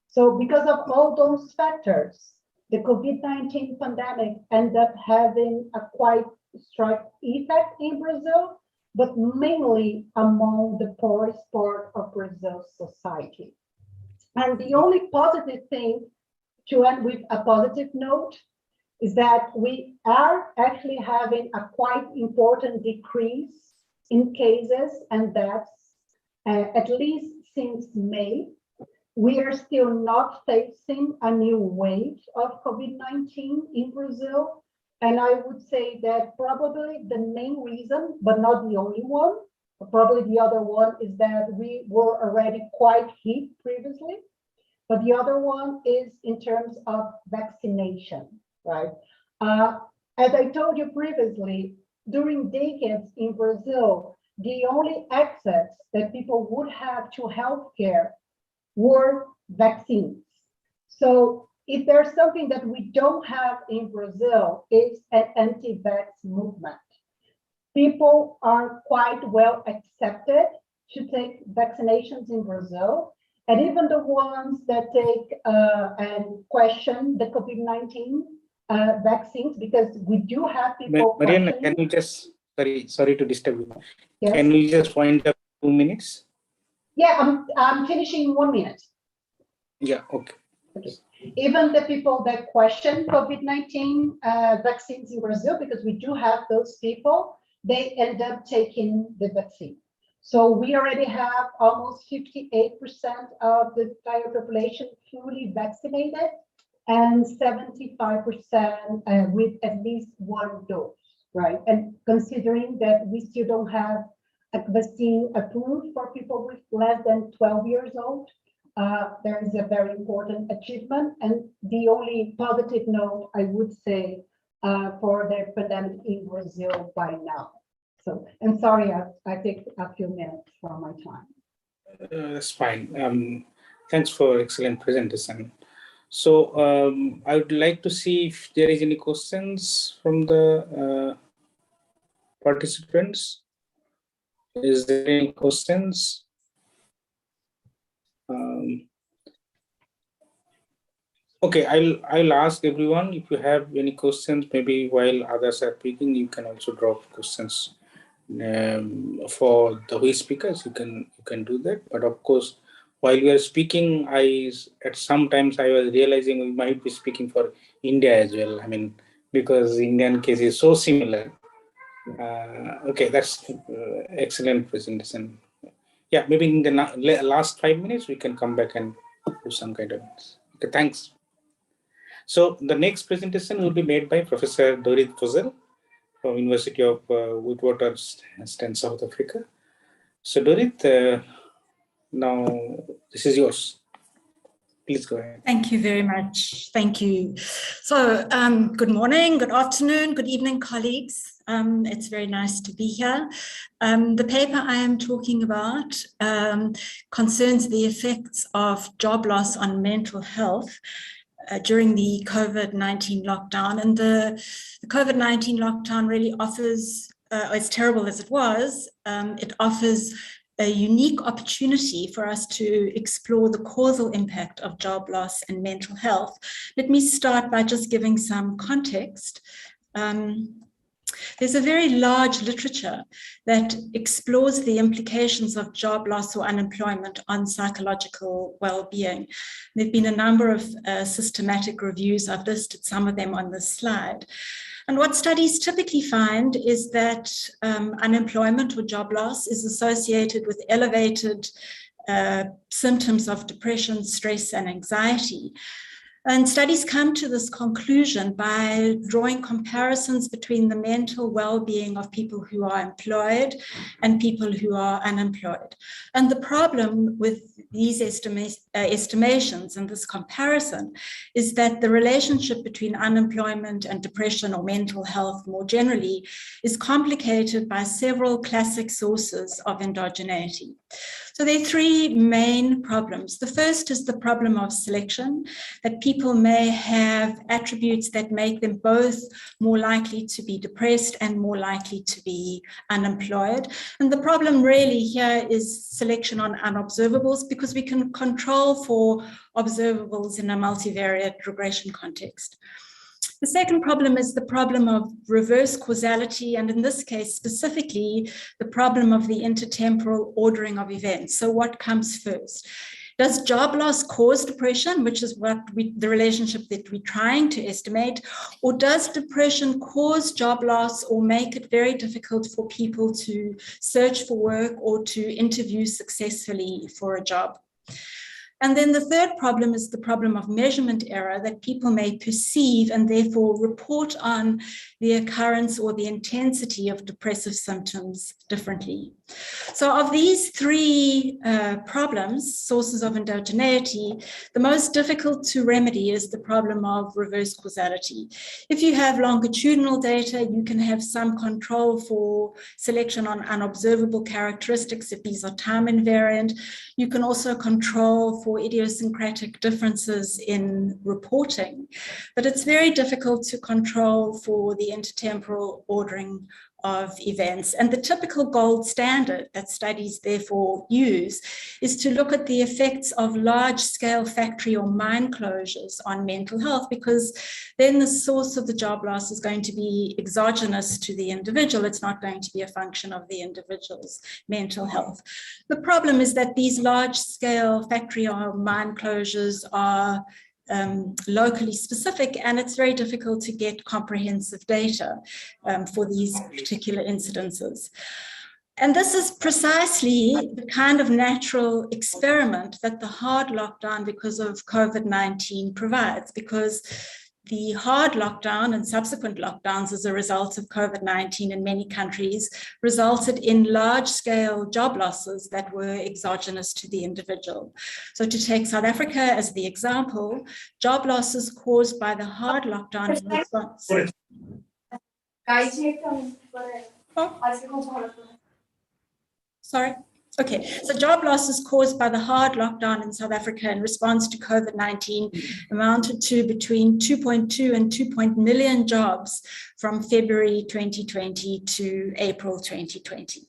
So because of all those factors, the COVID-19 pandemic ended up having a quite strong effect in Brazil, but mainly among the poorest part of Brazil's society. And the only positive thing, to end with a positive note, is that we are actually having a quite important decrease in cases and deaths, at least since May. We are still not facing a new wave of COVID-19 in Brazil. And I would say that probably the main reason, but not the only one, probably the other one, is that we were already quite hit previously. But the other one is in terms of vaccination, right? As I told you previously, during decades in Brazil, the only access that people would have to healthcare were vaccines. So if there's something that we don't have in Brazil, it's an anti-vax movement. People are quite well accepted to take vaccinations in Brazil. And even the ones that take and question the COVID-19 vaccines, because we do have people. Mariana, can you just, sorry to disturb you. Yes. Can you just wind up 2 minutes? Yeah, I'm finishing in 1 minute. Yeah, okay. Even the people that question COVID-19 vaccines in Brazil, because we do have those people, they end up taking the vaccine. So we already have almost 58% of the entire population fully vaccinated, and 75% with at least one dose, right? And considering that we still don't have a vaccine approved for people with less than 12 years old, there is a very important achievement. And the only positive note I would say for the pandemic in Brazil by now. So, and sorry, I take a few minutes from my time. That's fine. Thanks for excellent presentation. So I would like to see if there is any questions from the participants. Is there any questions? Okay, I'll ask everyone if you have any questions. Maybe while others are speaking, you can also drop questions. For the speakers, you can do that. But of course, while we are speaking, at sometimes I was realizing we might be speaking for India as well. I mean, because Indian case is so similar. Okay, that's excellent presentation. Yeah, maybe in the last 5 minutes we can come back and do some kind of. Okay, thanks. So the next presentation will be made by Professor Dorrit Fozel from University of Witwatersrand, South Africa. So Dorrit, now this is yours. Please go ahead. Thank you very much. Thank you. So good morning, good afternoon, good evening, colleagues. It's very nice to be here. The paper I am talking about concerns the effects of job loss on mental health during the COVID-19 lockdown. And the COVID-19 lockdown really offers, as terrible as it was, it offers a unique opportunity for us to explore the causal impact of job loss and mental health. Let me start by just giving some context. There's a very large literature that explores the implications of job loss or unemployment on psychological well-being. There have been a number of systematic reviews. I've listed some of them on this slide. And what studies typically find is that unemployment or job loss is associated with elevated symptoms of depression, stress, and anxiety. And studies come to this conclusion by drawing comparisons between the mental well-being of people who are employed and people who are unemployed. And the problem with these estimations and this comparison is that the relationship between unemployment and depression or mental health more generally is complicated by several classic sources of endogeneity. So there are three main problems. The first is the problem of selection, that people may have attributes that make them both more likely to be depressed and more likely to be unemployed. And the problem really here is selection on unobservables, because we can control for observables in a multivariate regression context. The second problem is the problem of reverse causality, and in this case specifically, the problem of the intertemporal ordering of events. So what comes first? Does job loss cause depression, which is the relationship that we're trying to estimate, or does depression cause job loss or make it very difficult for people to search for work or to interview successfully for a job? And then the third problem is the problem of measurement error, that people may perceive and therefore report on the occurrence or the intensity of depressive symptoms differently. So of these three problems, sources of endogeneity, the most difficult to remedy is the problem of reverse causality. If you have longitudinal data, you can have some control for selection on unobservable characteristics if these are time invariant. You can also control for idiosyncratic differences in reporting, but it's very difficult to control for the intertemporal ordering of events. And the typical gold standard that studies therefore use is to look at the effects of large-scale factory or mine closures on mental health, because then the source of the job loss is going to be exogenous to the individual. It's not going to be a function of the individual's mental health. The problem is that these large-scale factory or mine closures are locally specific, and it's very difficult to get comprehensive data for these particular incidences. And this is precisely the kind of natural experiment that the hard lockdown because of COVID-19 provides, because the hard lockdown and subsequent lockdowns as a result of COVID-19 in many countries resulted in large-scale job losses that were exogenous to the individual. So to take South Africa as the example, job losses caused by the hard lockdown in response. Sorry. Okay, so job losses caused by the hard lockdown in South Africa in response to COVID-19 amounted to between 2.2 and 2 million jobs from February 2020 to April 2020.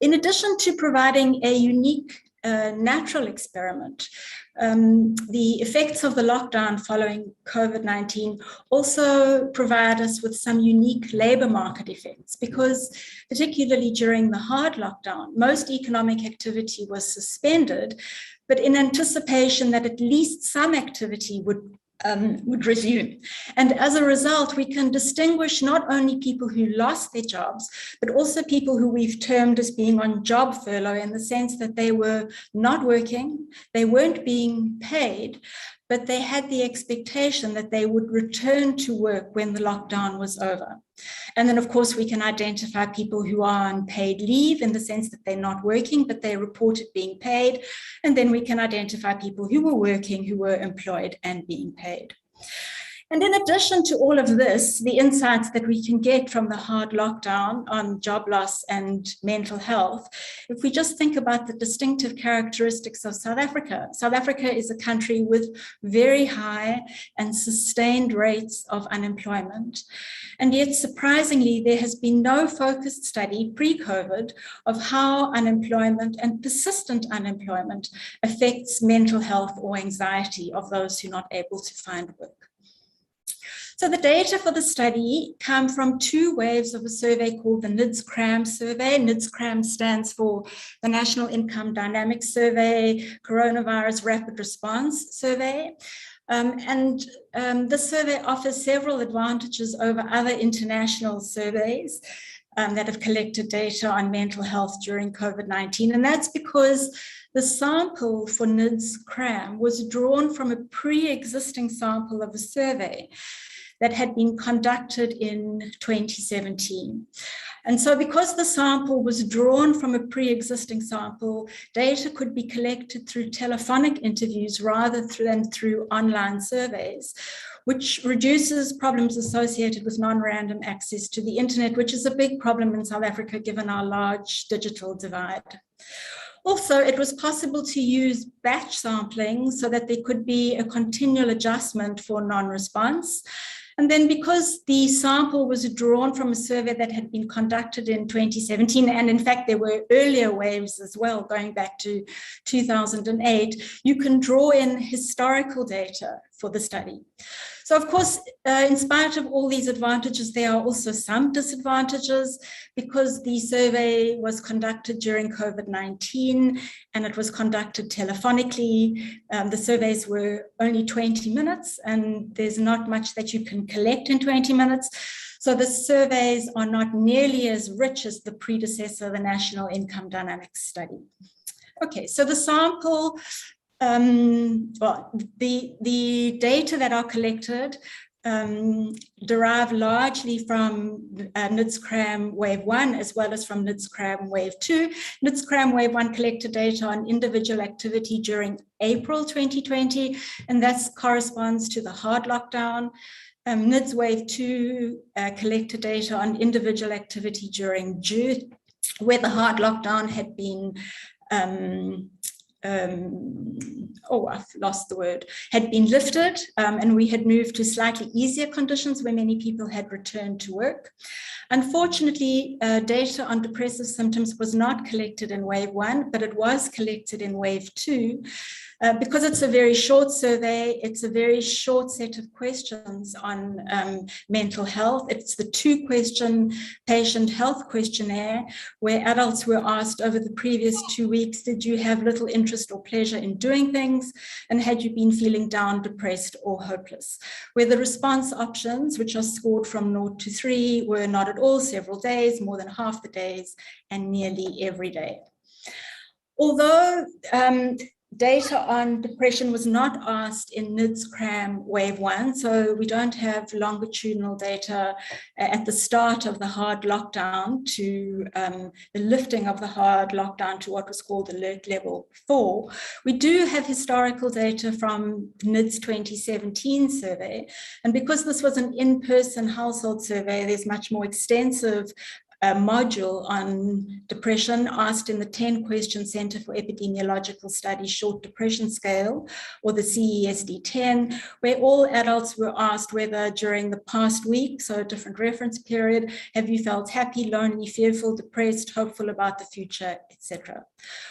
In addition to providing a unique natural experiment, the effects of the lockdown following COVID-19 also provide us with some unique labor market effects, because particularly during the hard lockdown, most economic activity was suspended, but in anticipation that at least some activity would resume. And as a result, we can distinguish not only people who lost their jobs, but also people who we've termed as being on job furlough, in the sense that they were not working, they weren't being paid, but they had the expectation that they would return to work when the lockdown was over. And then, of course, we can identify people who are on paid leave, in the sense that they're not working, but they reported being paid. And then we can identify people who were working, who were employed and being paid. And in addition to all of this, the insights that we can get from the hard lockdown on job loss and mental health, if we just think about the distinctive characteristics of South Africa. South Africa is a country with very high and sustained rates of unemployment. And yet, surprisingly, there has been no focused study pre-COVID of how unemployment and persistent unemployment affects mental health or anxiety of those who are not able to find work. So the data for the study come from two waves of a survey called the NIDS-CRAM survey. NIDS-CRAM stands for the National Income Dynamics Survey, Coronavirus Rapid Response Survey. This survey offers several advantages over other international surveys that have collected data on mental health during COVID-19. And that's because the sample for NIDS-CRAM was drawn from a pre-existing sample of a survey that had been conducted in 2017. And so because the sample was drawn from a pre-existing sample, data could be collected through telephonic interviews rather than through online surveys, which reduces problems associated with non-random access to the internet, which is a big problem in South Africa given our large digital divide. Also, it was possible to use batch sampling so that there could be a continual adjustment for non-response. And then because the sample was drawn from a survey that had been conducted in 2017, and in fact, there were earlier waves as well, going back to 2008, you can draw in historical data for the study. So of course, in spite of all these advantages, there are also some disadvantages because the survey was conducted during COVID-19 and it was conducted telephonically. The surveys were only 20 minutes and there's not much that you can collect in 20 minutes. So the surveys are not nearly as rich as the predecessor, the National Income Dynamics Study. Okay, so the sample, well, the data that are collected derive largely from NIDS-CRAM Wave 1 as well as from NIDS-CRAM Wave 2. NIDS-CRAM Wave 1 collected data on individual activity during April 2020, and that corresponds to the hard lockdown. NIDS Wave 2 collected data on individual activity during June, where the hard lockdown had been I've lost the word, had been lifted and we had moved to slightly easier conditions where many people had returned to work. Unfortunately, data on depressive symptoms was not collected in Wave 1, but it was collected in Wave 2. Because it's a very short survey, it's a very short set of questions on mental health. It's the 2-question patient health questionnaire where adults were asked over the previous 2 weeks, did you have little interest or pleasure in doing things? And had you been feeling down, depressed or hopeless? Where the response options, which are scored from 0 to 3, were not at all, several days, more than half the days, and nearly every day. Although data on depression was not asked in NIDS-CRAM Wave 1, so we don't have longitudinal data at the start of the hard lockdown to the lifting of the hard lockdown to what was called alert level 4. We do have historical data from NIDS 2017 survey, and because this was an in-person household survey, there's much more extensive module on depression asked in the 10-question Center for Epidemiological Studies Short Depression Scale, or the CESD-10, where all adults were asked whether during the past week, so a different reference period, have you felt happy, lonely, fearful, depressed, hopeful about the future, etc.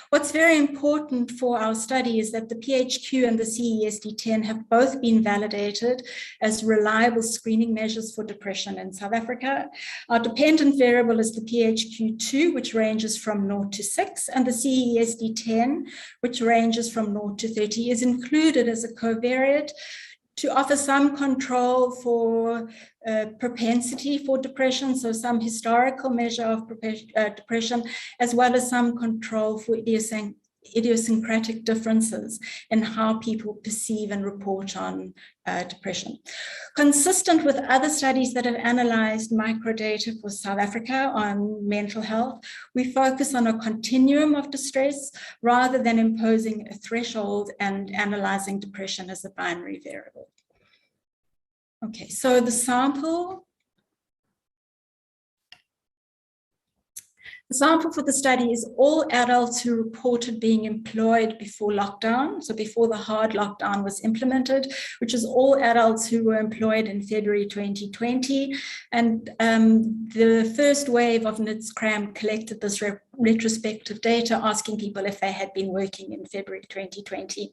What's very important for our study is that the PHQ and the CESD-10 have both been validated as reliable screening measures for depression in South Africa. Our dependent variable is the PHQ-2, which ranges from 0 to 6, and the CESD-10, which ranges from 0 to 30, is included as a covariate to offer some control for propensity for depression, so some historical measure of depression, as well as some control for idiosyncratic differences in how people perceive and report on depression. Consistent with other studies that have analyzed microdata for South Africa on mental health, we focus on a continuum of distress rather than imposing a threshold and analyzing depression as a binary variable. Okay, so the sample for the study is all adults who reported being employed before lockdown, so before the hard lockdown was implemented, which is all adults who were employed in February 2020. And the first wave of NITS-CRAM collected this retrospective data, asking people if they had been working in February 2020.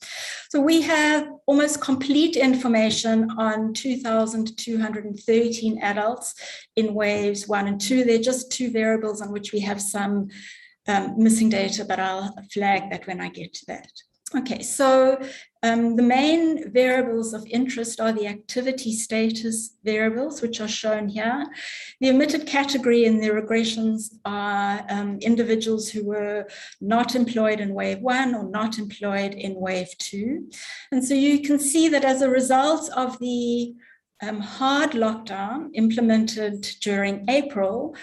So we have almost complete information on 2,213 adults in waves 1 and 2. They're just two variables on which we have some missing data, but I'll flag that when I get to that. Okay, so the main variables of interest are the activity status variables, which are shown here. The omitted category in the regressions are individuals who were not employed in wave 1 or not employed in wave 2. And so you can see that as a result of the hard lockdown implemented during April,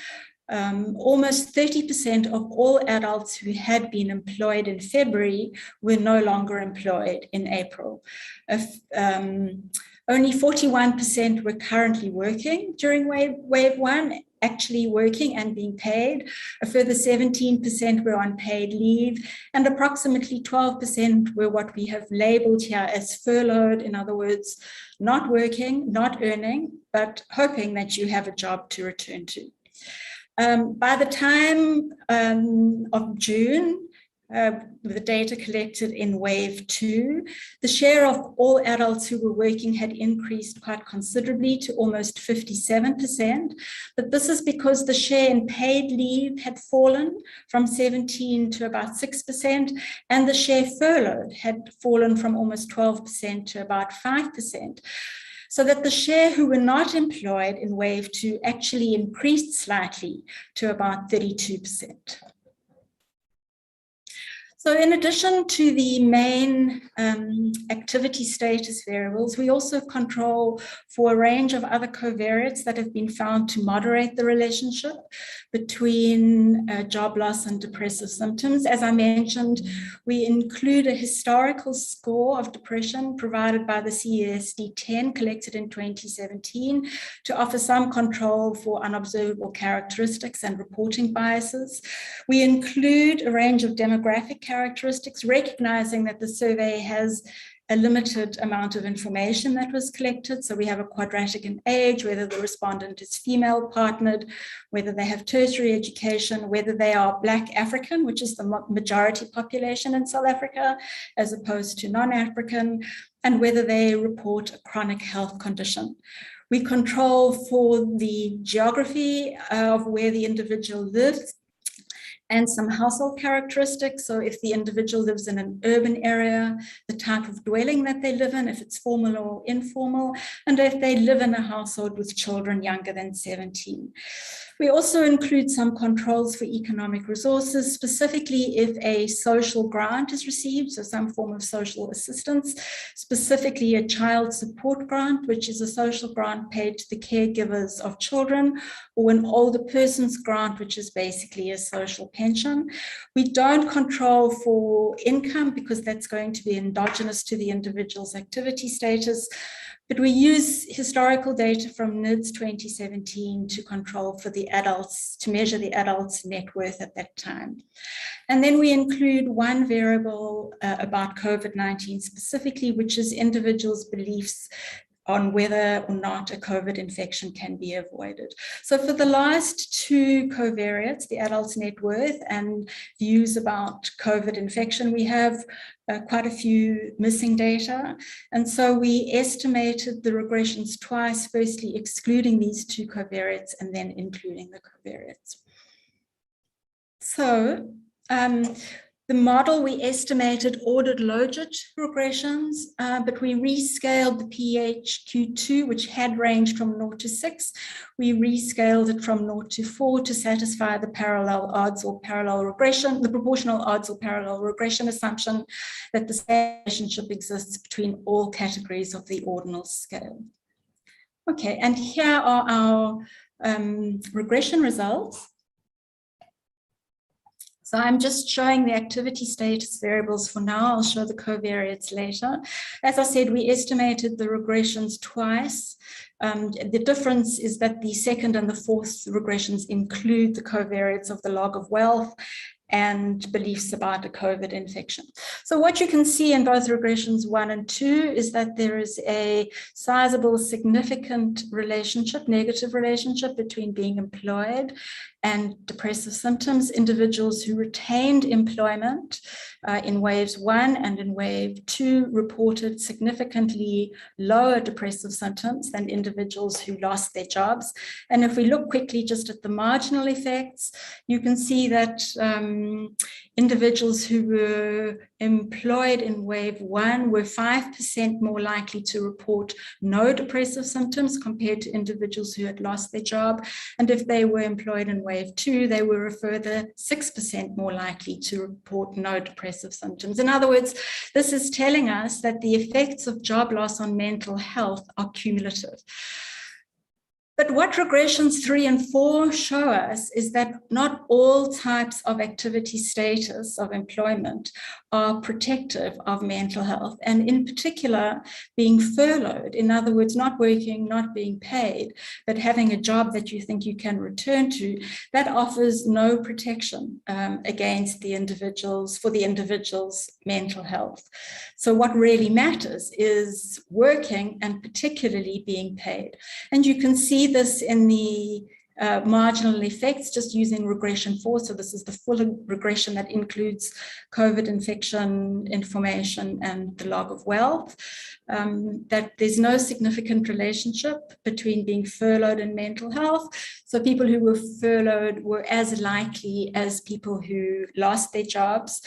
almost 30% of all adults who had been employed in February were no longer employed in April. Only 41% were currently working during wave 1, actually working and being paid. A further 17% were on paid leave, and approximately 12% were what we have labeled here as furloughed, in other words, not working, not earning, but hoping that you have a job to return to. By the time of June, the data collected in wave 2, the share of all adults who were working had increased quite considerably to almost 57%. But this is because the share in paid leave had fallen from 17 to about 6%, and the share furloughed had fallen from almost 12% to about 5%. So that the share who were not employed in wave 2 actually increased slightly to about 32%. So in addition to the main activity status variables, we also control for a range of other covariates that have been found to moderate the relationship between job loss and depressive symptoms. As I mentioned, we include a historical score of depression provided by the CESD-10 collected in 2017 to offer some control for unobservable characteristics and reporting biases. We include a range of demographic characteristics, recognizing that the survey has a limited amount of information that was collected. So we have a quadratic in age, whether the respondent is female partnered, whether they have tertiary education, whether they are Black African, which is the majority population in South Africa, as opposed to non-African, and whether they report a chronic health condition. We control for the geography of where the individual lives and some household characteristics. So if the individual lives in an urban area, the type of dwelling that they live in, if it's formal or informal, and if they live in a household with children younger than 17. We also include some controls for economic resources, specifically if a social grant is received, so some form of social assistance, specifically a child support grant, which is a social grant paid to the caregivers of children, or an older person's grant, which is basically a social pension. We don't control for income because that's going to be endogenous to the individual's activity status. But we use historical data from NIDS 2017 to control for the adults, to measure the adults' net worth at that time. And then we include one variable about COVID-19 specifically, which is individuals' beliefs on whether or not a COVID infection can be avoided. So for the last two covariates, the adult's net worth and views about COVID infection, we have quite a few missing data. And so we estimated the regressions twice, firstly excluding these two covariates and then including the covariates. So the model, we estimated ordered logit regressions, but we rescaled the PHQ-2, which had ranged from 0 to 6. We rescaled it from 0 to 4 to satisfy the parallel odds or parallel regression, the proportional odds or parallel regression assumption that the same relationship exists between all categories of the ordinal scale. Okay, and here are our regression results. So I'm just showing the activity status variables for now. I'll show the covariates later. As I said, we estimated the regressions twice. The difference is that the second and the fourth regressions include the covariates of the log of wealth and beliefs about a COVID infection. So what you can see in both regressions 1 and 2 is that there is a sizable, significant relationship, negative relationship between being employed and depressive symptoms. Individuals who retained employment in waves 1 and in wave 2 reported significantly lower depressive symptoms than individuals who lost their jobs. And if we look quickly just at the marginal effects, you can see that individuals who were employed in wave 1 were 5% more likely to report no depressive symptoms compared to individuals who had lost their job. And if they were employed in wave 2, they were a further 6% more likely to report no depressive symptoms. In other words, this is telling us that the effects of job loss on mental health are cumulative. But what regressions 3 and 4 show us is that not all types of activity status of employment are protective of mental health. And in particular, being furloughed, in other words, not working, not being paid, but having a job that you think you can return to, that offers no protection against the individual's, for the individual's mental health. So what really matters is working and particularly being paid. And you can see this in the marginal effects, just using regression 4. So this is the full regression that includes COVID infection information and the log of wealth, that there's no significant relationship between being furloughed and mental health. So people who were furloughed were as likely as people who lost their jobs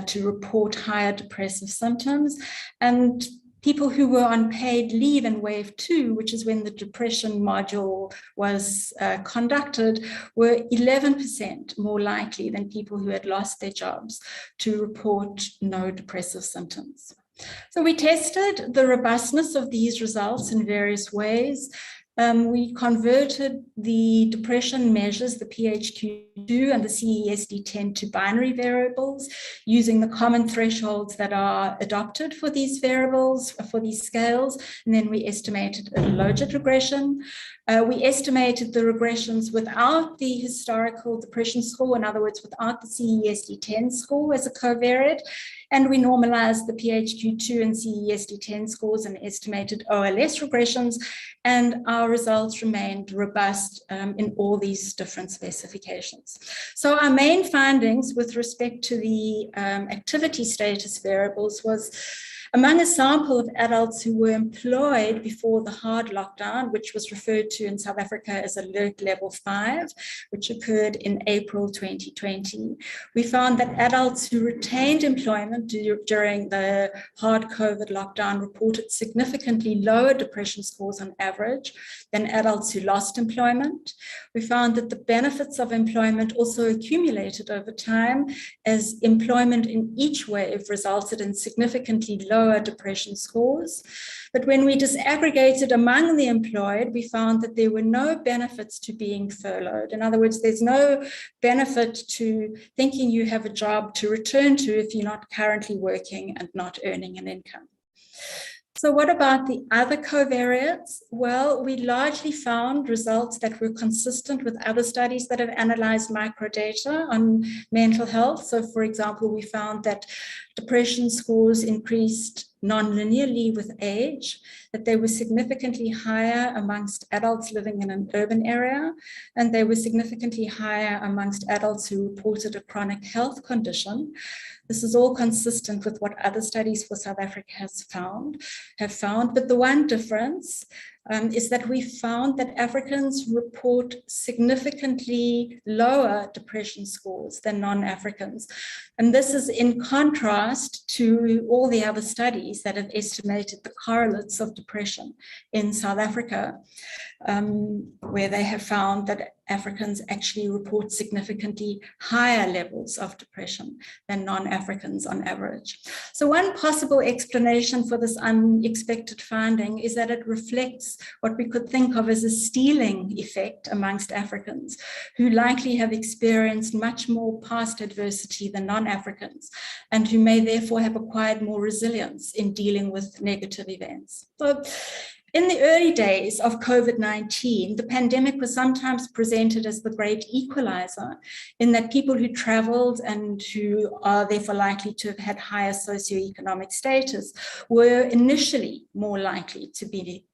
to report higher depressive symptoms. And people who were on paid leave in wave 2, which is when the depression module was conducted, were 11% more likely than people who had lost their jobs to report no depressive symptoms. So we tested the robustness of these results in various ways. We converted the depression measures, the PHQ-2 and the CESD-10, to binary variables using the common thresholds that are adopted for these variables, for these scales. And then we estimated a logit regression. We estimated the regressions without the historical depression score, in other words, without the CESD-10 score as a covariate. And we normalized the PHQ-2 and CESD-10 scores and estimated OLS regressions. And our results remained robust in all these different specifications. So our main findings with respect to the activity status variables was, among a sample of adults who were employed before the hard lockdown, which was referred to in South Africa as Alert Level 5, which occurred in April 2020, we found that adults who retained employment during the hard COVID lockdown reported significantly lower depression scores on average than adults who lost employment. We found that the benefits of employment also accumulated over time, as employment in each wave resulted in significantly lower depression scores. But when we disaggregated among the employed, we found that there were no benefits to being furloughed. In other words, there's no benefit to thinking you have a job to return to if you're not currently working and not earning an income. So what about the other covariates? Well, we largely found results that were consistent with other studies that have analyzed microdata on mental health. So for example, we found that depression scores increased non-linearly with age, that they were significantly higher amongst adults living in an urban area, and they were significantly higher amongst adults who reported a chronic health condition. This is all consistent with what other studies for South Africa have found. But the one difference is that we found that Africans report significantly lower depression scores than non-Africans. And this is in contrast to all the other studies that have estimated the correlates of depression in South Africa, where they have found that Africans actually report significantly higher levels of depression than non-Africans on average. So one possible explanation for this unexpected finding is that it reflects what we could think of as a stealing effect amongst Africans, who likely have experienced much more past adversity than non-Africans, and who may therefore have acquired more resilience in dealing with negative events. So, in the early days of COVID-19, the pandemic was sometimes presented as the great equalizer, in that people who traveled and who are therefore likely to have had higher socioeconomic status were initially more likely to be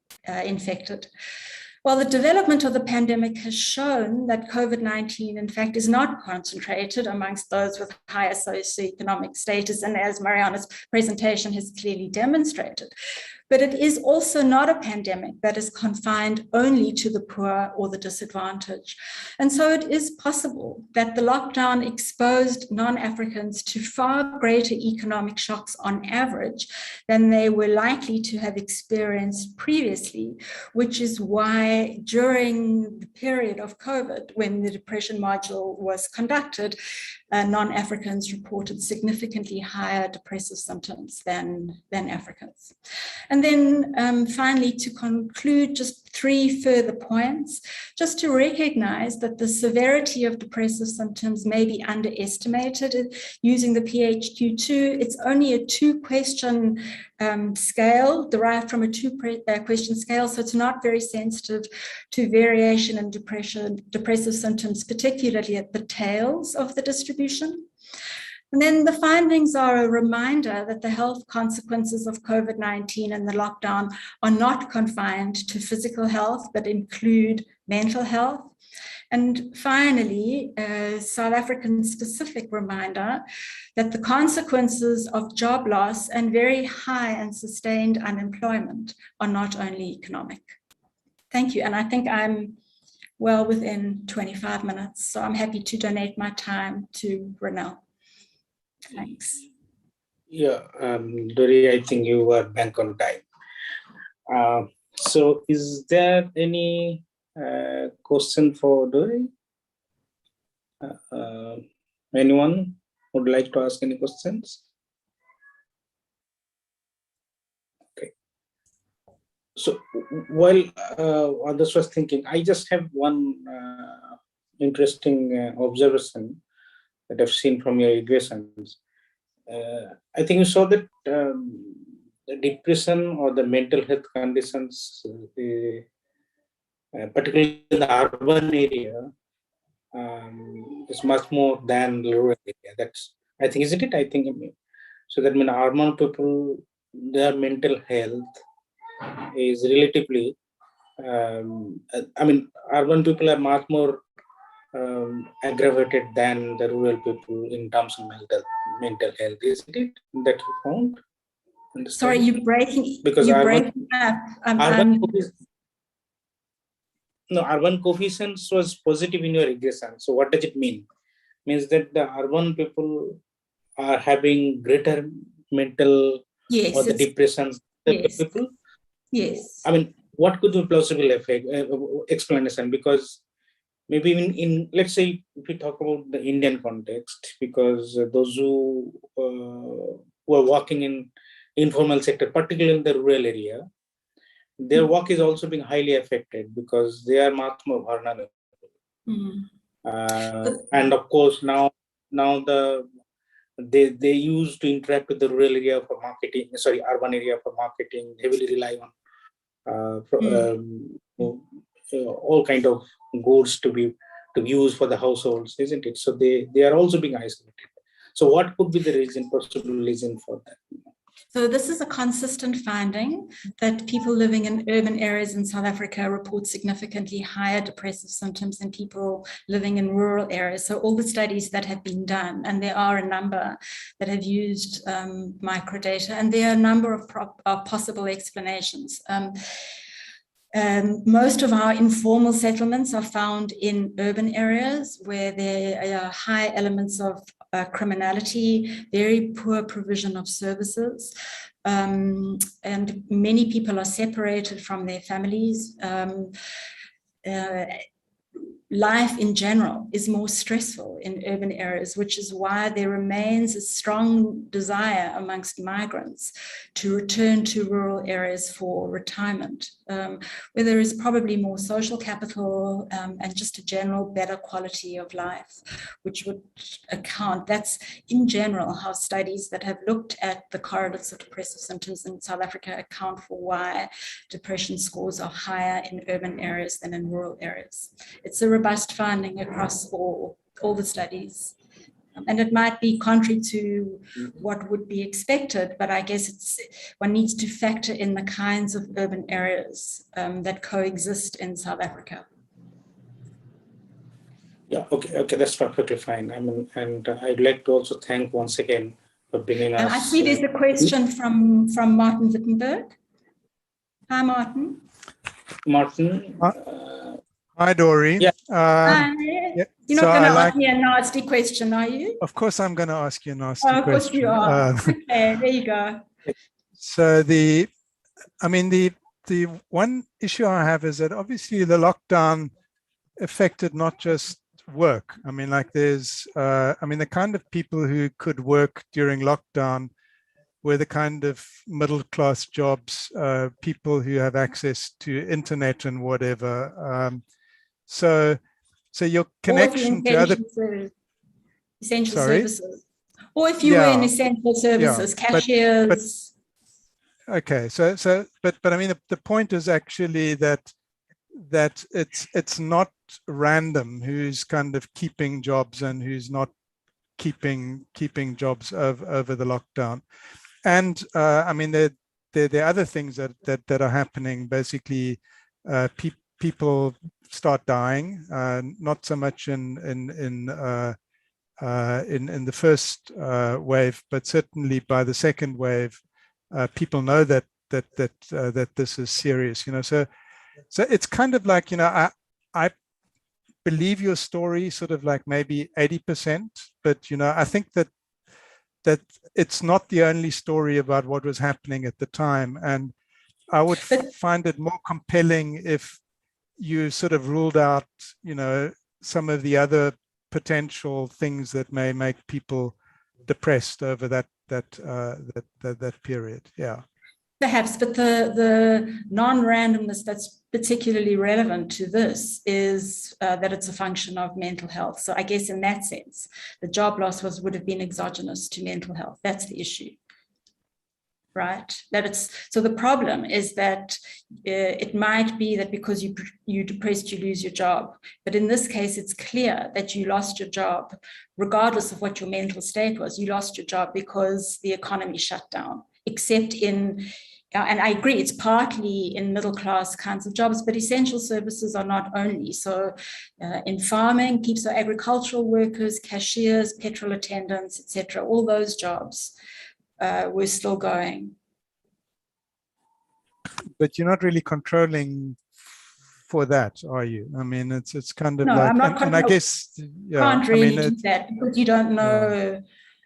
infected. Well, the development of the pandemic has shown that COVID-19, in fact, is not concentrated amongst those with higher socioeconomic status, and as Mariana's presentation has clearly demonstrated. But it is also not a pandemic that is confined only to the poor or the disadvantaged. And so it is possible that the lockdown exposed non-Africans to far greater economic shocks on average than they were likely to have experienced previously, which is why during the period of COVID, when the depression module was conducted, non-Africans reported significantly higher depressive symptoms than Africans. And then finally, to conclude, just 3 further points, just to recognize that the severity of depressive symptoms may be underestimated using the PHQ-2. It's only a 2-question scale derived from a 2-question scale, so it's not very sensitive to variation in depressive symptoms, particularly at the tails of the distribution. And then the findings are a reminder that the health consequences of COVID-19 and the lockdown are not confined to physical health, but include mental health. And finally, a South African specific reminder that the consequences of job loss and very high and sustained unemployment are not only economic. Thank you. And I think I'm well within 25 minutes, so I'm happy to donate my time to Ronel. Thanks. Yeah, Dori, I think you were back on time. So is there any question for Dori? Anyone would like to ask any questions? Okay. So while others was thinking, I just have one interesting observation that I've seen from your equations. I think you saw that the depression or the mental health conditions, particularly in the urban area, is much more than the rural area. That's, I think, isn't it? I think so. That means urban people, their mental health is relatively. I mean, urban people are much more aggravated than the rural people in terms of mental health, isn't it? That you found? Sorry, you're breaking. Because you're breaking up. Urban coefficients was positive in your regression. So what does it mean? Means that the urban people are having greater mental or the depressions than the people. Yes. I mean, what could be plausible effect explanation? Because maybe in let's say if we talk about the Indian context, because those who were working in informal sector, particularly in the rural area, their work is also being highly affected because they are much more vulnerable. And of course now the they used to interact with the rural area for marketing, urban area for marketing, heavily rely on all kind of goods to be used for the households, isn't it? So they are also being isolated. So what could be the possible reason for that? So this is a consistent finding that people living in urban areas in South Africa report significantly higher depressive symptoms than people living in rural areas. So all the studies that have been done, and there are a number that have used microdata, and there are a number of possible explanations. Most of our informal settlements are found in urban areas where there are high elements of criminality, very poor provision of services, and many people are separated from their families. Life in general is more stressful in urban areas, which is why there remains a strong desire amongst migrants to return to rural areas for retirement, where there is probably more social capital and just a general better quality of life, which would account. That's in general how studies that have looked at the correlates of depressive symptoms in South Africa account for why depression scores are higher in urban areas than in rural areas. It's a robust finding across all the studies. And it might be contrary to what would be expected, but I guess one needs to factor in the kinds of urban areas that coexist in South Africa. Yeah, okay, that's perfectly fine. I mean, and I'd like to also thank once again for bringing us. I see there's a question from Martin Wittenberg. Hi, Martin. Martin. Hi, Dory. Yeah. Hi. Yeah. You're not going to ask me a nasty question, are you? Of course, I'm going to ask you a nasty question. Of course you are. Okay, there you go. So the one issue I have is that obviously the lockdown affected not just work. I mean, like there's, the kind of people who could work during lockdown were the kind of middle-class jobs, people who have access to internet and whatever. So your connection to other essential services, or if you were in essential services, cashiers. Okay, but I mean the point is actually that it's not random who's kind of keeping jobs and who's not keeping jobs over the lockdown. And I mean there are other things that are happening. Basically, people start dying, not so much in the first wave, but certainly by the second wave, people know that this is serious. So it's kind of like, I believe your story sort of like maybe 80%, but I think that it's not the only story about what was happening at the time, and I would find it more compelling if you sort of ruled out, some of the other potential things that may make people depressed over that period. Yeah. Perhaps, but the non-randomness that's particularly relevant to this is that it's a function of mental health. So I guess in that sense, the job loss would have been exogenous to mental health. That's the issue, right? So the problem is that it might be that because you're depressed, you lose your job. But in this case, it's clear that you lost your job, regardless of what your mental state was. You lost your job because the economy shut down, except in, and I agree, it's partly in middle class kinds of jobs, but essential services are not only. So in farming, so agricultural workers, cashiers, petrol attendants, etc., all those jobs we're still going. But you're not really controlling for that, are you? I mean, it's kind of no, like, I'm not and I guess, can't really do that because you don't know. Yeah.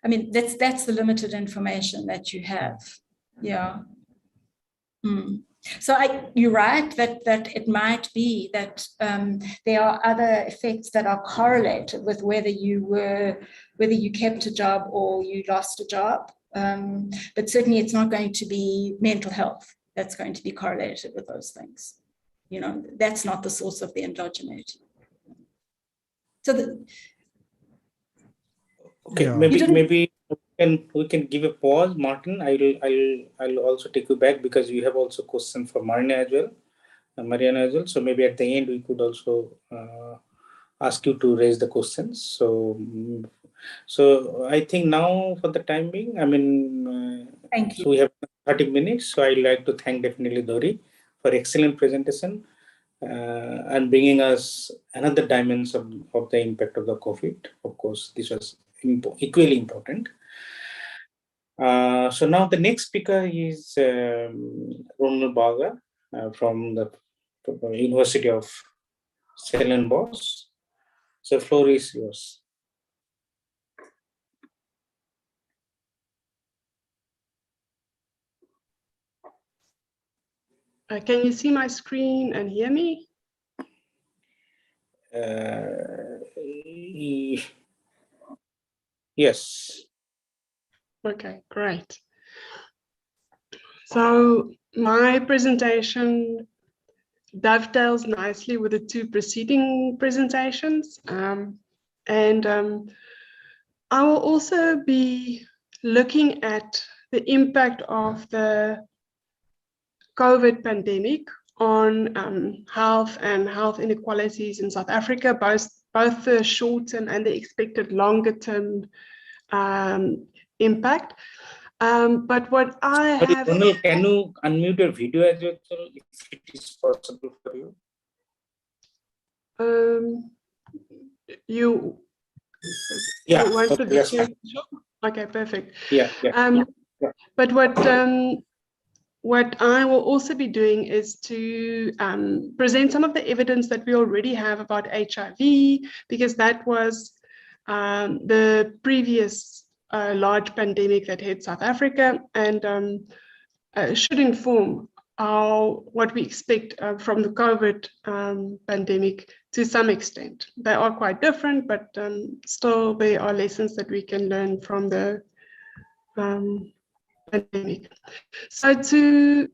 I mean, that's the limited information that you have. Yeah. So you're right that it might be that there are other effects that are correlated with whether you kept a job or you lost a job. But certainly it's not going to be mental health that's going to be correlated with those things. That's not the source of the endogeneity. So maybe And we can give a pause, Martin. I'll also take you back because you have also question for Mariana as well. So maybe at the end we could also ask you to raise the questions. So I think now for the time being, I mean, thank you. So we have 30 minutes. So I'd like to thank definitely Dori for excellent presentation and bringing us another dimension of the impact of the COVID. Of course, this was equally important. So now the next speaker is Ronald Baga from the University of Stellenbosch. So floor is yours. Can you see my screen and hear me? Yes. Okay, great. So my presentation dovetails nicely with the two preceding presentations. I will also be looking at the impact of the COVID pandemic on health and health inequalities in South Africa, both the short-term and the expected longer-term impact. But what I have... Ronald, can you unmute your video as well, if it is possible for you? Yeah, okay, perfect. Yeah. But what I will also be doing is to present some of the evidence that we already have about HIV, because that was the previous large pandemic that hit South Africa, and should inform what we expect from the COVID pandemic to some extent. They are quite different, but still there are lessons that we can learn from the pandemic. So to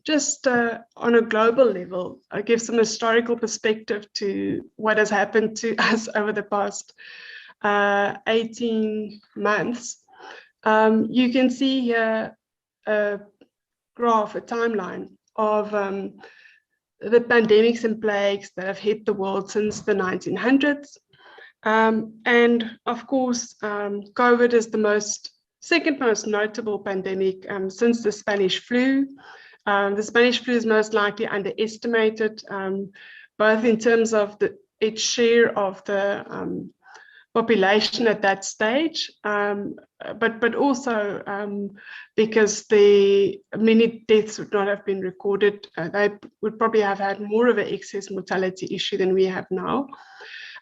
just on a global level, I give some historical perspective to what has happened to us over the past 18 months. You can see here a graph, a timeline of the pandemics and plagues that have hit the world since the 1900s. And of course, COVID is the second most notable pandemic since the Spanish flu. The Spanish flu is most likely underestimated, both in terms of its share of the population at that stage, but also because many deaths would not have been recorded. They would probably have had more of an excess mortality issue than we have now.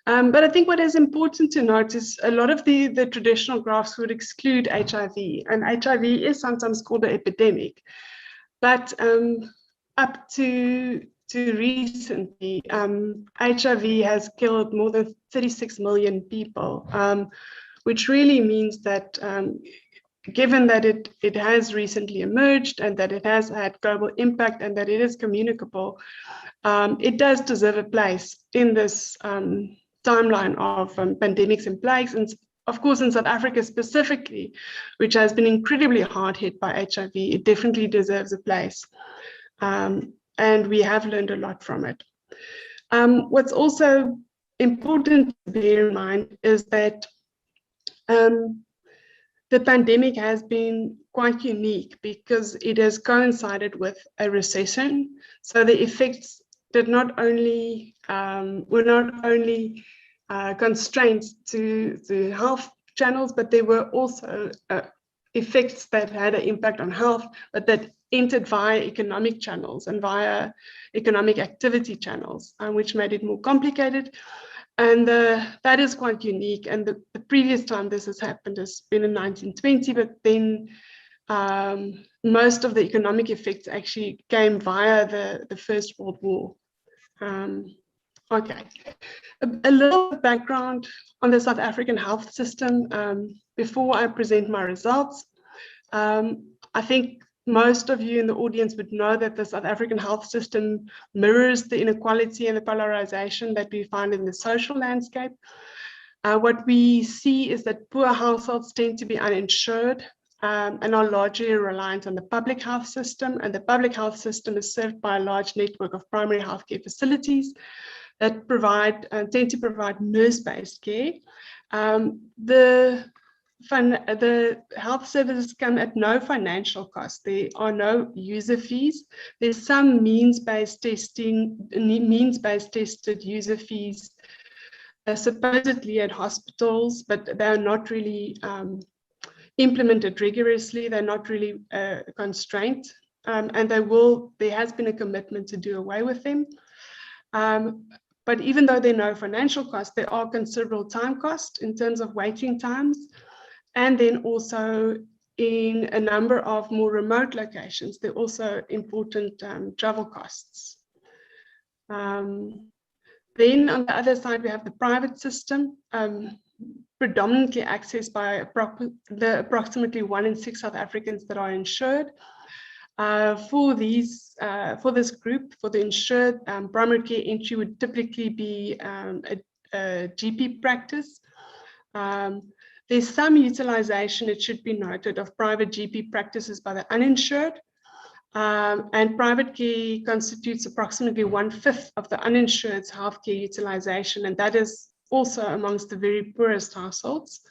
But I think what is important to note is a lot of the traditional graphs would exclude HIV, and HIV is sometimes called an epidemic. But up to recently, HIV has killed more than 36 million people, which really means that given that it has recently emerged and that it has had global impact and that it is communicable, it does deserve a place in this timeline of pandemics and plagues. And of course, in South Africa specifically, which has been incredibly hard hit by HIV, it definitely deserves a place. And we have learned a lot from it. What's also important to bear in mind is that the pandemic has been quite unique because it has coincided with a recession. So the effects were not only constraints to health channels, but there were also effects that had an impact on health, but that entered via economic channels and via economic activity channels, which made it more complicated. And that is quite unique. And the previous time this has happened has been in 1920, but then most of the economic effects actually came via the First World War. Okay, a little background on the South African health system before I present my results. I think most of you in the audience would know that the South African health system mirrors the inequality and the polarization that we find in the social landscape. What we see is that poor households tend to be uninsured and are largely reliant on the public health system. And the public health system is served by a large network of primary healthcare facilities that tend to provide nurse-based care. The health services come at no financial cost. There are no user fees. There's some means-based tested user fees supposedly at hospitals, but they're not really implemented rigorously. They're not really constrained, and there has been a commitment to do away with them. But even though there are no financial costs, there are considerable time costs in terms of waiting times. And then also in a number of more remote locations, there are also important travel costs. Then on the other side, we have the private system, predominantly accessed by the approximately 1 in 6 South Africans that are insured. For this group, for the insured, primary care entry would typically be a GP practice. There's some utilization, it should be noted, of private GP practices by the uninsured. And private care constitutes approximately 1/5 of the uninsured's healthcare utilization, and that is also amongst the very poorest households.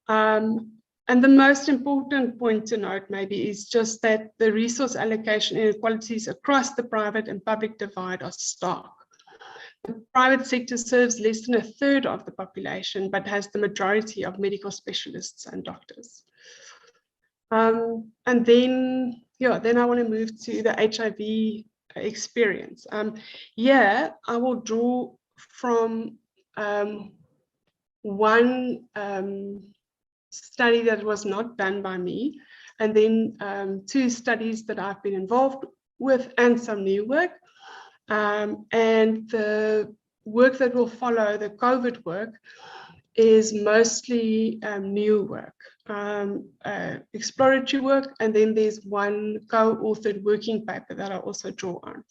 And the most important point to note maybe is just that the resource allocation inequalities across the private and public divide are stark. The private sector serves less than 1/3 of the population, but has the majority of medical specialists and doctors. And then I want to move to the HIV experience. Here, I will draw from one study that was not done by me, and then 2 studies that I've been involved with and some new work. And the work that will follow, the COVID work, is mostly new work, exploratory work, and then there's one co-authored working paper that I also draw on.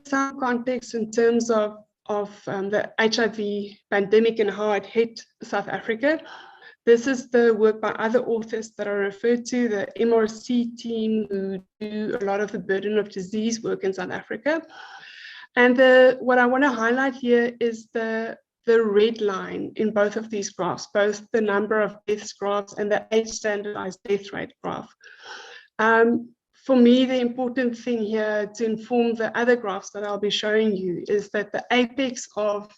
Some context in terms of the HIV pandemic and how it hit South Africa. This is the work by other authors that are referred to, the MRC team who do a lot of the burden of disease work in South Africa. And what I want to highlight here is the red line in both of these graphs, both the number of deaths graphs and the age standardized death rate graph. For me, the important thing here to inform the other graphs that I'll be showing you is that the apex of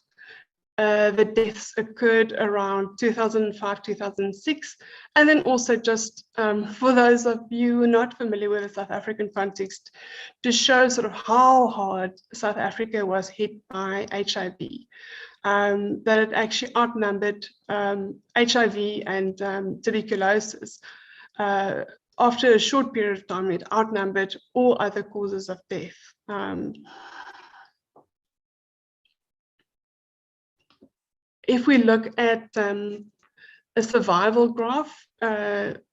the deaths occurred around 2005, 2006. And then also just for those of you who are not familiar with the South African context, to show sort of how hard South Africa was hit by HIV, that it actually outnumbered HIV and tuberculosis. After a short period of time, it outnumbered all other causes of death. If we look at a survival graph,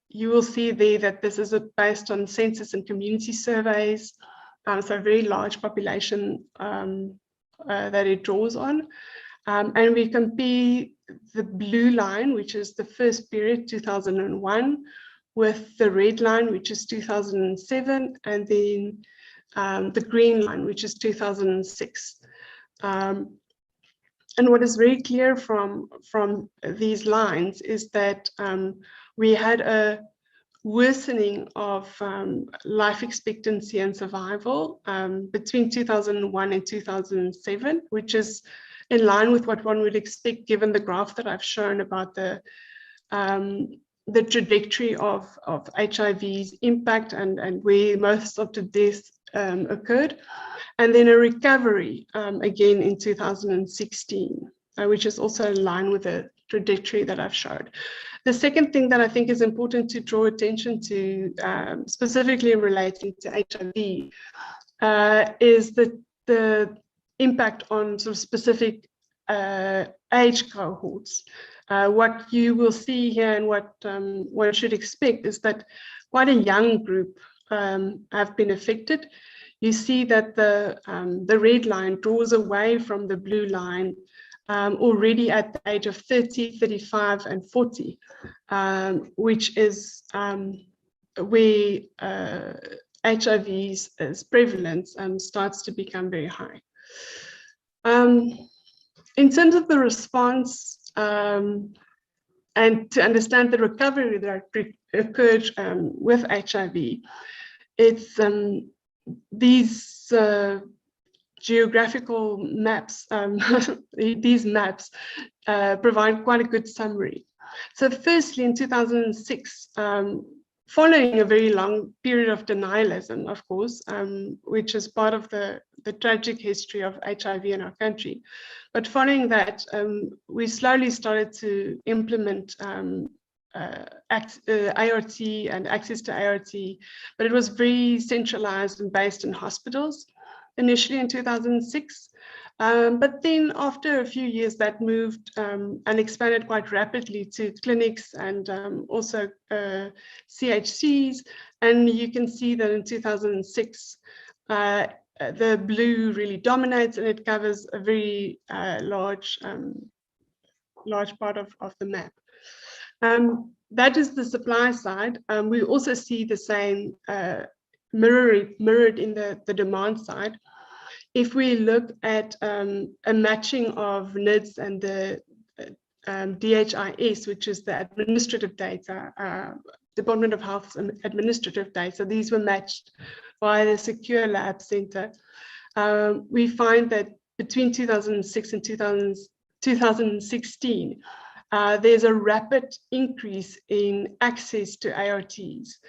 you will see there that this is based on census and community surveys, so a very large population that it draws on. And we compare the blue line, which is the first period, 2001, with the red line, which is 2007, and then the green line, which is 2006. And what is very clear from these lines is that we had a worsening of life expectancy and survival between 2001 and 2007, which is in line with what one would expect given the graph that I've shown about the trajectory of HIV's impact and where most of the deaths occurred. And then a recovery again in 2016, which is also in line with the trajectory that I've showed. The second thing that I think is important to draw attention to, specifically relating to HIV, is the impact on sort of specific age cohorts. What you will see here and what one should expect is that quite a young group have been affected. you see that the red line draws away from the blue line already at the age of 30, 35, and 40, which is where HIV's prevalence starts to become very high. In terms of the response and to understand the recovery that occurred with HIV, it's these geographical maps, these maps provide quite a good summary. So firstly, in 2006, following a very long period of denialism, of course, which is part of the tragic history of HIV in our country. But following that, we slowly started to implement ART and access to ART, but it was very centralized and based in hospitals initially in 2006. But then after a few years that moved and expanded quite rapidly to clinics and also CHCs. And you can see that in 2006, the blue really dominates and it covers a very large part of the map. That is the supply side. We also see the same mirrored in the demand side. If we look at a matching of NIDS and the DHIS, which is the administrative data, Department of Health's administrative data, these were matched by the Secure Lab Center. We find that between 2006 and 2016, there's a rapid increase in access to ARTs,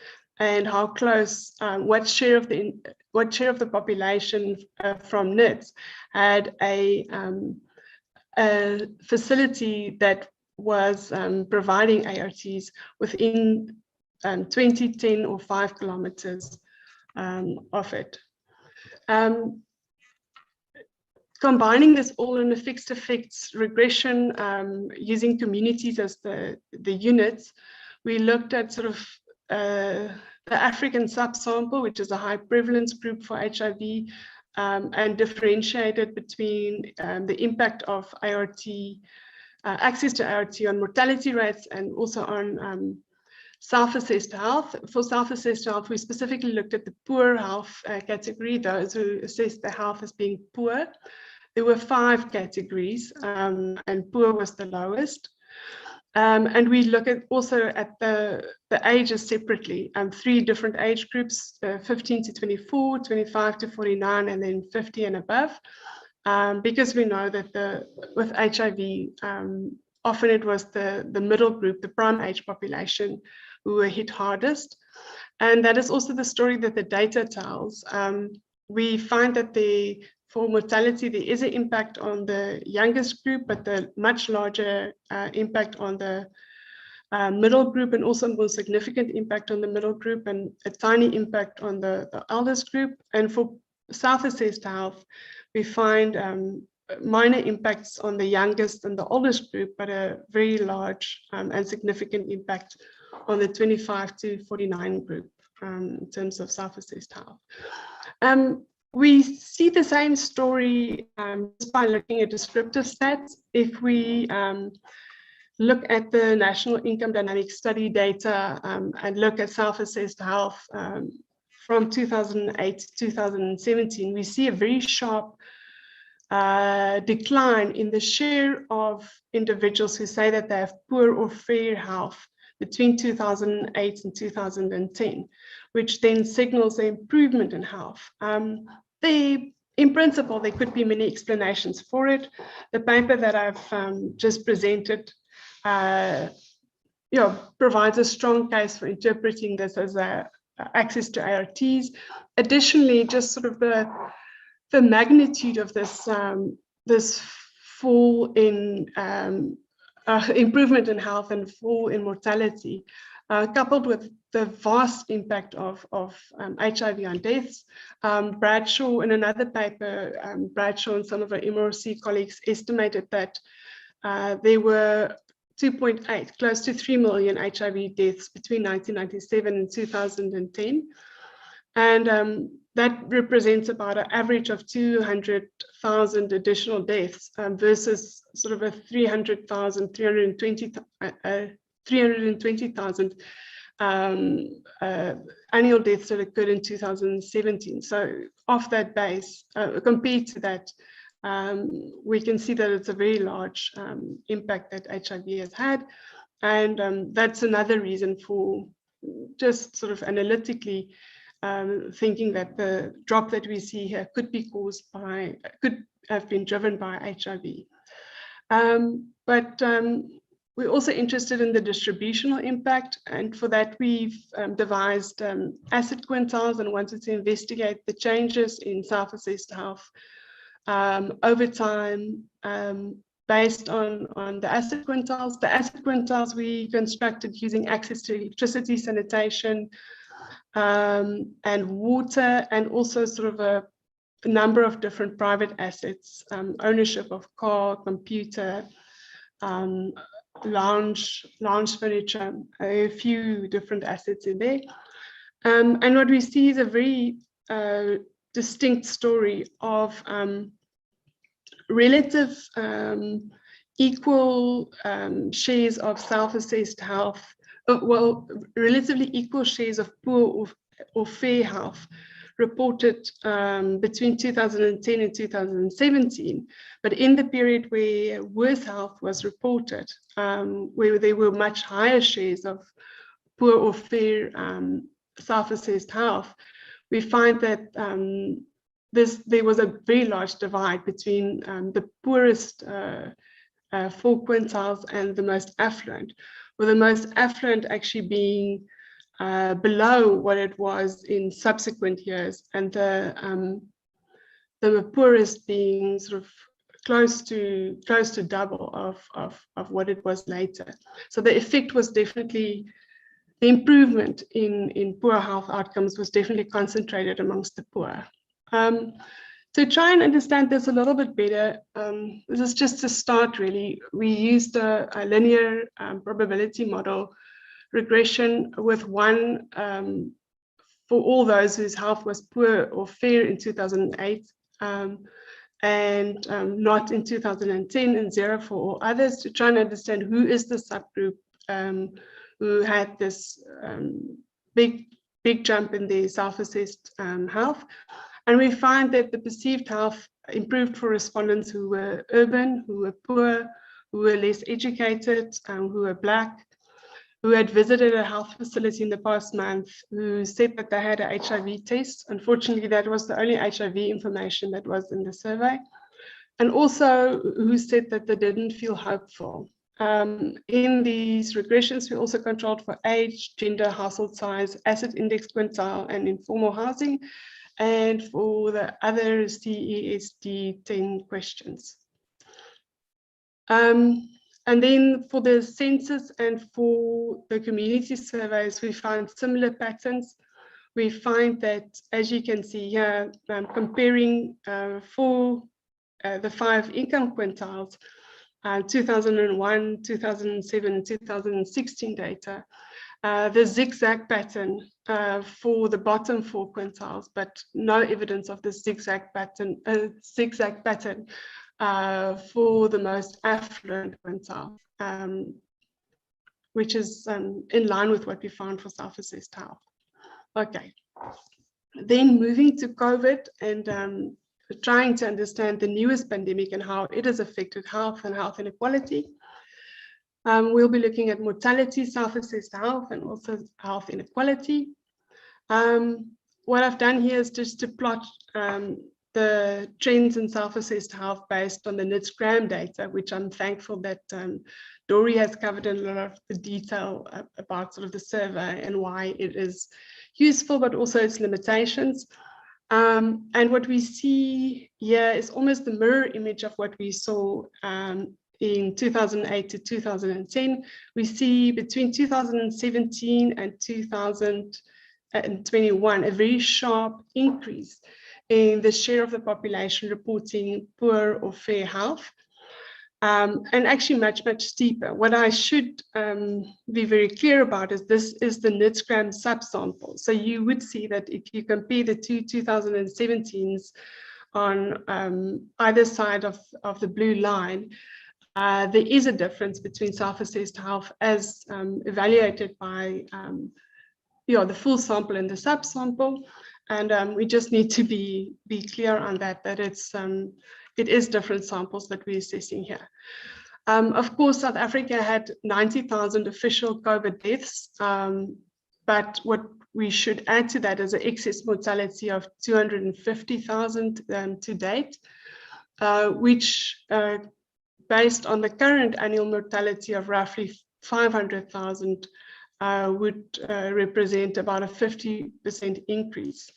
and how close, what share of the population from NIDS had a facility that was providing ARTs within 20, 10, or 5 kilometers of it. Combining this all in a fixed effects regression using communities as the units, we looked at sort of the African subsample, which is a high prevalence group for HIV, and differentiated between the impact of ART, access to ART on mortality rates and also on self-assessed health. For self-assessed health, we specifically looked at the poor health category, those who assessed their health as being poor. There were 5 categories, and poor was the lowest. And we look at also at the ages separately, 3 different age groups, 15 to 24, 25 to 49, and then 50 and above. Because we know that with HIV, often it was the middle group, the prime age population, who were hit hardest. And that is also the story that the data tells. We find that for mortality, there is an impact on the youngest group, but the much larger impact on the middle group, and also more significant impact on the middle group, and a tiny impact on the eldest group. And for self-assessed health, we find minor impacts on the youngest and the oldest group, but a very large and significant impact on the 25 to 49 group in terms of self-assessed health. We see the same story just by looking at descriptive stats. If we look at the National Income Dynamics Study data and look at self-assessed health from 2008 to 2017, we see a very sharp decline in the share of individuals who say that they have poor or fair health between 2008 and 2010, which then signals the improvement in health. In principle, there could be many explanations for it. The paper that I've just presented provides a strong case for interpreting this as access to ARTs. Additionally, just sort of the magnitude of this this fall in improvement in health and fall in mortality, coupled with the vast impact of HIV on deaths. Bradshaw, in another paper, Bradshaw and some of our MRC colleagues estimated that there were 2.8, close to 3 million HIV deaths between 1997 and 2010. And that represents about an average of 200,000 additional deaths versus sort of a 300,000 annual deaths that occurred in 2017. So off that base, compared to that, we can see that it's a very large impact that HIV has had. And that's another reason for just sort of analytically thinking that the drop that we see here could have been driven by HIV. But we're also interested in the distributional impact, and for that we've devised asset quintiles and wanted to investigate the changes in self-assessed health over time based on the asset quintiles. The asset quintiles we constructed using access to electricity, sanitation, and water, and also sort of a number of different private assets, ownership of car, computer, lounge furniture, a few different assets in there. And what we see is a very distinct story of relative equal shares of self-assessed health, well, relatively equal shares of poor or fair health reported between 2010 and 2017, but in the period where worse health was reported, where there were much higher shares of poor or fair self-assessed health, we find that there was a very large divide between the poorest 4 quintiles and the most affluent, with the most affluent actually being below what it was in subsequent years, and the poorest being sort of close to double of what it was later. So the effect was definitely, the improvement in poor health outcomes was definitely concentrated amongst the poor. To try and understand this a little bit better, this is just a start really. We used a linear probability model regression with one for all those whose health was poor or fair in 2008, and not in 2010, and 0 for all others, to try and understand who is the subgroup who had this big jump in their self-assessed health. And we find that the perceived health improved for respondents who were urban, who were poor, who were less educated, who were Black, who had visited a health facility in the past month, who said that they had an HIV test. Unfortunately, that was the only HIV information that was in the survey. And also who said that they didn't feel hopeful. In these regressions, we also controlled for age, gender, household size, asset index quintile, and informal housing, and for the other CESD 10 questions. And then for the census and for the community surveys, we find similar patterns. We find that, as you can see here, comparing for the 5 income quintiles, 2001, 2007, 2016 data, the zigzag pattern for the bottom 4 quintiles, but no evidence of the zigzag pattern for the most affluent quintile, which is in line with what we found for self-assessed health. Okay, then moving to COVID and trying to understand the newest pandemic and how it has affected health and health inequality. We'll be looking at mortality, self-assessed health, and also health inequality. What I've done here is just to plot the trends in self-assessed health based on the NITS-GRAM data, which I'm thankful that Dori has covered in a lot of the detail about sort of the survey and why it is useful, but also its limitations. And what we see here is almost the mirror image of what we saw in 2008 to 2010. We see between 2017 and 2021 a very sharp increase in the share of the population reporting poor or fair health. and actually much, much steeper. What I should be very clear about is this is the NITS-gram subsample. So you would see that if you compare the two 2017s on either side of the blue line, there is a difference between self-assessed health as evaluated by the full sample and the subsample. And we just need to be clear on that it is different samples that we're assessing here. Of course, South Africa had 90,000 official COVID deaths, but what we should add to that is an excess mortality of 250,000 to date, which based on the current annual mortality of roughly 500,000 would represent about a 50% increase.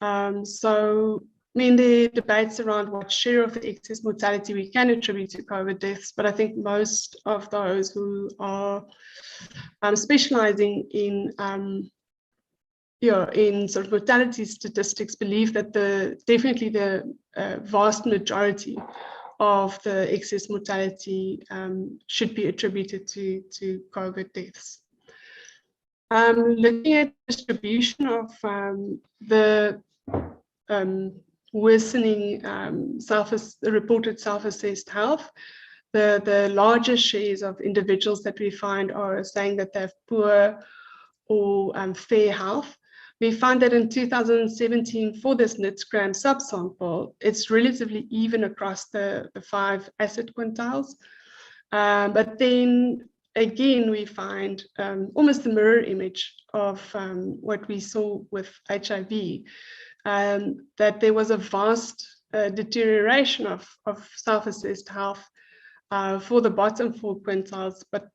So, I mean, the debates around what share of the excess mortality we can attribute to COVID deaths, but I think most of those who are specializing in sort of mortality statistics believe that definitely the vast majority of the excess mortality should be attributed to COVID deaths. Looking at distribution of the worsening reported self-assessed health, the largest shares of individuals that we find are saying that they have poor or fair health. We found that in 2017 for this NITS-gram subsample, it's relatively even across the 5 asset quintiles. But then again, we find almost a mirror image of what we saw with HIV, that there was a vast deterioration of self-assessed health for the bottom 4 quintiles, but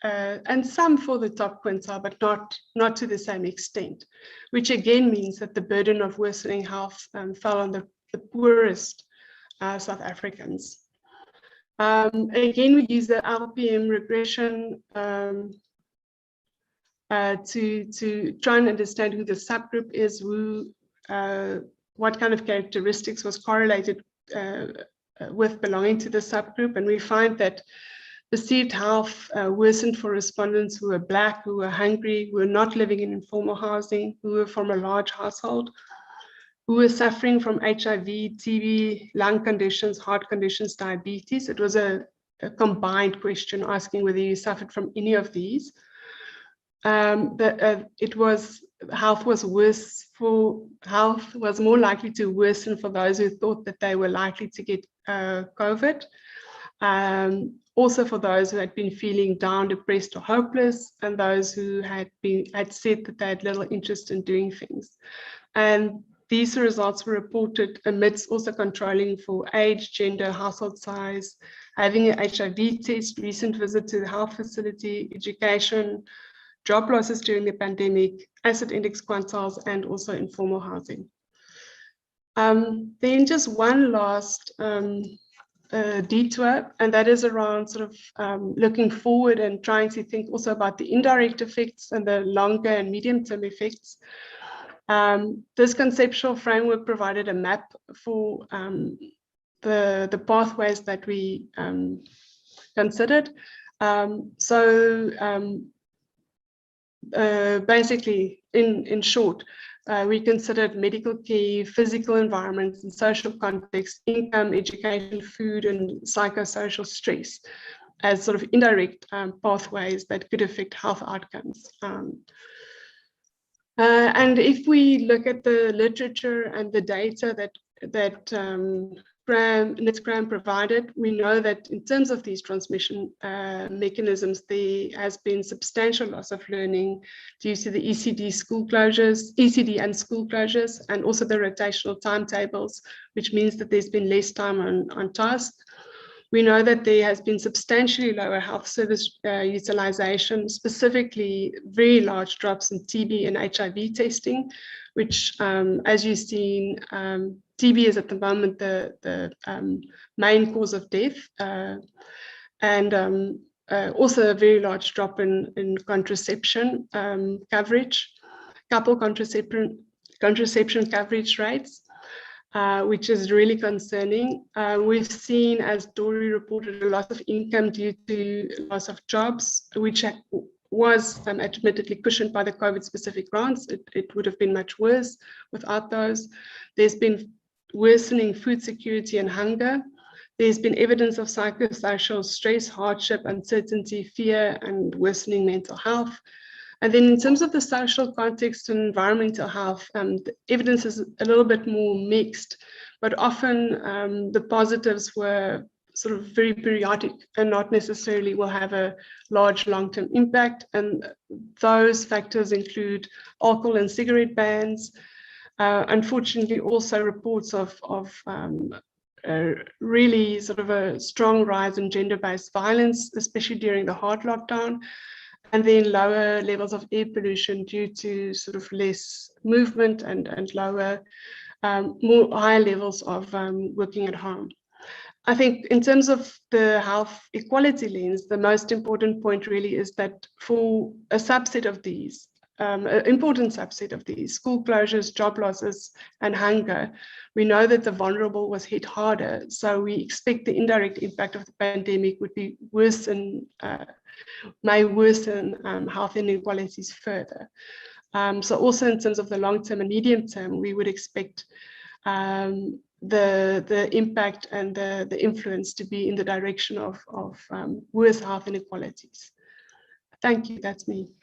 and some for the top quintile, but not to the same extent, which again means that the burden of worsening health fell on the poorest South Africans. Again, we use the LPM regression to try and understand who the subgroup is, what kind of characteristics was correlated with belonging to the subgroup. And we find that perceived health worsened for respondents who were Black, who were hungry, who were not living in informal housing, who were from a large household, who were suffering from HIV, TB, lung conditions, heart conditions, diabetes. It was a combined question asking whether you suffered from any of these. Health was more likely to worsen for those who thought that they were likely to get COVID. Also for those who had been feeling down, depressed, or hopeless, and those who had said that they had little interest in doing things. And these results were reported amidst also controlling for age, gender, household size, having an HIV test, recent visit to the health facility, education, job losses during the pandemic, asset index quintiles, and also informal housing. Then just one last detour, and that is around sort of looking forward and trying to think also about the indirect effects and the longer and medium-term effects. This conceptual framework provided a map for the pathways that we considered. Basically, in short, we considered medical care, physical environments and social context, income, education, food, and psychosocial stress as sort of indirect pathways that could affect health outcomes. And if we look at the literature and the data that NITS-gram provided, we know that in terms of these transmission mechanisms, there has been substantial loss of learning due to the ECD and school closures, and also the rotational timetables, which means that there's been less time on task. We know that there has been substantially lower health service utilization, specifically very large drops in TB and HIV testing, which, as you've seen, TB is at the moment the main cause of death, and also a very large drop in contraception coverage, couple contraception coverage rates. which is really concerning. We've seen, as Dory reported, a loss of income due to loss of jobs, which was admittedly cushioned by the COVID-specific grants. It would have been much worse without those. There's been worsening food security and hunger. There's been evidence of psychosocial stress, hardship, uncertainty, fear, and worsening mental health. And then in terms of the social context and environmental health, the evidence is a little bit more mixed, but often the positives were sort of very periodic and not necessarily will have a large long-term impact. And those factors include alcohol and cigarette bans. Unfortunately, also reports of really sort of a strong rise in gender-based violence, especially during the hard lockdown, and then lower levels of air pollution due to sort of less movement and lower, higher levels of working at home. I think in terms of the health equality lens, the most important point really is that for a subset of these, an important subset of these, school closures, job losses, and hunger, we know that the vulnerable was hit harder. So we expect the indirect impact of the pandemic would be worse and may worsen health inequalities further. So also in terms of the long-term and medium term, we would expect the impact and the influence to be in the direction of worse health inequalities. Thank you, that's me.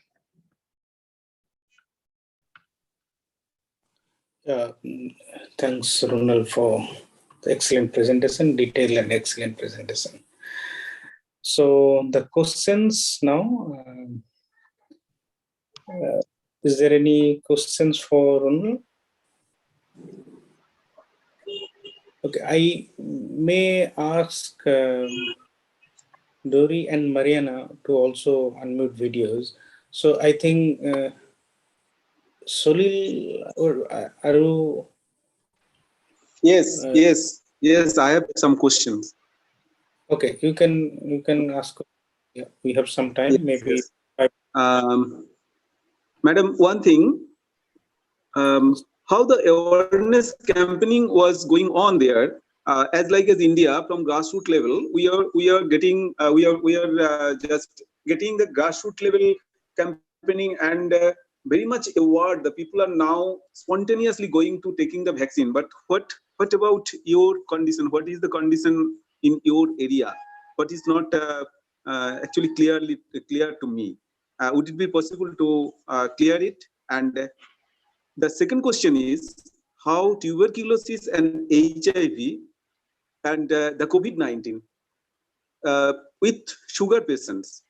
Thanks, Ronald, for the excellent presentation, detailed and excellent presentation. So the questions now, is there any questions for Ronald? Okay, I may ask Dory and Mariana to also unmute videos. So I think Solil or Aru. Yes, I have some questions. Okay, you can ask. Yeah, we have some time. Yes, maybe. Yes. Madam, one thing. How the awareness campaigning was going on there, as India from grassroots level, we are getting just getting the grassroots level campaigning and very much aware the people are now spontaneously going to taking the vaccine. But what about your condition? What is the condition in your area? What is not actually clear to me? Would it be possible to clear it? And the second question is how tuberculosis and HIV and the COVID-19 with sugar patients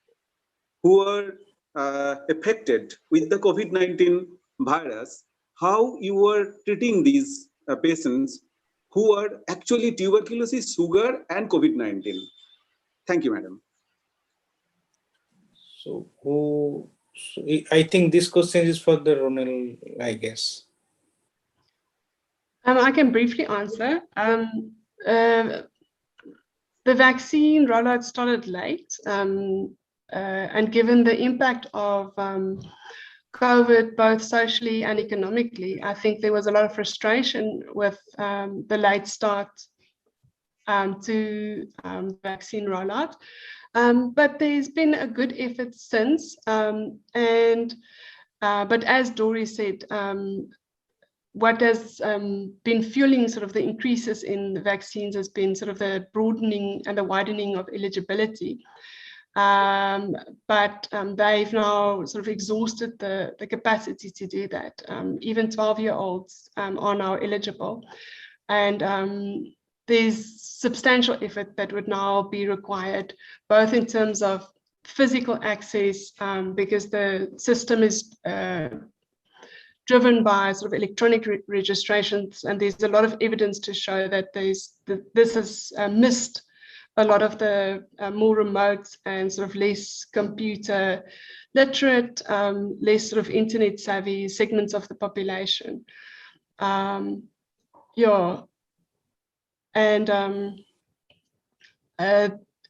who are affected with the COVID-19 virus, how you are treating these patients who are actually tuberculosis, sugar, and COVID-19? Thank you, madam. So I think this question is for the Ronald, I guess. I can briefly answer. The vaccine rollout started late, and given the impact of COVID, both socially and economically, I think there was a lot of frustration with the late start to vaccine rollout. But there's been a good effort since. But as Dory said, what has been fueling sort of the increases in the vaccines has been sort of the broadening and the widening of eligibility. But they've now sort of exhausted the capacity to do that. Even 12-year-olds are now eligible. And there's substantial effort that would now be required, both in terms of physical access, because the system is driven by sort of electronic registrations, and there's a lot of evidence to show that this has missed a lot of the more remote and sort of less computer literate, less sort of internet savvy segments of the population. Yeah. And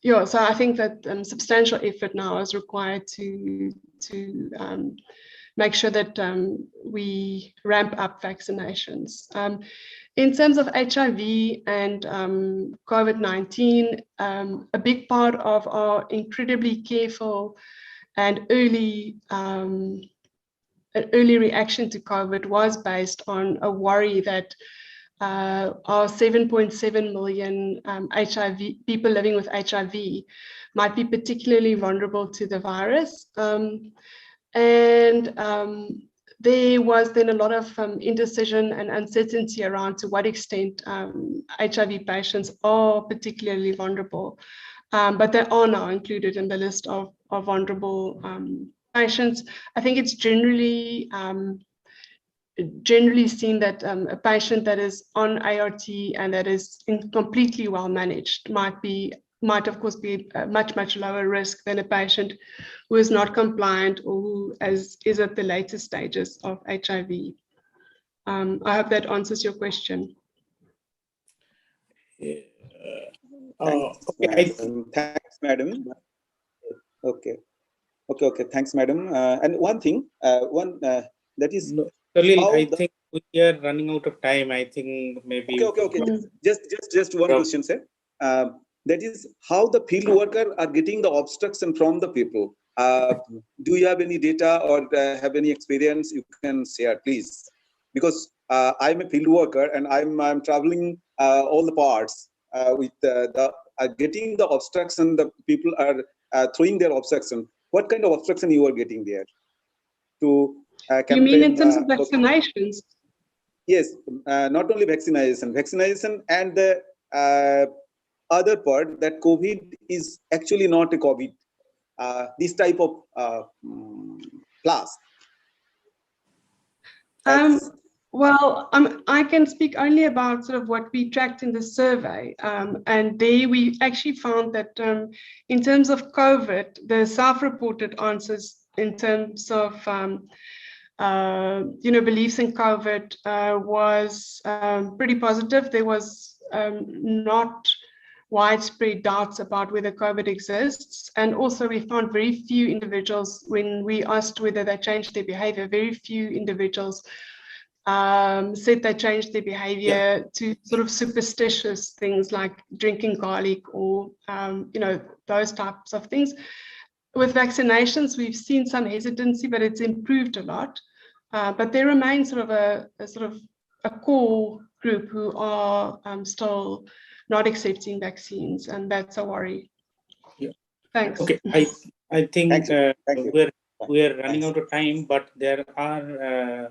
yeah, so I think that substantial effort now is required to make sure that we ramp up vaccinations. In terms of HIV and COVID-19, a big part of our incredibly careful and early reaction to COVID was based on a worry that our 7.7 million HIV people living with HIV might be particularly vulnerable to the virus. There was then a lot of indecision and uncertainty around to what extent HIV patients are particularly vulnerable. But they are now included in the list of vulnerable patients. I think it's generally seen that a patient that is on ART and that is completely well managed might of course be a much lower risk than a patient who is not compliant or who is at the later stages of HIV. I hope that answers your question. Thanks, madam. Okay, thanks, madam. And one thing, that is, Salil, I think we are running out of time. I think maybe. Okay. Just one question, sir. That is how the field worker are getting the obstruction from the people. Do you have any data or have any experience you can share, please? Because I'm a field worker and I'm traveling all the parts with getting the obstruction. The people are throwing their obstruction. What kind of obstruction you are getting there? To you mean in terms of vaccinations? Yes, not only vaccination and the other part that COVID is actually not a COVID, this type of class. Well, I can speak only about sort of what we tracked in the survey. And there we actually found that in terms of COVID, the self-reported answers in terms of beliefs in COVID was pretty positive. There was not widespread doubts about whether COVID exists. And also we found very few individuals, when we asked whether they changed their behavior, very few individuals said they changed their behavior to sort of superstitious things like drinking garlic or, those types of things. With vaccinations, we've seen some hesitancy, but it's improved a lot. But there remains sort of a core group who are still not accepting vaccines, and that's a worry. Yeah. Thanks. Okay, I think we're running out of time, but there are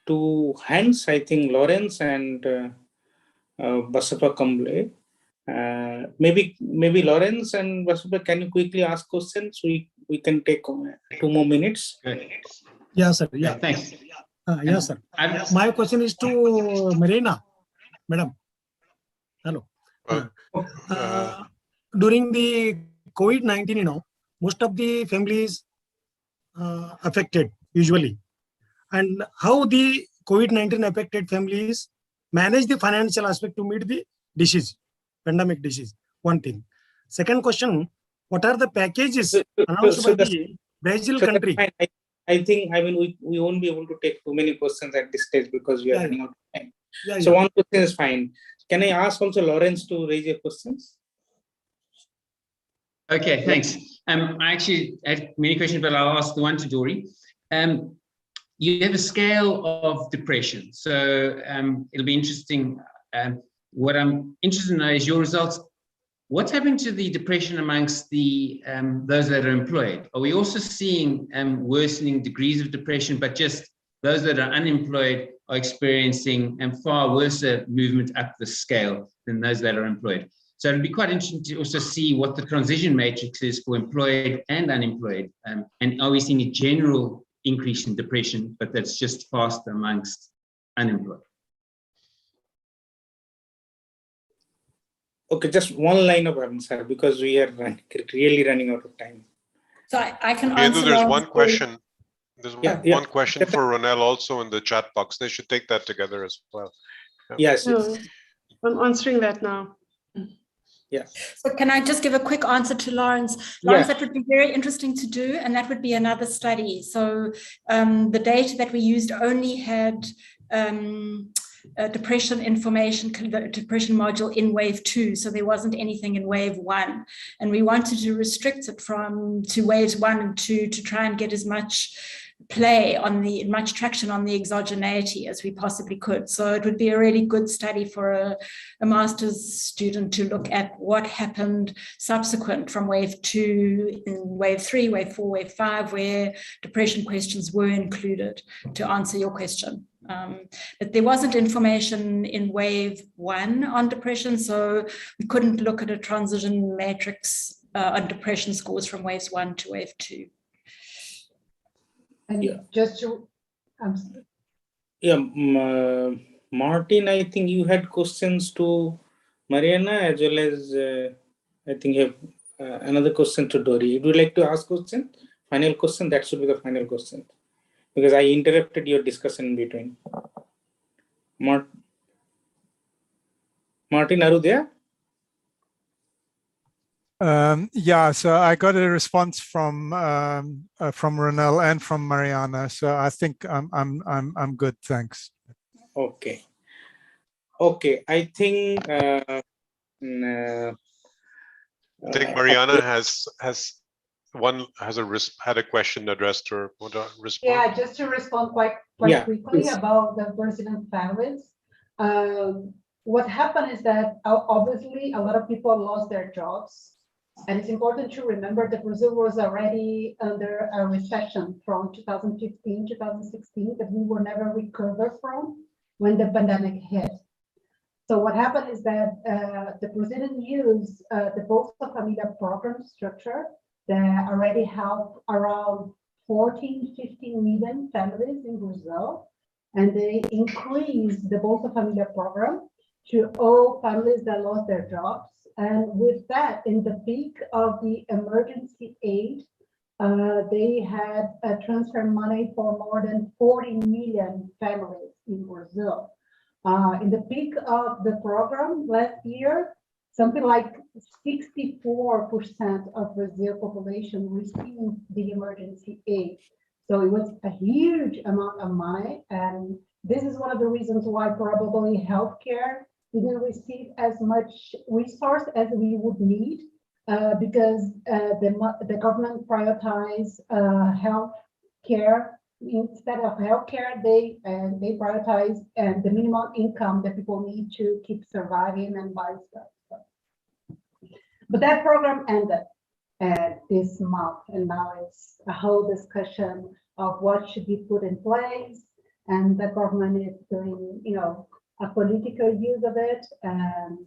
two hands. I think Lawrence and Basapa Kamble. Maybe Lawrence and Basapa, can you quickly ask questions? We can take 2 more minutes. Yeah, sir. Yeah, thanks. Yes, sir. My question is to Marina, madam. Hello. During the COVID-19, most of the families affected usually, and how the COVID-19 affected families manage the financial aspect to meet the disease, pandemic disease. One thing. Second question: what are the packages announced by the Brazil country? I think we won't be able to take too many questions at this stage because we are running out of time. So one question is fine. Can I ask also Lawrence to raise your questions? Okay, thanks. I actually had many questions, but I'll ask the one to Dory. You have a scale of depression, so it'll be interesting. What I'm interested in now is your results. What's happening to the depression amongst the those that are employed? Are we also seeing worsening degrees of depression, but just those that are unemployed are experiencing far worse movement up the scale than those that are employed? So it'll be quite interesting to also see what the transition matrix is for employed and unemployed. And are we seeing a general increase in depression, but that's just faster amongst unemployed? Okay, just one line of answer because we are really running out of time. So I can answer. There's one question. There's one question for Ronel also in the chat box. They should take that together as well. Yes. I'm answering that now. Yeah. So can I just give a quick answer to Lawrence? Lawrence, that would be very interesting to do, and that would be another study. So the data that we used only had depression information, the depression module in wave 2. So there wasn't anything in wave 1. And we wanted to restrict it to waves 1 and 2 to try and get as much much traction on the exogeneity as we possibly could. So it would be a really good study for a master's student to look at what happened subsequent from wave 2, in wave 3, wave 4, wave 5, where depression questions were included to answer your question. But there wasn't information in wave 1 on depression, so we couldn't look at a transition matrix on depression scores from waves 1 to wave 2. And just to, Martin, I think you had questions to Mariana, as well as I think you have another question to Dory. Would you like to ask question? Final question? That should be the final question, because I interrupted your discussion in between. Martin, are you there? Yeah, so I got a response from Ronel and from Mariana, so I think I'm good. Thanks. Okay. Okay, I think I think Mariana has had a question addressed to her. Want to respond? Yeah, just to respond quite quickly please. about the resident families. What happened is that obviously a lot of people lost their jobs. And it's important to remember that Brazil was already under a recession from 2015, 2016 that we were never recovered from when the pandemic hit. So what happened is that the President used the Bolsa Família program structure that already helped around 14, 15 million families in Brazil. And they increased the Bolsa Família program to all families that lost their jobs. And with that, in the peak of the emergency aid, they had transfer money for more than 40 million families in Brazil. In the peak of the program last year, something like 64% of Brazil population received the emergency aid. So it was a huge amount of money. And this is one of the reasons why probably healthcare didn't receive as much resource as we would need, because the government prioritized health care. Instead of healthcare, they prioritize the minimum income that people need to keep surviving and buy stuff. But that program ended this month, and now it's a whole discussion of what should be put in place, and the government is doing, a political use of it, and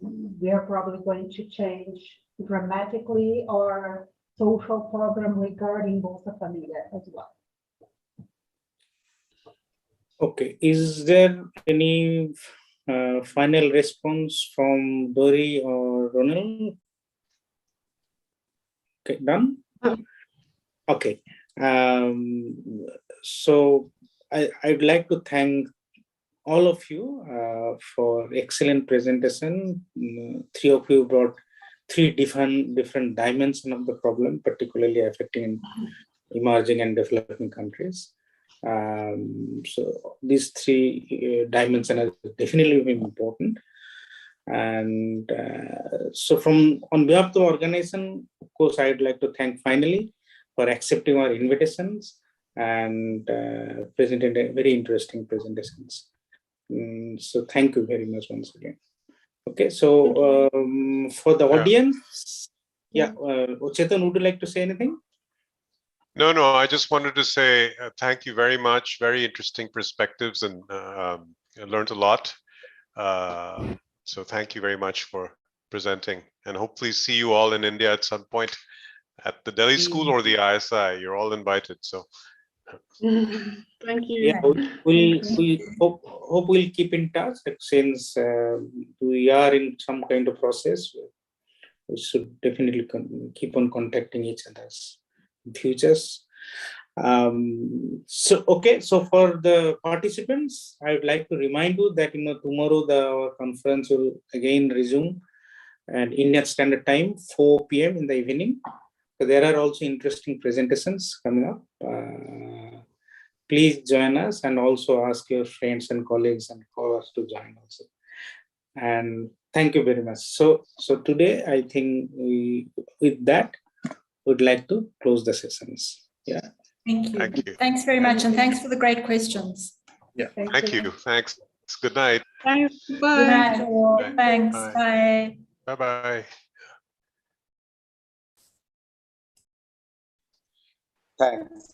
we are probably going to change dramatically our social program regarding Bolsa Família as well. Okay, is there any final response from Dory or Ronald? Okay, done? Okay, so I'd like to thank all of you for excellent presentation. Three of you brought three different dimensions of the problem, particularly affecting emerging and developing countries. So these three dimensions are definitely important. And so on behalf of the organization, of course, I'd like to thank finally for accepting our invitations and presenting very interesting presentations. So thank you very much once again. Okay, so for the audience, Chetan, would you like to say anything? No, I just wanted to say thank you very much. Very interesting perspectives, and I learned a lot. So thank you very much for presenting, and hopefully see you all in India at some point at the Delhi School or the ISI. You're all invited. So thank you. Yeah, we hope we'll keep in touch, since we are in some kind of process. We should definitely keep on contacting each other's futures. So for the participants, I would like to remind you that tomorrow our conference will again resume and Indian Standard Time, 4 p.m. in the evening. So there are also interesting presentations coming up. Please join us and also ask your friends and colleagues and co-hosts to join also. And thank you very much. So today, I think with that, would like to close the sessions. Yeah. Thank you. Thank you. Thanks very much. And thanks for the great questions. Yeah. Thank you. Thanks. Good night. Thanks. Bye. Good night. Thanks. Bye. Bye-bye. Thanks.